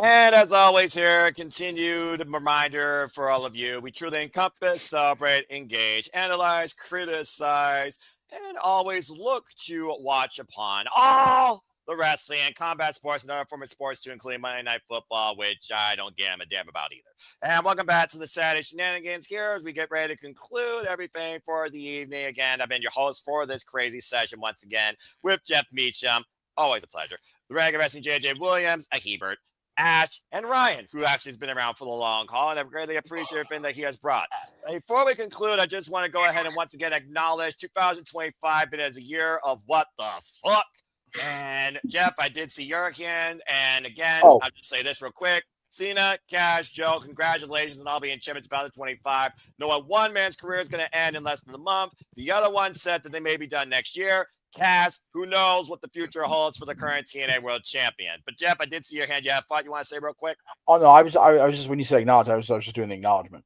And as always here, a continued reminder for all of you, we truly encompass, celebrate, engage, analyze, criticize, and always look to watch upon all the wrestling and combat sports and other form of sports to include Monday Night Football, which I don't give a damn about either. And welcome back to the Saturday Shenanigans here as we get ready to conclude everything for the evening. Again, I've been your host for this crazy session once again with Jeff Meacham. Always a pleasure. The regular wrestling JJ Williams, a Hebert, Ash, and Ryan, who actually has been around for the long haul, and I greatly appreciate everything that he has brought. Before we conclude, I just want to go ahead and once again acknowledge 2025 been as a year of what the fuck. And Jeff, I did see your hand, and again, I'll just say this real quick. Cena, Cash, Joe, congratulations on all being champions 2025. Knowing one man's career is going to end in less than a month. The other one said that they may be done next year. Cass, who knows what the future holds for the current TNA World Champion. But Jeff, I did see your hand. You have a thought you want to say real quick? Oh no, I was just when you said acknowledge, I was just doing the acknowledgement.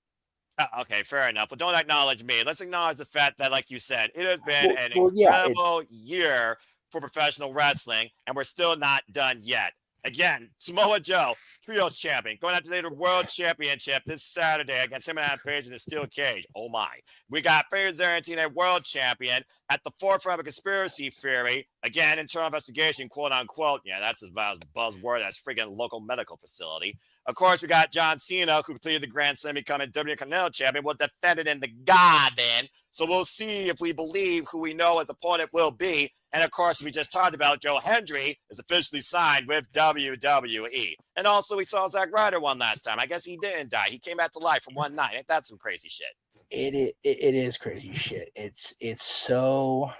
Oh, okay, fair enough. But don't acknowledge me. Let's acknowledge the fact that, like you said, it has been an incredible year for professional wrestling, and we're still not done yet. Again, Samoa Joe, Trios champion, going after the World Championship this Saturday against him and Page in a steel cage. Oh my. We got Fader Zarantino, World Champion, at the forefront of a conspiracy theory. Again, internal investigation, quote unquote. Yeah, that's about as buzzword as friggin' local medical facility. Of course, we got John Cena, who completed the Grand Slam, becoming WWE Champion, will defend it in the Garden. So we'll see if we believe who we know his opponent will be. And of course, we just talked about Joe Hendry is officially signed with WWE. And also, we saw Zack Ryder one last time. I guess he didn't die. He came back to life from one night. Ain't that some crazy shit? It is crazy shit. It's so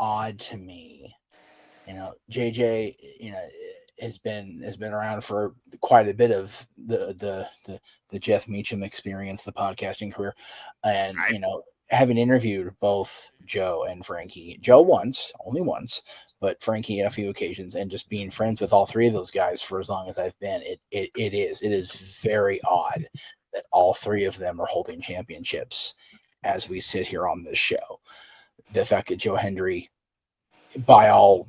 odd to me. You know, JJ, you know, has been around for quite a bit of the Jeff Meacham experience, the podcasting career, and you know, having interviewed both Joe and Frankie, Joe only once, but Frankie on a few occasions, and just being friends with all three of those guys for as long as I've been, it is very odd that all three of them are holding championships as we sit here on this show. The fact that Joe Hendry, by all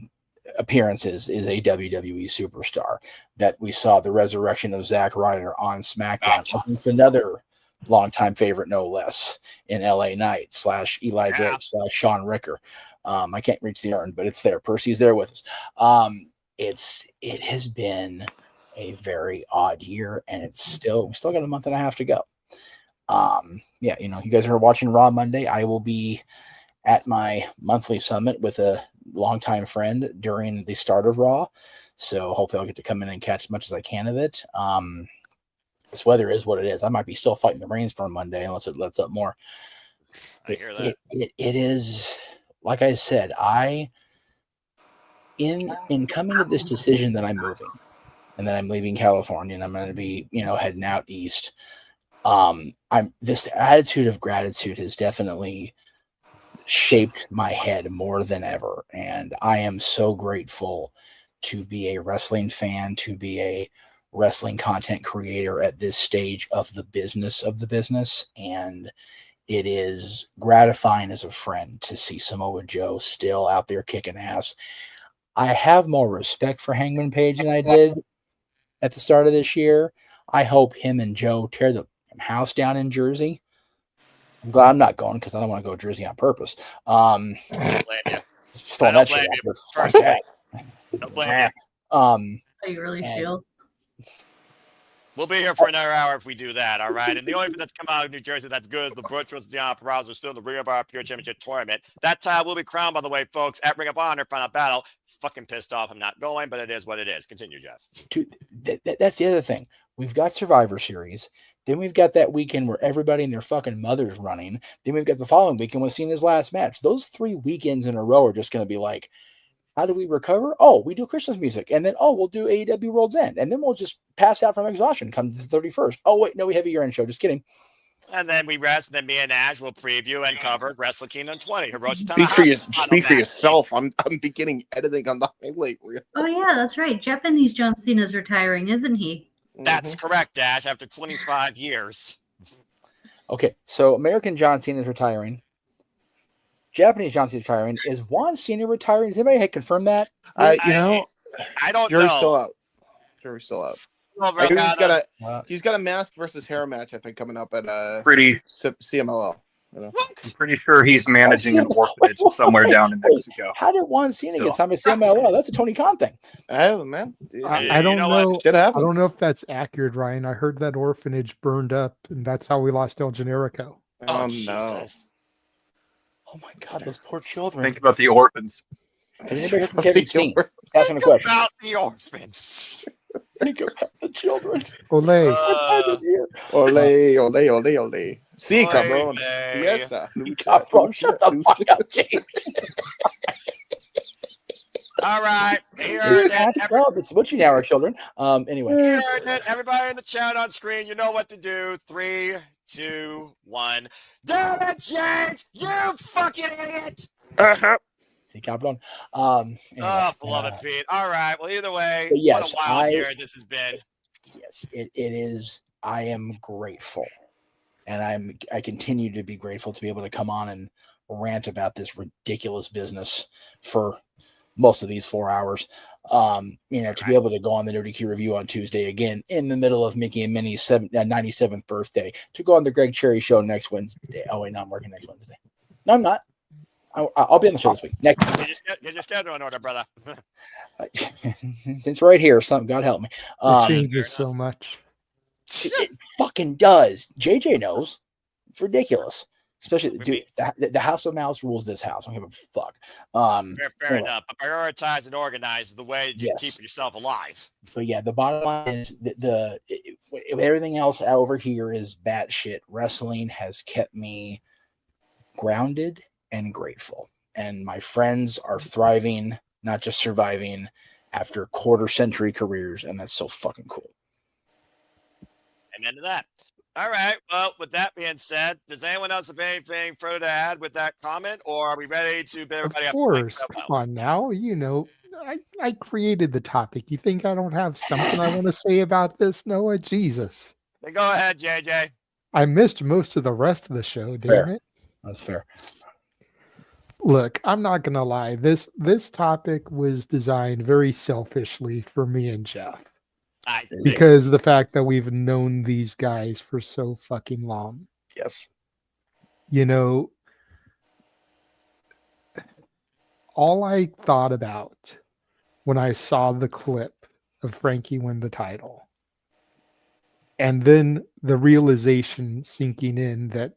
appearances, is a WWE superstar, that we saw the resurrection of Zack Ryder on SmackDown against another longtime favorite, no less, in LA Knight / Eli Drake / Sean Ricker. I can't reach the urn, but it's there. Percy's there with us. It has been a very odd year, and we still got a month and a half to go. Yeah, you know, you guys are watching Raw Monday. I will be at my monthly summit with a longtime friend during the start of Raw, so hopefully I'll get to come in and catch as much as I can of it. This weather is what it is. I might be still fighting the rains for Monday unless it lets up more. I hear that. It is, like I said, in coming to this decision that I'm moving, and then I'm leaving California, and I'm going to be, heading out east. This attitude of gratitude has definitely shaped my head more than ever, and I am so grateful to be a wrestling fan, to be a wrestling content creator at this stage of the business, and it is gratifying as a friend to see Samoa Joe still out there kicking ass. I have more respect for Hangman Page than I did at the start of this year. I hope him and Joe tear the house down in Jersey. I'm glad I'm not going because I don't want to go to Jersey on purpose. I don't blame you. I don't blame you. Don't blame you. Oh, you really feel? We'll be here for another hour if we do that, all right? And the only thing that's come out of New Jersey that's good, the Butchers, the Operas are still in the Ring of Honor Pure Championship Tournament. That title will be crowned, by the way, folks, at Ring of Honor Final Battle. Fucking pissed off I'm not going, but it is what it is. Continue, Jeff. Dude, that's the other thing. We've got Survivor Series. Then we've got that weekend where everybody and their fucking mother's running. Then we've got the following weekend with Cena's last match. Those 3 weekends in a row are just going to be like, how do we recover? Oh, we do Christmas music. And then, we'll do AEW World's End. And then we'll just pass out from exhaustion come the 31st. Oh, wait, no, we have a year-end show. Just kidding. And then we rest, and then me and Ash will preview and cover Wrestle Kingdom 20. Speak for yourself. I'm beginning editing on the highlight reel. Oh yeah, that's right. Japanese John Cena's retiring, isn't he? That's correct, Ash, after 25 years. Okay, so American John Cena is retiring. Japanese John Cena is retiring. Is Juan Cena retiring? Does anybody confirm that? I don't Jury's know. still out. Jury's still out. He's got a mask versus hair match, I think, coming up at CMLL. I'm pretty sure he's managing an orphanage somewhere down in Mexico. How did Juan Cena get signed by CMLL? That's a Tony Khan thing. Man. I don't know. Shit happens. I don't know if that's accurate, Ryan. I heard that orphanage burned up, and that's how we lost El Generico. Oh, no. Jesus. Oh my God, those poor children. Think about the orphans. Has anybody heard from Kevin Steen? Asking a question. About the orphans. Think about the children. Ole. Ole. Sí, cabrón. Fiesta. Cabrón, shut the fuck up, James. All right. It's Butchie Hour, children. Anyway. Everybody in the chat on screen, you know what to do. 3, 2, 1. Damn it, James! You fucking idiot! See, cabrón. Anyway, beloved Pete. All right. Well, either way, yes, what a wild year this has been. Yes, it is. I am grateful, and I continue to be grateful to be able to come on and rant about this ridiculous business for most of these 4 hours. To be able to go on the Nerdy Key review on Tuesday again in the middle of Mickey and Minnie's 97th birthday, to go on the Greg Cherry show next Wednesday. Oh wait, no, I'm working next Wednesday. No, I'm not. I'll be on the show this week. Next. Get your schedule in order, brother. Since right here, God help me. It changes so much. It fucking does. JJ knows. It's ridiculous. Especially, dude, the House of Mouse rules this house. I don't give a fuck. Fair enough. But prioritize and organize is the way you keep yourself alive. But yeah, the bottom line is everything else over here is batshit. Wrestling has kept me grounded and grateful. And my friends are thriving, not just surviving, after quarter-century careers, and that's so fucking cool. Amen to that. All right. Well, with that being said, does anyone else have anything further to add with that comment, or are we ready to bid everybody up? Of course. Come on now. I created the topic. You think I don't have something I want to say about this, Noah? Jesus. Then go ahead, JJ. I missed most of the rest of the show, damn it. That's fair. Look, I'm not gonna lie. This topic was designed very selfishly for me and Jeff. Because the fact that we've known these guys for so fucking long. Yes. All I thought about when I saw the clip of Frankie win the title, and then the realization sinking in that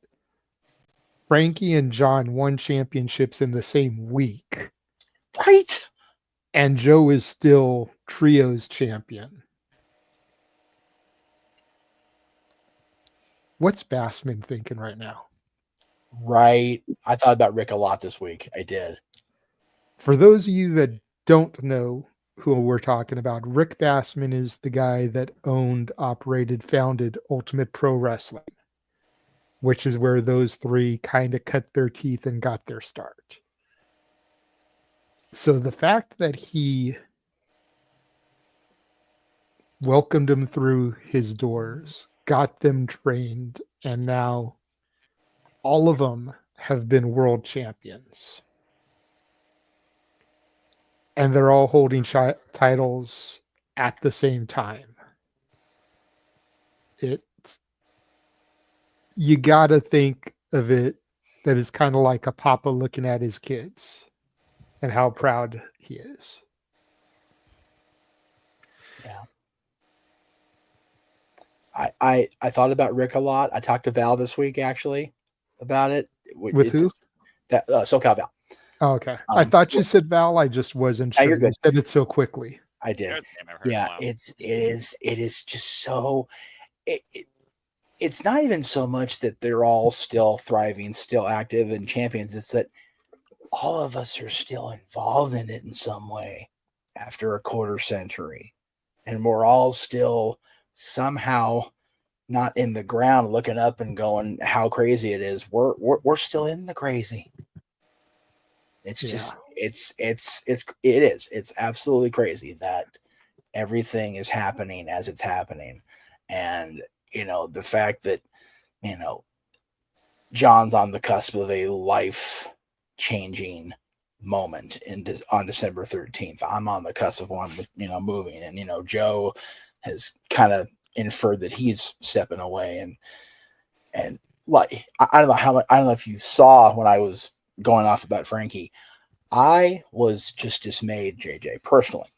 Frankie and John won championships in the same week. Right. And Joe is still Trios champion. What's Bassman thinking right now? Right. I thought about Rick a lot this week. I did. For those of you that don't know, who we're talking about. Rick Bassman is the guy that owned, operated, founded Ultimate Pro Wrestling, which is where those three kind of cut their teeth and got their start. So the fact that he welcomed them through his doors, got them trained, and now all of them have been world champions. And they're all holding titles at the same time. You got to think of it that it's kind of like a papa looking at his kids and how proud he is. Yeah. I thought about Rick a lot. I talked to Val this week actually about it. With who? SoCal Val. Oh, okay. I thought you said Val. I just wasn't sure. You're good. You said it so quickly. I did. Yeah, it is just so. It's not even so much that they're all still thriving, still active and champions. It's that all of us are still involved in it in some way after a quarter century, and we're all still somehow not in the ground looking up and going how crazy it is. We're still in the crazy. It's just it's absolutely crazy that everything is happening as it's happening. And the fact that John's on the cusp of a life changing moment on December 13th. I'm on the cusp of one with moving, and Joe has kind of inferred that he's stepping away, and like I don't know if you saw when I was going off about Frankie, I was just dismayed, JJ, personally,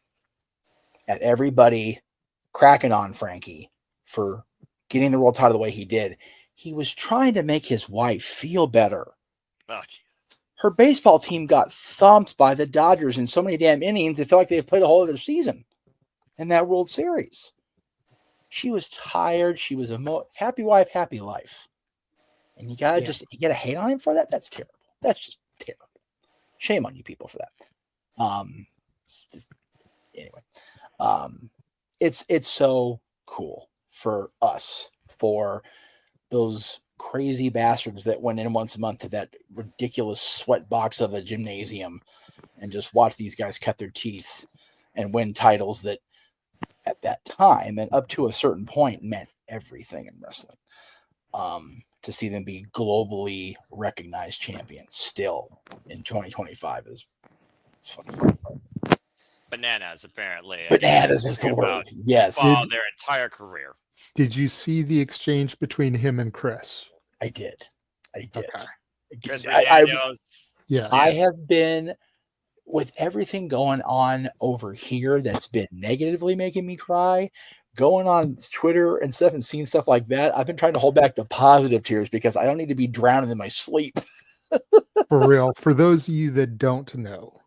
at everybody cracking on Frankie for getting the world title the way he did. He was trying to make his wife feel better. Oh, her baseball team got thumped by the Dodgers in so many damn innings, they felt like they've played a whole other season in that World Series. She was tired. She was happy wife, happy life. And you gotta hate on him for that? That's terrible. That's just terrible. Shame on you people for that. It's so cool for us, for those crazy bastards that went in once a month to that ridiculous sweat box of a gymnasium and just watch these guys cut their teeth and win titles that at that time and up to a certain point meant everything in wrestling. To see them be globally recognized champions still in 2025 is fucking bananas, apparently. Bananas is the word. Yes. Followed their entire career. Did you see the exchange between him and Chris? I did. Okay. Chris I have been, with everything going on over here that's been negatively making me cry, going on Twitter and stuff and seeing stuff like that, I've been trying to hold back the positive tears because I don't need to be drowning in my sleep. For real. For those of you that don't know,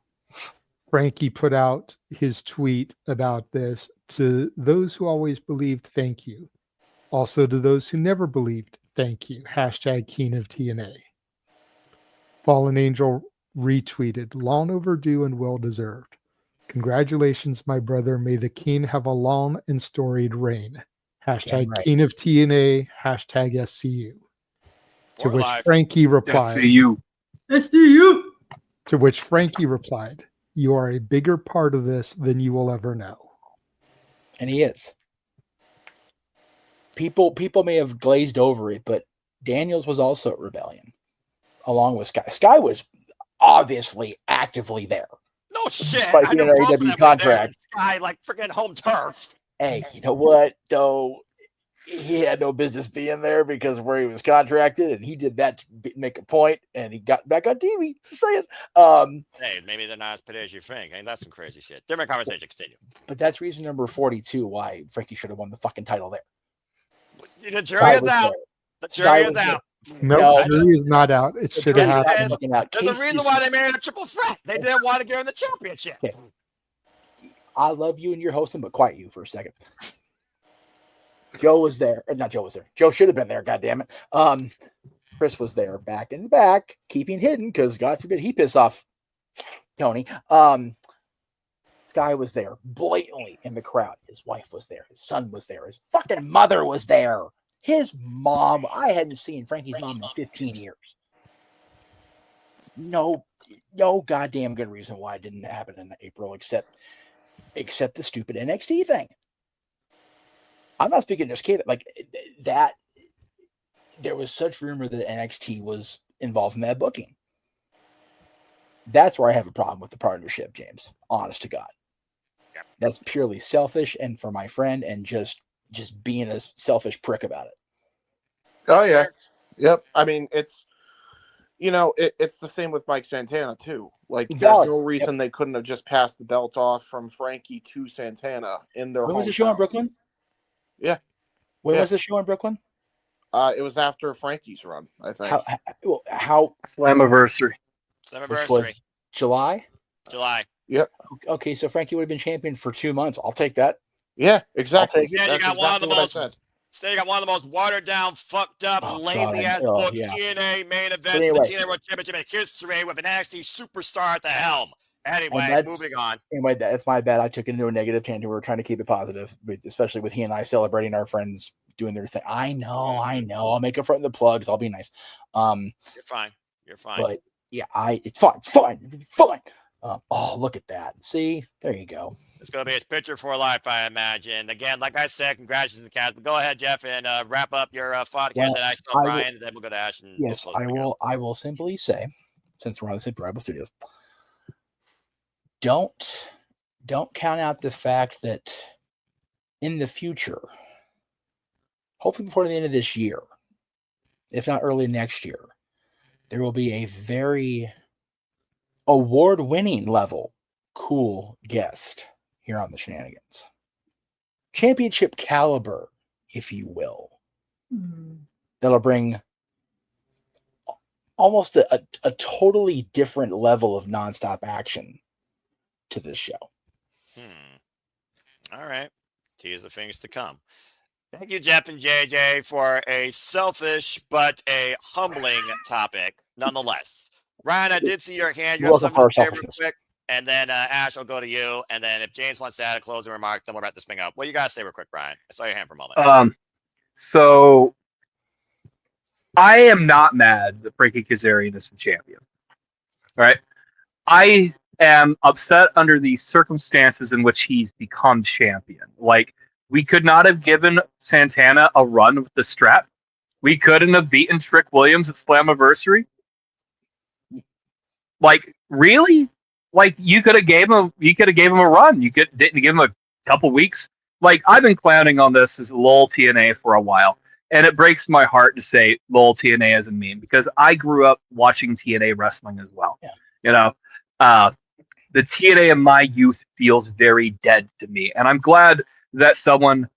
Frankie put out his tweet about this. To those who always believed, thank you. Also to those who never believed, thank you. # King of TNA. Fallen Angel retweeted, long overdue and well deserved. Congratulations, my brother. May the king have a long and storied reign. # King of TNA, # SCU. To which Frankie replied, SCU. To which Frankie replied, you are a bigger part of this than you will ever know. And he is. People may have glazed over it, but Daniels was also at Rebellion, along with Sky. Sky was obviously actively there. No shit. Despite I being know an both of AEW them contract. Guy like freaking home turf. Hey, you know what though? He had no business being there because of where he was contracted, and he did that to make a point, and he got back on TV. Just saying. Hey, maybe they're not as petty as you think. Ain't that some crazy shit? Different conversation. Continue. But that's reason number 42 why Frankie should have won the fucking title there. The jury is out. The jury is out. No, jury is not out. It should have happened. There's a reason why they made it a triple threat. They didn't want to give him the championship. Okay. I love you and your hosting, but quiet you for a second. Joe was there. Not Joe was there. Joe should have been there, goddammit. Chris was there back in the back, keeping hidden because God forbid he piss off Tony. Sky guy was there, blatantly in the crowd. His wife was there. His son was there. His fucking mother was there. His mom. I hadn't seen Frankie's mom in 15 years. No goddamn good reason why it didn't happen in April, except the stupid NXT thing. I'm not speaking just Kate. Like that, there was such rumor that NXT was involved in that booking. That's where I have a problem with the partnership, James. Honest to God, that's purely selfish, and for my friend, and just being a selfish prick about it. Oh yeah, yep. I mean, it's it's the same with Mike Santana too. Like, there's no reason they couldn't have just passed the belt off from Frankie to Santana in their. When was the show in Brooklyn? Yeah. When was the show in Brooklyn? It was after Frankie's run, I think. How Slammiversary. Which was July? July. Yep. Okay, so Frankie would have been champion for 2 months. I'll take that. Yeah, exactly. Yeah, you got one of the most. You got one of the most watered down, fucked up, lazy ass book TNA main events for the TNA World Championship in history with an NXT superstar at the helm. Anyway, moving on. Anyway, that's my bad. I took it into a negative tangent. We were trying to keep it positive, especially with he and I celebrating our friends doing their thing. I know. I'll make up for the plugs. I'll be nice. You're fine. But yeah, it's fine. Oh, look at that. See, there you go. It's going to be his picture for life, I imagine. Again, like I said, congratulations to the cast. But go ahead, Jeff, and wrap up your thought here that I saw Brian, and then we'll go to Ash. And yes, I will simply say, since we're on the same Rival Studios, don't count out the fact that in the future, hopefully before the end of this year, if not early next year, there will be a very award-winning level cool guest here on the Shenanigans. Championship caliber, if you will. That'll bring almost a totally different level of nonstop action to this show. All right. Tease the things to come. Thank you, Jeff and JJ, for a selfish but a humbling topic, nonetheless. Ryan, I did see your hand. You have something to say real quick, and then Ash, I'll go to you. And then if James wants to add a closing remark, then we'll wrap this thing up. What you guys say real quick, Brian? I saw your hand for a moment. So I am not mad that Frankie Kazarian is the champion. All right. I am upset under the circumstances in which he's become champion. Like, we could not have given Santana a run with the strap. We couldn't have beaten Trick Williams at Slammiversary. Like, really? Like, you could have gave him a run. You didn't give him a couple weeks. Like, I've been clowning on this as LOL TNA for a while, and it breaks my heart to say LOL TNA as a meme because I grew up watching TNA wrestling as well. Yeah. You know, the TNA in my youth feels very dead to me, and I'm glad that someone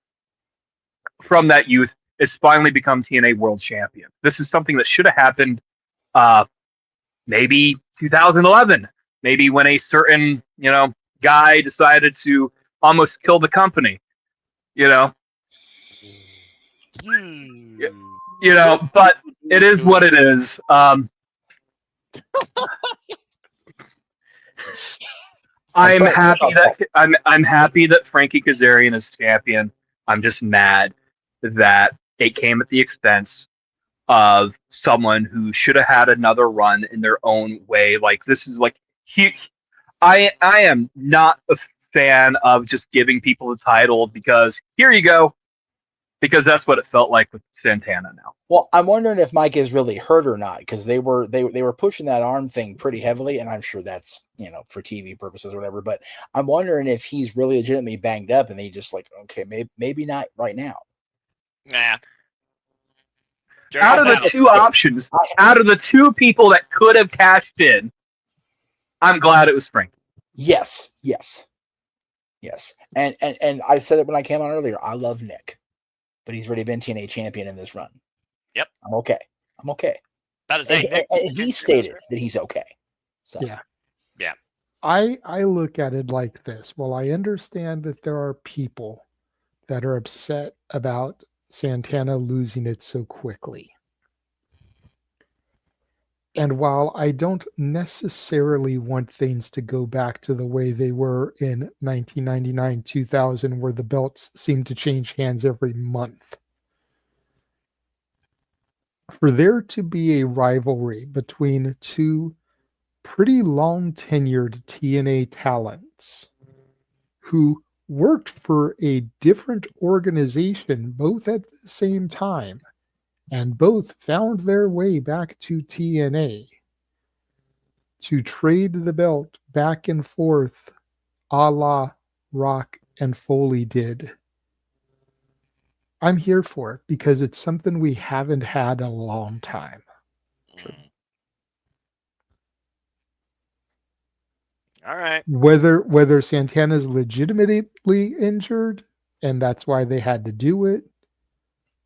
from that youth has finally become TNA World Champion. This is something that should have happened maybe 2011, maybe when a certain, guy decided to almost kill the company, but it is what it is. I'm happy that Frankie Kazarian is champion. I'm just mad that it came at the expense of someone who should have had another run in their own way. Like, this is like I am not a fan of just giving people the title because here you go, because that's what it felt like with Santana now. Well, I'm wondering if Mike is really hurt or not, because they were pushing that arm thing pretty heavily, and I'm sure that's for TV purposes or whatever. But I'm wondering if he's really legitimately banged up, and they just like, okay, maybe not right now. Nah. Out of the two options, out of the two people that could have cashed in, I'm glad it was Frank. Yes. And I said it when I came on earlier. I love Nick, but he's already been TNA champion in this run. Yep. I'm okay. That is Nick. He stated that he's okay. So. Yeah. Yeah. I look at it like this. Well, I understand that there are people that are upset about Santana losing it so quickly. And while I don't necessarily want things to go back to the way they were in 1999, 2000, where the belts seemed to change hands every month, for there to be a rivalry between two pretty long tenured TNA talents who worked for a different organization both at the same time and both found their way back to TNA to trade the belt back and forth a la Rock and Foley did. I'm here for it because it's something we haven't had in a long time. All right. Whether Santana's legitimately injured and that's why they had to do it,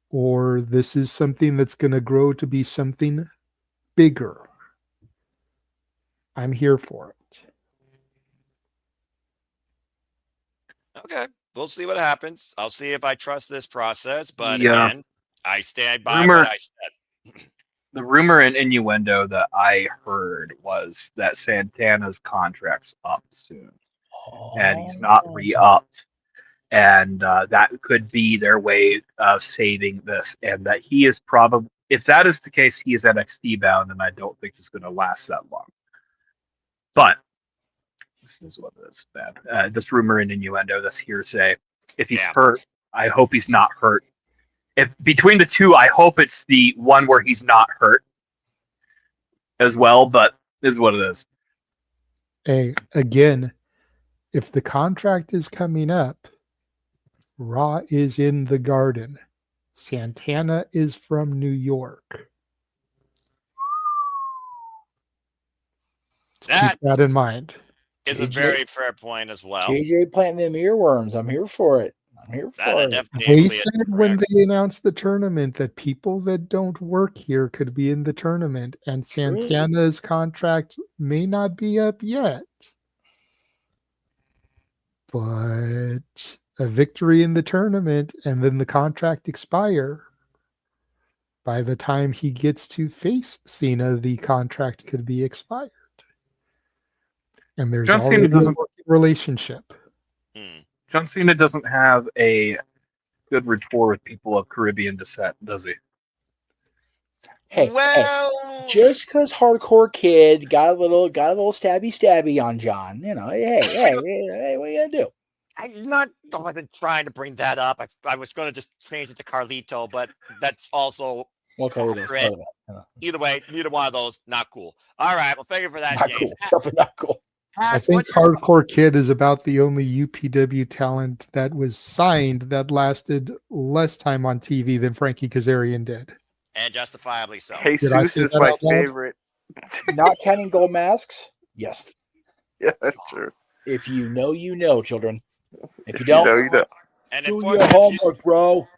or this is something that's going to grow to be something bigger, I'm here for it. Okay. We'll see what happens. I'll see if I trust this process. But Yeah. again, I stand by what I said. The rumor and innuendo that I heard was that Santana's contract's up soon, and he's not re-upped, and that could be their way of saving this. And that he is probably, if that is the case, he is NXT bound, and I don't think it's going to last that long. But this is what it is, man. This rumor and innuendo, this hearsay. If he's hurt, I hope he's not hurt. If between the two, I hope it's the one where he's not hurt as well, but this is what it is. Hey, again, if the contract is coming up, Raw is in the Garden. Santana is from New York. Keep that in mind. Is a very fair point as well. JJ planting them earworms. I'm here for it. I'm here for it. They said when they announced the tournament that people that don't work here could be in the tournament, and Santana's contract may not be up yet. But a victory in the tournament and then the contract expire. By the time he gets to face Cena, the contract could be expired. And there's John Cena already a doesn't- working relationship. John Cena doesn't have a good rapport with people of Caribbean descent, does he? Hey, just because Hardcore Kid got a little stabby on John, hey, what are you gonna do? I wasn't trying to bring that up. I was going to just change it to Carlito, but that's also accurate. Either way, neither one of those, not cool. All right, well, thank you for that, Not James. cool. Definitely not cool. I think Hardcore Kid is about the only UPW talent that was signed that lasted less time on TV than Frankie Kazarian did. And justifiably so. Jesus is my favorite. Not counting gold masks? Yes. Yeah, that's true. If you know, you know, children. If you don't, you know. And do your unfortunately, homework, bro.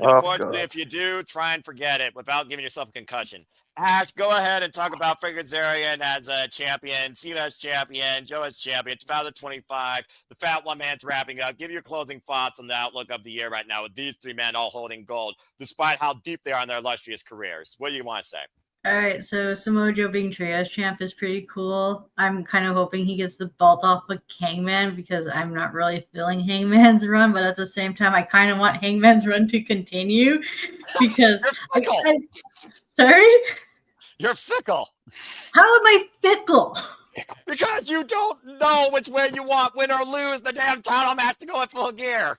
Unfortunately, if you do, try and forget it without giving yourself a concussion. Ash, go ahead and talk about Kazarian as a champion, Cena as champion, Joe as champion. It's 2025. The Fat One Man's wrapping up. Give your closing thoughts on the outlook of the year right now with these three men all holding gold, despite how deep they are in their illustrious careers. What do you want to say? All right, so Samoa Joe being trios champ is pretty cool. I'm kind of hoping he gets the belt off of Hangman because I'm not really feeling Hangman's run, but at the same time, I kind of want Hangman's run to continue because sorry? You're fickle. How am I fickle? Because you don't know which way you want, win or lose the damn title match to go at full gear.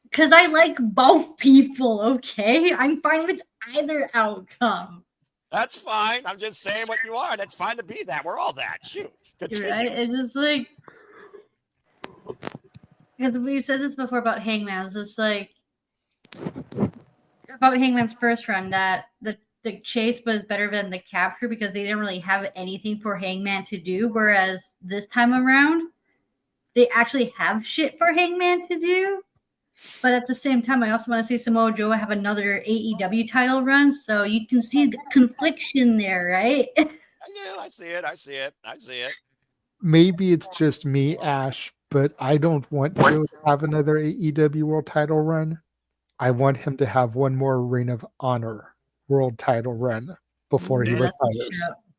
Because I like both people, okay? I'm fine with either outcome. That's fine. I'm just saying what you are. That's fine to be that. We're all that. Shoot. Continue. Right? It's just like, because we've said this before about Hangman. It's just like about Hangman's first run that the chase was better than the capture because they didn't really have anything for Hangman to do. Whereas this time around, they actually have shit for Hangman to do. But at the same time, I also want to see Samoa Joe have another AEW title run, so you can see the confliction there, right? I see it. Maybe it's just me, Ash, but I don't want Joe to have another AEW World Title run. I want him to have one more Ring of Honor World Title run before he retires.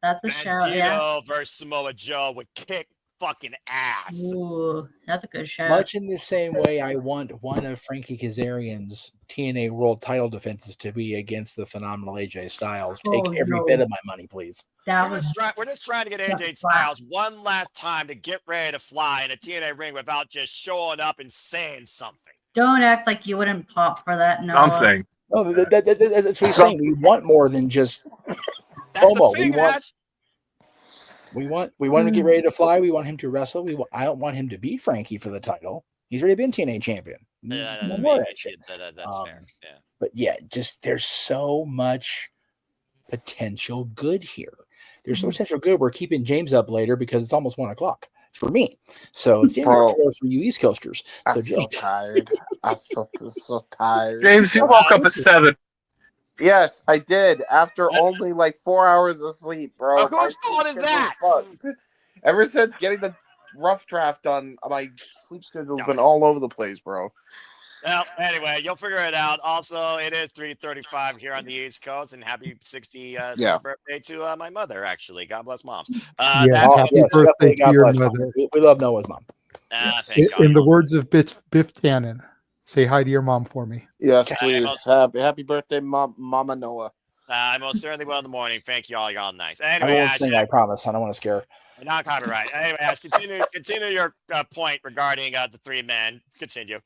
That's a shout. Yeah. Bandito versus Samoa Joe would kick fucking ass. Ooh, that's a good shout. Much in the same way, I want one of Frankie Kazarian's TNA World Title defenses to be against the phenomenal AJ Styles. Take every bit of my money, please. We're just trying to get AJ Styles one last time to get ready to fly in a TNA ring without just showing up and saying something. Don't act like you wouldn't pop for that. No. Something. No, that's what he's saying. We want more than just promo. We want him to get ready to fly. We want him to wrestle. I don't want him to beat Frankie for the title. He's already been TNA champion. That's fair. Yeah. But yeah, just there's so much potential good here. There's so much potential good. We're keeping James up later because it's almost 1:00 for me. So it's for you East Coasters. So I'm so tired. I'm so tired. James, you woke up at 7. Yes, I did. After only like 4 hours of sleep, bro. Whose fault is that? Ever since getting the rough draft done, my sleep schedule's been all over the place, bro. Well, anyway, you'll figure it out. Also, it is 3:35 here on the East Coast, and happy 60th birthday to my mother, actually. God bless moms. Happy birthday to your mother. We love Noah's mom. In the words of Biff Tannen, say hi to your mom for me. Yes, please. Happy birthday, Mama Noah. I most certainly will in the morning. Thank you all. You're all nice. I Anyway, won't sing, I promise. I don't want to scare her. Not copyright. Anyway, Ash, continue your point regarding the 3 men. Continue.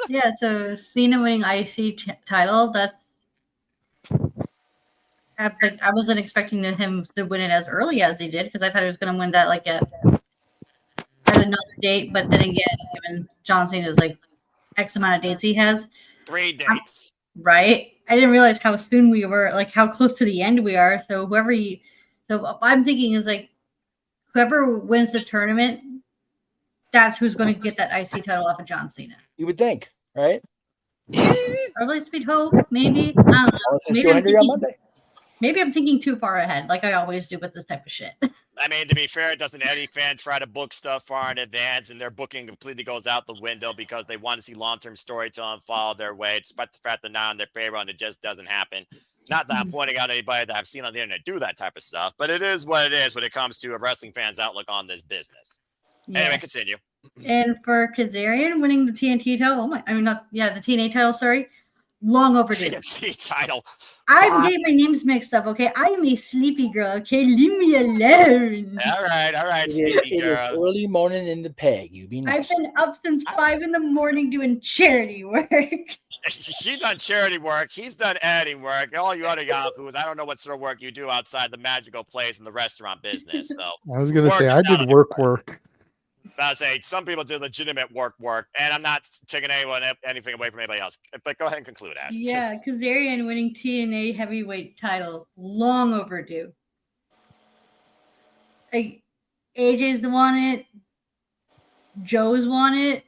Yeah, so Cena winning IC title, that's I wasn't expecting him to win it as early as he did because I thought he was going to win that like at another date. But then again, given John Cena's like X amount of dates he has. 3 dates. Right? I didn't realize how soon we were, like how close to the end we are. So so I'm thinking is like whoever wins the tournament, that's who's going to get that IC title off of John Cena. You would think, right? Or at least we'd hope, maybe. I don't know. Maybe I'm thinking too far ahead, like I always do with this type of shit. I mean, to be fair, doesn't any fan try to book stuff far in advance and their booking completely goes out the window because they want to see long-term storytelling follow their way, despite the fact they're not on their payroll and it just doesn't happen. Not that I'm pointing out anybody that I've seen on the internet do that type of stuff, but it is what it is when it comes to a wrestling fan's outlook on this business. Yeah. Anyway, continue. And for Kazarian winning the TNT title, the TNA title, sorry, long overdue. TNT title. I'm getting my names mixed up, okay? I am a sleepy girl, okay? Leave me alone. All right, sleepy girl. It is early morning in the peg. You be nice. I've been up since 5 a.m. doing charity work. She's done charity work. He's done editing work. All you other yahoos, I don't know what sort of work you do outside the magical place in the restaurant business. So I was going to say, I did work. I was say some people do legitimate work, and I'm not taking anything away from anybody else. But go ahead and conclude, Ash. Yeah, Kazarian winning TNA heavyweight title, long overdue. Like AJ's won it, Joe's won it.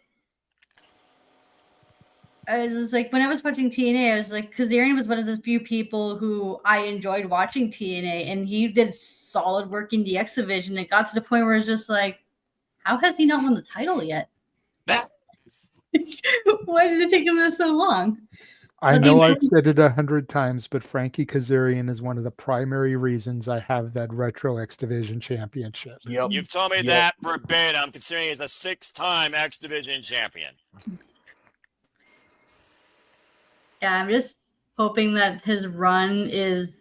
I was just like, when I was watching TNA, I was like, Kazarian was one of those few people who I enjoyed watching TNA, and he did solid work in the X division. It got to the point where it's just like, how has he not won the title yet? Why did it take him this so long? I know I've said it 100 times, but Frankie Kazarian is one of the primary reasons I have that Retro X Division championship. Yep. You've told me that verbatim, considering he's a 6-time X Division champion. Yeah, I'm just hoping that his run is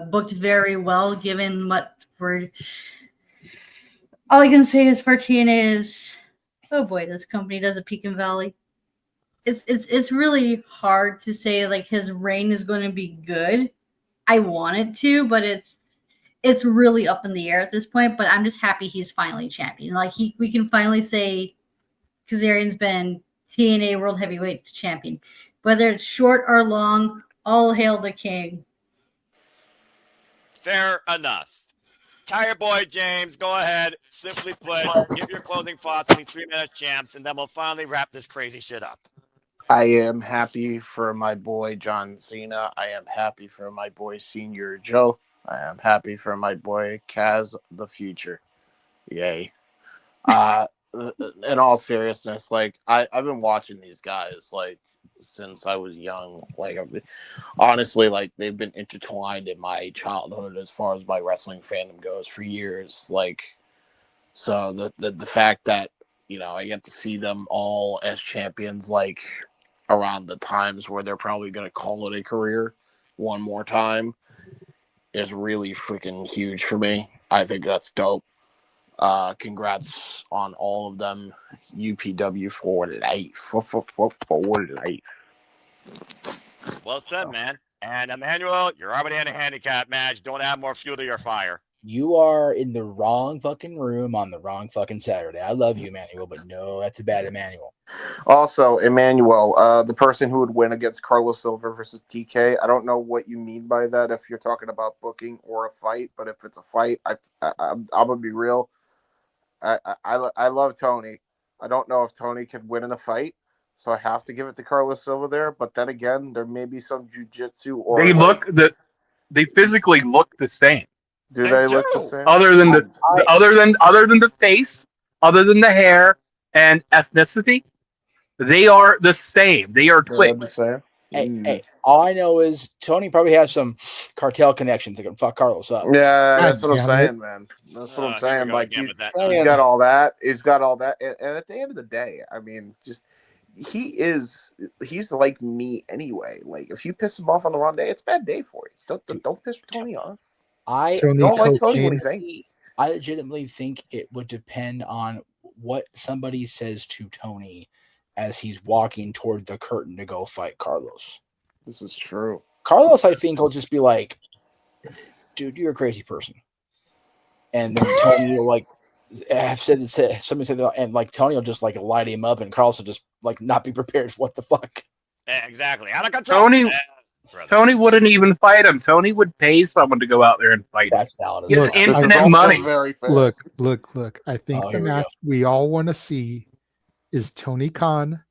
booked very well, given what we're... All I can say is for TNA is, oh boy, this company does a peak and valley. It's really hard to say like his reign is going to be good. I want it to, but it's really up in the air at this point. But I'm just happy he's finally champion. Like we can finally say Kazarian's been TNA World Heavyweight Champion, whether it's short or long. All hail the king. Fair enough. Tire boy James, go ahead. Simply put, give your closing thoughts on these 3-minute champs, and then we'll finally wrap this crazy shit up. I am happy for my boy John Cena. I am happy for my boy Senior Joe. I am happy for my boy Kaz the Future. Yay. In all seriousness, like I've been watching these guys like since I was young. Like, honestly, like they've been intertwined in my childhood as far as my wrestling fandom goes for years. Like, so the fact that I get to see them all as champions, like around the times where they're probably going to call it a career one more time, is really freaking huge for me. I think that's dope. Congrats on all of them. UPW for life. For life. Well said, man. And Emmanuel, you're already in a handicap match. Don't add more fuel to your fire. You are in the wrong fucking room on the wrong fucking Saturday. I love you, Emmanuel, but no, that's a bad Emmanuel. Also, Emmanuel, the person who would win against Carlos Silva versus TK, I don't know what you mean by that if you're talking about booking or a fight, but if it's a fight, I'm going to be real. I love Tony. I don't know if Tony could win in a fight, so I have to give it to Carlos Silva there. But then again, there may be some jiu-jitsu or they physically look the same. Do they look the same? Other than the face, other than the hair and ethnicity, they are the same. They are twins. The same. Hey, all I know is Tony probably has some cartel connections that can fuck Carlos up. Yeah, that's what I'm saying, man. That's what I'm saying. Like he's got all that. He's got all that. And at the end of the day, I mean, just he's like me anyway. Like if you piss him off on the wrong day, it's a bad day for you. Don't piss Tony off. I don't like Tony when he's angry. I legitimately think it would depend on what somebody says to Tony as he's walking toward the curtain to go fight Carlos. This is true. Carlos, I think, will just be like, dude, you're a crazy person. And then Tony will somebody said that, and like Tony will just like light him up, and Carlos will just like not be prepared for what the fuck. Yeah, exactly. Out of control. Tony wouldn't even fight him. Tony would pay someone to go out there and fight him. That's valid. It's infinite money. Look. I think the match we all want to see is Tony Khan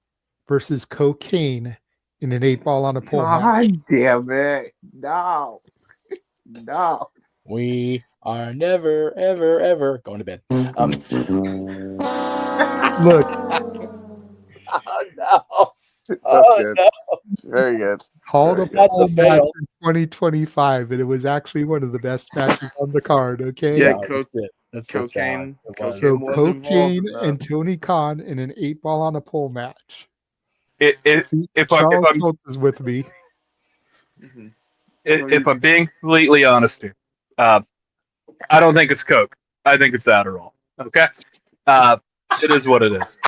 versus Cocaine in an 8-ball on a pole. God damn it. No. We are never, ever, ever going to bed. Look. Oh, no. That's good. No. It's very good. Called a pole match in 2025, and it was actually one of the best matches on the card, okay? Yeah, Cocaine. So Cocaine and Tony Khan in an 8-ball on a pole match. If I'm Schultz is with me. If I'm being completely honest here, I don't think it's Coke. I think it's Adderall. Okay? It is what it is.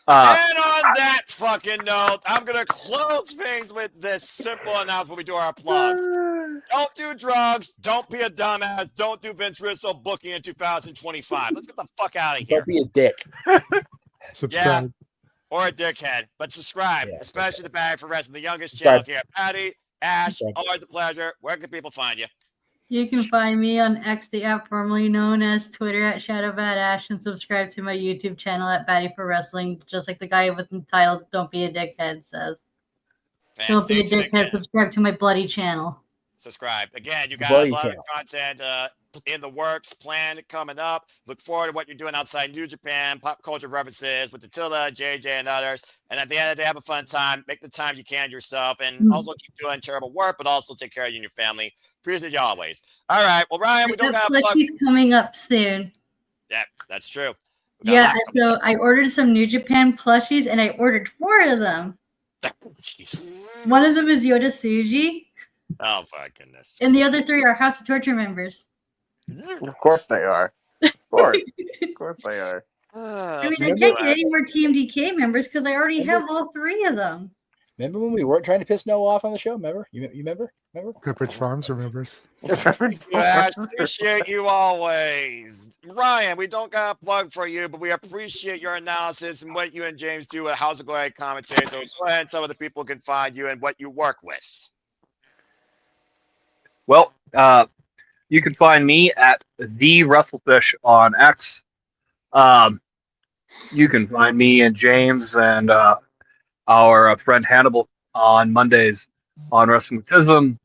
And on that fucking note, I'm going to close things with this simple announcement when we do our plugs. Don't do drugs. Don't be a dumbass. Don't do Vince Russo booking in 2025. Let's get the fuck out of here. Don't be a dick. Subscribe. Yeah, or a dickhead. But subscribe, especially the Bag for Wrestling, the youngest channel here. Patty, Ash, always a pleasure. Where can people find you? You can find me on X, the app formerly known as Twitter at ShadowBadAsh, and subscribe to my YouTube channel at Batty for Wrestling, just like the guy with the title "Don't Be a Dickhead" says. Don't be a dickhead. Subscribe to my bloody channel. Subscribe. Again, you got a lot of content in the works, planned, coming up. Look forward to what you're doing outside New Japan, pop culture references with Attila, JJ, and others. And at the end of the day, have a fun time. Make the time you can yourself. And also keep doing terrible work, but also take care of you and your family. Appreciate you always. All right. Well, Ryan, we don't have plushies coming up soon. Yeah, that's true. Yeah, so I ordered some New Japan plushies, and I ordered 4 of them. Jeez. One of them is Yoda Tsuji. Oh, my goodness. And the other 3 are House of Torture members. Of course they are. Of course they are. I mean, I can't get any more TMDK members because I already have all 3 of them. Remember when we weren't trying to piss Noah off on the show? Remember? You remember? Pepperidge Farms remembers. Yes, appreciate you always. Ryan, we don't got a plug for you, but we appreciate your analysis and what you and James do at House of Glory Commentary. So go ahead and tell the people can find you and what you work with. Well, you can find me at the WrestleFish on X. You can find me and James and our friend Hannibal on Mondays on Wrestling with Tism,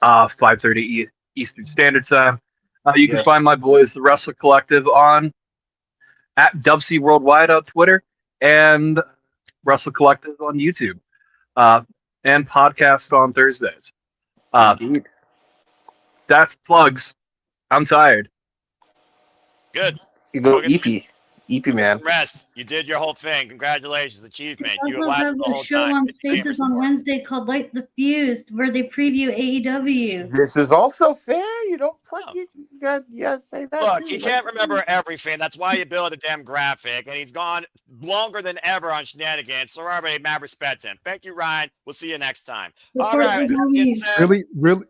5:30 Eastern Standard Time. You can find my boys, the Wrestler Collective, on at WC Worldwide on Twitter, and Wrestle Collective on YouTube, and podcast on Thursdays. Indeed. That's plugs. I'm tired. Good. You go get EP man. some rest. You did your whole thing. Congratulations, achievement. We You also lasted have the a whole show time. on It's game for Spaces on Wednesday called Light the Fuse, where they preview AEW. This is also fair. You don't put you gotta say that. Look, too. he can't remember everything. That's why you build a damn graphic, and he's gone longer than ever on Shenanigans. So already, mad respect to him. Thank you, Ryan. We'll see you next time. All right.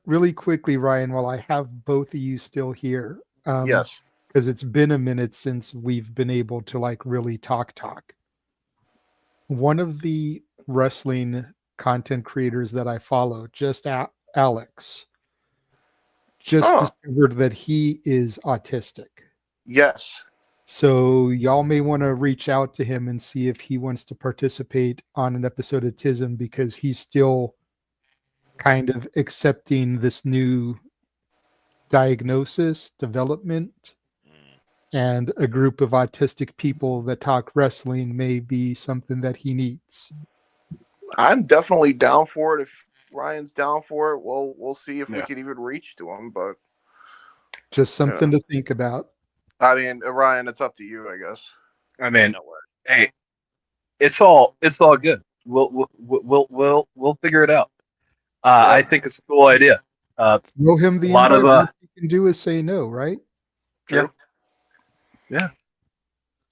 Really quickly, Ryan, while I have both of you still here. Yes. Because it's been a minute since we've been able to like really talk. One of the wrestling content creators that I follow, Alex, discovered that he is autistic. Yes. So y'all may want to reach out to him and see if he wants to participate on an episode of TISM, because he's still kind of accepting this new diagnosis, development, and a group of autistic people that talk wrestling may be something that he needs. I'm definitely down for it. If Ryan's down for it, we'll see if we can even reach to him. But just something to think about. I mean, Ryan, it's up to you, I guess. I mean, hey, it's all good. We'll figure it out. I think it's a cool idea. Throw him the invite. What you can do is say no, right? True. Yeah.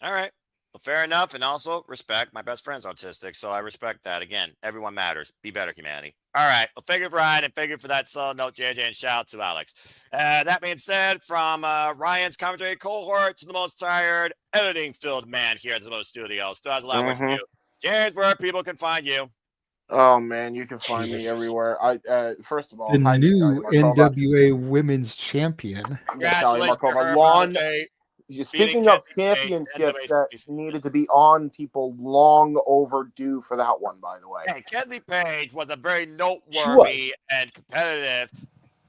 All right. Well, fair enough. And also respect. My best friend's autistic, so I respect that. Again, everyone matters. Be better, humanity. All right. Well, thank you, Ryan, and thank you for that solid note, JJ, and shout out to Alex. That being said, from Ryan's commentary cohort to the most tired, editing-filled man here at the Zillow Studio. Still has a lot of work to do. James, where people can find you. Oh man, you can find me everywhere. First of all, The new NWA Women's Champion. Congratulations, Lawn. Speaking of championships that needed to be on people, long overdue for that one, by the way. Hey, Kenzie Page was a very noteworthy and competitive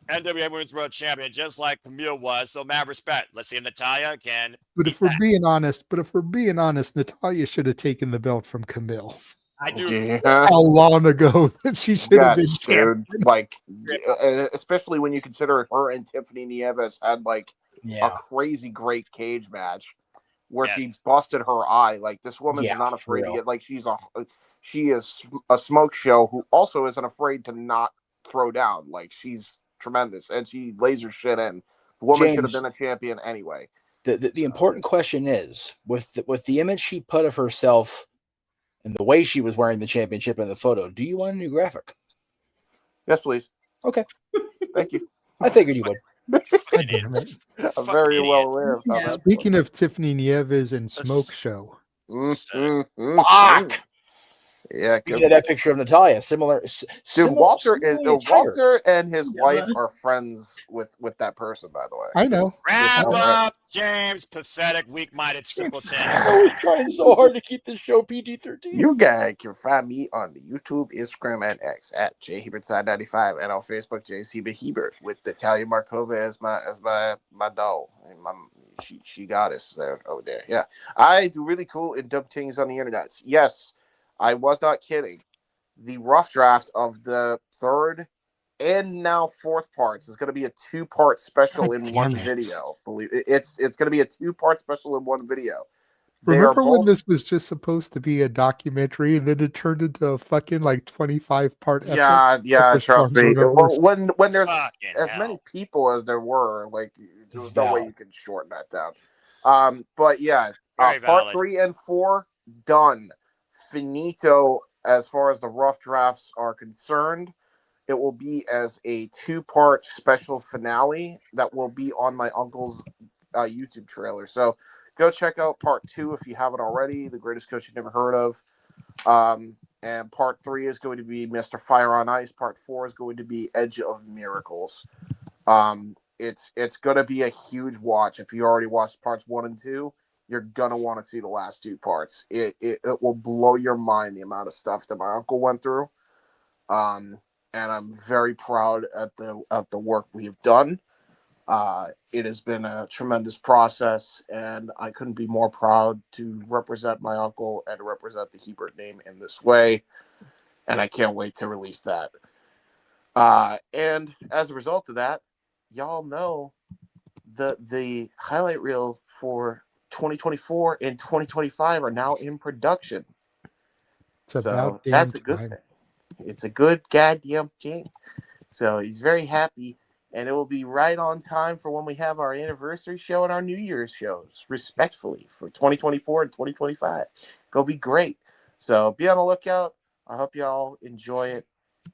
NWA Women's World Champion, just like Camille was. So, mad respect. Let's see if Natalya can. But if we're being honest, Natalya should have taken the belt from Camille. I do. Yeah. How long ago that she should have been champion? Like, especially when you consider her and Tiffany Nieves had like a crazy great cage match where she busted her eye. Like, this woman's not afraid to get, like, she is a smoke show who also isn't afraid to not throw down. Like, she's tremendous and she laser shit in. The woman should have been a champion anyway. The important question is, with the image she put of herself and the way she was wearing the championship in the photo, do you want a new graphic? Yes, please. Okay. Thank you. I figured you would. I'm very well aware of how that's Speaking of Tiffany Nieves and Smoke Show. Fuck! Yeah, Speaking of that picture of Natalya, similar. Walter and his wife are friends with that person, by the way. I know. Wrap up, James. Pathetic, weak-minded simpleton. I was trying so hard to keep this show PG-13. You guys can find me on the YouTube, Instagram, and X at JHebertSide95, and on Facebook, JCBHebert, with Natalia Markova as my doll. She got us there over there. Yeah, I do really cool and dumb things on the internet. Yes. I was not kidding. The rough draft of the third and now fourth parts is going to be a 2-part special in one video. Believe it's going to be a 2-part special in one video. Remember when this was just supposed to be a documentary and then it turned into a fucking like 25-part epic? Yeah, trust me. Well, when there's as many people as there were, like, there's no way you can shorten that down. But yeah, part 3 and 4 done. Finito as far as the rough drafts are concerned. It will be as a 2-part special finale that will be on my uncle's YouTube trailer. So go check out part 2 if you haven't already. The Greatest Coach You've Never Heard of. And part 3 is going to be Mr. Fire on Ice. Part 4 is going to be Edge of Miracles. It's going to be a huge watch. If you already watched parts 1 and 2, you're going to want to see the last 2 parts. It will blow your mind, the amount of stuff that my uncle went through. And I'm very proud of the work we have done. It has been a tremendous process, and I couldn't be more proud to represent my uncle and to represent the Hebert name in this way. And I can't wait to release that. And as a result of that, y'all know the highlight reel for 2024 and 2025 are now in production. So that's a good thing. It's a good goddamn thing. So he's very happy, and it will be right on time for when we have our anniversary show and our New Year's shows, respectfully, for 2024 and 2025. Go be great. So be on the lookout. I hope y'all enjoy it.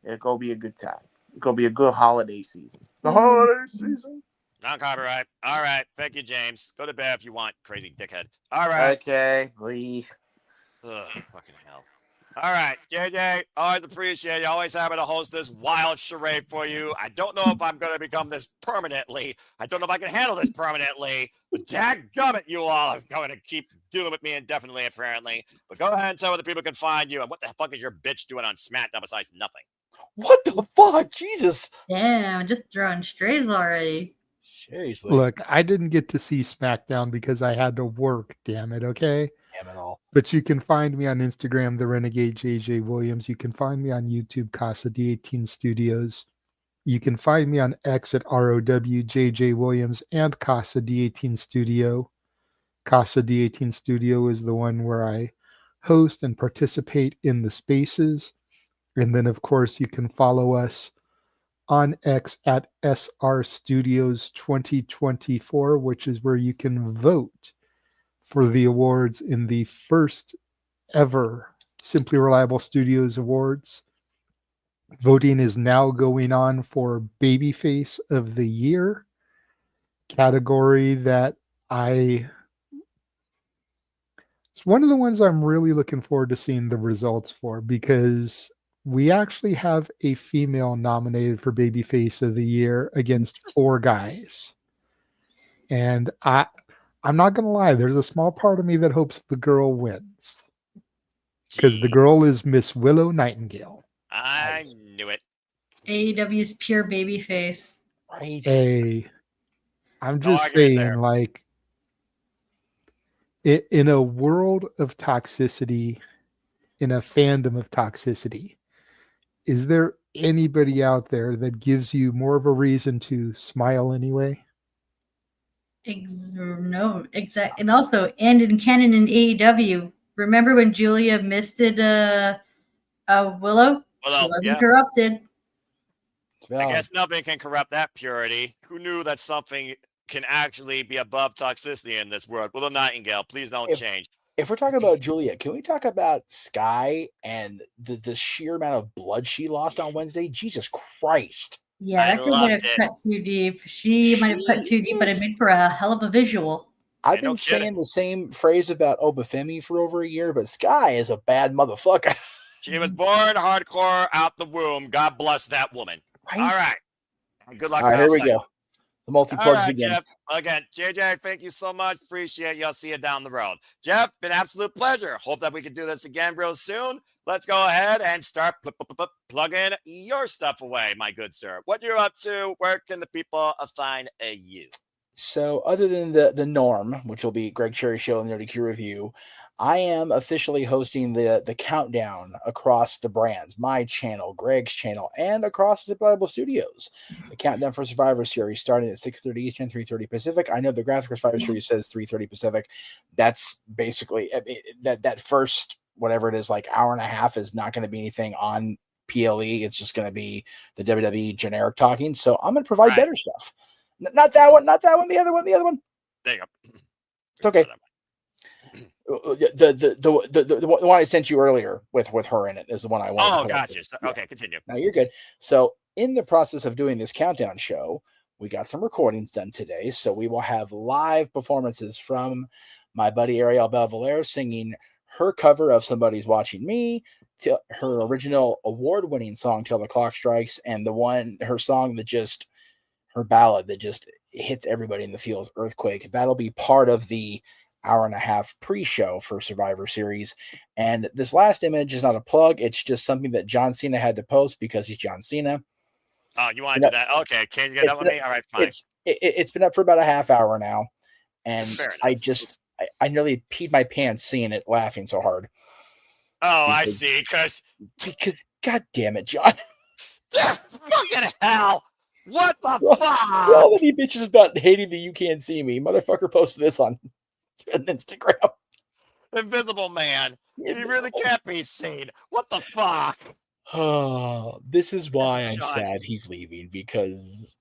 It's going to be a good time. It's going to be a good holiday season. The holiday season. Non-copyright. All right. Thank you, James. Go to bed if you want, crazy dickhead. All right. Okay, please. Ugh, fucking hell. All right, JJ, always appreciate you always having to host this wild charade for you. I don't know if I'm going to become this permanently. I don't know if I can handle this permanently. But dadgummit, you all are going to keep dealing with me indefinitely, apparently. But go ahead and tell where the people can find you. And what the fuck is your bitch doing on SmackDown besides nothing? What the fuck? Jesus. Damn, just throwing strays already. Seriously. Look, I didn't get to see SmackDown because I had to work, damn it, okay? Damn it all. But you can find me on Instagram, The Renegade JJ Williams. You can find me on YouTube, Casa D18 Studios. You can find me on X at ROW JJ Williams and Casa D18 Studio. Casa D18 Studio is the one where I host and participate in the spaces. And then, of course, you can follow us on X at SR Studios 2024, which is where you can vote for the awards in the first ever Simply Reliable Studios Awards. Voting is now going on for Babyface of the Year, category that it's one of the ones I'm really looking forward to seeing the results for, because we actually have a female nominated for Babyface of the Year against 4 guys. And I'm not going to lie, there's a small part of me that hopes the girl wins. Because the girl is Miss Willow Nightingale. I knew it. AEW's pure babyface. Right. Hey, I'm just saying, like, in a world of toxicity, in a fandom of toxicity, is there anybody out there that gives you more of a reason to smile anyway? No, exactly. And also, and in canon in AEW, remember when Julia misted Willow? She wasn't corrupted. I guess nothing can corrupt that purity. Who knew that something can actually be above toxicity in this world? Willow Nightingale, please don't change. If we're talking about Julia, can we talk about Sky and the sheer amount of blood she lost on Wednesday? Jesus Christ. Yeah, that girl might have cut too deep. She might have cut too deep, but it made for a hell of a visual. I've been saying the same phrase about Obafemi for over a year, but Sky is a bad motherfucker. She was born hardcore out the womb. God bless that woman. Right. All right. Good luck. All right, here we go. The multi-plugs begin. Jeff. Again, JJ, thank you so much. Appreciate you. I'll see you down the road. Jeff, been an absolute pleasure. Hope that we can do this again real soon. Let's go ahead and start plugging your stuff away, my good sir. What you're up to, where can the people find you? So other than the norm, which will be Greg Cherry Show and the Nerdy Q Review, I am officially hosting the countdown across the brands, my channel, Greg's channel, and across the Bible Studios. The countdown for Survivor Series starting at 6:30 Eastern, 3:30 Pacific. I know the graphic for Survivor Series says 3:30 Pacific. That's basically that first whatever it is, like hour and a half, is not going to be anything on PLE. It's just going to be the WWE generic talking. So I'm going to provide better stuff. Not that one, the other one. There you go. It's okay. The one I sent you earlier with her in it is the one I want. Oh, gotcha. Okay, continue. Now you're good. So in the process of doing this countdown show, we got some recordings done today. So we will have live performances from my buddy Ariel Belvalere singing her cover of Somebody's Watching Me, to her original award-winning song Till the Clock Strikes, and her song that just, her ballad that just hits everybody in the feels, Earthquake. That'll be part of the hour and a half pre-show for Survivor Series. And this last image is not a plug. It's just something that John Cena had to post because he's John Cena. Oh, you want to do that? Okay, change it up with me? All right, fine. It's been up for about a half hour now, and Fair I nearly peed my pants seeing it, laughing so hard. Oh, I see. Because God damn it, John. Fucking hell! What the For fuck? all that he bitches about hating the You Can't See Me, motherfucker posted this on Instagram. Invisible Man. He really can't be seen. What the fuck? Oh, this is why I'm John. sad he's leaving, because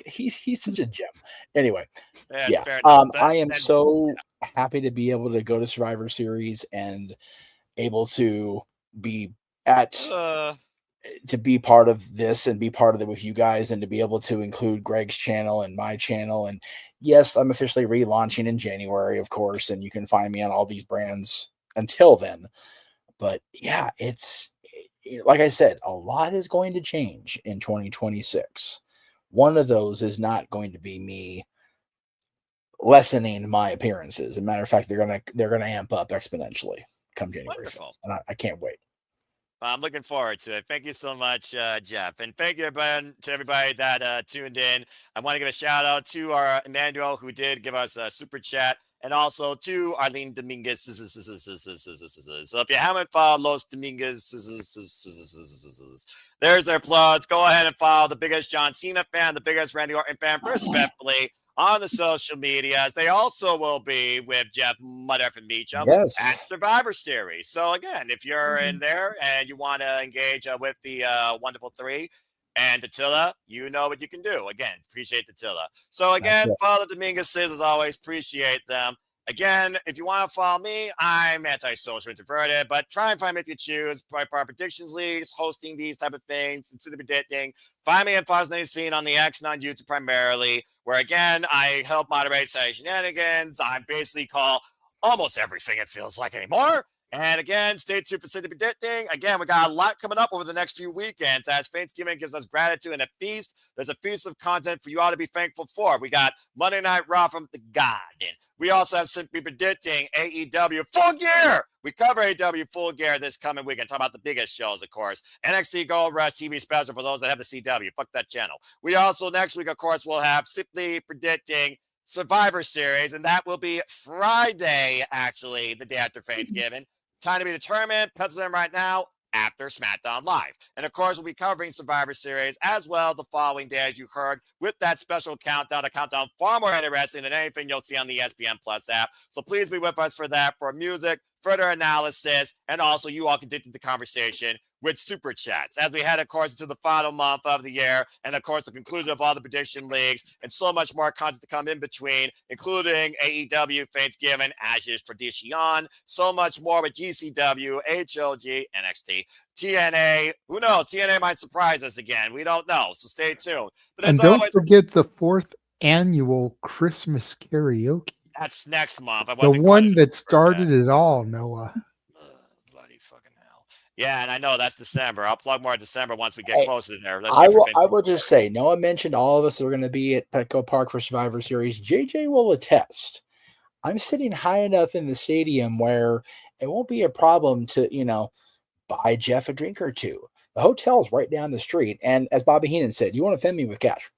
he's such a gem. Anyway, Yeah, fair enough. I am so happy to be able to go to Survivor Series and able to be to be part of this and be part of it with you guys, and to be able to include Greg's channel and my channel. And yes, I'm officially relaunching in January, of course, and you can find me on all these brands until then. But yeah, it's like I said, a lot is going to change in 2026. One of those is not going to be me lessening my appearances. As a matter of fact, they're gonna amp up exponentially come January 5th, and I can't wait. I'm looking forward to it. Thank you so much, Jeff. And thank you to everybody that tuned in. I want to give a shout out to our Emmanuel, who did give us a super chat, and also to Arlene Dominguez. So if you haven't followed Los Dominguez, there's their plugs. Go ahead and follow the biggest John Cena fan, the biggest Randy Orton fan, respectfully, on the social medias. They also will be with Jeff Motherfucking Meacham at Survivor Series. So again, if you're in there and you want to engage with the Wonderful Three and Attila, you know what you can do. Again, appreciate Attila. So again, follow the Dominguez's as always. Appreciate them. Again, if you want to follow me, I'm anti-social introverted, but try and find me if you choose. By predictions leagues, hosting these type of things, consider predicting. Find me at Fosnay Scene on the X and on YouTube primarily, where again, I help moderate Shenanigans. I basically call almost everything it feels like anymore. And again, stay tuned for City Predicting. Again, we got a lot coming up over the next few weekends as Thanksgiving gives us gratitude and a feast. There's a feast of content for you all to be thankful for. We got Monday Night Raw from the Garden. We also have Simply Predicting AEW Full Gear. We cover AEW Full Gear this coming weekend. Talk about the biggest shows, of course. NXT Gold Rush TV special for those that have the CW. Fuck that channel. We also, next week, of course, we'll have Simply Predicting Survivor Series, and that will be Friday, actually, the day after Thanksgiving. Time to be determined. Pencil in right now after SmackDown Live. And of course, we'll be covering Survivor Series as well the following day, as you heard, with that special countdown, a countdown far more interesting than anything you'll see on the ESPN Plus app. So please be with us for that, for music, further analysis, and also you all continue the conversation with Super Chats as we head, of course, into the final month of the year, and of course, the conclusion of all the prediction leagues, and so much more content to come in between, including AEW, Thanksgiving, as is tradition, so much more with GCW, HLG, NXT, TNA. Who knows? TNA might surprise us again. We don't know, so stay tuned. But And as don't always, forget the 4th annual Christmas karaoke. that's next month. The one that started it all, Noah. Yeah, and I know that's December. I'll plug more in December once we get closer to there. I will just say, Noah mentioned all of us are going to be at Petco Park for Survivor Series. JJ will attest. I'm sitting high enough in the stadium where it won't be a problem to, buy Jeff a drink or two. The hotel's right down the street. And as Bobby Heenan said, you want to offend me with cash.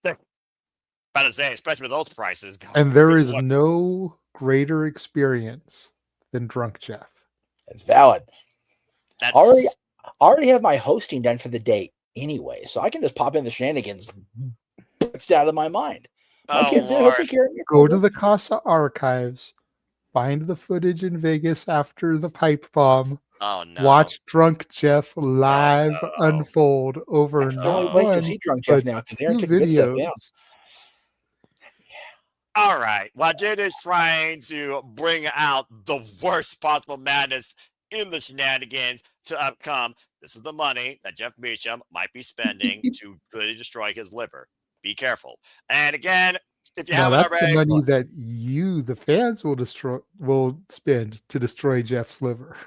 About to say, especially with those prices. And there is no greater experience than Drunk Jeff. It's valid. I already have my hosting done for the day anyway, so I can just pop in the Shenanigans. It's out of my mind. My kids will take care of me. Go to the Casa archives, find the footage in Vegas after the pipe bomb. Oh no! Watch Drunk Jeff live unfold over That's the only way to see Drunk Jeff now, because they're taking good stuff down. All right. While Jade is trying to bring out the worst possible madness in the Shenanigans to come, this is the money that Jeff Meacham might be spending to really destroy his liver. Be careful. And again, if you haven't that's already, the money that you, the fans, will spend to destroy Jeff's liver.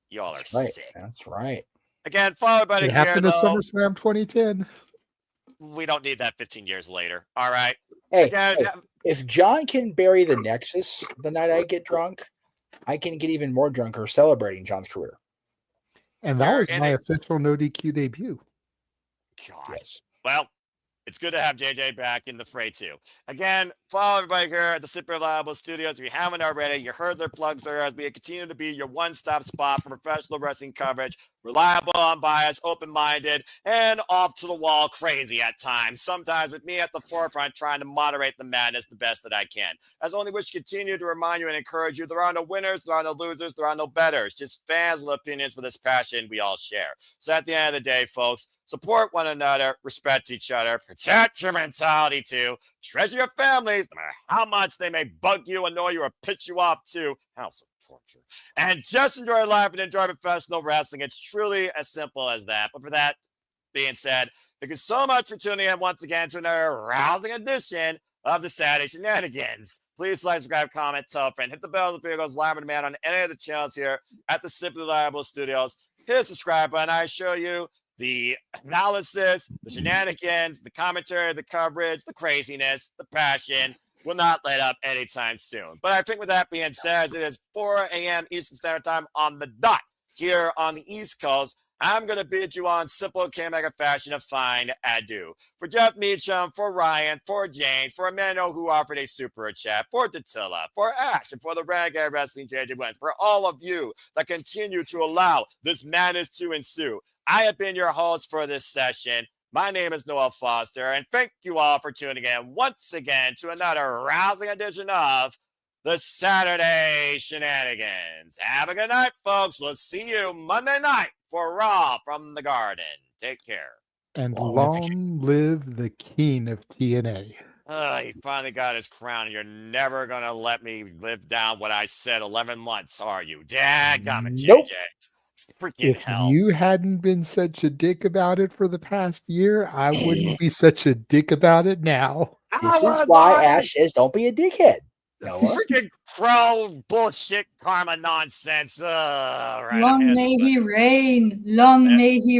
Y'all are right. sick. That's right. Again, follow everybody It here. happened at SummerSlam 2010. We don't need that 15 years later. All right. Hey, Again, if John can bury the Nexus the night I get drunk, I can get even more drunker celebrating John's career. And that was my official no DQ debut. God. Yes. Well, It's good to have JJ back in the fray, too. Again, follow everybody here at the Super Reliable Studios. If you haven't already, you heard their plugs there as we continue to be your one-stop spot for professional wrestling coverage. Reliable, unbiased, open-minded, and off-to-the-wall crazy at times. Sometimes with me at the forefront trying to moderate the madness the best that I can. As only wish to continue to remind you and encourage you, there are no winners, there are no losers, there are no betters. Just fans with opinions for this passion we all share. So at the end of the day, folks, support one another, respect each other, protect your mentality too, treasure your families, no matter how much they may bug you, annoy you, or piss you off too. House of torture. And just enjoy life and enjoy professional wrestling. It's truly as simple as that. But for that being said, thank you so much for tuning in once again to another rousing edition of the Saturday Shenanigans. Please like, subscribe, comment, tell a friend, hit the bell if the video goes live on demand on any of the channels here at the Simply Reliable Studios. Hit the subscribe button. I show you the analysis, the shenanigans, the commentary, the coverage, the craziness, the passion will not let up anytime soon. But I think with that being said, as it is 4 a.m. Eastern Standard Time on the dot here on the East Coast, I'm going to bid you on simple K-Mega fashion a fine adieu. For Jeff Meacham, for Ryan, for James, for Amanda who offered a super chat, for Datilla, for Ash, and for the Renegade Wrestling JJ Wentz, for all of you that continue to allow this madness to ensue. I have been your host for this session. My name is Noel Foster, and thank you all for tuning in once again to another rousing edition of the Saturday Shenanigans. Have a good night, folks. We'll see you Monday night for Raw from the Garden. Take care. And long live the king of TNA. He finally got his crown. You're never going to let me live down what I said 11 months, are you? Dadgummit, Nope. JJ. Freaking If hell. you hadn't been such a dick about it for the past year, I wouldn't be such a dick about it now. This is why Ash says don't be a dickhead. Noah. Freaking crow bullshit karma nonsense. Right, Long may he reign. Long may he